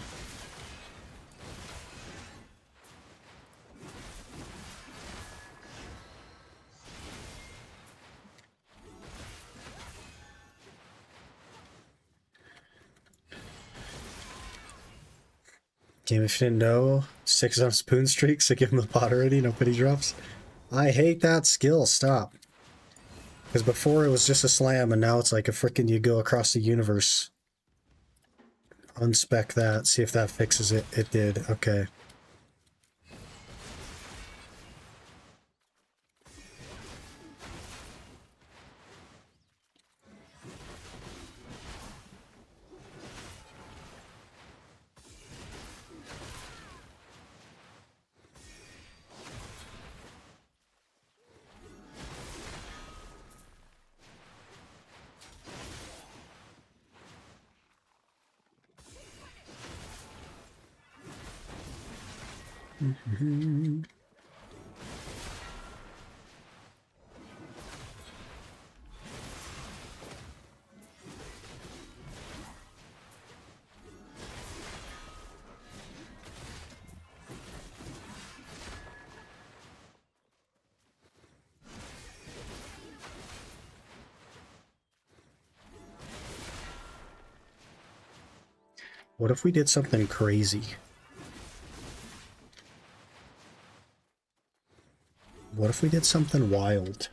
Game, if you didn't know, 6 on spoon streaks, so give him the pot already, no pity drops. I hate that skill, stop. Because before it was just a slam, and now it's like a frickin' you go across the universe. Unspec that, see if that fixes it. It did, okay. What if we did something crazy? What if we did something wild?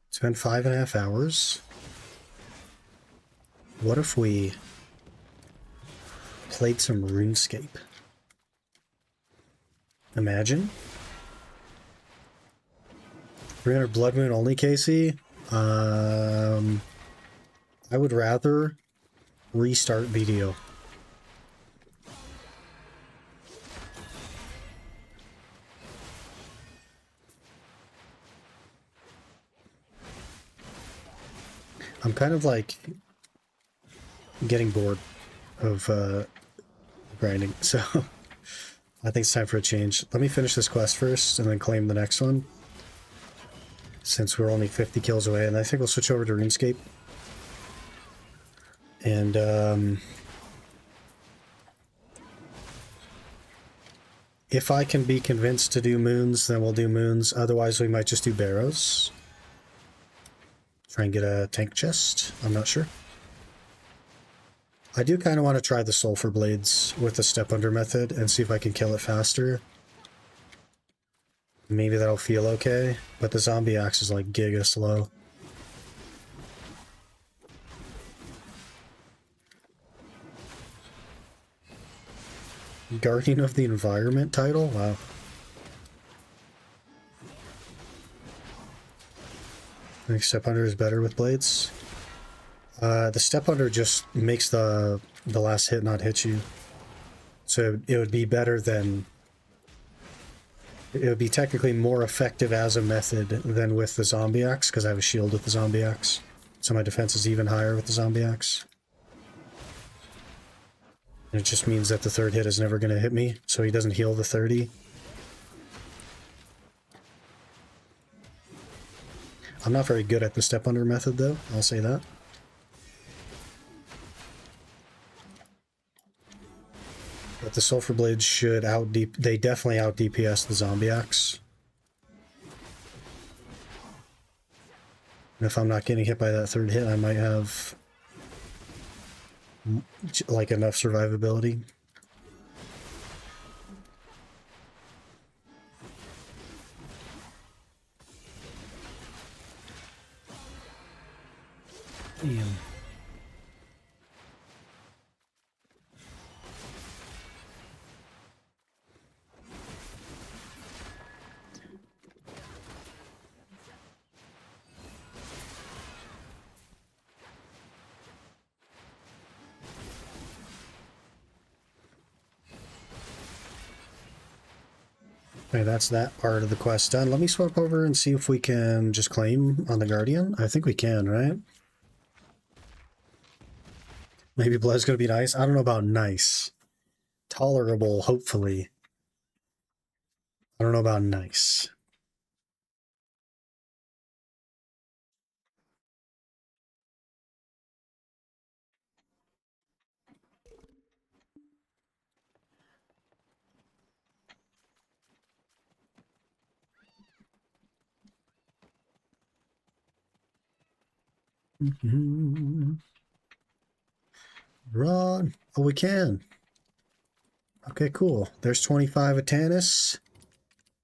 It's been 5.5 hours. What if we played some RuneScape? Imagine. 300 Blood Moon only, Casey? I would rather restart video. I'm kind of like getting bored of grinding, so I think it's time for a change. Let me finish this quest first and then claim the next one, since we're only 50 kills away, and I think we'll switch over to RuneScape. And if I can be convinced to do moons, then we'll do moons. Otherwise, we might just do barrows. Try and get a tank chest. I'm not sure. I do kind of want to try the sulfur blades with the step under method and see if I can kill it faster. Maybe that'll feel okay, but the zombie axe is like giga slow. Guardian of the Environment title? Wow. I think step under is better with blades. The step under just makes the last hit not hit you. So it would be better than... It would be technically more effective as a method than with the zombie axe, because I have a shield with the zombie axe. So my defense is even higher with the zombie axe. And it just means that the third hit is never going to hit me, so he doesn't heal the 30. I'm not very good at the step under method, though. I'll say that. But the sulfur blades should they definitely out DPS the zombie axe. And if I'm not getting hit by that third hit, I might have like enough survivability. Damn. Okay, that's that part of the quest done. Let me swap over and see if we can just claim on the Guardian. I think we can, right? Maybe blood's gonna be nice. I don't know about nice. Tolerable, hopefully. I don't know about nice. Run. Oh, we can. Okay, cool. There's 25 at Tanis.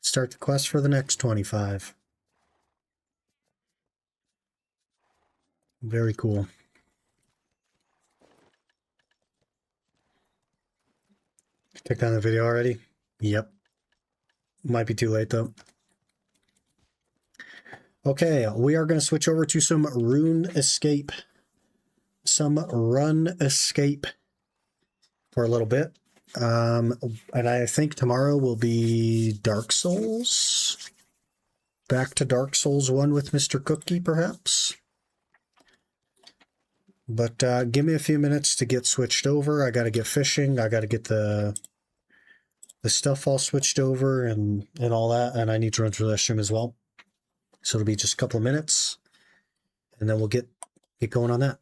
Start the quest for the next 25. Very cool. Took down the video already? Yep. Might be too late, though. Okay, we are going to switch over to some Rune Escape. Some Run Escape for a little bit. And I think tomorrow will be Dark Souls. Back to Dark Souls 1 with Mr. Cookie, perhaps. But give me a few minutes to get switched over. I got to get fishing. I got to get the stuff all switched over and all that. And I need to run through the restroom as well. So it'll be just a couple of minutes. And then we'll get going on that.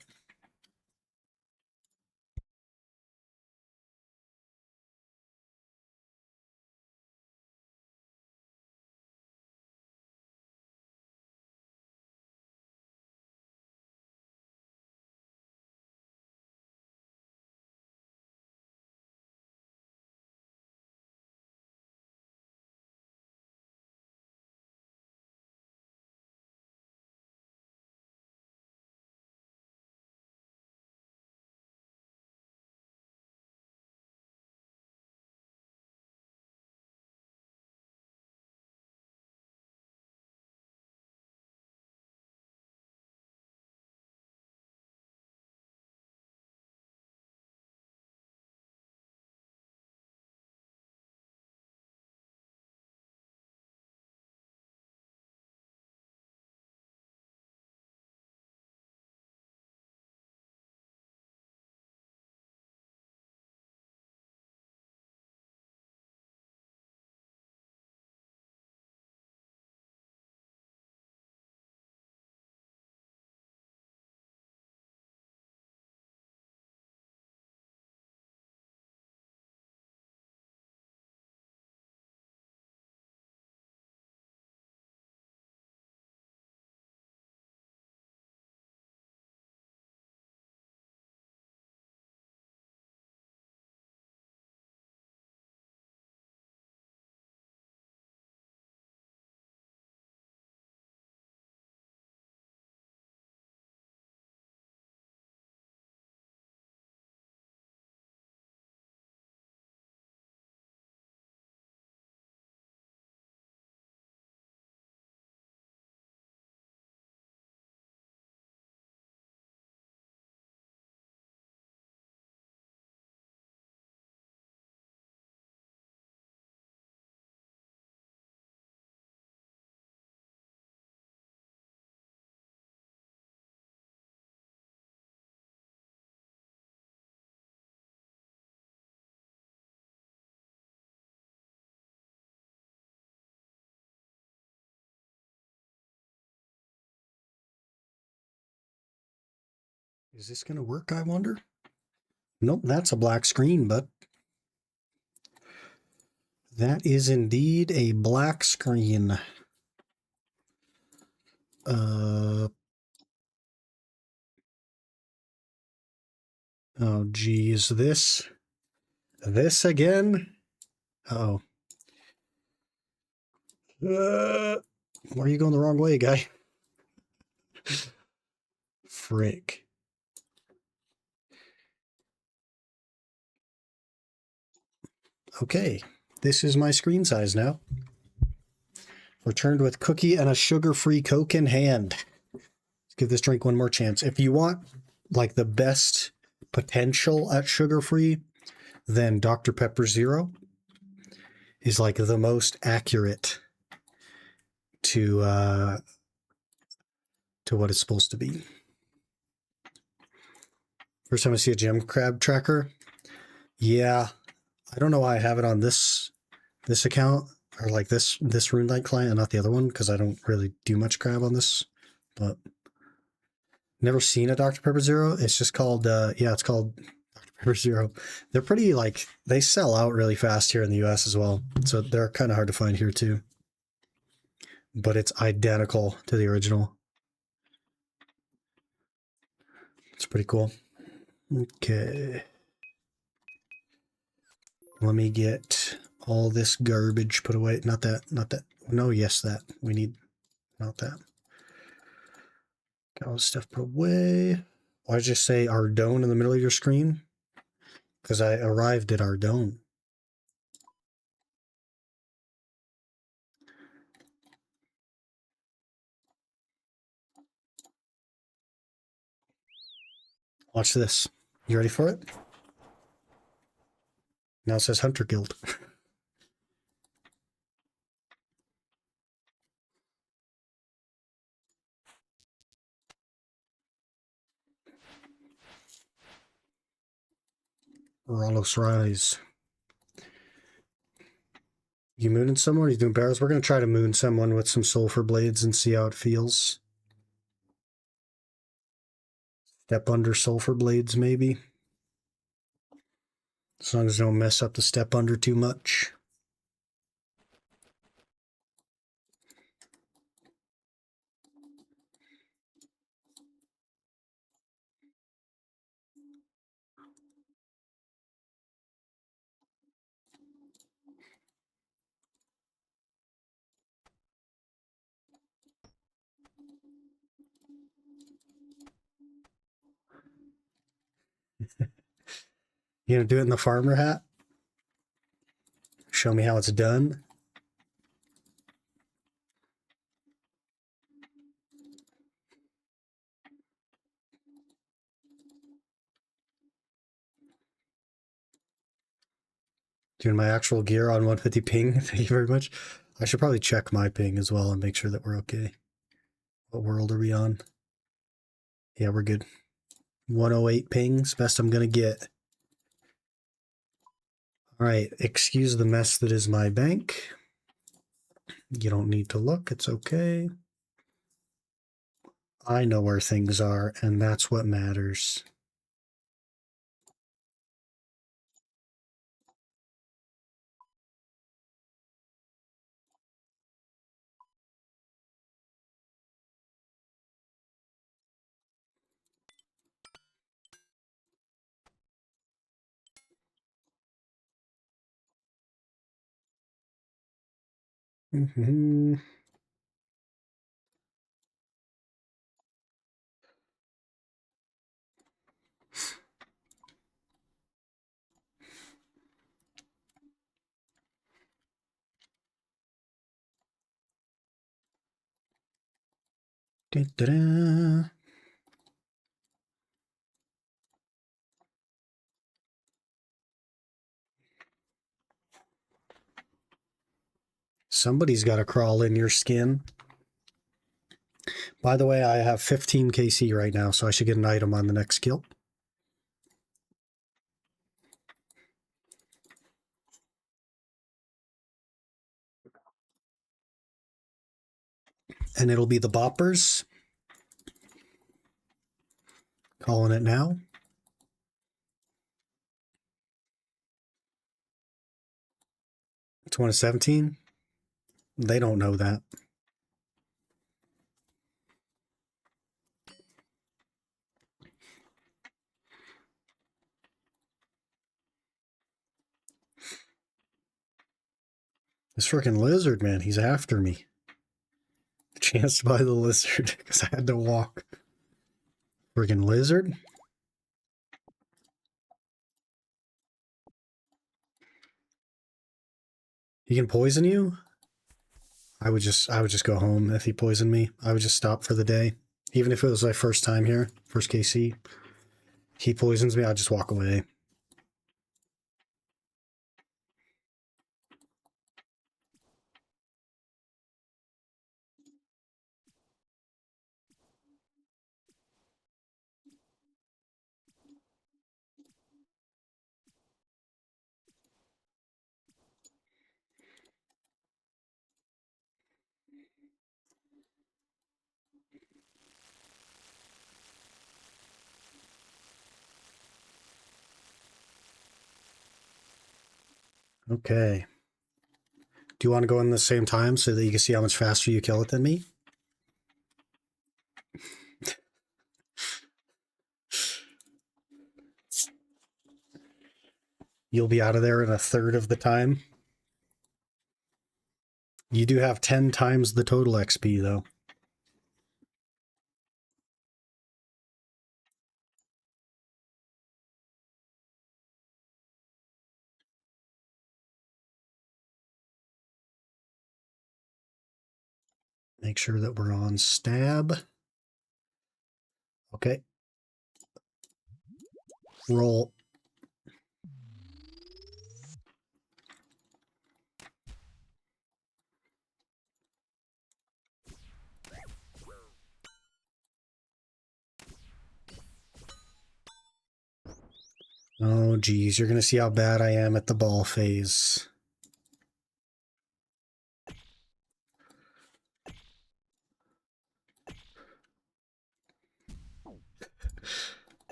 Is this going to work, I wonder? Nope, that's a black screen, but that is indeed a black screen. Oh, geez, this again? Uh-oh. Why are you going the wrong way, guy? Frick. Okay, this is my screen size now. Returned with cookie and a sugar-free Coke in hand. Let's give this drink one more chance. If you want like the best potential at sugar-free, then Dr. Pepper Zero is like the most accurate to what it's supposed to be. First time I see a gem crab tracker. Yeah, I don't know why I have it on this account or like this RuneLite client and not the other one, because I don't really do much crab on this. But never seen a Dr. Pepper Zero. It's just called it's called Dr. Pepper Zero. They're pretty like they sell out really fast here in the US as well, so they're kind of hard to find here too. But it's identical to the original. It's pretty cool. Okay. Let me get all this garbage put away. Not that. No, yes, that. We need, not that. Got all this stuff put away. Why did you say Ardone in the middle of your screen? Because I arrived at Ardone. Watch this. You ready for it? Now it says Hunter Guild. Ralos Rise. You mooning someone? Are you doing barrels? We're going to try to moon someone with some sulfur blades and see how it feels. Step under sulfur blades, maybe. As long as they don't mess up the step under too much. You gonna do it in the farmer hat? Show me how it's done. Doing my actual gear on 150 ping. Thank you very much. I should probably check my ping as well and make sure that we're okay. What world are we on? Yeah, we're good. 108 pings, best I'm gonna get. All right, excuse the mess that is my bank. You don't need to look, it's okay. I know where things are, and that's what matters. Mm-hmm. Da-da-da. Somebody's got to crawl in your skin. By the way, I have 15 KC right now, so I should get an item on the next kill. And it'll be the boppers. Calling it now. It's 2017. They don't know that. This freaking lizard, man, he's after me. The chance to buy the lizard because I had to walk. Freaking lizard. He can poison you? I would just go home if he poisoned me. I would just stop for the day. Even if it was my first time here, first KC. He poisons me, I'd just walk away. Okay. Do you want to go in the same time so that you can see how much faster you kill it than me? You'll be out of there in a third of the time. You do have 10 times the total XP, though. Make sure that we're on stab. Okay. Roll. Oh, geez. You're going to see how bad I am at the ball phase.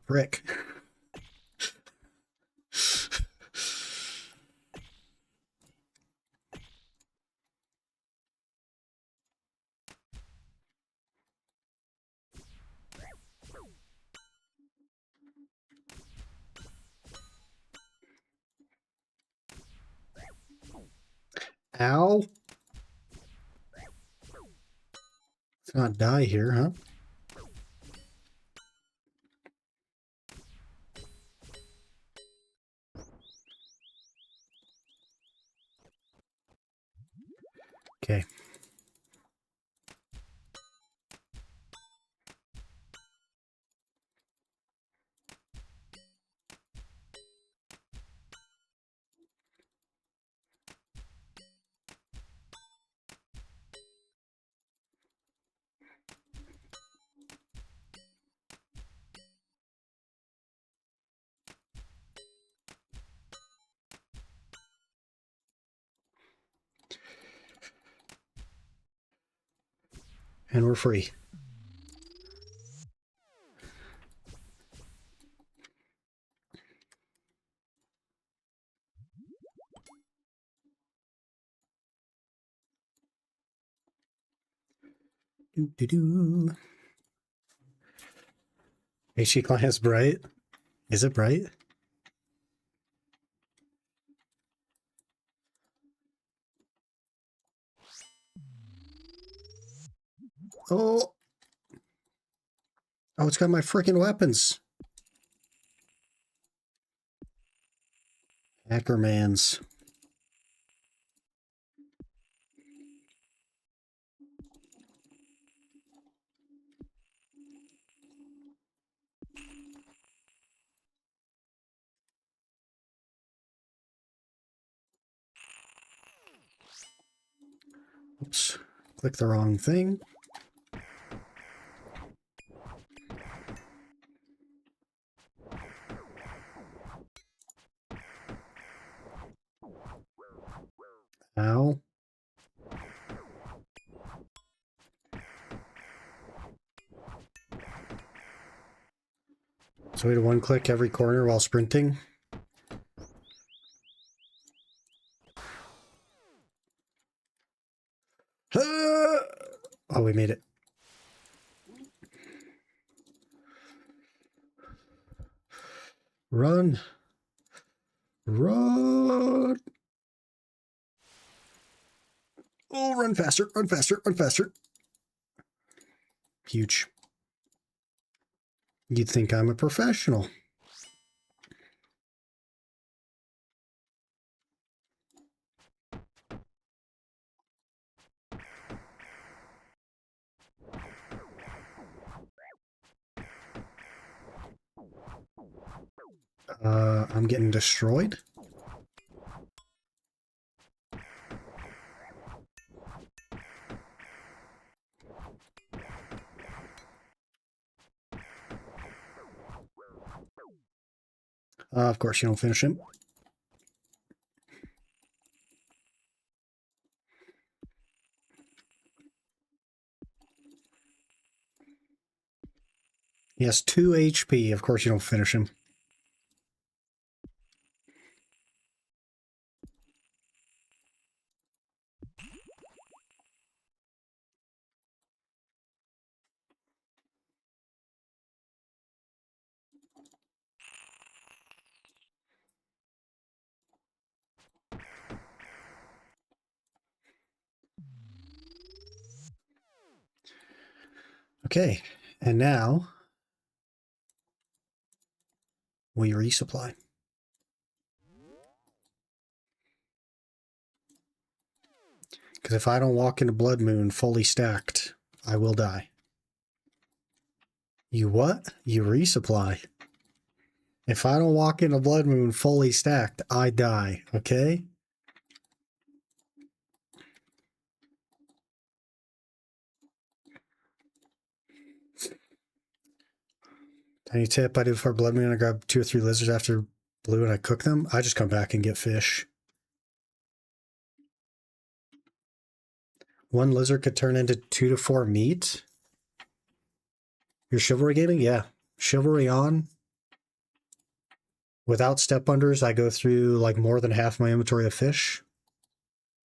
Frick. Ow. Let's not die here, huh? Okay. And we're free. Doo-doo-doo. HE client is bright. Is it bright? Oh. Oh, it's got my freaking weapons. Hackermans. Oops. Click the wrong thing. Ow. So we had to one click every corner while sprinting. Oh, we made it. Run. Run. Oh, run faster, run faster, run faster. Huge. You'd think I'm a professional. I'm getting destroyed. Of course, you don't finish him. He has 2 HP. Of course, you don't finish him. Okay, and now we resupply. Because if I don't walk into Blood Moon fully stacked, I will die. You what? You resupply. If I don't walk into Blood Moon fully stacked, I die, okay? Tiny tip, I do before Blood Moon, I grab 2 or 3 lizards after blue and I cook them. I just come back and get fish. 1 lizard could turn into 2 to 4 meat. Your chivalry gaming? Yeah. Chivalry on. Without step unders, I go through like more than half my inventory of fish.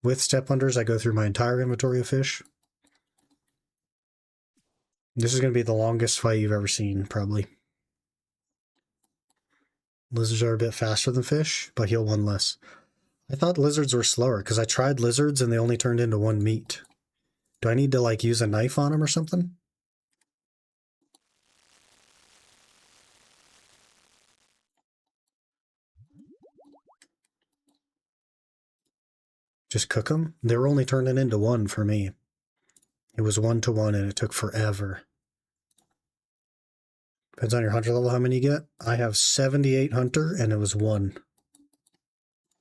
With step unders, I go through my entire inventory of fish. This is going to be the longest fight you've ever seen, probably. Lizards are a bit faster than fish, but heal 1 less. I thought lizards were slower, because I tried lizards and they only turned into 1 meat. Do I need to, like, use a knife on them or something? Just cook them? They were only turning into 1 for me. It was 1 to 1 and it took forever. Depends on your hunter level how many you get. I have 78 hunter and it was 1.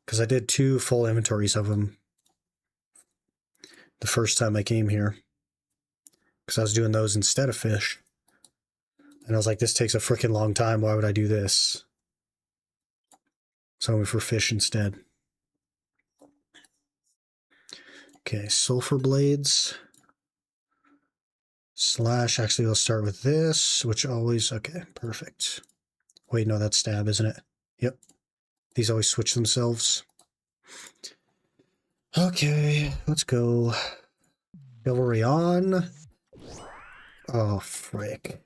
Because I did 2 full inventories of them the first time I came here. Because I was doing those instead of fish. And I was like, this takes a freaking long time. Why would I do this? So I went for fish instead. Okay, sulfur blades. Slash, actually, let's start with this, which always, okay, perfect. Wait, no, that's stab, isn't it? Yep. These always switch themselves. Okay, let's go. Chivalry on. Oh, frick.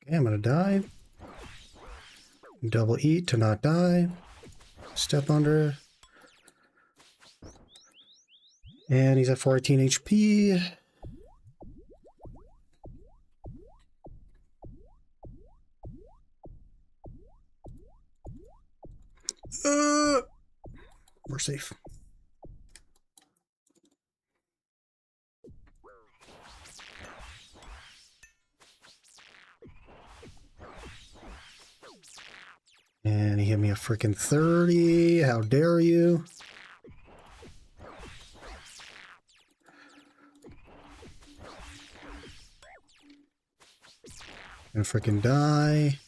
Okay, I'm gonna die. Double eat to not die. Step under. And he's at 14 HP. We're safe. And he hit me a freaking 30. How dare you? Gonna freaking die.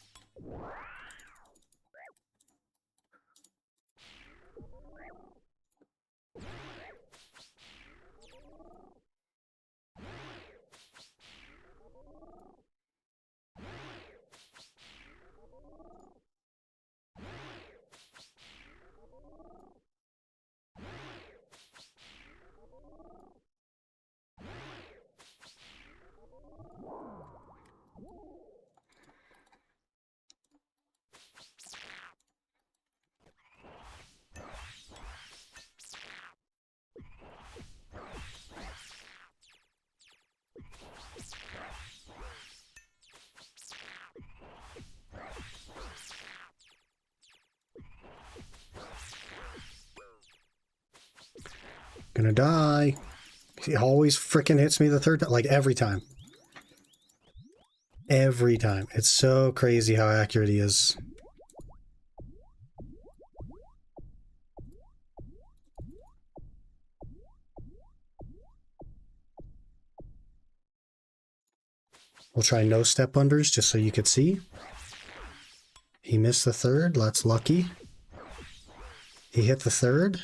Gonna die. He always freaking hits me the third time. Like every time. Every time. It's so crazy how accurate he is. We'll try no step unders just so you could see. He missed the third. That's lucky. He hit the third.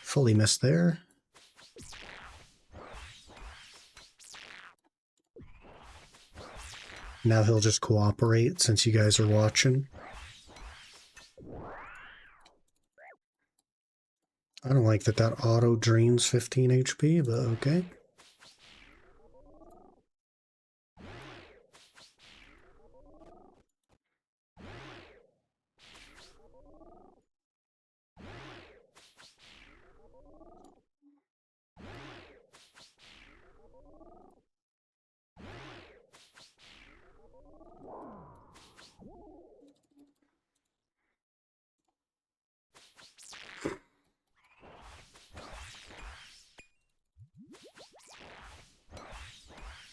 Fully missed there. Now he'll just cooperate since you guys are watching. I don't like that auto drains 15 HP, but okay.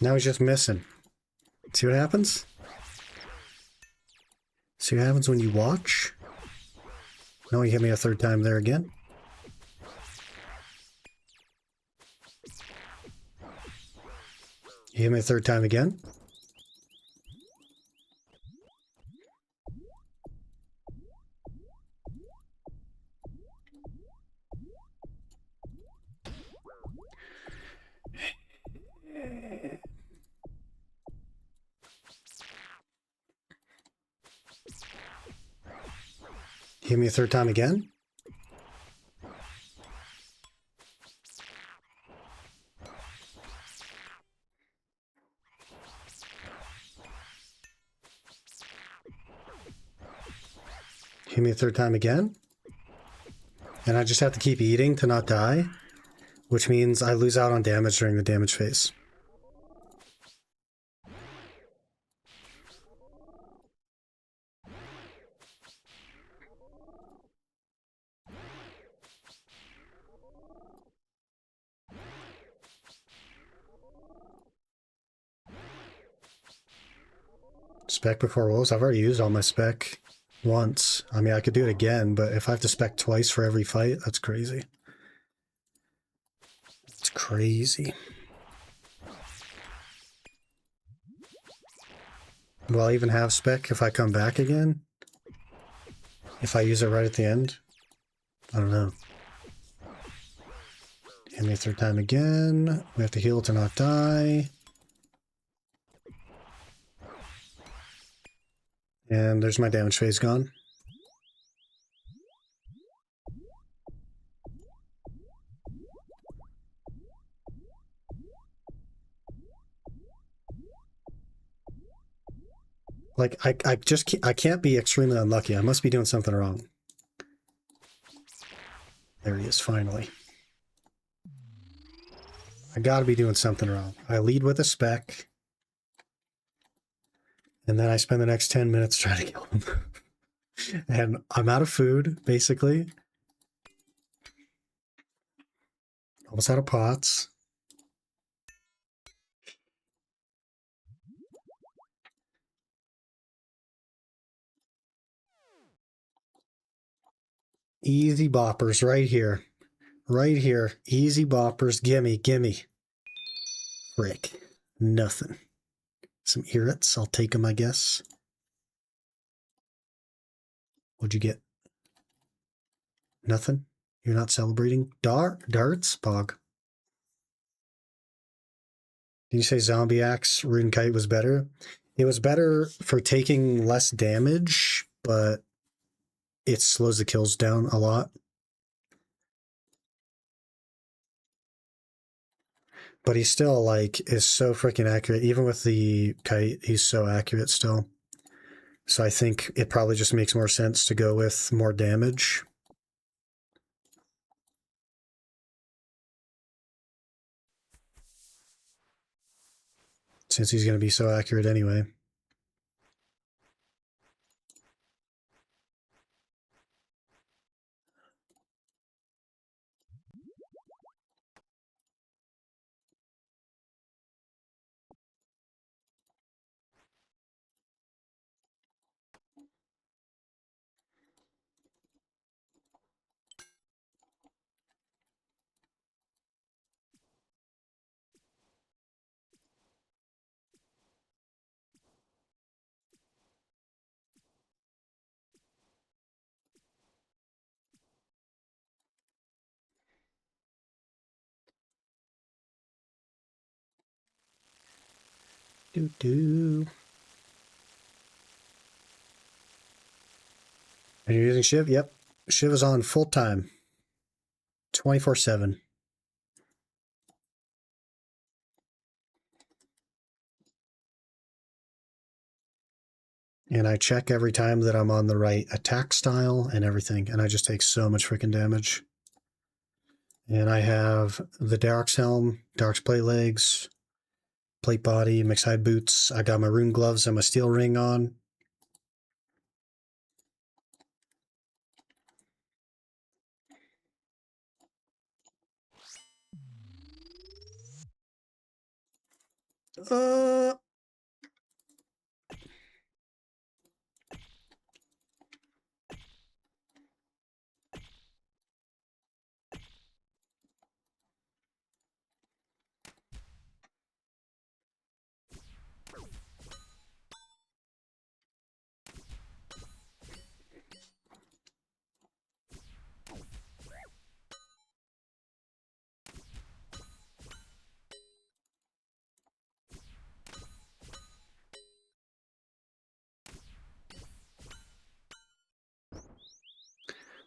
Now he's just missing. See what happens? See what happens when you watch? No, he hit me a third time there again. He hit me a third time again. Hit me a third time again. Hit me a third time again. And I just have to keep eating to not die, which means I lose out on damage during the damage phase. Spec before wolves? I've already used all my spec once. I mean, I could do it again, but if I have to spec twice for every fight, that's crazy. It's crazy. Will I even have spec if I come back again? If I use it right at the end? I don't know. Hit me a third time again. We have to heal to not die. And there's my damage phase gone. Like, I can't be extremely unlucky. I must be doing something wrong. There he is, finally. I gotta be doing something wrong. I lead with a spec. And then I spend the next 10 minutes trying to kill him. And I'm out of food, basically. Almost out of pots. Easy boppers right here. Right here. Easy boppers. Gimme, gimme. Frick. Nothing. Some irrits. I'll take them, I guess. What'd you get? Nothing? You're not celebrating? Darts? Bog. Did you say Zombie Axe Rune Kite was better? It was better for taking less damage, but it slows the kills down a lot. But he still, like, is so freaking accurate. Even with the kite, he's so accurate still. So I think it probably just makes more sense to go with more damage. Since he's going to be so accurate anyway. Doo-doo. Are you using Shiv? Yep. Shiv is on full time. 24/7. And I check every time that I'm on the right attack style and everything. And I just take so much freaking damage. And I have the Dark's Helm, Dark's Plate Legs, Plate Body, Mixed Hide Boots. I got my Rune Gloves and my Steel Ring on.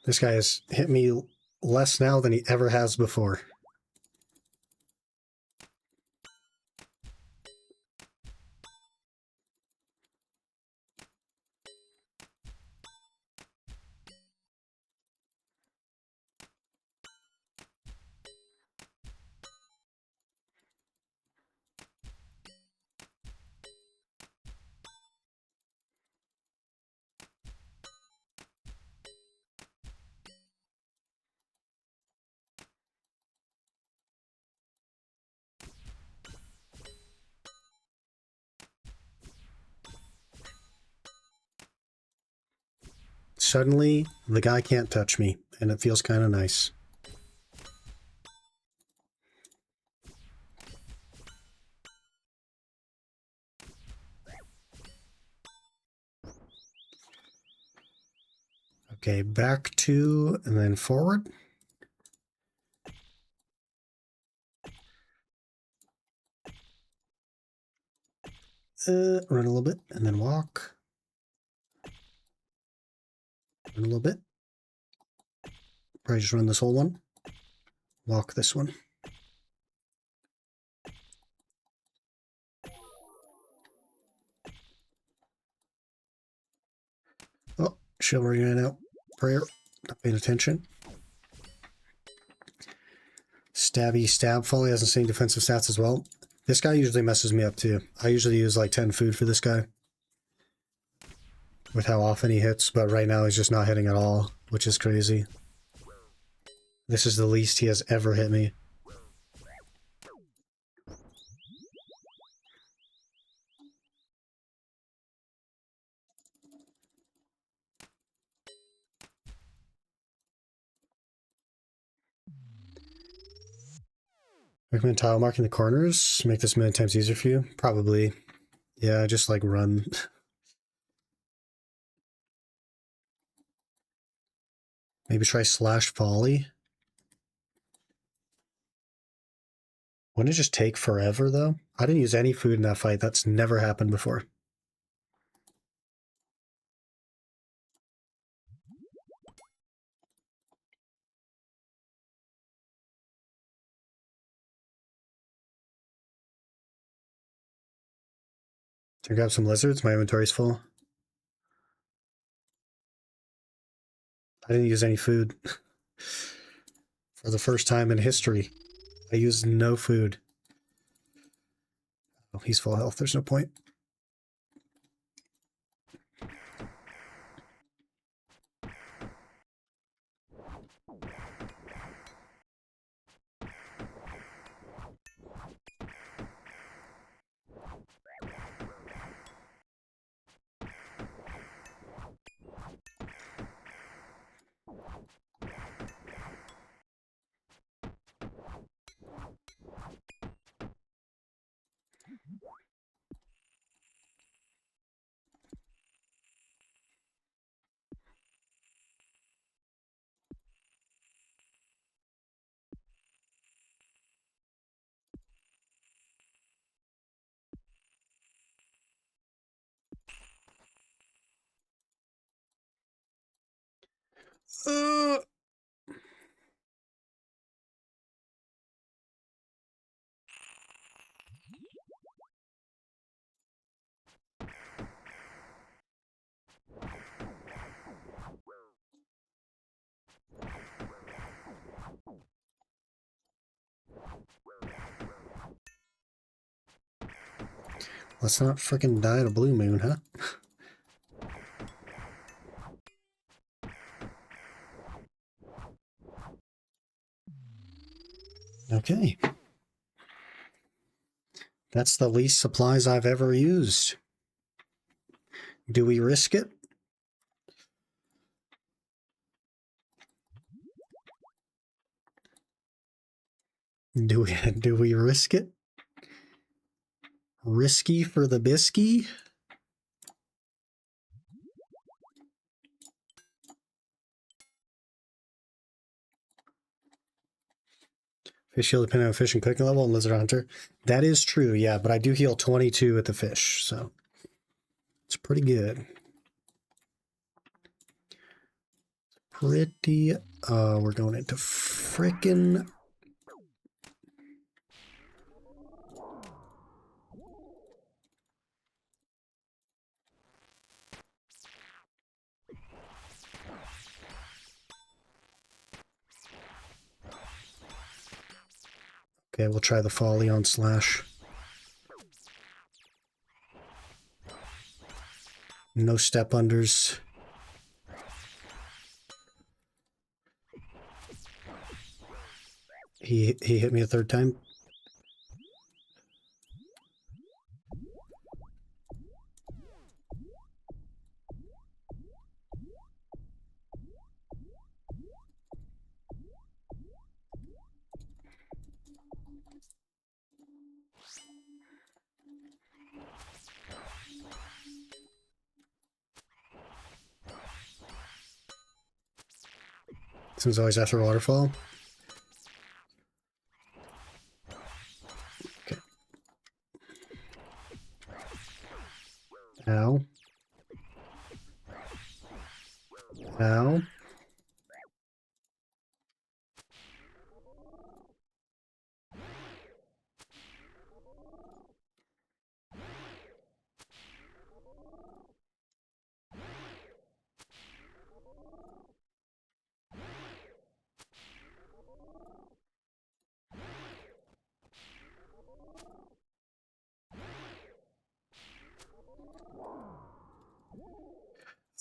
This guy has hit me less now than he ever has before. Suddenly, the guy can't touch me, and it feels kind of nice. Okay, back to, and then forward. Run a little bit, and then walk. Run a little bit. Probably just run this whole one. Walk this one. Oh, Chivalry ran out. Prayer. Not paying attention. Stabby Stab Folly has the same defensive stats as well. This guy usually messes me up too. I usually use like 10 food for this guy. With how often he hits, but right now he's just not hitting at all, which is crazy. This is the least he has ever hit me. Recommend tile marking the corners. Make this a million times easier for you. Probably. Yeah, just like run. Maybe try slash volley. Wouldn't it just take forever though? I didn't use any food in that fight. That's never happened before. To grab some lizards, my inventory's full. I didn't use any food. For the first time in history, I used no food. Oh, he's full health. There's no point. Uh, let's not frickin' die at a blue moon, huh? Okay. That's the least supplies I've ever used. Do we risk it? Do we risk it? Risky for the bisky? Fish heal depending on fish and cooking level and lizard hunter. That is true, yeah, but I do heal 22 at the fish, so it's pretty good. Pretty, we're going into frickin' okay, we'll try the folly on slash. No step unders. He hit me a third time. This one's always after a waterfall. Okay. Ow. Ow.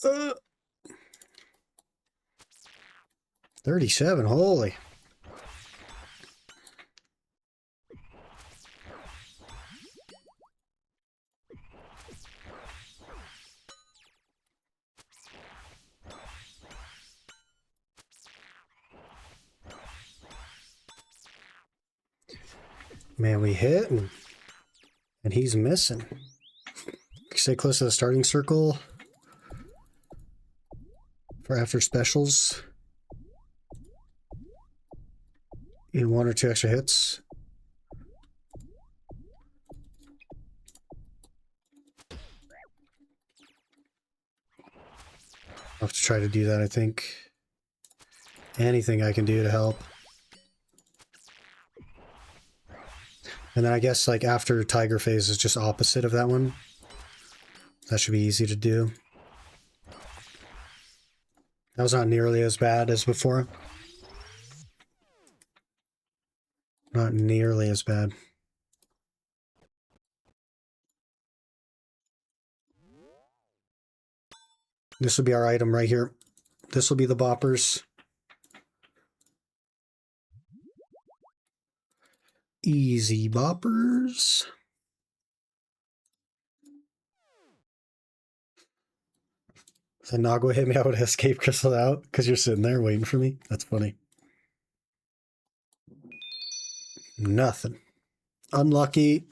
Uh, 37, holy. Man, we hit and he's missing. Stay close to the starting circle for after specials. In 1 or 2 extra hits. I'll have to try to do that, I think. Anything I can do to help. And then I guess like after Tiger Phase is just opposite of that one. That should be easy to do. That was not nearly as bad as before. Not nearly as bad. This will be our item right here. This will be the boppers. Easy boppers. If the Nagua hit me, I would have escape crystal out because you're sitting there waiting for me. That's funny. Nothing. Unlucky.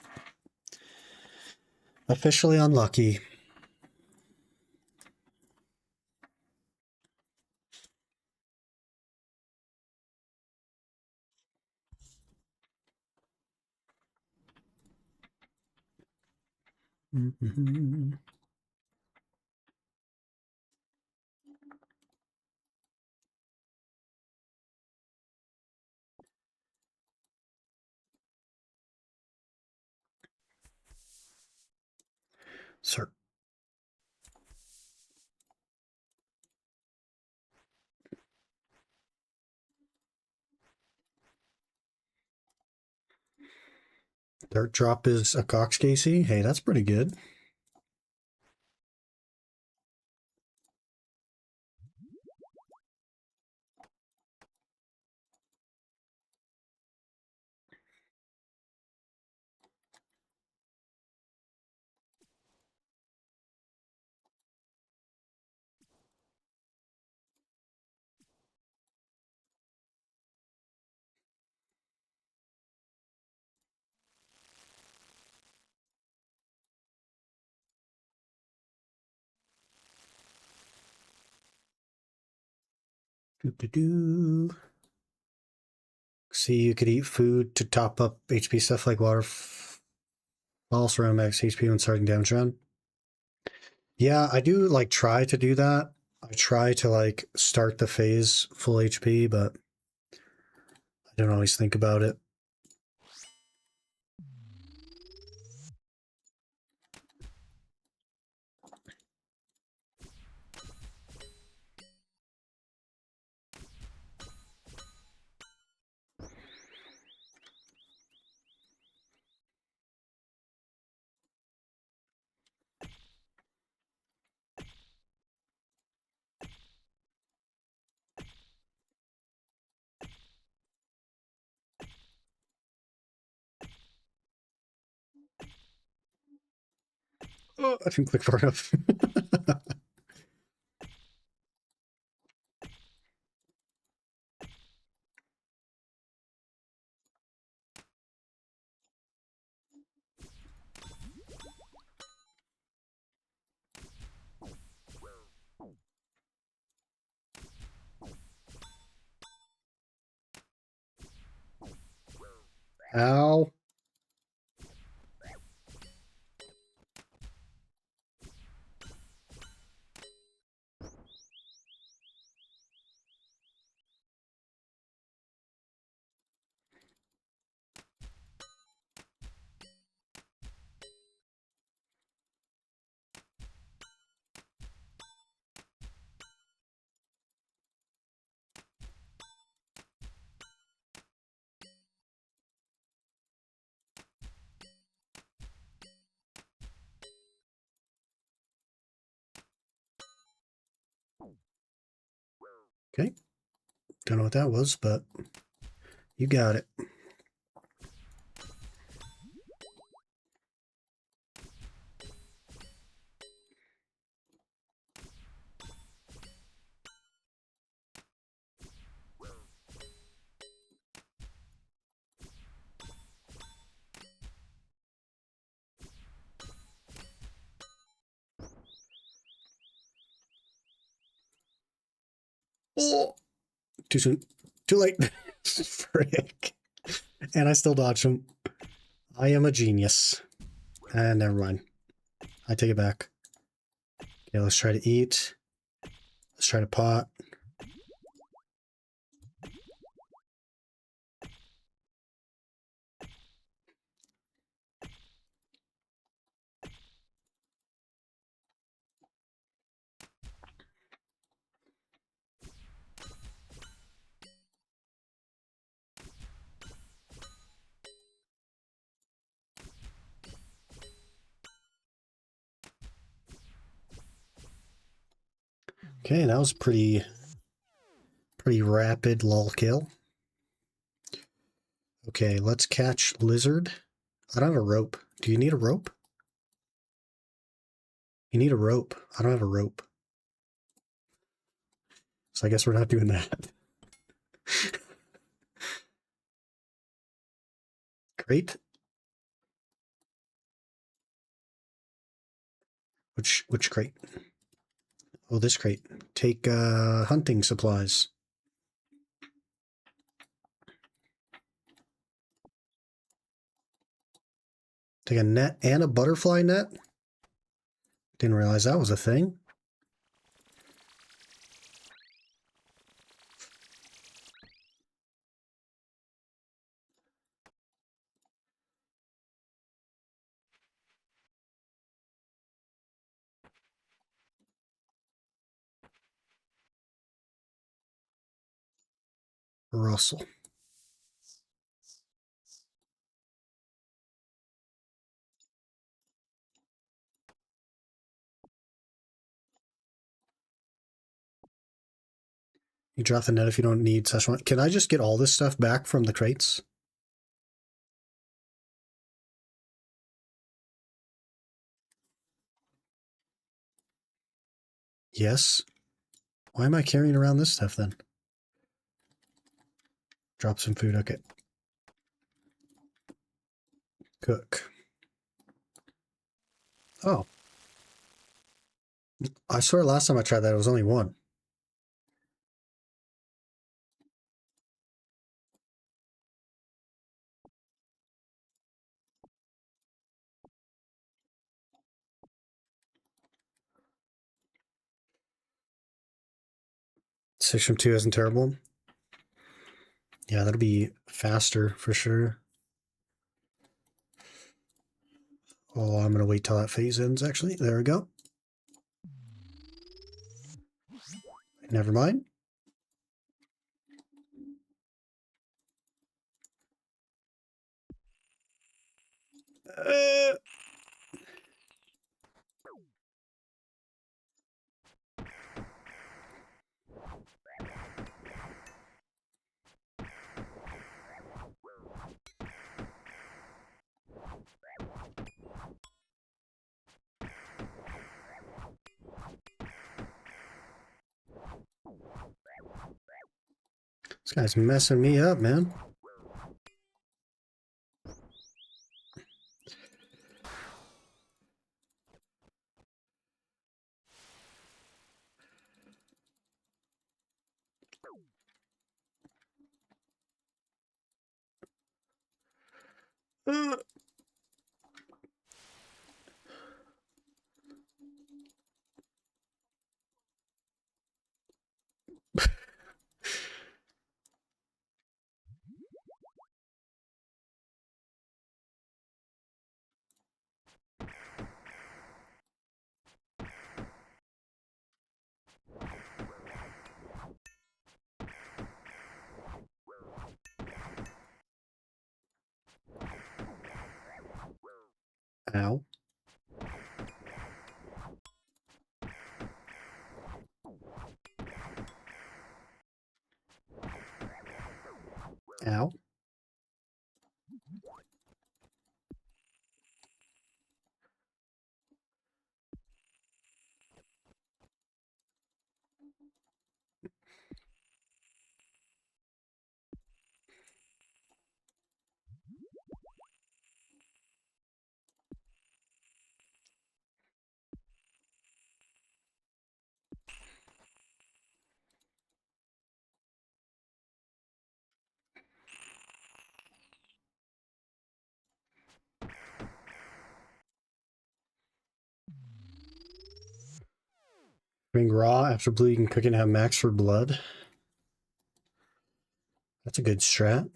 Officially unlucky. Mm-hmm. Sir. Dirt drop is a Cox Casey. Hey, that's pretty good. Doo-doo-doo. See, you could eat food to top up HP stuff like water. False around max HP when starting damage run. Yeah, I do like try to do that. I try to like start the phase full HP, but I don't always think about it. Oh, I didn't click far enough. Ow. Okay. Don't know what that was, but you got it. Oh, too soon. Too late. Frick. And I still dodged him. I am a genius. And never mind. I take it back. Okay, let's try to eat. Let's try to pot. Okay, that was pretty rapid lull kill. Okay, let's catch lizard. I don't have a rope. Do you need a rope? You need a rope. I don't have a rope. So I guess we're not doing that. Great. Which crate? Oh, this crate. Take hunting supplies. Take a net and a butterfly net? Didn't realize that was a thing. Russell. You drop the net if you don't need Szechuan. Can I just get all this stuff back from the crates? Yes. Why am I carrying around this stuff then? Drop some food, okay. Cook. Oh. I swear last time I tried that it was only one. Six from 2 isn't terrible. Yeah, that'll be faster for sure. Oh, I'm gonna wait till that phase ends actually. There we go. Never mind. Uh, this guy's messing me up, man. Uh. Ow. Ow. Being raw after bleeding, cooking, have max for blood. That's a good strat.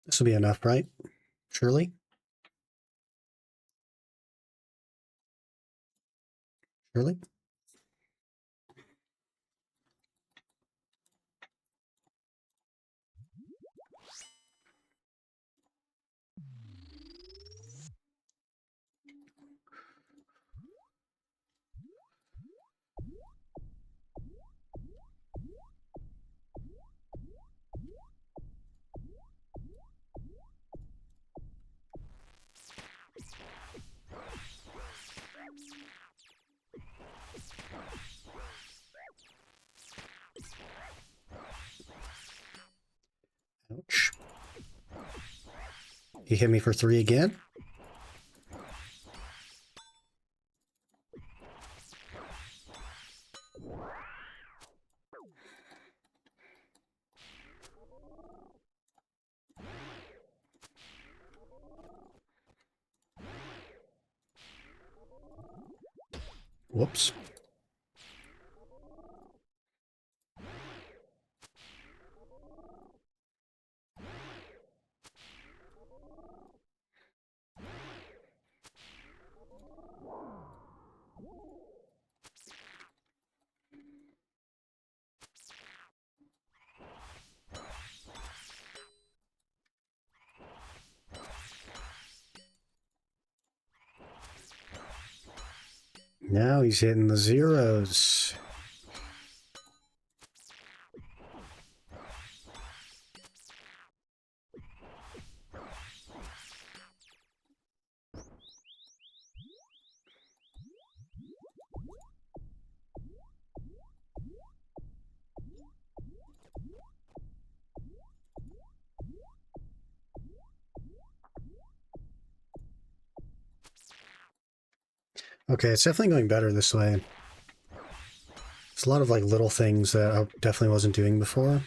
This will be enough, right? Surely? Surely? Ouch. He hit me for 3 again? Whoops. Now he's hitting the zeros. Okay, it's definitely going better this way. There's a lot of like little things that I definitely wasn't doing before.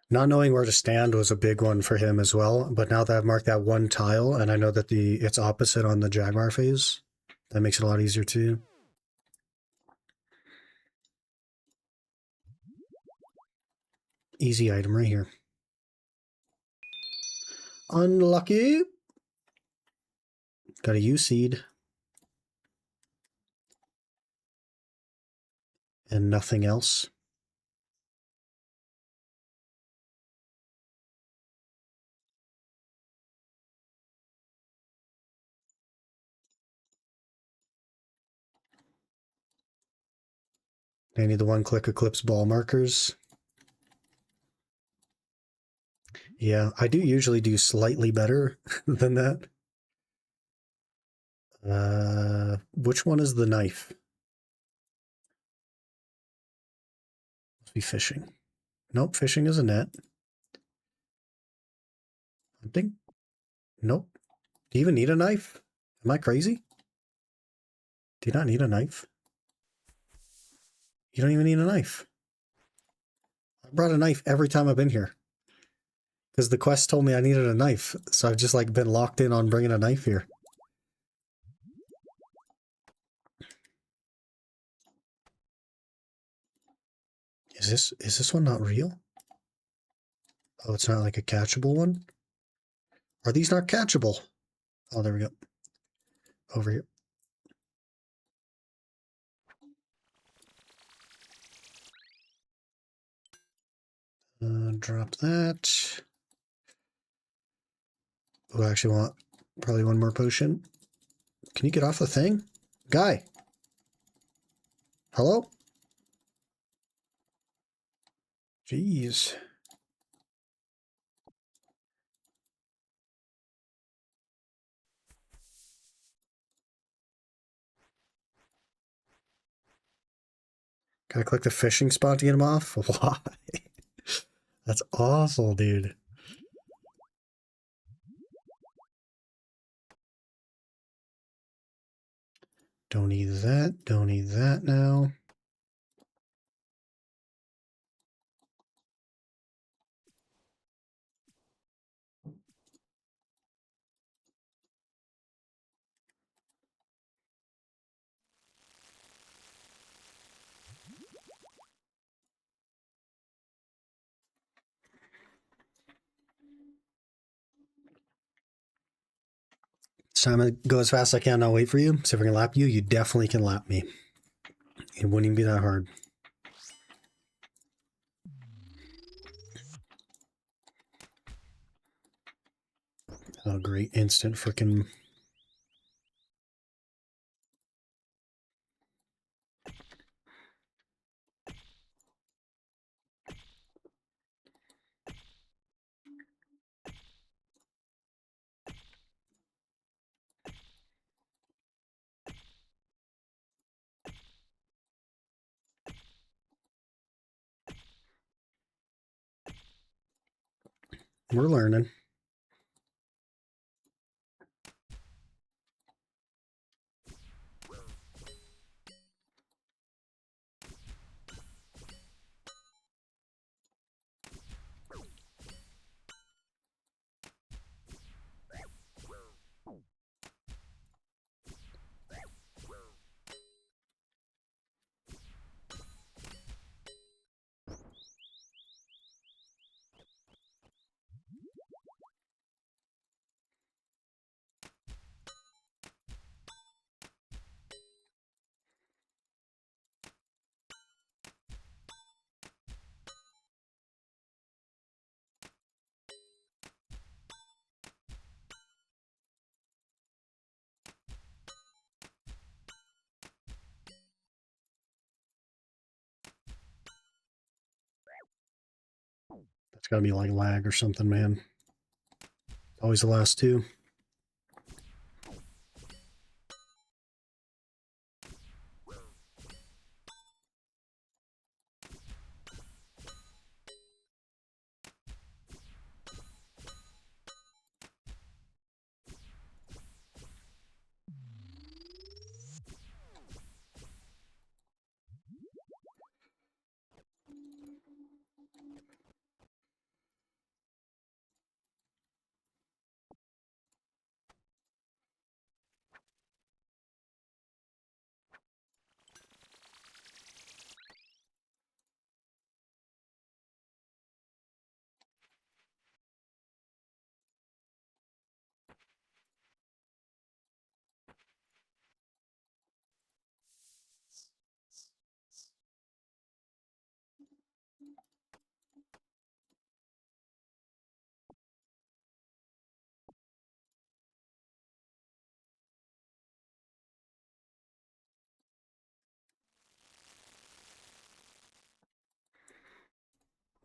Not knowing where to stand was a big one for him as well, but now that I've marked that one tile and I know that it's opposite on the Jaguar phase, that makes it a lot easier too. Easy item right here. Unlucky. Got a U seed. And nothing else. I need the one-click Eclipse ball markers. Yeah, I do usually do slightly better than that. Which one is the knife? Must be fishing. Nope, fishing is a net. Hunting? Nope. Do you even need a knife? Am I crazy? Do you not need a knife? You don't even need a knife. I brought a knife every time I've been here. Because the quest told me I needed a knife, so I've just like been locked in on bringing a knife here. Is this one not real? Oh, it's not like a catchable one? Are these not catchable? Oh, there we go. Over here. Drop that. Oh, I actually want probably one more potion. Can you get off the thing? Guy! Hello? Jeez. Can I click the fishing spot to get him off? Why? That's awful, dude. Don't need that. Don't need that now. So I'm going to go as fast as I can. I'll wait for you. So if I can lap you, you definitely can lap me. It wouldn't even be that hard. Oh, great. Instant freaking... We're learning. That's got to be like lag or something, man. Always the last two.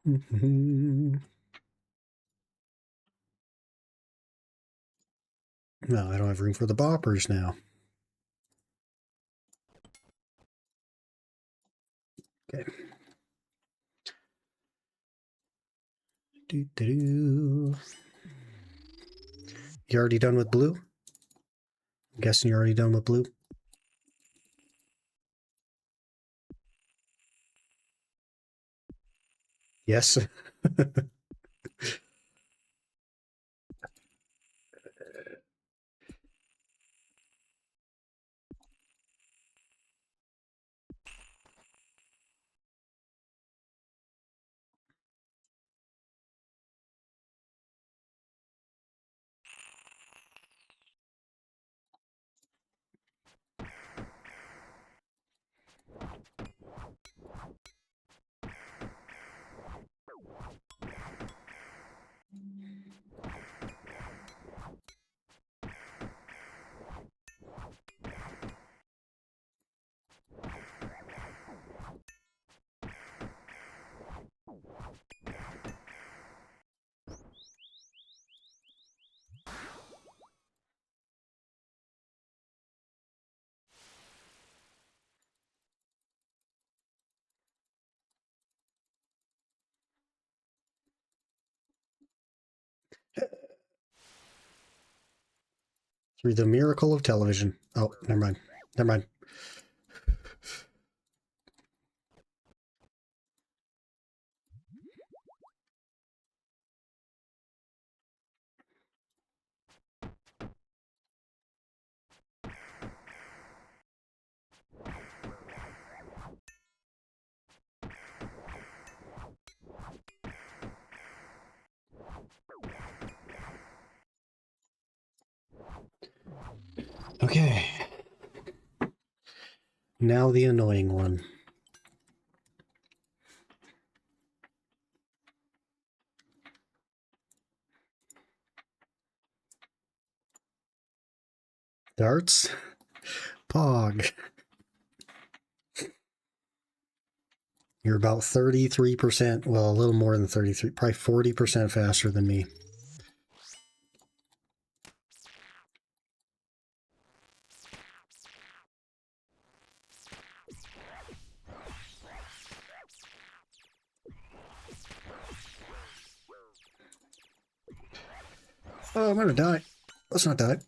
No, I don't have room for the boppers now. Okay. You already done with blue? I'm guessing you're already done with blue. Yes. Through the miracle of television. Oh, never mind. Never mind. Okay. Now the annoying one. Darts? Pog. You're about 33%, well, a little more than 33, probably 40% faster than me. Oh, I'm gonna die. Let's not die.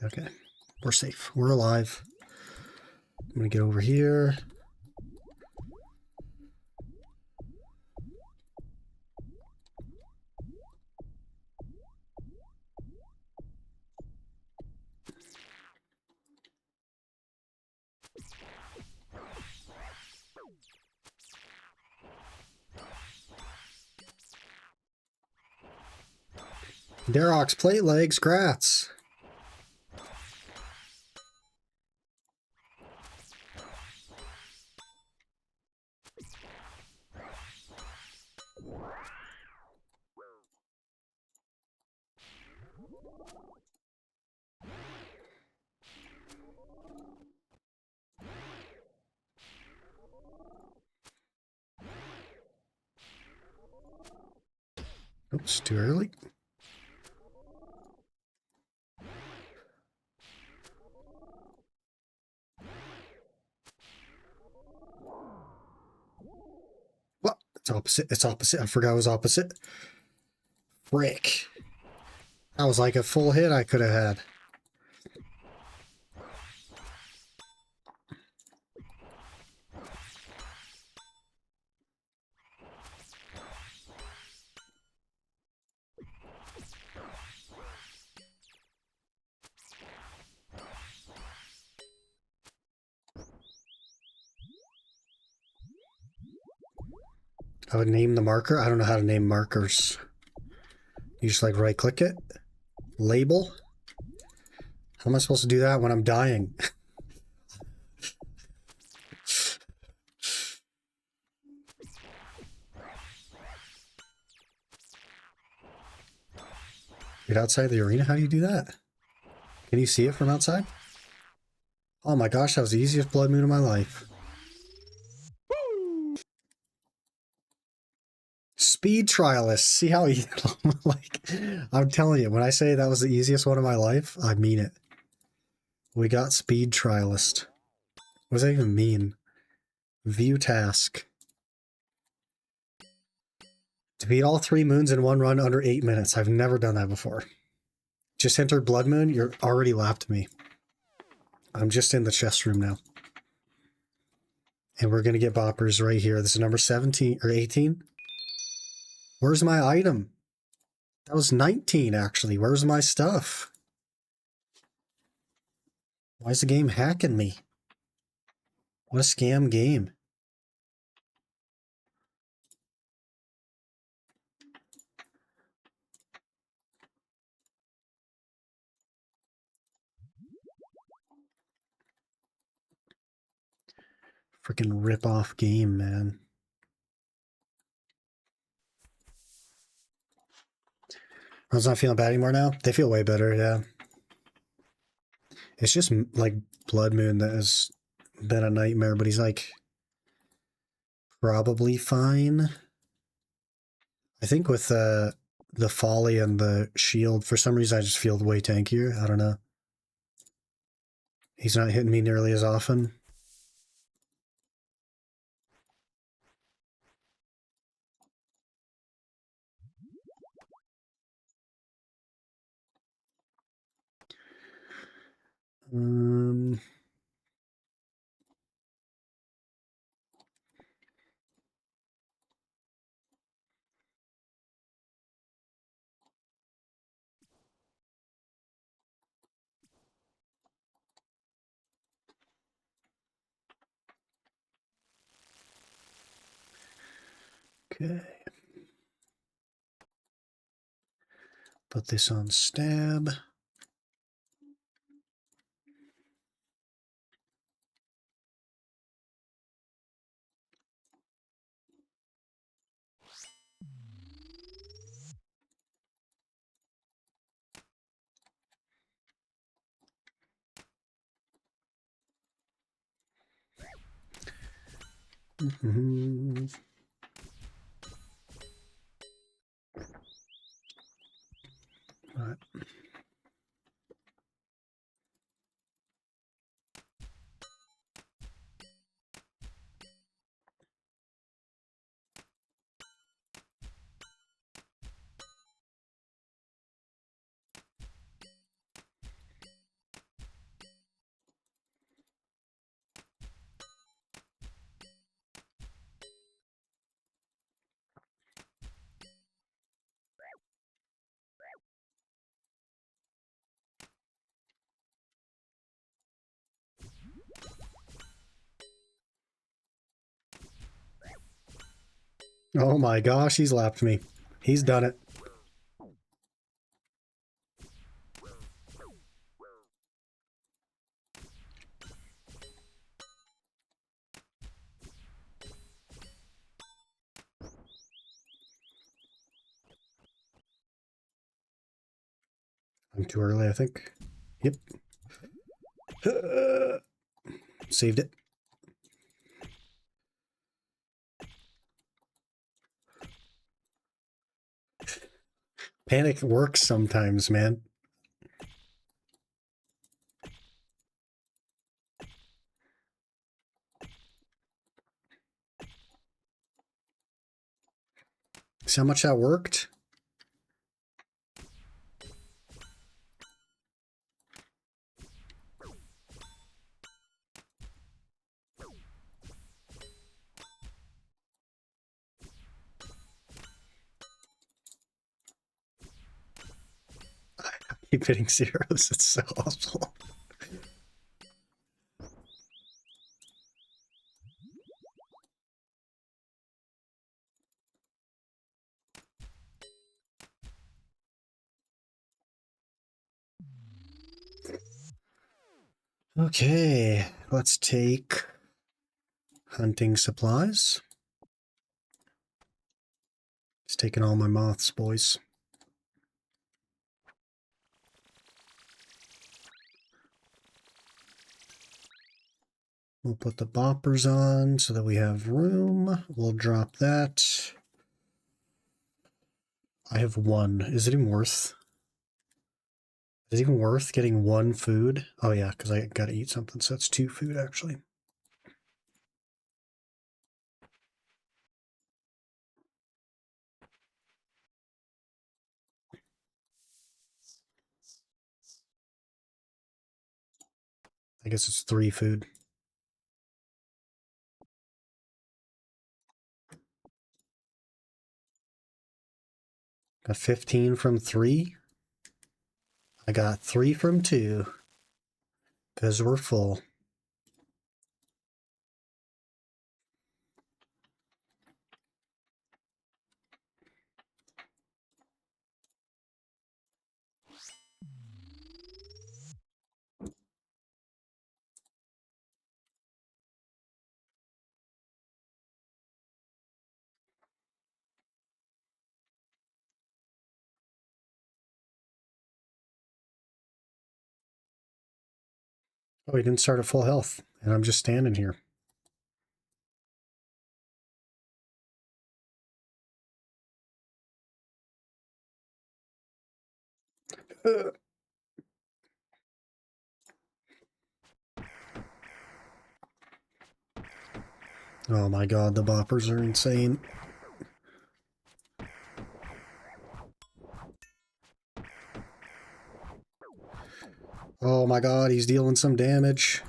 Okay, we're safe. We're alive. I'm gonna get over here. Darox plate legs, grats. Oops, too early. What? It's opposite. It's opposite. I forgot it was opposite. Frick. That was like a full hit I could have had. I would name the marker. I don't know how to name markers. You just like right click it. Label. How am I supposed to do that when I'm dying? Get outside the arena? How do you do that? Can you see it from outside? Oh my gosh, that was the easiest blood moon of my life. Speed trialist. See how he like I'm telling you, when I say that was the easiest one of my life, I mean it. We got speed trialist. What does that even mean? View task. To beat all 3 moons in one run under 8 minutes. I've never done that before. Just entered blood moon, you're already lapped me. I'm just in the chest room now. And we're gonna get boppers right here. This is number 17 or 18. Where's my item? That was 19 actually. Where's my stuff? Why is the game hacking me? What a scam game. Freaking rip-off game, man. Everyone's not feeling bad anymore now? They feel way better, yeah. It's just like Blood Moon that has been a nightmare, but he's like probably fine. I think with the Folly and the Shield, for some reason I just feel way tankier. I don't know. He's not hitting me nearly as often. Um, okay. Put this on stab. Mm-hmm. All right. Oh my gosh, he's lapped me. He's done it. I'm too early, I think. Yep. Saved it. Panic works sometimes, man. See how much that worked? I keep hitting zeros. It's so awful. Okay, let's take hunting supplies. It's taking all my moths, boys. We'll put the boppers on so that we have room. We'll drop that. I have one. Is it even worth? Is it even worth getting one food? Oh yeah, because I gotta eat something, so that's 2 food actually. I guess it's 3 food. Got 15 from 3. I got 3 from 2. Because we're full. Oh, he didn't start at full health, and I'm just standing here. Oh my god, the boppers are insane. Oh my god, he's dealing some damage.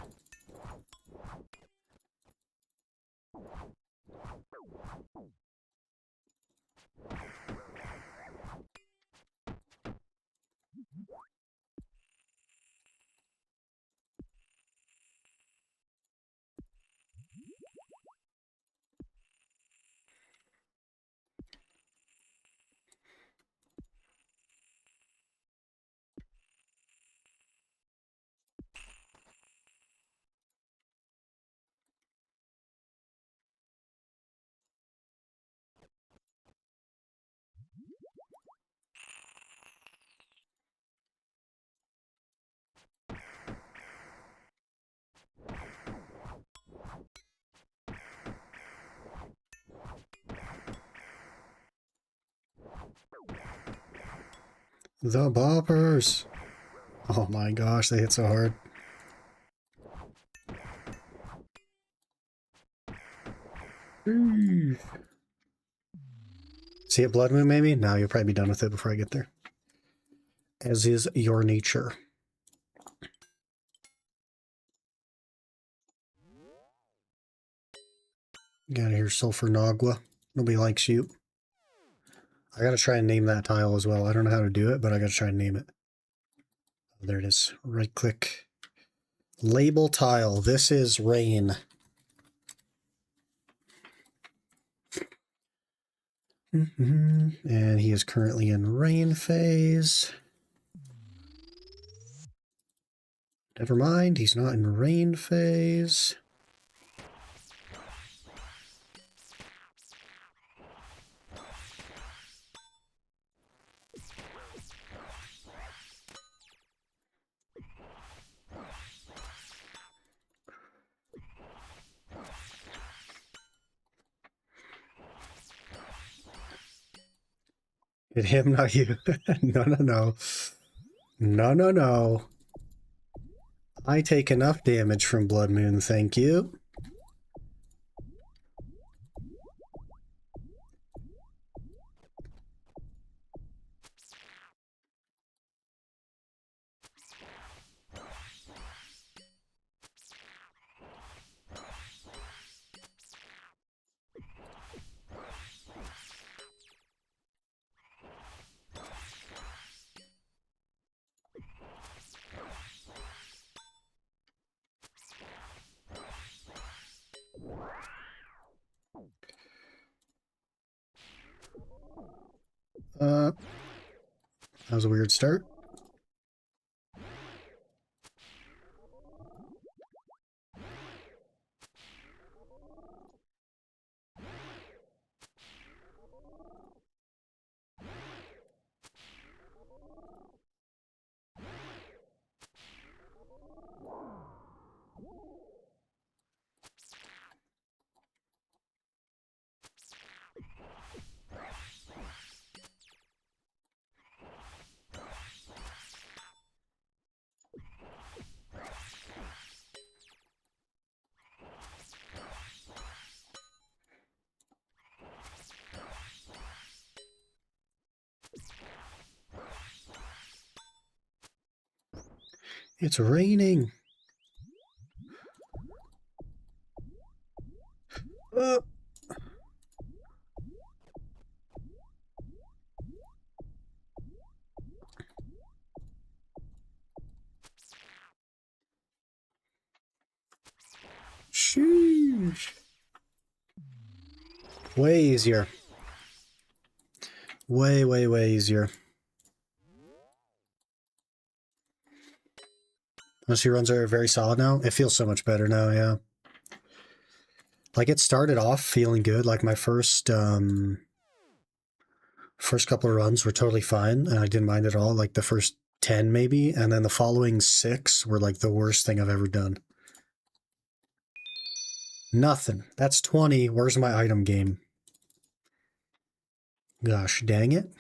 The boppers. Oh my gosh, they hit so hard. See it, Blood Moon, maybe? No, you'll probably be done with it before I get there. As is your nature. Get out of here, Sulfur Nagua. Nobody likes you. I gotta try and name that tile as well. I don't know how to do it, but I gotta try and name it. Oh, there it is. Right click. Label tile. This is rain. And he is currently in rain phase. Never mind, he's not in rain phase. Hit him, not you. No, no, no. No, no, no. I take enough damage from Blood Moon, thank you. That was a weird start. It's raining. Sheesh. Way easier. Way, way, way easier. Unless your runs are very solid now. It feels so much better now, yeah. Like, it started off feeling good. Like, my first couple of runs were totally fine, and I didn't mind at all. Like, the first 10, maybe, and then the following 6 were, like, the worst thing I've ever done. Nothing. That's 20. Where's my item game? Gosh, dang it.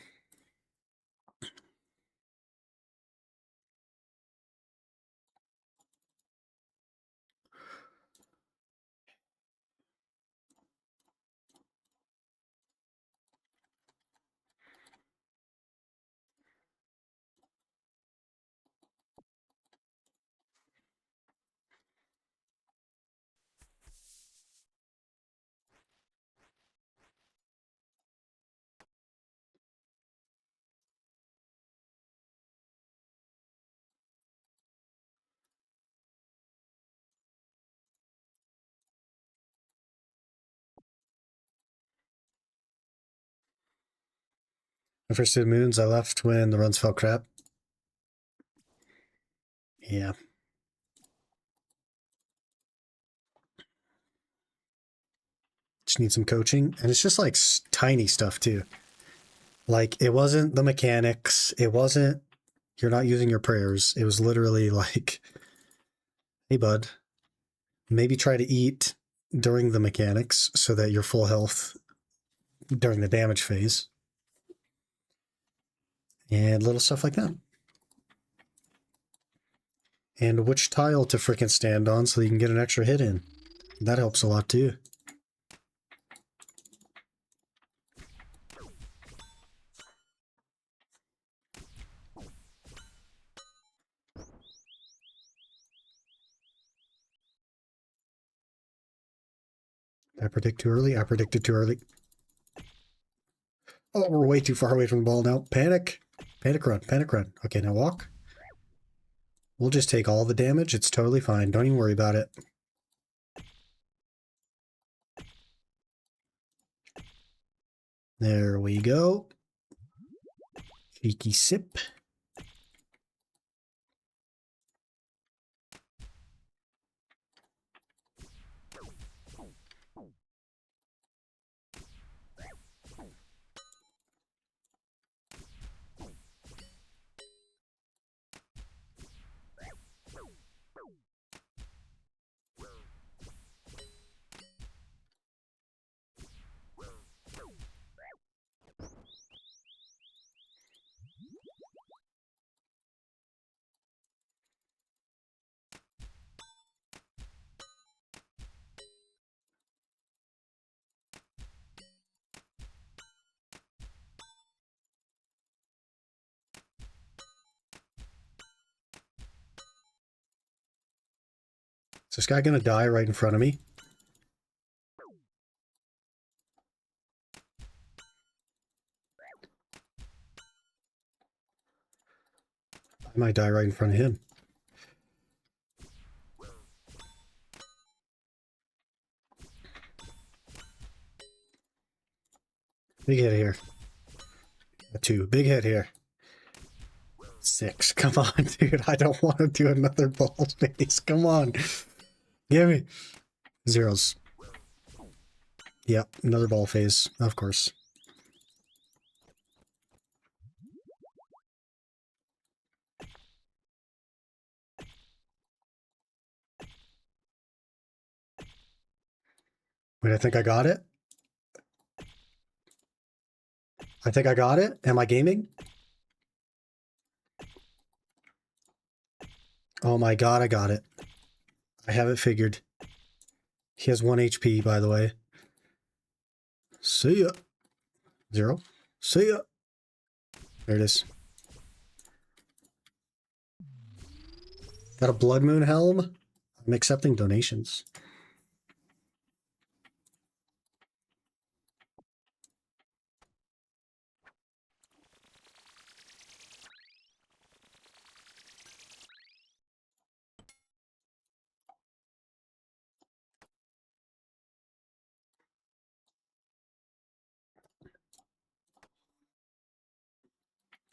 The first 2 moons I left when the runs fell crap. Yeah. Just need some coaching. And it's just like tiny stuff too. Like it wasn't the mechanics. It wasn't you're not using your prayers. It was literally like, hey bud, maybe try to eat during the mechanics so that you're full health during the damage phase. And little stuff like that. And which tile to frickin' stand on so you can get an extra hit in. That helps a lot too. Did I predict too early? I predicted too early. Oh, we're way too far away from the ball now. Panic. Panic run. Panic run. Okay, now walk. We'll just take all the damage. It's totally fine. Don't even worry about it. There we go. Cheeky sip. Is this guy going to die right in front of me? I might die right in front of him. Big hit here. A 2. Big hit here. 6. Come on, dude. I don't want to do another ball phase. Come on. Give me. 0s. Yep, another ball phase. Of course. Wait, I think I got it. I think I got it. Am I gaming? Oh my god, I got it. I have it figured. He has 1 HP, by the way. See ya. 0. See ya. There it is. Got a Blood Moon helm? I'm accepting donations.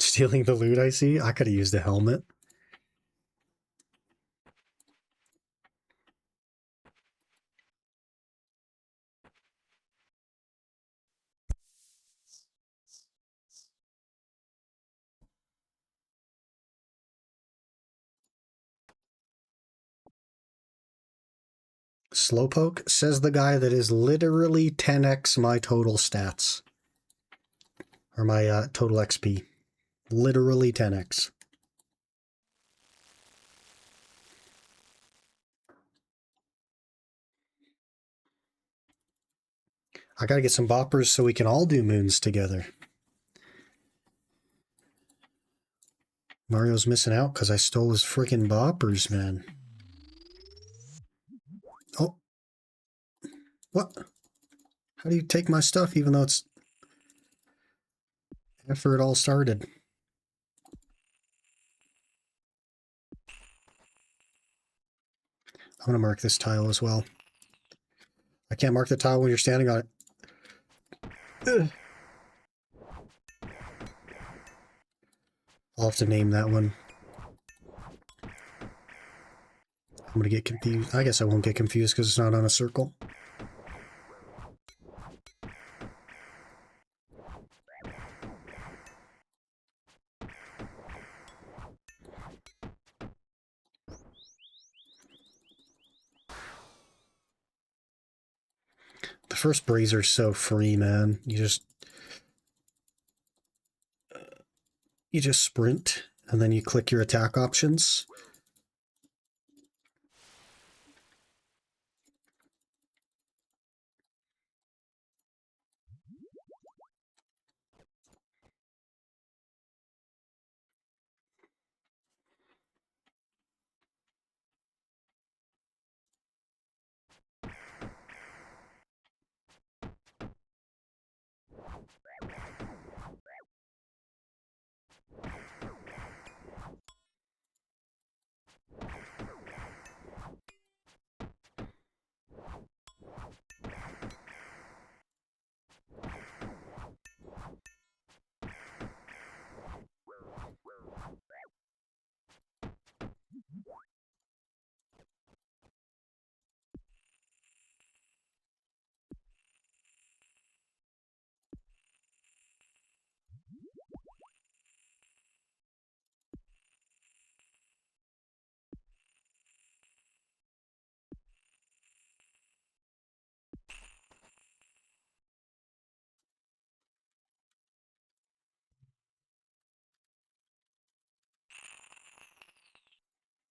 Stealing the loot, I see. I could have used a helmet. Slowpoke, says the guy that is literally 10x my total stats. Or my total XP. Literally 10x. I gotta get some boppers so we can all do moons together. Mario's missing out because I stole his freaking boppers, man. Oh. What? How do you take my stuff even though it's after it all started? I'm going to mark this tile as well. I can't mark the tile when you're standing on it. Ugh. I'll have to name that one. I'm gonna get confused. I guess I won't get confused because it's not on a circle. The first Brazer's so free, man. You just sprint, and then you click your attack options.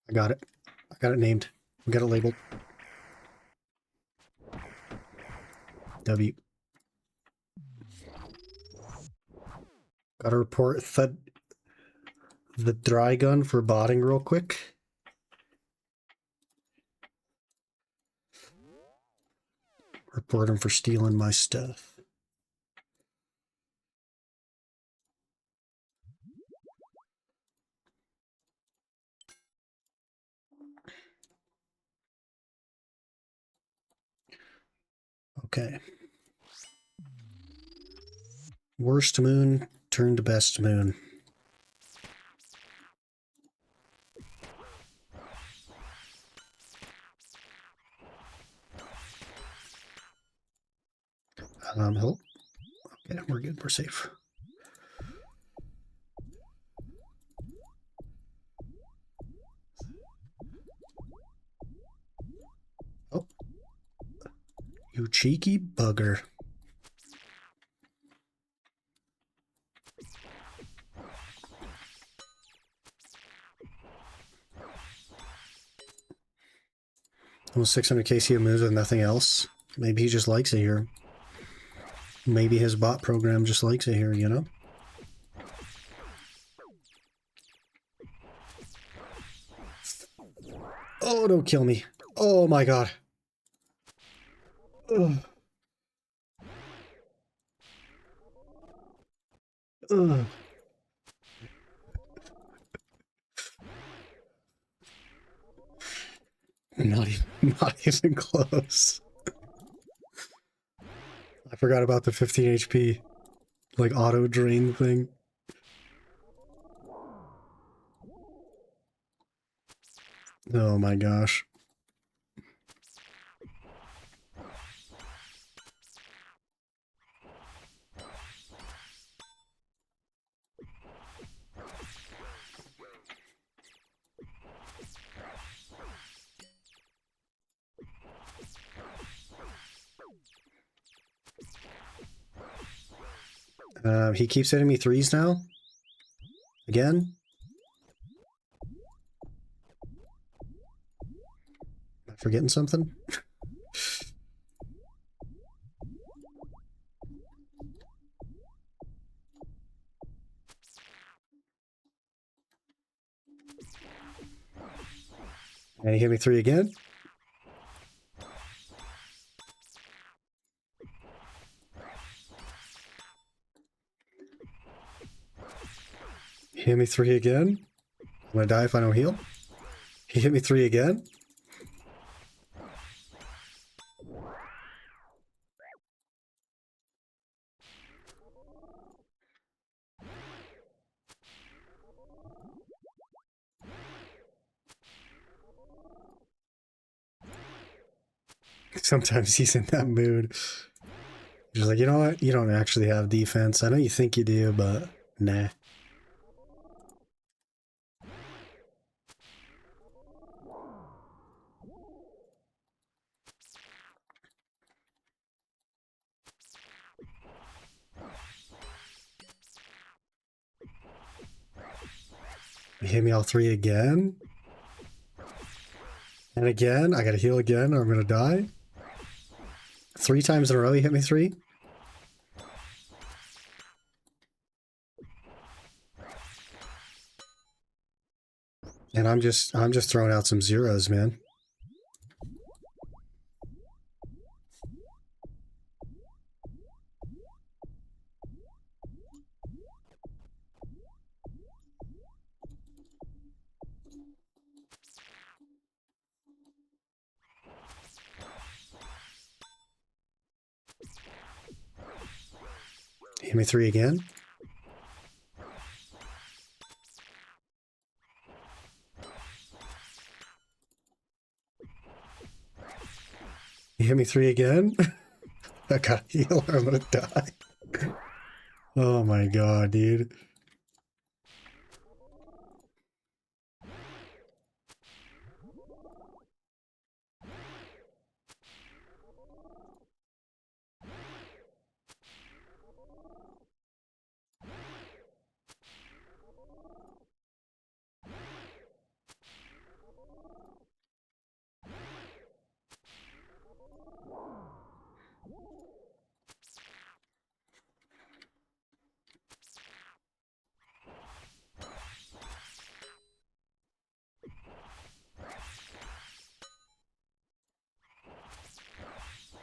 I got it. I got it named. We got it labeled. W. Gotta report the dry gun for botting real quick. Report him for stealing my stuff. Okay. Worst moon turned to best moon. Help. Okay, we're good. We're safe. Oh. You cheeky bugger. Almost 600 KCO moves with nothing else. Maybe he just likes it here. Maybe his bot program just likes it here, you know? Oh, don't kill me. Oh my god. Ugh. Ugh. Not even close. I forgot about the 15 HP, like, auto drain thing. Oh my gosh. He keeps hitting me threes now. Again. Am I forgetting something? And he hit me three again. He hit me three again. I'm gonna die if I don't heal. He hit me three again. Sometimes he's in that mood. He's like, you know what? You don't actually have defense. I know you think you do, but nah. You hit me all three again? And again? I gotta heal again or I'm gonna die? 3 times in a row you hit me 3? And I'm just throwing out some zeros, man. Hit me 3 again. You hit me 3 again? I gotta heal or I'm gonna die. Oh my god, dude.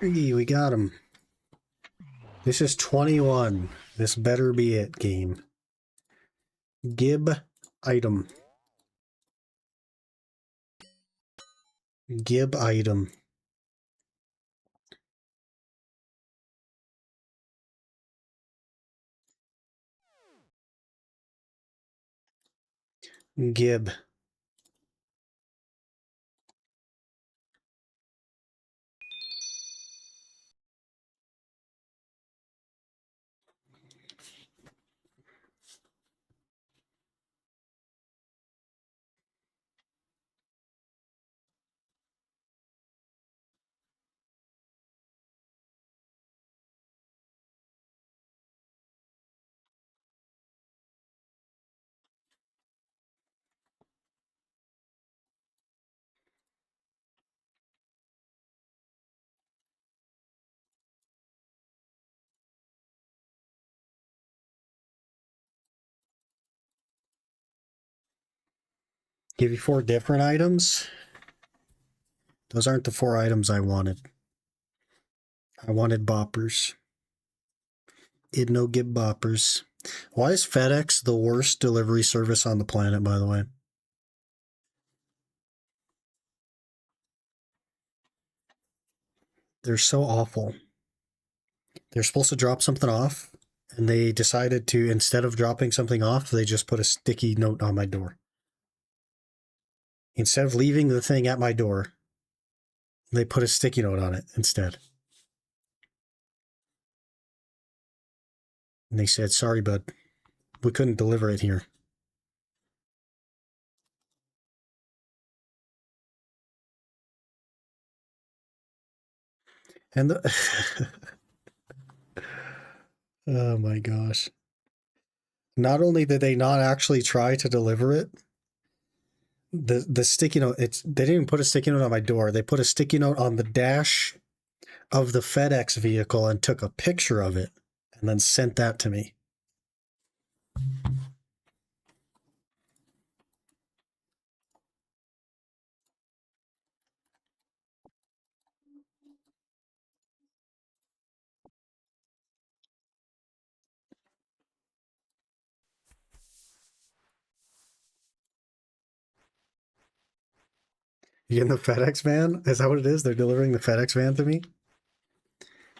We got him. This is 21. This better be it, game. Gib item. Gib item. Gib. Give you 4 different items. Those aren't the 4 items I wanted. I wanted boppers. It no give boppers. Why is FedEx the worst delivery service on the planet, by the way? They're so awful. They're supposed to drop something off, and they decided to, instead of dropping something off, they just put a sticky note on my door. Instead of leaving the thing at my door, they put a sticky note on it instead. And they said, sorry, bud, we couldn't deliver it here. And the oh my gosh. Not only did they not actually try to deliver it, the sticky note, they didn't even put a sticky note on my door. They put a sticky note on the dash of the FedEx vehicle and took a picture of it and then sent that to me. You getting the FedEx van? Is that what it is? They're delivering the FedEx van to me?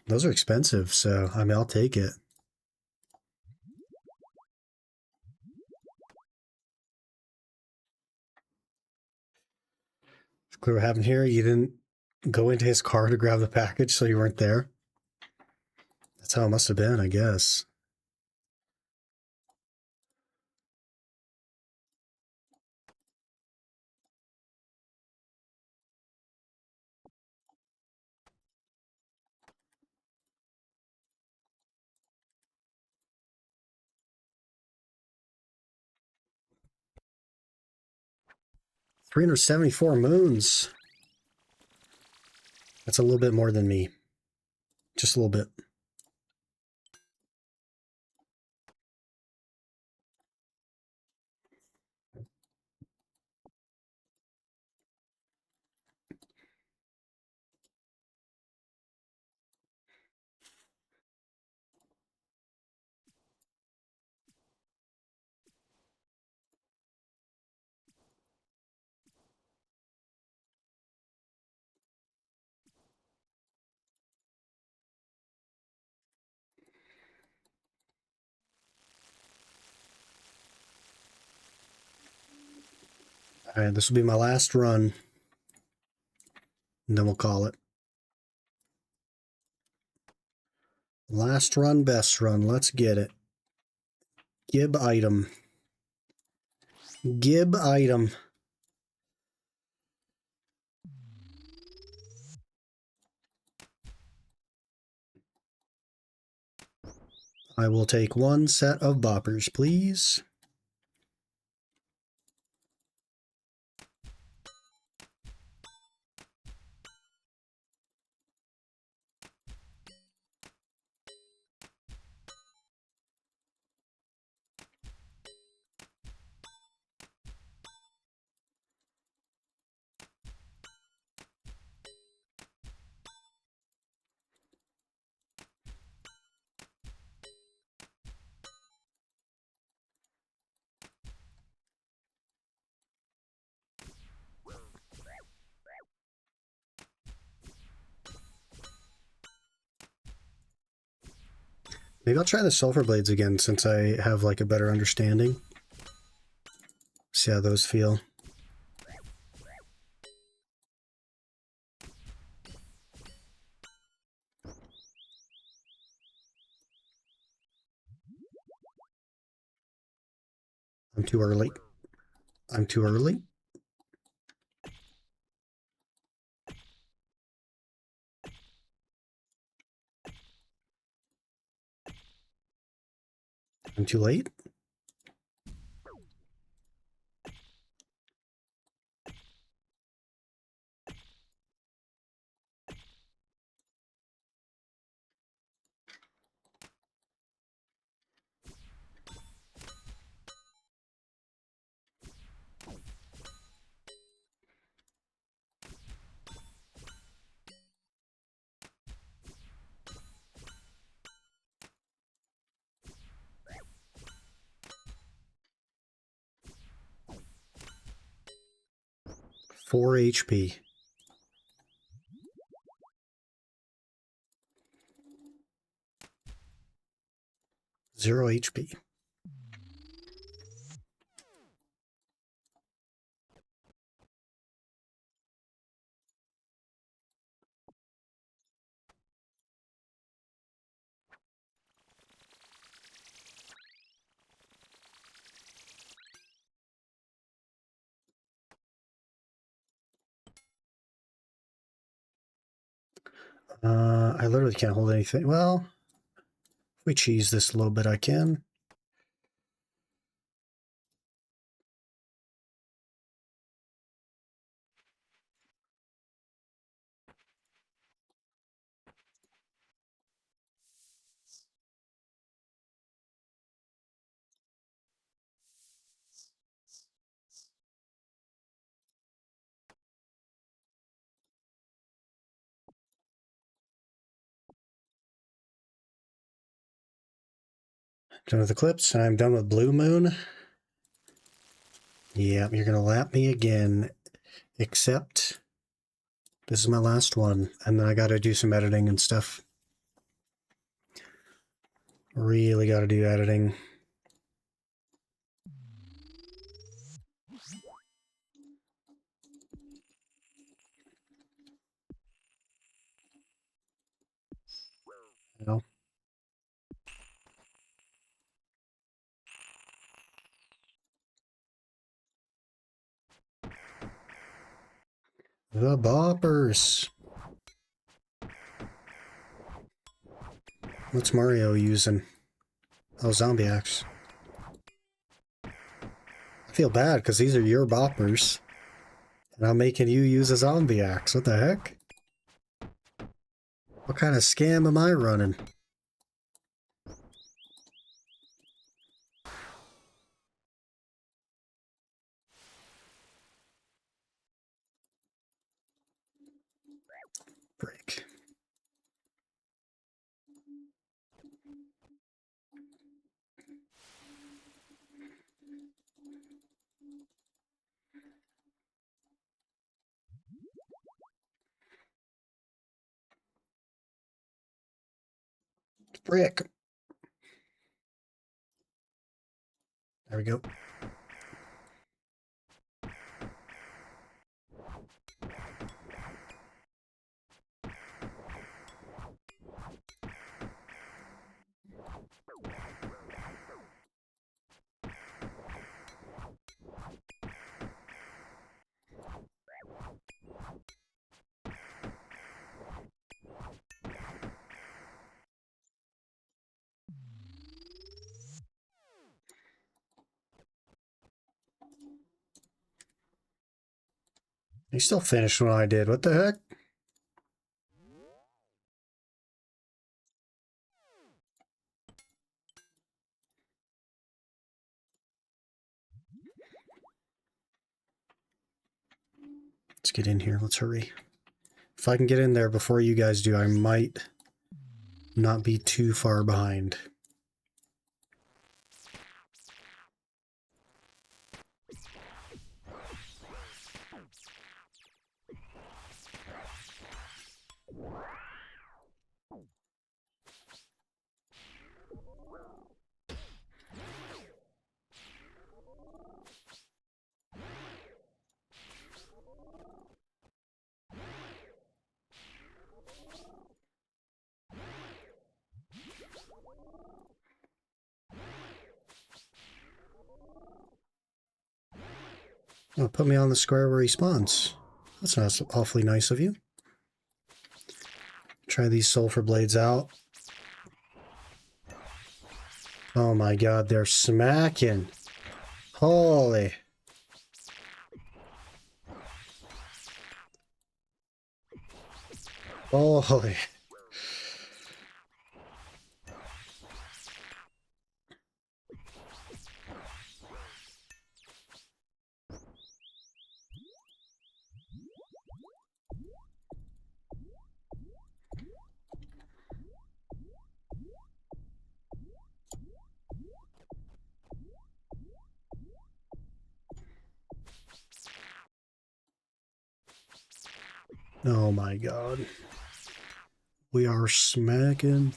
Those are expensive, so I mean, I'll take it. It's clear what happened here. You didn't go into his car to grab the package so you weren't there? That's how it must have been, I guess. $374 moons. That's a little bit more than me. Just a little bit. All right, this will be my last run. And then we'll call it. Last run, best run. Let's get it. Gib item. Gib item. I will take one set of boppers, please. Maybe I'll try the sulfur blades again since I have like a better understanding. See how those feel. I'm too early. I'm too early. I'm too late. Four HP. 0 HP. I literally can't hold anything. Well, if we cheese this a little bit, I can. Done with Eclipse, and I'm done with Blue Moon. Yeah, you're going to lap me again. Except this is my last one, and then I got to do some editing and stuff. Really got to do editing. No. The boppers. What's Mario using? Oh, zombie axe. I feel bad because these are your boppers. And I'm making you use a zombie axe. What the heck? What kind of scam am I running? Break. Brick. There we go. You still finished what I did. What the heck? Let's get in here. Let's hurry. If I can get in there before you guys do, I might not be too far behind. Oh, put me on the square where he spawns. That's not awfully nice of you. Try these sulfur blades out. Oh my god, they're smacking. Holy. Holy. Oh my god. We are smacking.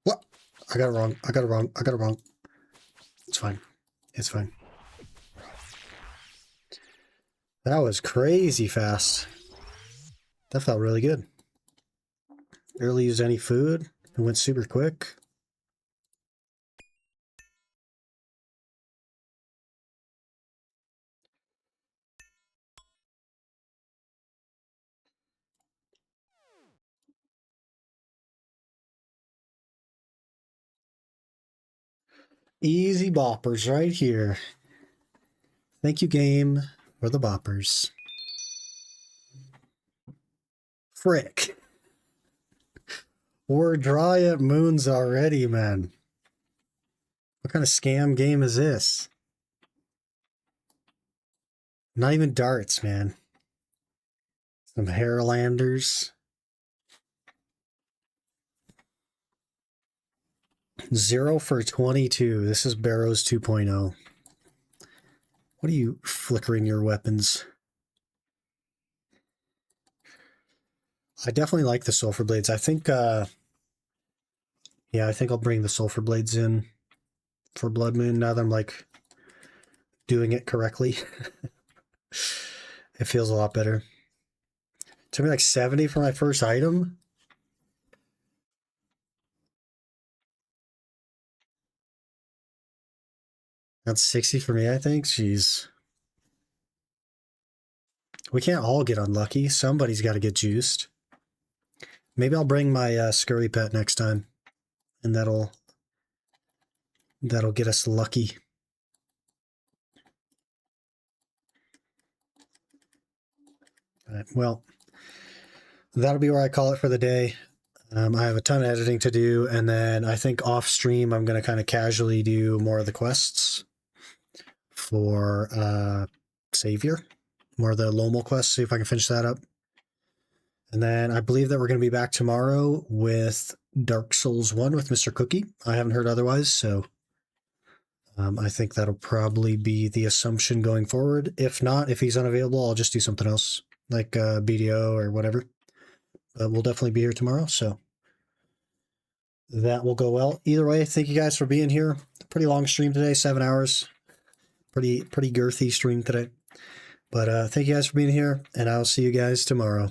What? I got it wrong. I got it wrong. I got it wrong. It's fine. It's fine. That was crazy fast. That felt really good. Barely used any food. It went super quick. Easy boppers right here. Thank you, game, for the boppers. Frick. 4 Dryad Moons already, man. What kind of scam game is this? Not even darts, man. Some Hairlanders. 0 for 22. This is Barrows 2.0. What are you flickering your weapons? I definitely like the Sulfur Blades. I think, yeah, I think I'll bring the Sulfur Blades in for Blood Moon now that I'm, like, doing it correctly. It feels a lot better. It took me like 70 for my first item. That's 60 for me, I think. Jeez. We can't all get unlucky. Somebody's got to get juiced. Maybe I'll bring my Scurry Pet next time, and that'll get us lucky. All right, well, that'll be where I call it for the day. I have a ton of editing to do, and then I think off stream I'm going to kind of casually do more of the quests for Savior, more of the Lomal quests, see if I can finish that up. And then I believe that we're going to be back tomorrow with Dark Souls 1 with Mr. Cookie. I haven't heard otherwise, so I think that'll probably be the assumption going forward. If not, if he's unavailable, I'll just do something else, like BDO or whatever. But we'll definitely be here tomorrow, so that will go well. Either way, thank you guys for being here. Pretty long stream today, 7 hours. Pretty girthy stream today. But thank you guys for being here, and I'll see you guys tomorrow.